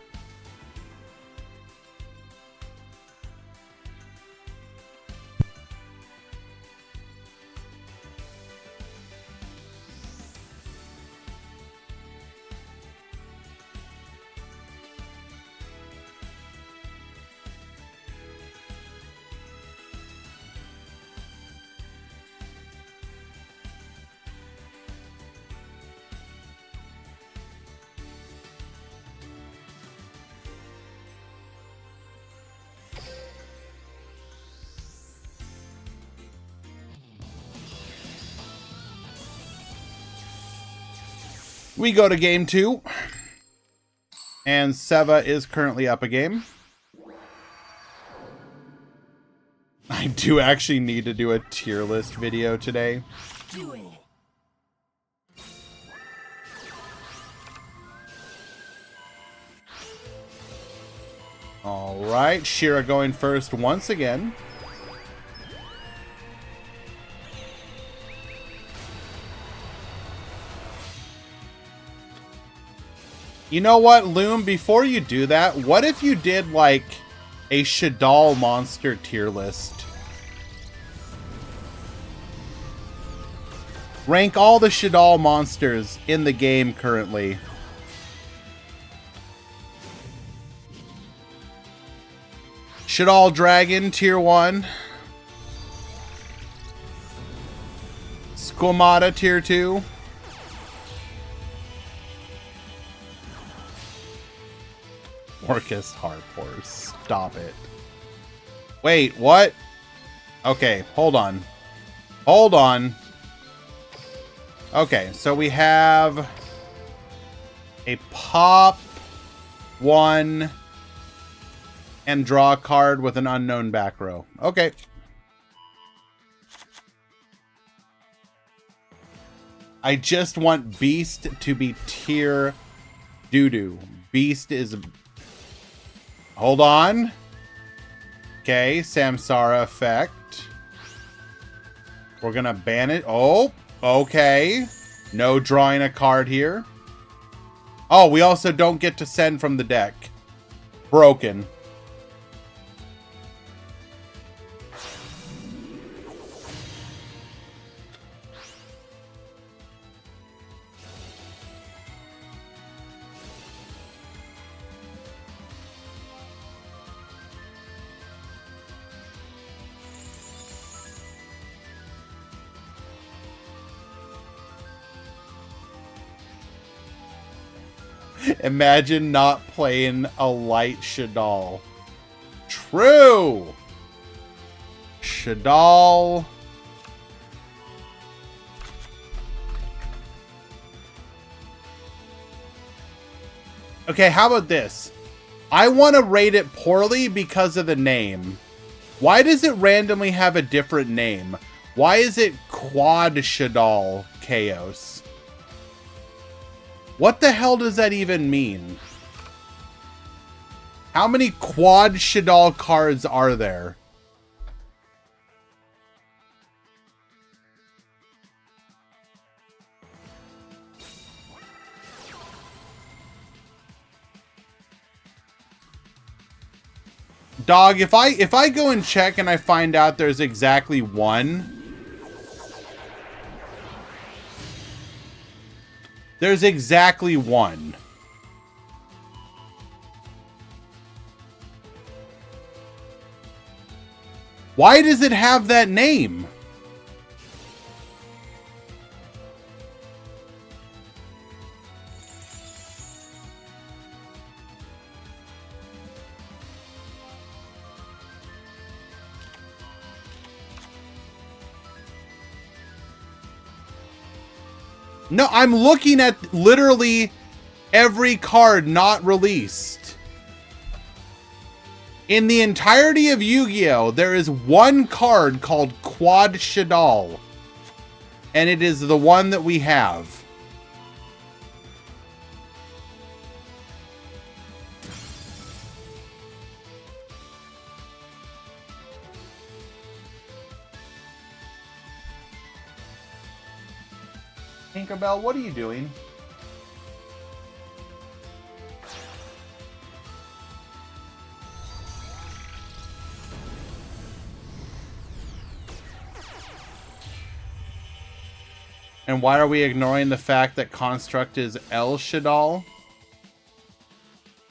We go to game 2. And Seva is currently up a game. I do actually need to do a tier list video today. Duel. Alright, Shira going first once again. You know what, Loom, before you do that, what if you did, like, a Shaddolls monster tier list? Rank all the Shaddolls monsters in the game currently. Shaddolls Dragon, tier 1. Squamata, tier 2. Orcus Harpor, stop it. Wait, what? Okay, hold on. Hold on. Okay, so we have a pop 1 and draw a card with an unknown back row. Okay. I just want Beast to be tier doo-doo. Beast is... Hold on. Okay, Samsara effect. We're gonna ban it. Oh, okay. No drawing a card here. Oh, we also don't get to send from the deck. Broken. Imagine not playing a light Shaddolls. True. Shaddolls. Okay, how about this? I want to rate it poorly because of the name. Why does it randomly have a different name? Why is it Quad Shaddolls Chaos? What the hell does that even mean? How many Quad Shaddolls cards are there? Dog, if I go and check and I find out there's exactly one. There's exactly one. Why does it have that name? No, I'm looking at literally every card not released. In the entirety of Yu-Gi-Oh, there is one card called Quad Shaddolls. And it is the one that we have. Tinkerbell, what are you doing? And why are we ignoring the fact that Construct is El Shaddolls?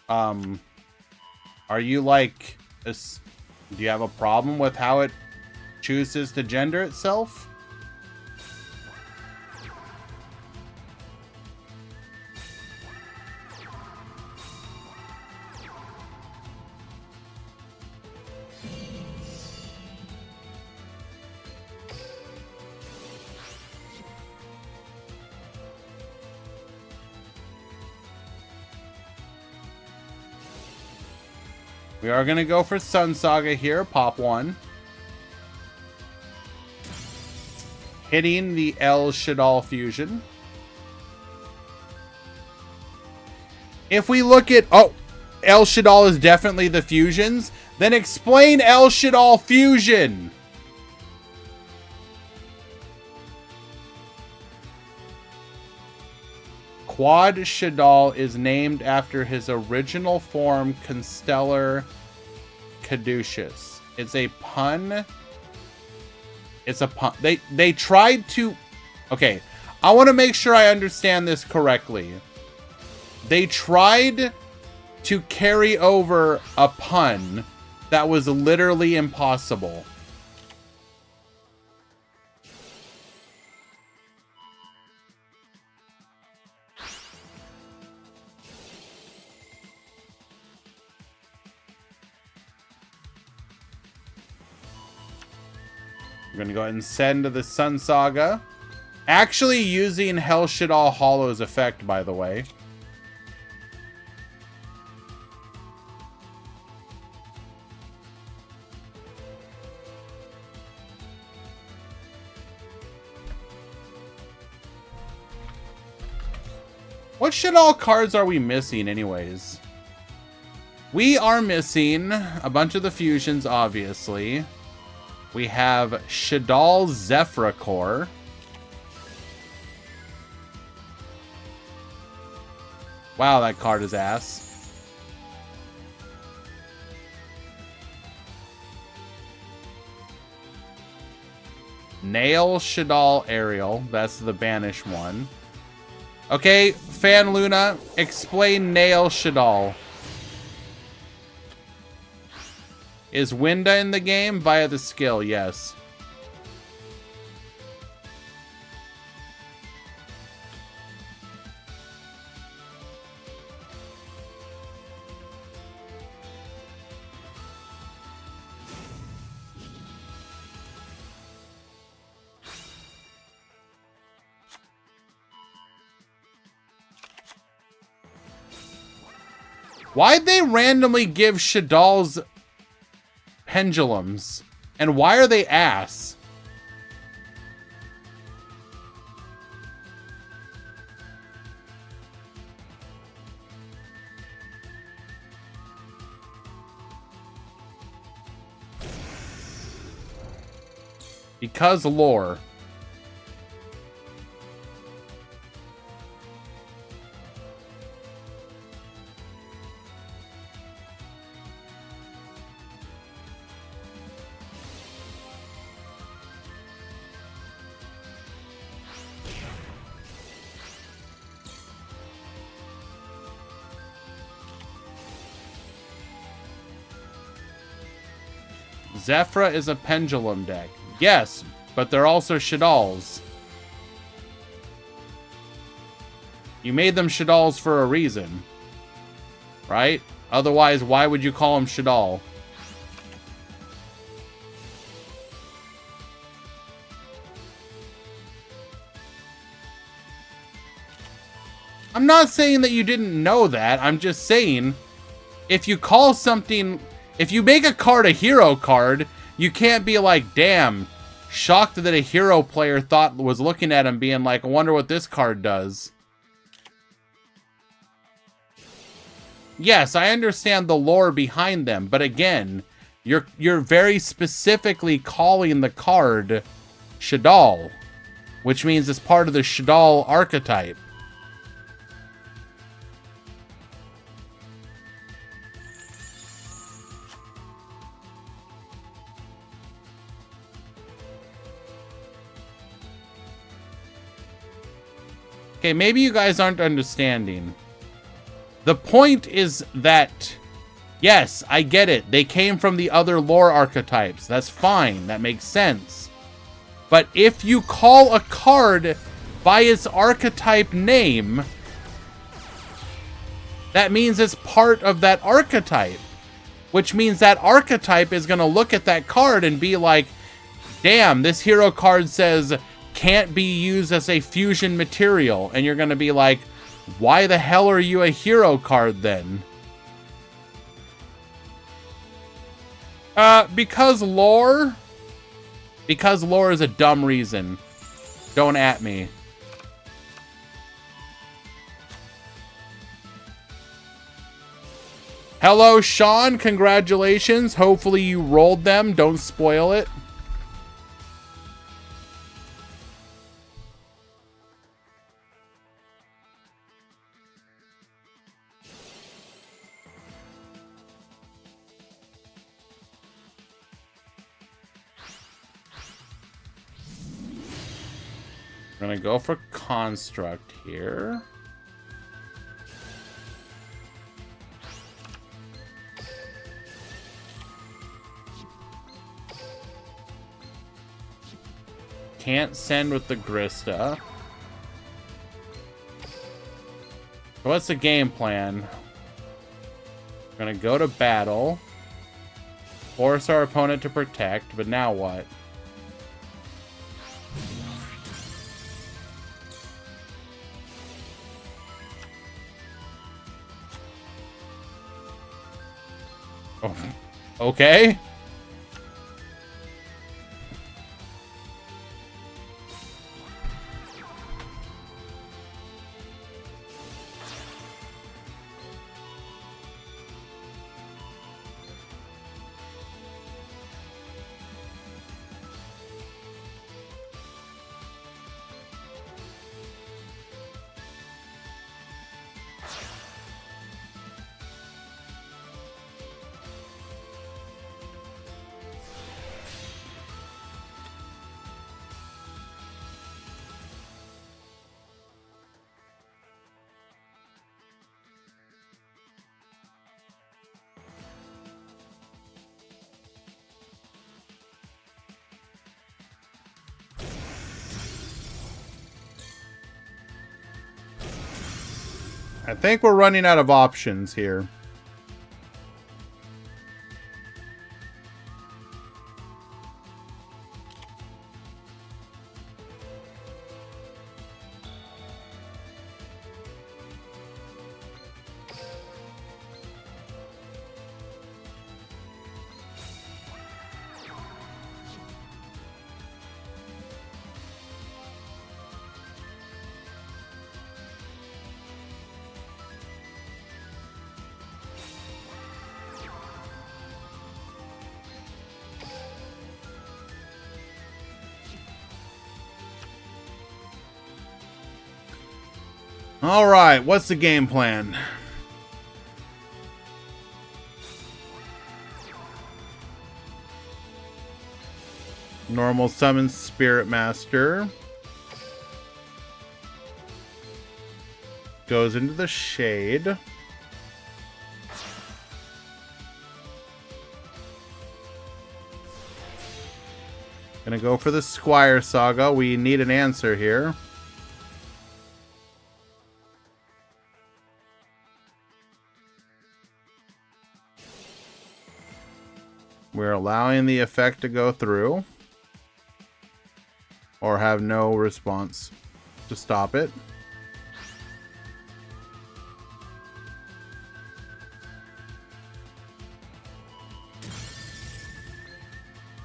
Are you like, do you have a problem with how it chooses to gender itself? We are going to go for Sun Saga here. Pop one. Hitting the El Shaddolls fusion. If we look at... Oh, El Shaddolls is definitely the fusions. Then explain El Shaddolls fusion. Quad Shaddolls is named after his original form, Constellar Caduceus. It's a pun. It's a pun. They tried to... Okay, I want to make sure I understand this correctly. They tried to carry over a pun that was literally impossible. We're going to go ahead and send to the Sun Saga. Actually using Hell Shaddolls Hollow's effect, by the way. What Shaddolls cards are we missing anyways? We are missing a bunch of the fusions, obviously. We have Shaddolls Zephyr. Wow, that card is ass. Nail Shaddolls Ariel. That's the banish one. Okay, Fan Luna, explain Nail Shaddolls. Is Winda in the game? Via the skill, yes. Why'd they randomly give Shaddolls pendulums? And why are they ass? Because lore. Zephyra is a pendulum deck. Yes, but they're also Shaddolls. You made them Shaddolls for a reason. Right? Otherwise, why would you call them Shaddol? I'm not saying that you didn't know that. I'm just saying, if you call something... If you make a card a hero card, you can't be like, damn, shocked that a hero player was looking at him being like, I wonder what this card does. Yes, I understand the lore behind them, but again, you're very specifically calling the card Shaddol, which means it's part of the Shaddol archetype. Okay, maybe you guys aren't understanding. The point is that, yes, I get it. They came from the other lore archetypes. That's fine. That makes sense. But if you call a card by its archetype name, that means it's part of that archetype. Which means that archetype is going to look at that card and be like, damn, this hero card says... can't be used as a fusion material. And you're going to be like, why the hell are you a hero card then? Because lore? Because lore is a dumb reason. Don't at me. Hello, Sean. Congratulations. Hopefully you rolled them. Don't spoil it. We're gonna go for construct here. Can't send with the Grista. So what's the game plan? We're gonna go to battle. Force our opponent to protect, but now what? Oh, okay. I think we're running out of options here. All right, what's the game plan? Normal summon Spirit Master. Goes into the shade. Gonna go for the Squire Saga. We need an answer here. We're allowing the effect to go through. Or have no response to stop it.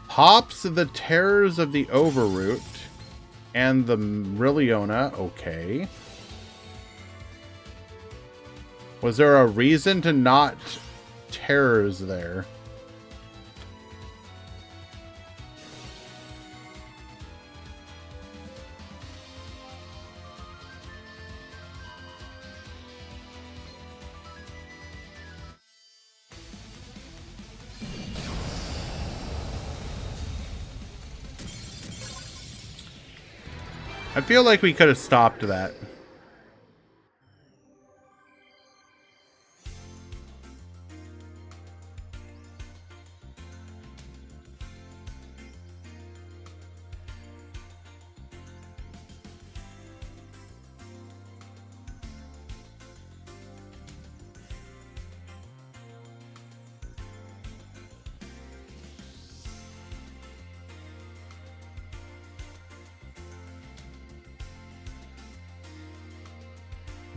Pops the Terrors of the Overroot and the Rilliona. Okay. Was there a reason to not Terrors there? I feel like we could have stopped that.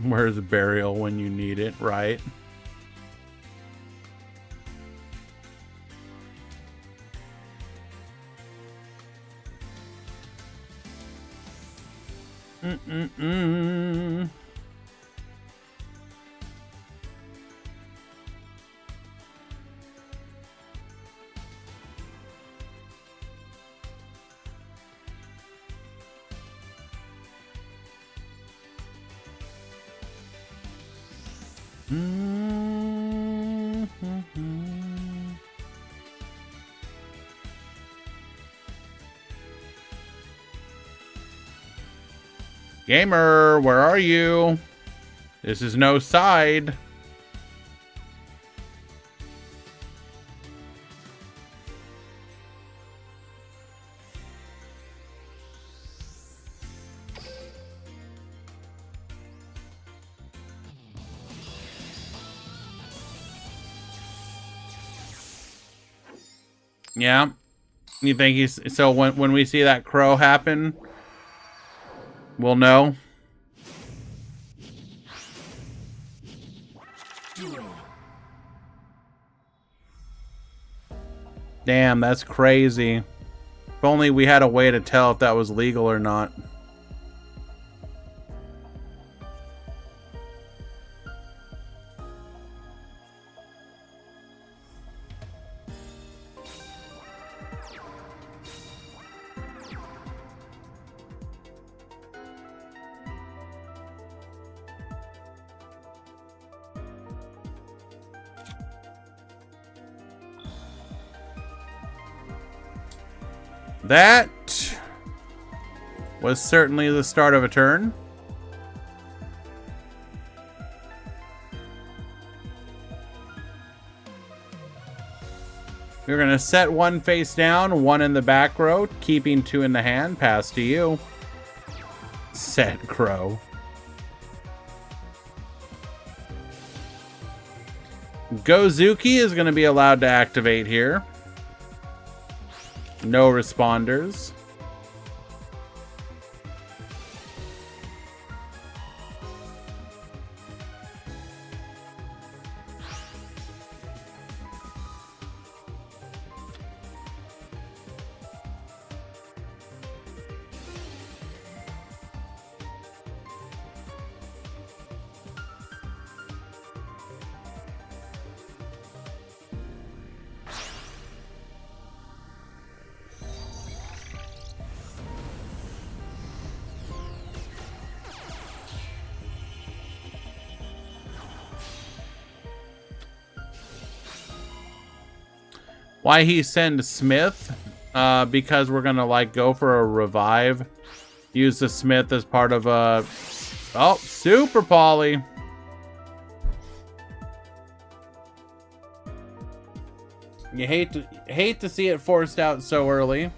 Where's Burial when you need it, right? Mm-mm-mm. Gamer, where are you? This is no side. Yeah. You think he's so when we see that crow happen, we'll know. Duel. Damn, that's crazy. If only we had a way to tell if that was legal or not. That was certainly the start of a turn. We're going to set one face down, one in the back row, keeping two in the hand. Pass to you. Set crow. Gozuki is going to be allowed to activate here. No responders. why he send Smith, because we're gonna like go for a revive. Use the Smith as part of a... Oh, Super Poly. You hate to see it forced out so early.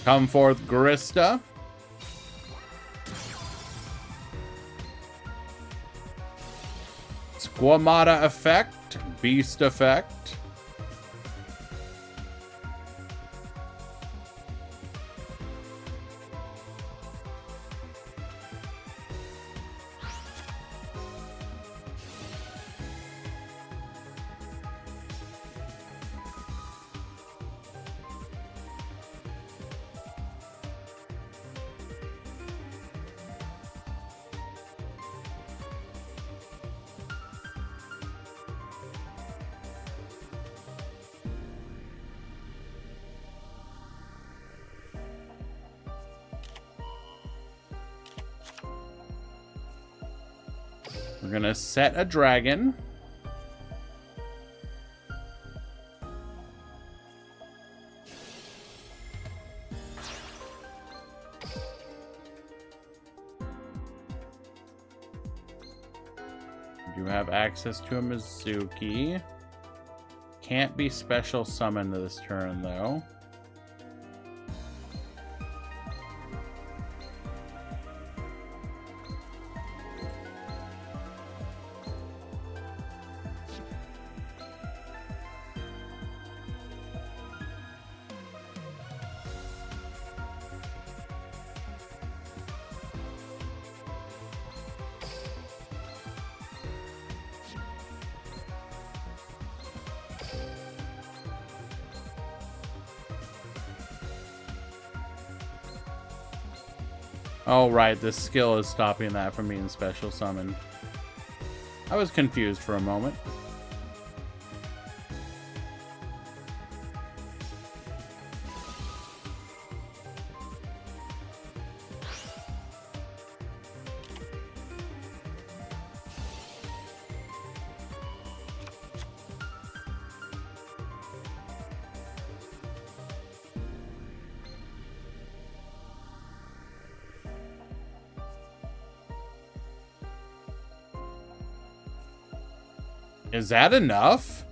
Come forth, Grista. Squamata effect, Beast effect. We're gonna set a dragon. You have access to a Mizuki. Can't be special summoned this turn though. Oh, right. This skill is stopping that from being special summoned. I was confused for a moment. Is that enough?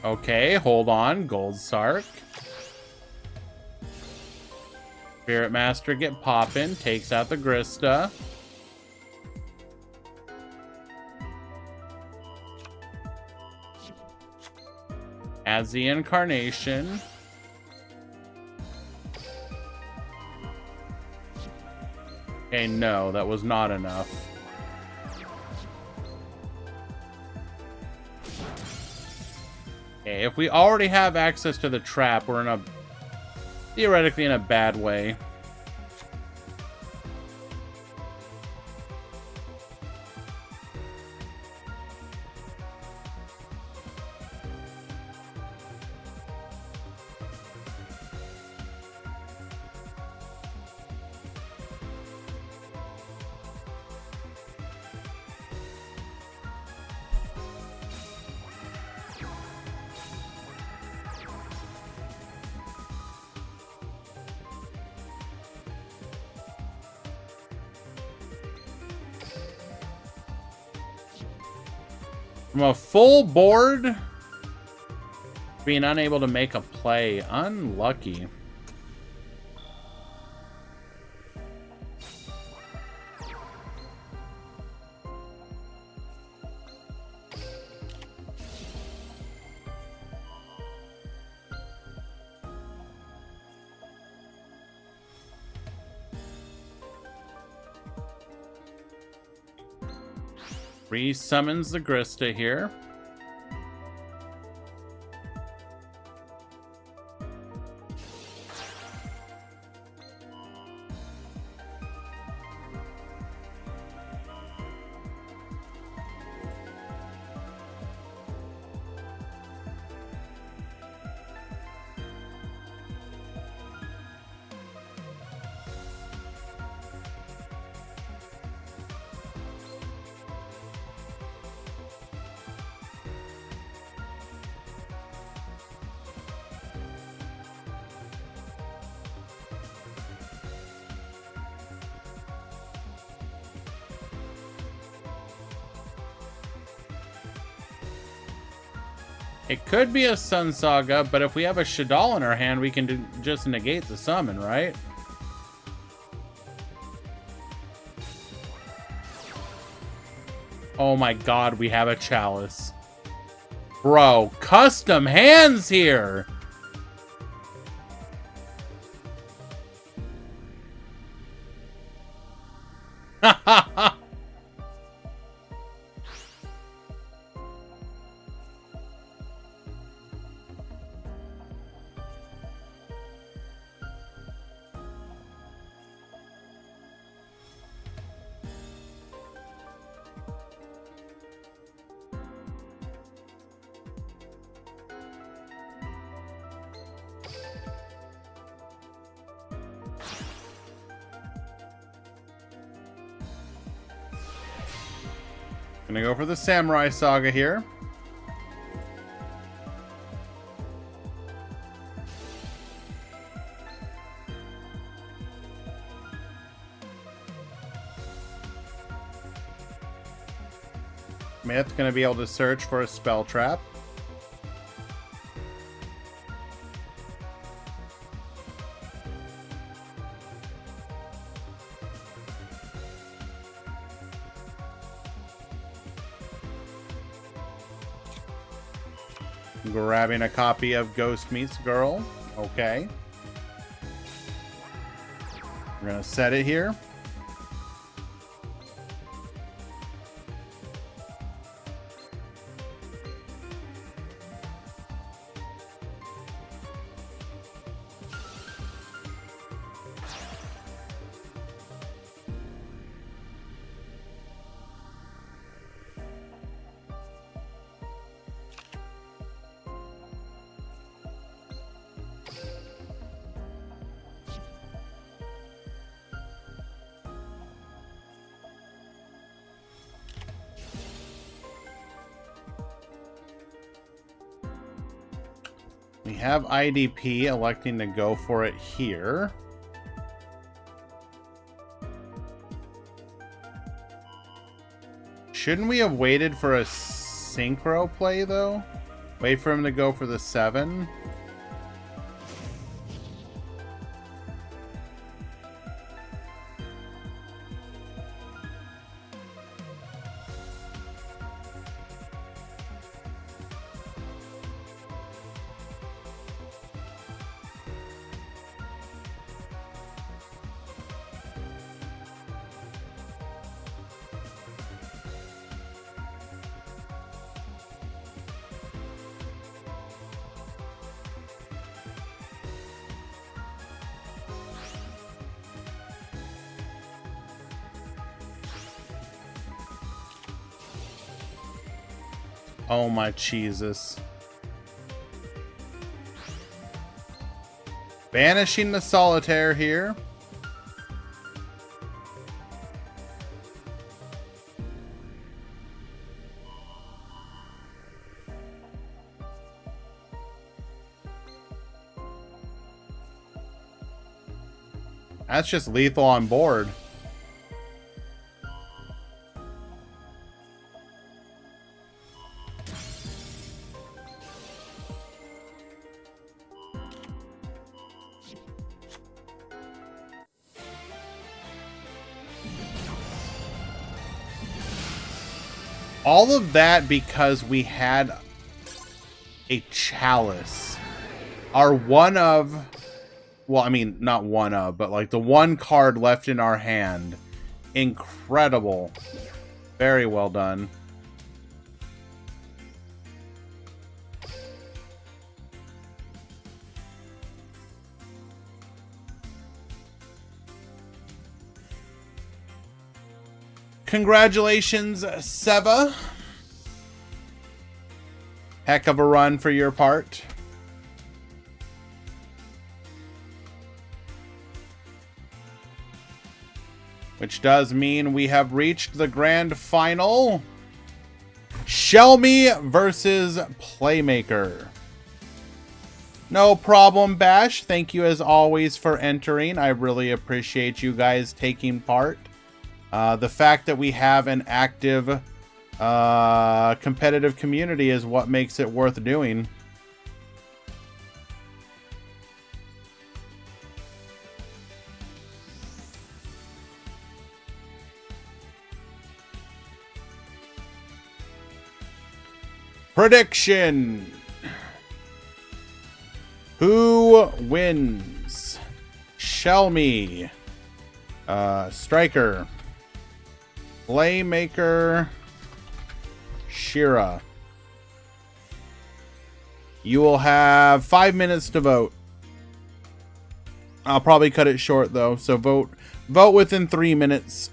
Okay, hold on. Gold Sark. Spirit Master get poppin'. Takes out the Grista. Adds the Incarnation. Okay, no, that was not enough. Okay, if we already have access to the trap, we're in a... theoretically in a bad way. From a full board, being unable to make a play. Unlucky. Re-summons the Grista here. It could be a Sun Saga, but if we have a Shaddol in our hand, we can just negate the summon, right? Oh my god, we have a Chalice. Bro, custom hands here! Ha ha ha! Gonna go for the Samurai Saga here. Myth gonna be able to search for a spell trap. Grabbing a copy of Ghost Meets Girl. Okay. We're gonna set it here. We have IDP electing to go for it here. Shouldn't we have waited for a synchro play, though? Wait for him to go for the 7? Oh my Jesus. Banishing the Solitaire here. That's just lethal on board. All of that because we had a Chalice. Our one of... Well, I mean, not one of, but like the one card left in our hand. Incredible. Very well done. Congratulations, Seva. Heck of a run for your part. Which does mean we have reached the grand final. Shelmy versus Playmaker. No problem, Bash. Thank you as always for entering. I really appreciate you guys taking part. The fact that we have an active Competitive community is what makes it worth doing. Prediction. Who wins? Shelmy. Striker. Playmaker. Shira. You will have 5 minutes to vote. I'll probably cut it short though, so vote within 3 minutes.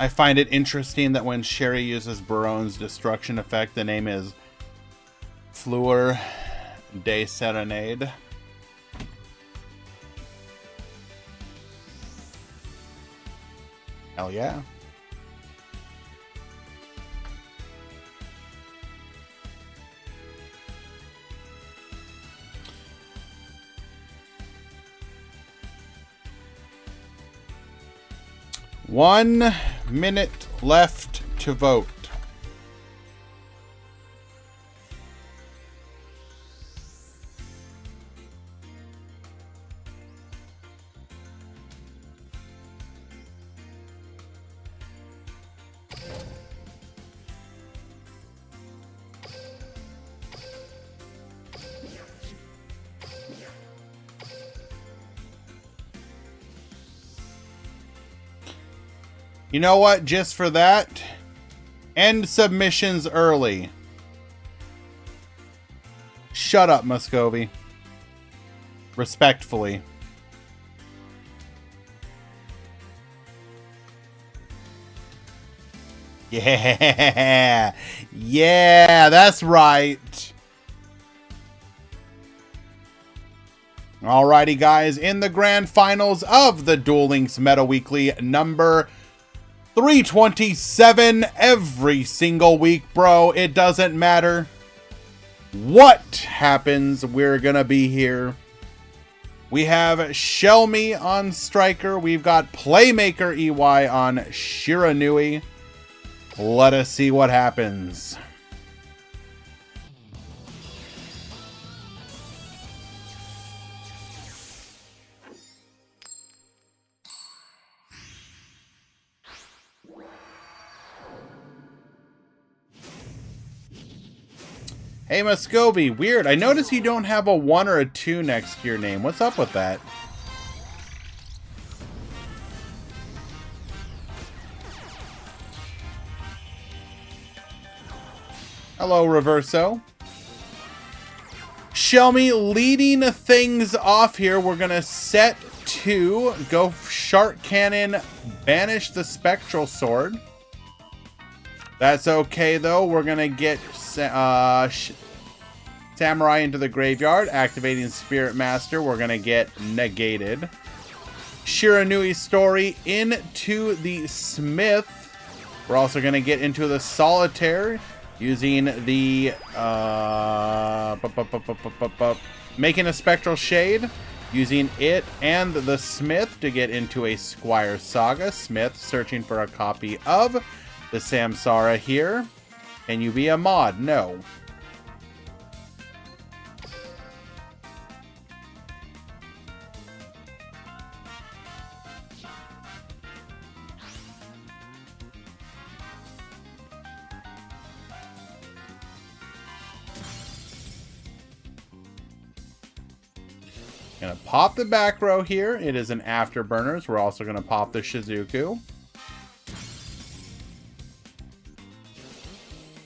I find it interesting that when Sherry uses Baronne's destruction effect, the name is Fleur de Serenade. Hell yeah. One minute left to vote. You know what? Just for that, end submissions early. Shut up, Muscovy. Respectfully. Yeah. Yeah, that's right. Alrighty, guys. In the grand finals of the Duel Links Meta Weekly number 327 every single week, bro. It doesn't matter what happens. We're gonna be here. We have Shelmy on Striker. We've got Playmaker EY on Shiranui. Let us see what happens. Hey, Muscovy, weird. I notice you don't have a 1 or a 2 next to your name. What's up with that? Hello, Reverso. Shelmy leading things off here. We're going to set to go Shark Cannon, banish the Spectral Sword. That's okay, though. We're going to get Samurai into the graveyard, activating Spirit Master. We're going to get negated. Shiranui's Story into the Smith. We're also going to get into the Solitaire using the making a Spectral Shade, using it and the Smith to get into a Squire Saga. Smith searching for a copy of the Samsara here. Can you be a mod? No. Gonna pop the back row here. It is an Afterburners. We're also gonna pop the Shizuku.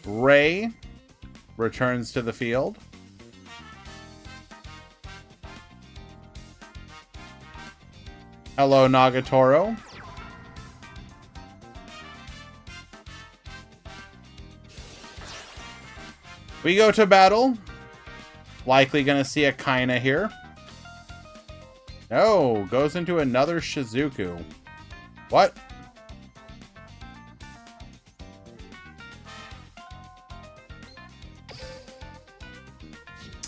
Ray returns to the field. Hello, Nagatoro. We go to battle. Likely gonna see a Kaina here. No, goes into another Shizuku. What?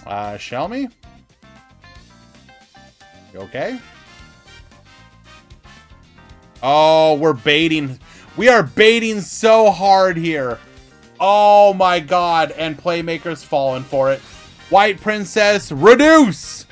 Shelmy? You okay? Oh, we're baiting. We are baiting so hard here. Oh my god. And Playmaker's fallen for it. White Princess, reduce!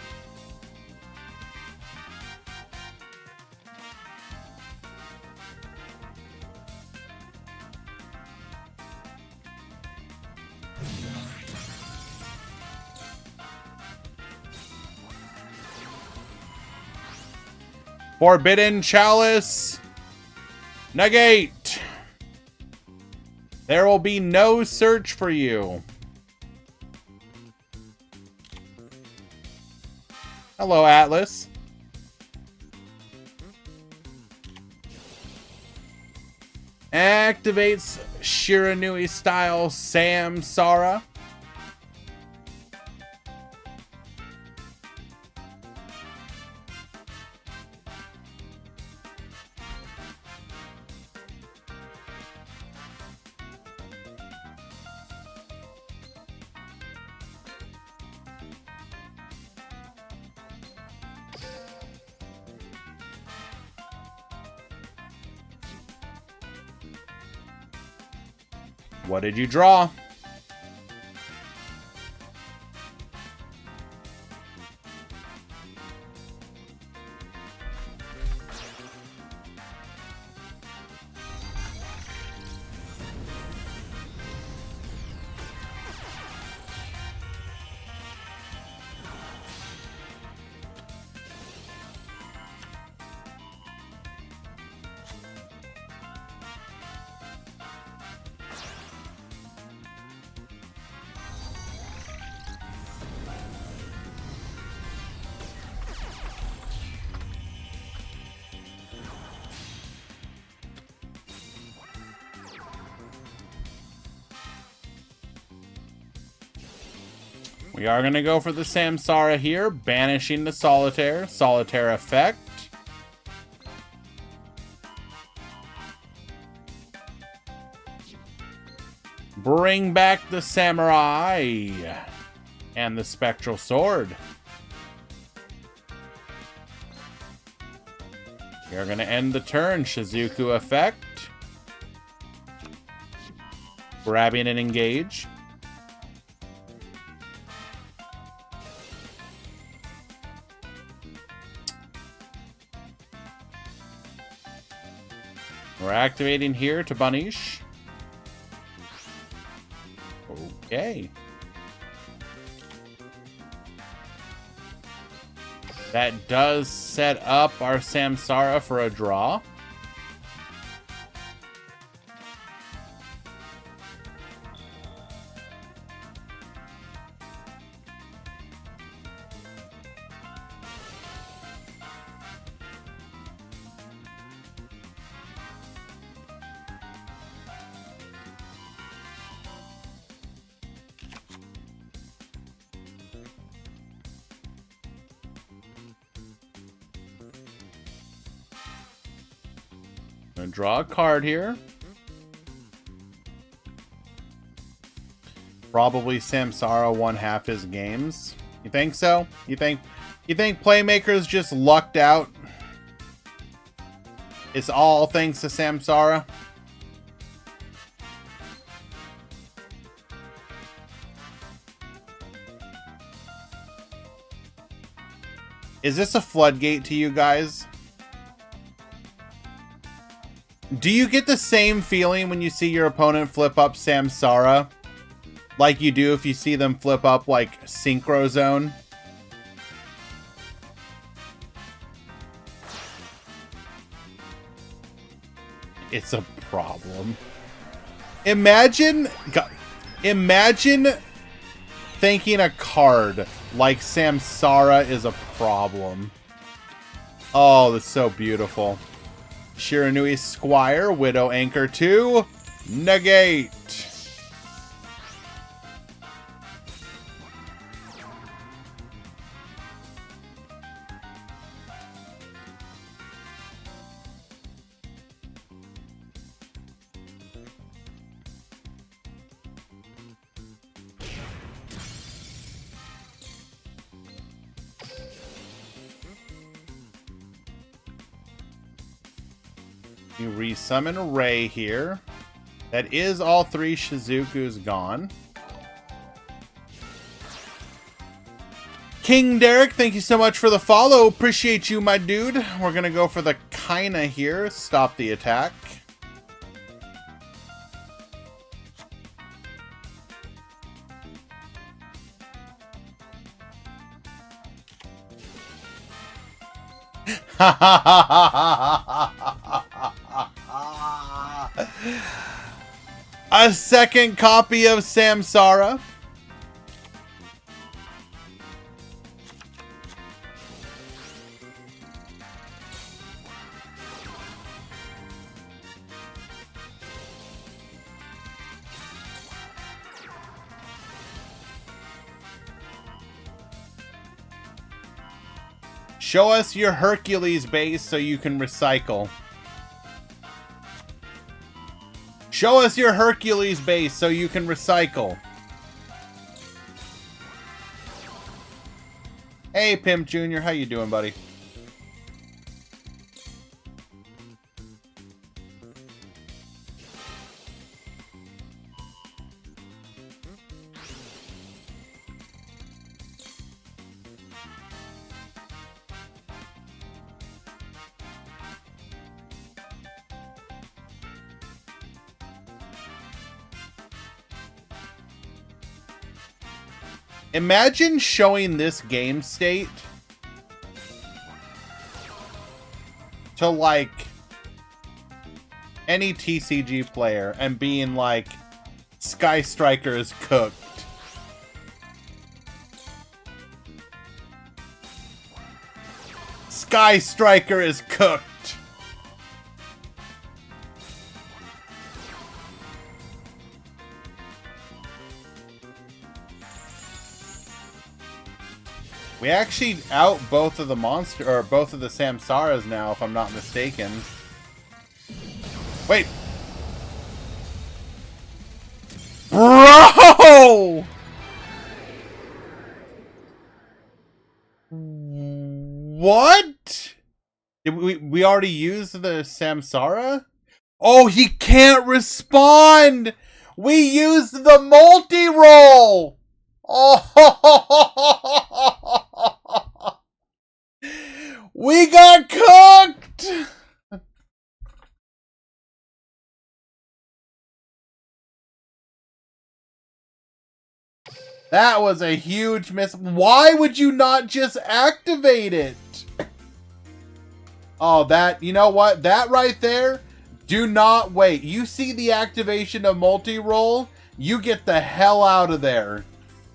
Forbidden Chalice. Negate. There will be no search for you. Hello, Atlas. Activates Shiranui style Samsara. What did you draw? We are going to go for the Samsara here, banishing the Solitaire. Solitaire effect. Bring back the Samurai and the Spectral Sword. We are going to end the turn. Shizuku effect. Grabbing and engage. We're activating here to punish. Okay. That does set up our Samsara for a draw. Gonna draw a card here. Probably Samsara won half his games. You think so? You think Playmakers just lucked out? It's all thanks to Samsara? Is this a floodgate to you guys? Do you get the same feeling when you see your opponent flip up Samsara? Like you do if you see them flip up, like, Synchro Zone? It's a problem. Imagine thinking a card like Samsara is a problem. Oh, that's so beautiful. Shiranui Squire, Widow Anchor 2, negate. You resummon Ray here. That is all 3 Shizukus gone. King Derek, thank you so much for the follow. Appreciate you, my dude. We're gonna go for the Kaina here. Stop the attack. A second copy of Samsara. Show us your Hercules base so you can recycle. Show us your Hercules base so you can recycle. Hey, Pimp Jr., how you doing, buddy? Imagine showing this game state to, like, any TCG player and being like, Sky Striker is cooked. Sky Striker is cooked. We actually out both of the monster, or both of the Samsaras now, if I'm not mistaken. Wait. Bro! What? Did we already used the Samsara? Oh, he can't respond! We used the multi-roll! Oh! We got cooked! That was a huge miss. Why would you not just activate it? Oh, that, you know what? That right there, do not wait. You see the activation of multi-roll, you get the hell out of there.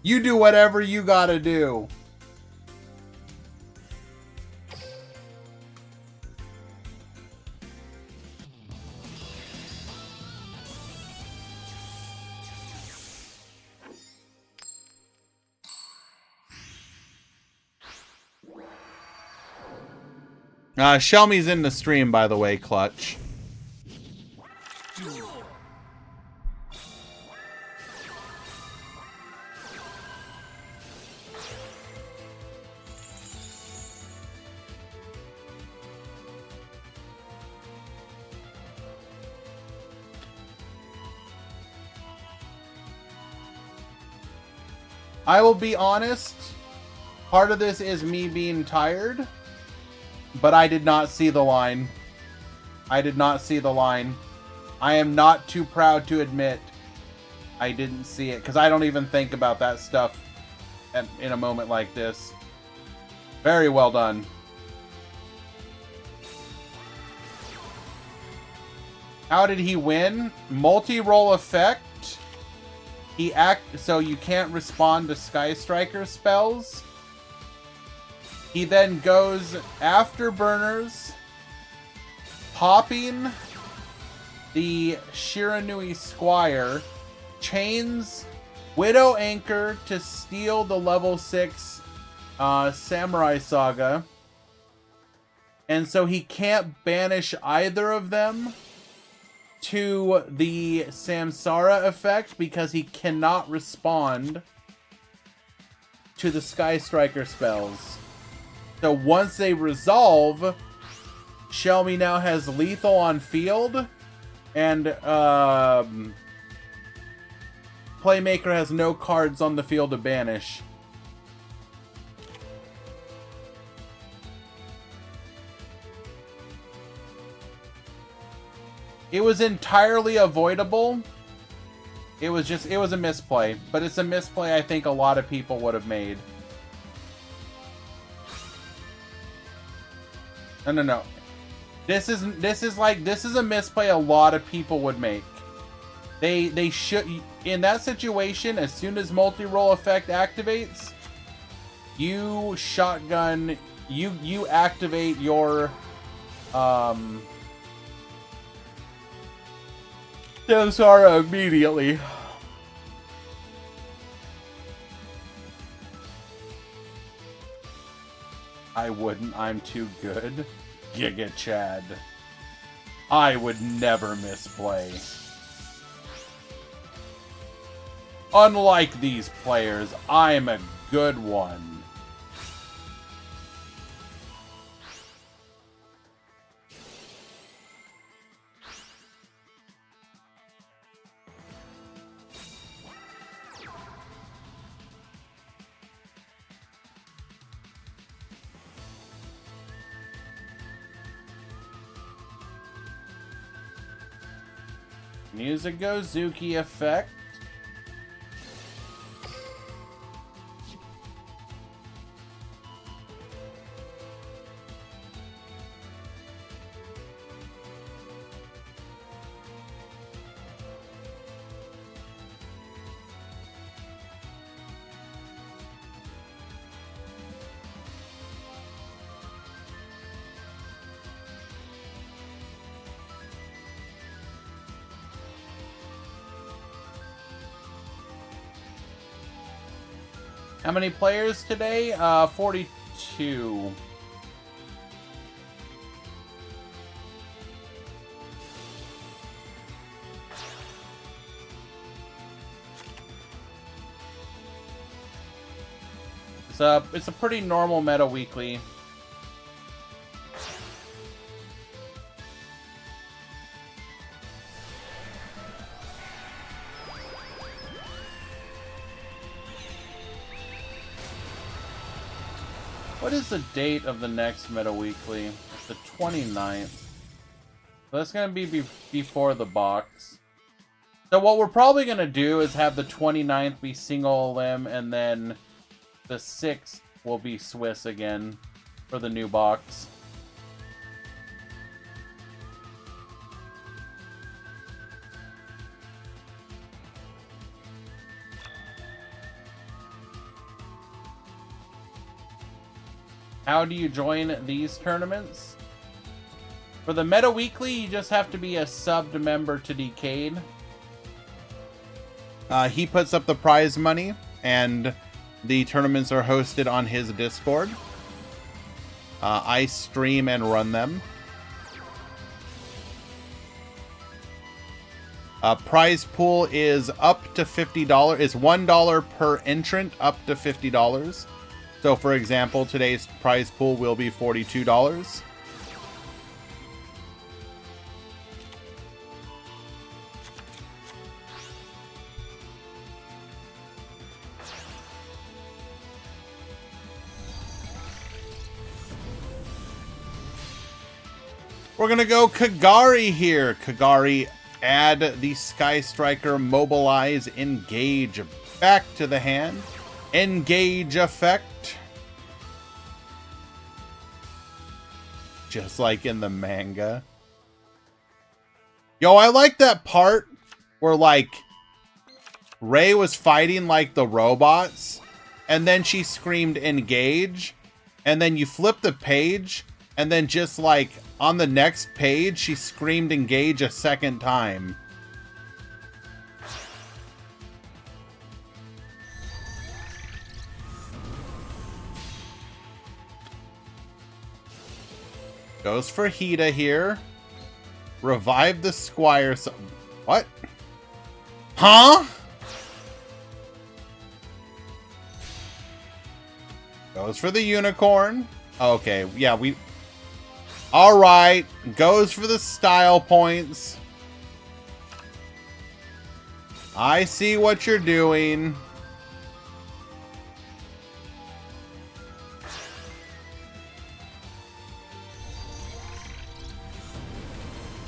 You do whatever you gotta do. Shelmy's in the stream, by the way, Clutch. I will be honest, part of this is me being tired, but I did not see the line. I did not see the line. I am not too proud to admit I didn't see it, because I don't even think about that stuff in a moment like this. Very well done. How did he win? Multi-roll effect. So you can't respond to Sky Striker spells. He then goes Afterburners, popping the Shiranui Squire, chains Widow Anchor to steal the level 6 Samurai Saga. And so he can't banish either of them to the Samsara effect because he cannot respond to the Sky Striker spells. So once they resolve, Shelmy now has lethal on field, and Playmaker has no cards on the field to banish. It was entirely avoidable. It was a misplay. But it's a misplay I think a lot of people would have made. No. This is a misplay a lot of people would make. They should, in that situation, as soon as multi-roll effect activates, you shotgun, you activate your Samsara immediately. I wouldn't. I'm too good. Giga Chad. I would never misplay. Unlike these players, I'm a good one. Music Gozuki effect. How many players today? 42. It's a pretty normal meta weekly. What is the date of the next Meta Weekly? It's the 29th. So that's going to be before the box. So what we're probably going to do is have the 29th be single limb, and then the 6th will be Swiss again for the new box. How do you join these tournaments? For the Meta Weekly, you just have to be a subbed member to Decade. He puts up the prize money, and the tournaments are hosted on his Discord. I stream and run them. Prize pool is up to $50. It's $1 per entrant, up to $50. So, for example, today's prize pool will be $42. We're going to go Kagari here. Kagari, add the Sky Striker Mobilize Engage back to the hand. Engage effect. Just like in the manga. Yo, I like that part where, like, Rey was fighting, like, the robots, and then she screamed, engage, and then you flip the page, and then just, like, on the next page, she screamed, engage a second time. Goes for Hida here. Revive the Squire. What? Huh? Goes for the Unicorn. Okay, yeah, we... Alright. Goes for the style points. I see what you're doing.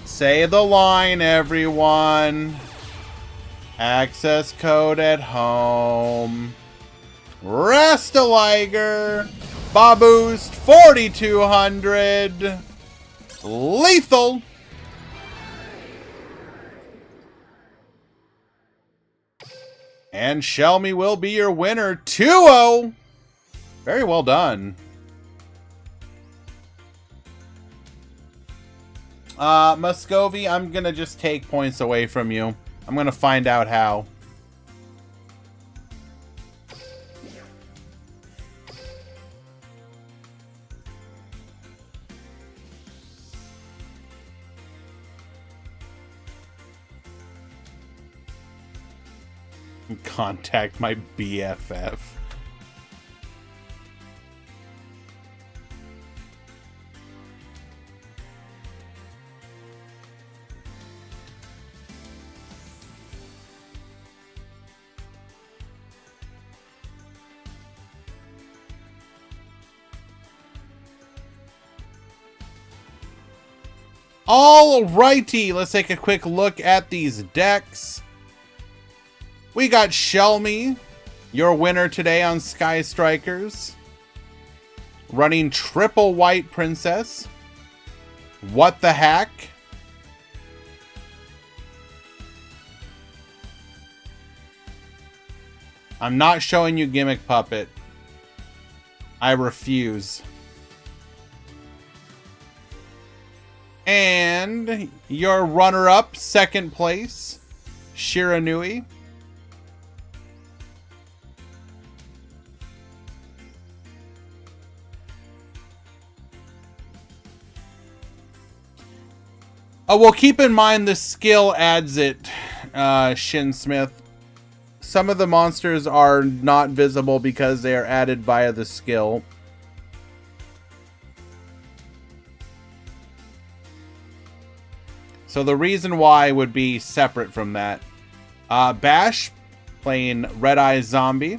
Say the line, everyone. Access code at home. Restaliger. Baboost 4200. Lethal. And Shelmy will be your winner. 2-0. Very well done. Muscovy, I'm gonna just take points away from you. I'm gonna find out how. Contact my BFF. Alrighty, let's take a quick look at these decks. We got Shelmy, your winner today on Sky Strikers. Running triple white princess. What the heck? I'm not showing you Gimmick Puppet. I refuse. And your runner-up, second place, Shiranui. Oh, well, keep in mind the skill adds it, Shinsmith. Some of the monsters are not visible because they are added via the skill. So the reason why would be separate from that. Bash, playing Red Eye Zombie.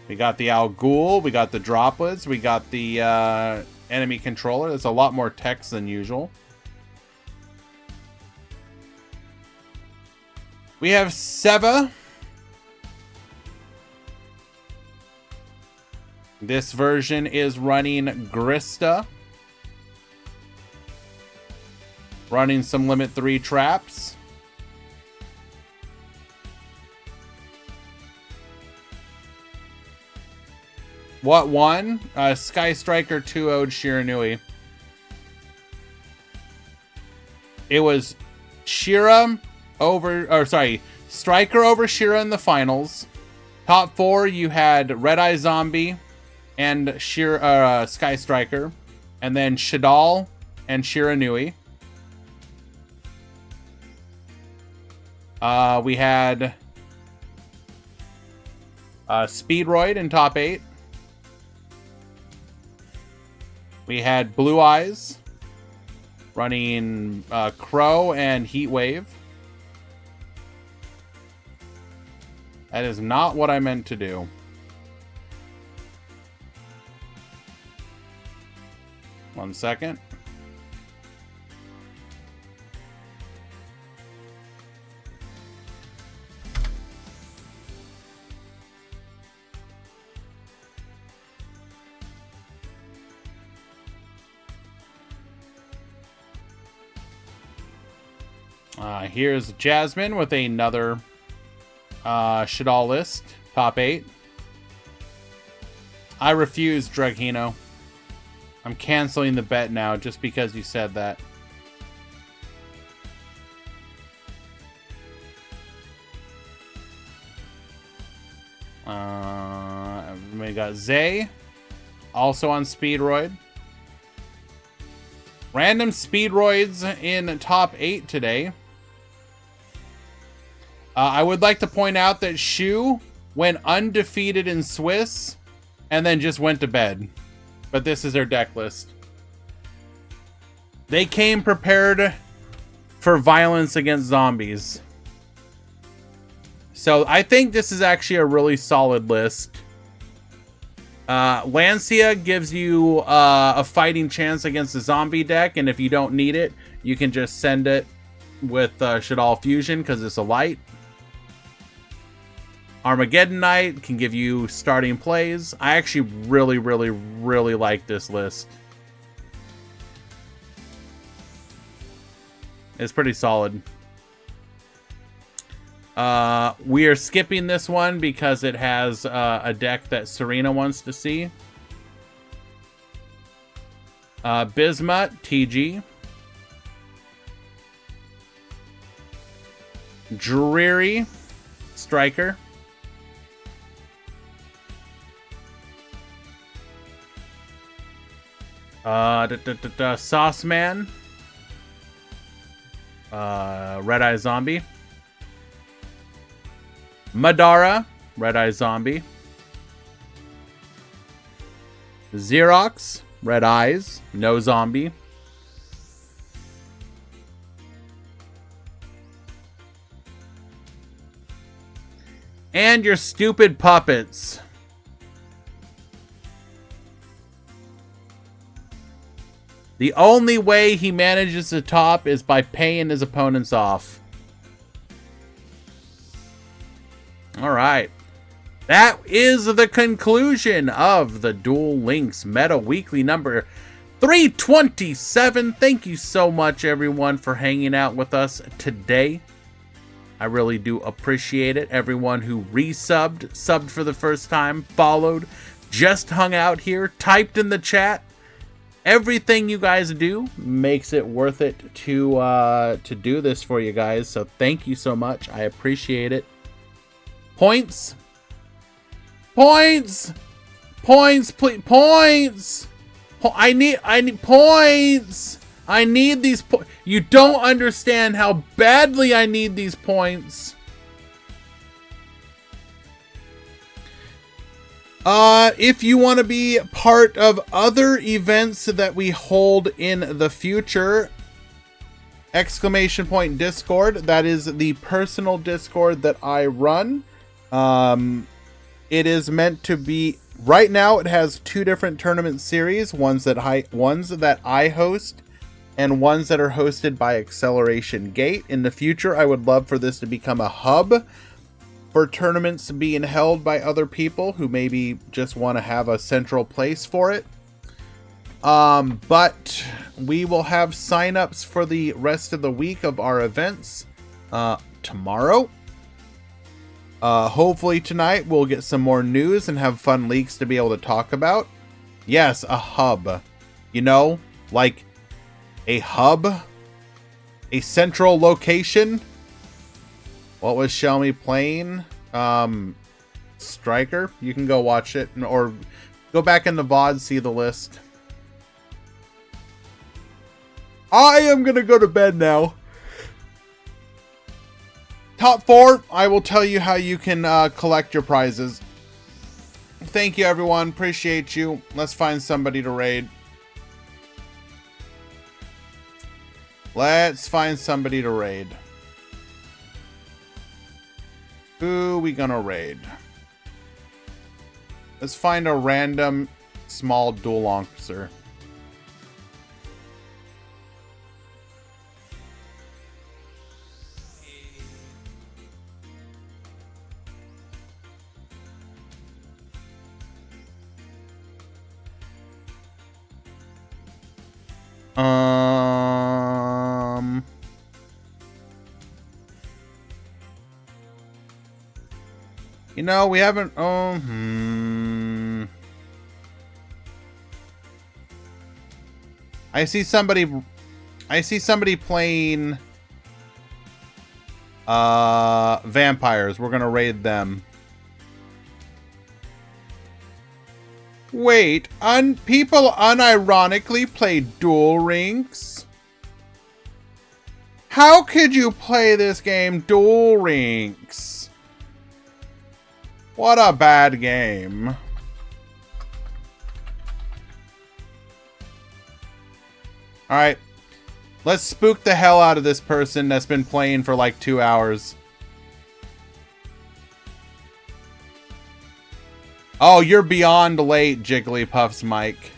We got the Al Ghul, we got the Droplets, we got the enemy controller. There's a lot more text than usual. We have Seva. This version is running Grista. Running some Limit 3 traps. What won? Sky Striker 2-0'd Shiranui. It was Shira over, or sorry, Striker over Shira in the finals. Top 4, you had Red Eye Zombie and Sky Striker. And then Shaddolls and Shiranui. We had Speedroid in top 8. We had Blue Eyes running Crow and Heatwave. That is not what I meant to do. One second. Here's Jasmine with another Shaddolls list. Top 8. I refuse, Draghino. I'm canceling the bet now just because you said that. We got Zay, also on Speedroid. Random Speedroids in top 8 today. I would like to point out that Shu went undefeated in Swiss and then just went to bed. But this is their deck list. They came prepared for violence against zombies. So I think this is actually a really solid list. Lancia gives you a fighting chance against the zombie deck, and if you don't need it, you can just send it with Shaddolls Fusion because it's a light. Armageddon Knight can give you starting plays. I actually really like this list. It's pretty solid. We are skipping this one because it has a deck that Serena wants to see. Bismuth, TG. Dreary, Striker. Sauce Man. Red Eye Zombie. Madara, Red Eye Zombie. Xerox, Red Eyes, no zombie. And your stupid puppets. The only way he manages to top is by paying his opponents off. All right. That is the conclusion of the Duel Links Meta Weekly number 327. Thank you so much, everyone, for hanging out with us today. I really do appreciate it. Everyone who resubbed, subbed for the first time, followed, just hung out here, typed in the chat. Everything you guys do makes it worth it to do this for you guys. So thank you so much. I appreciate it. Points. Points. Points, please. Points. I need points. I need these points. You don't understand how badly I need these points. If you want to be part of other events that we hold in the future, ! Discord. That is the personal Discord that I run. It is meant to be, right now it has 2 different tournament series, ones that I host and ones that are hosted by Acceleration Gate. In the future, I would love for this to become a hub for tournaments being held by other people who maybe just want to have a central place for it. But we will have signups for the rest of the week of our events tomorrow. Hopefully tonight we'll get some more news and have fun leaks to be able to talk about. Yes, a hub. You know, like a hub, a central location. What was Xiaomi playing? Striker. You can go watch it or go back in the VOD, see the list. I am gonna go to bed now. Top 4, I will tell you how you can collect your prizes. Thank you, everyone. Appreciate you. Let's find somebody to raid. Let's find somebody to raid. Who we gonna raid? Let's find a random small duel officer. You know, we haven't... Oh, I see somebody playing vampires. We're gonna raid them. Wait, people unironically play Duel Links? How could you play this game Duel Links? What a bad game. Alright. Let's spook the hell out of this person that's been playing for like 2 hours. Oh, you're beyond late, Jigglypuff's Mike.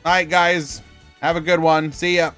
Alright, guys. Have a good one. See ya.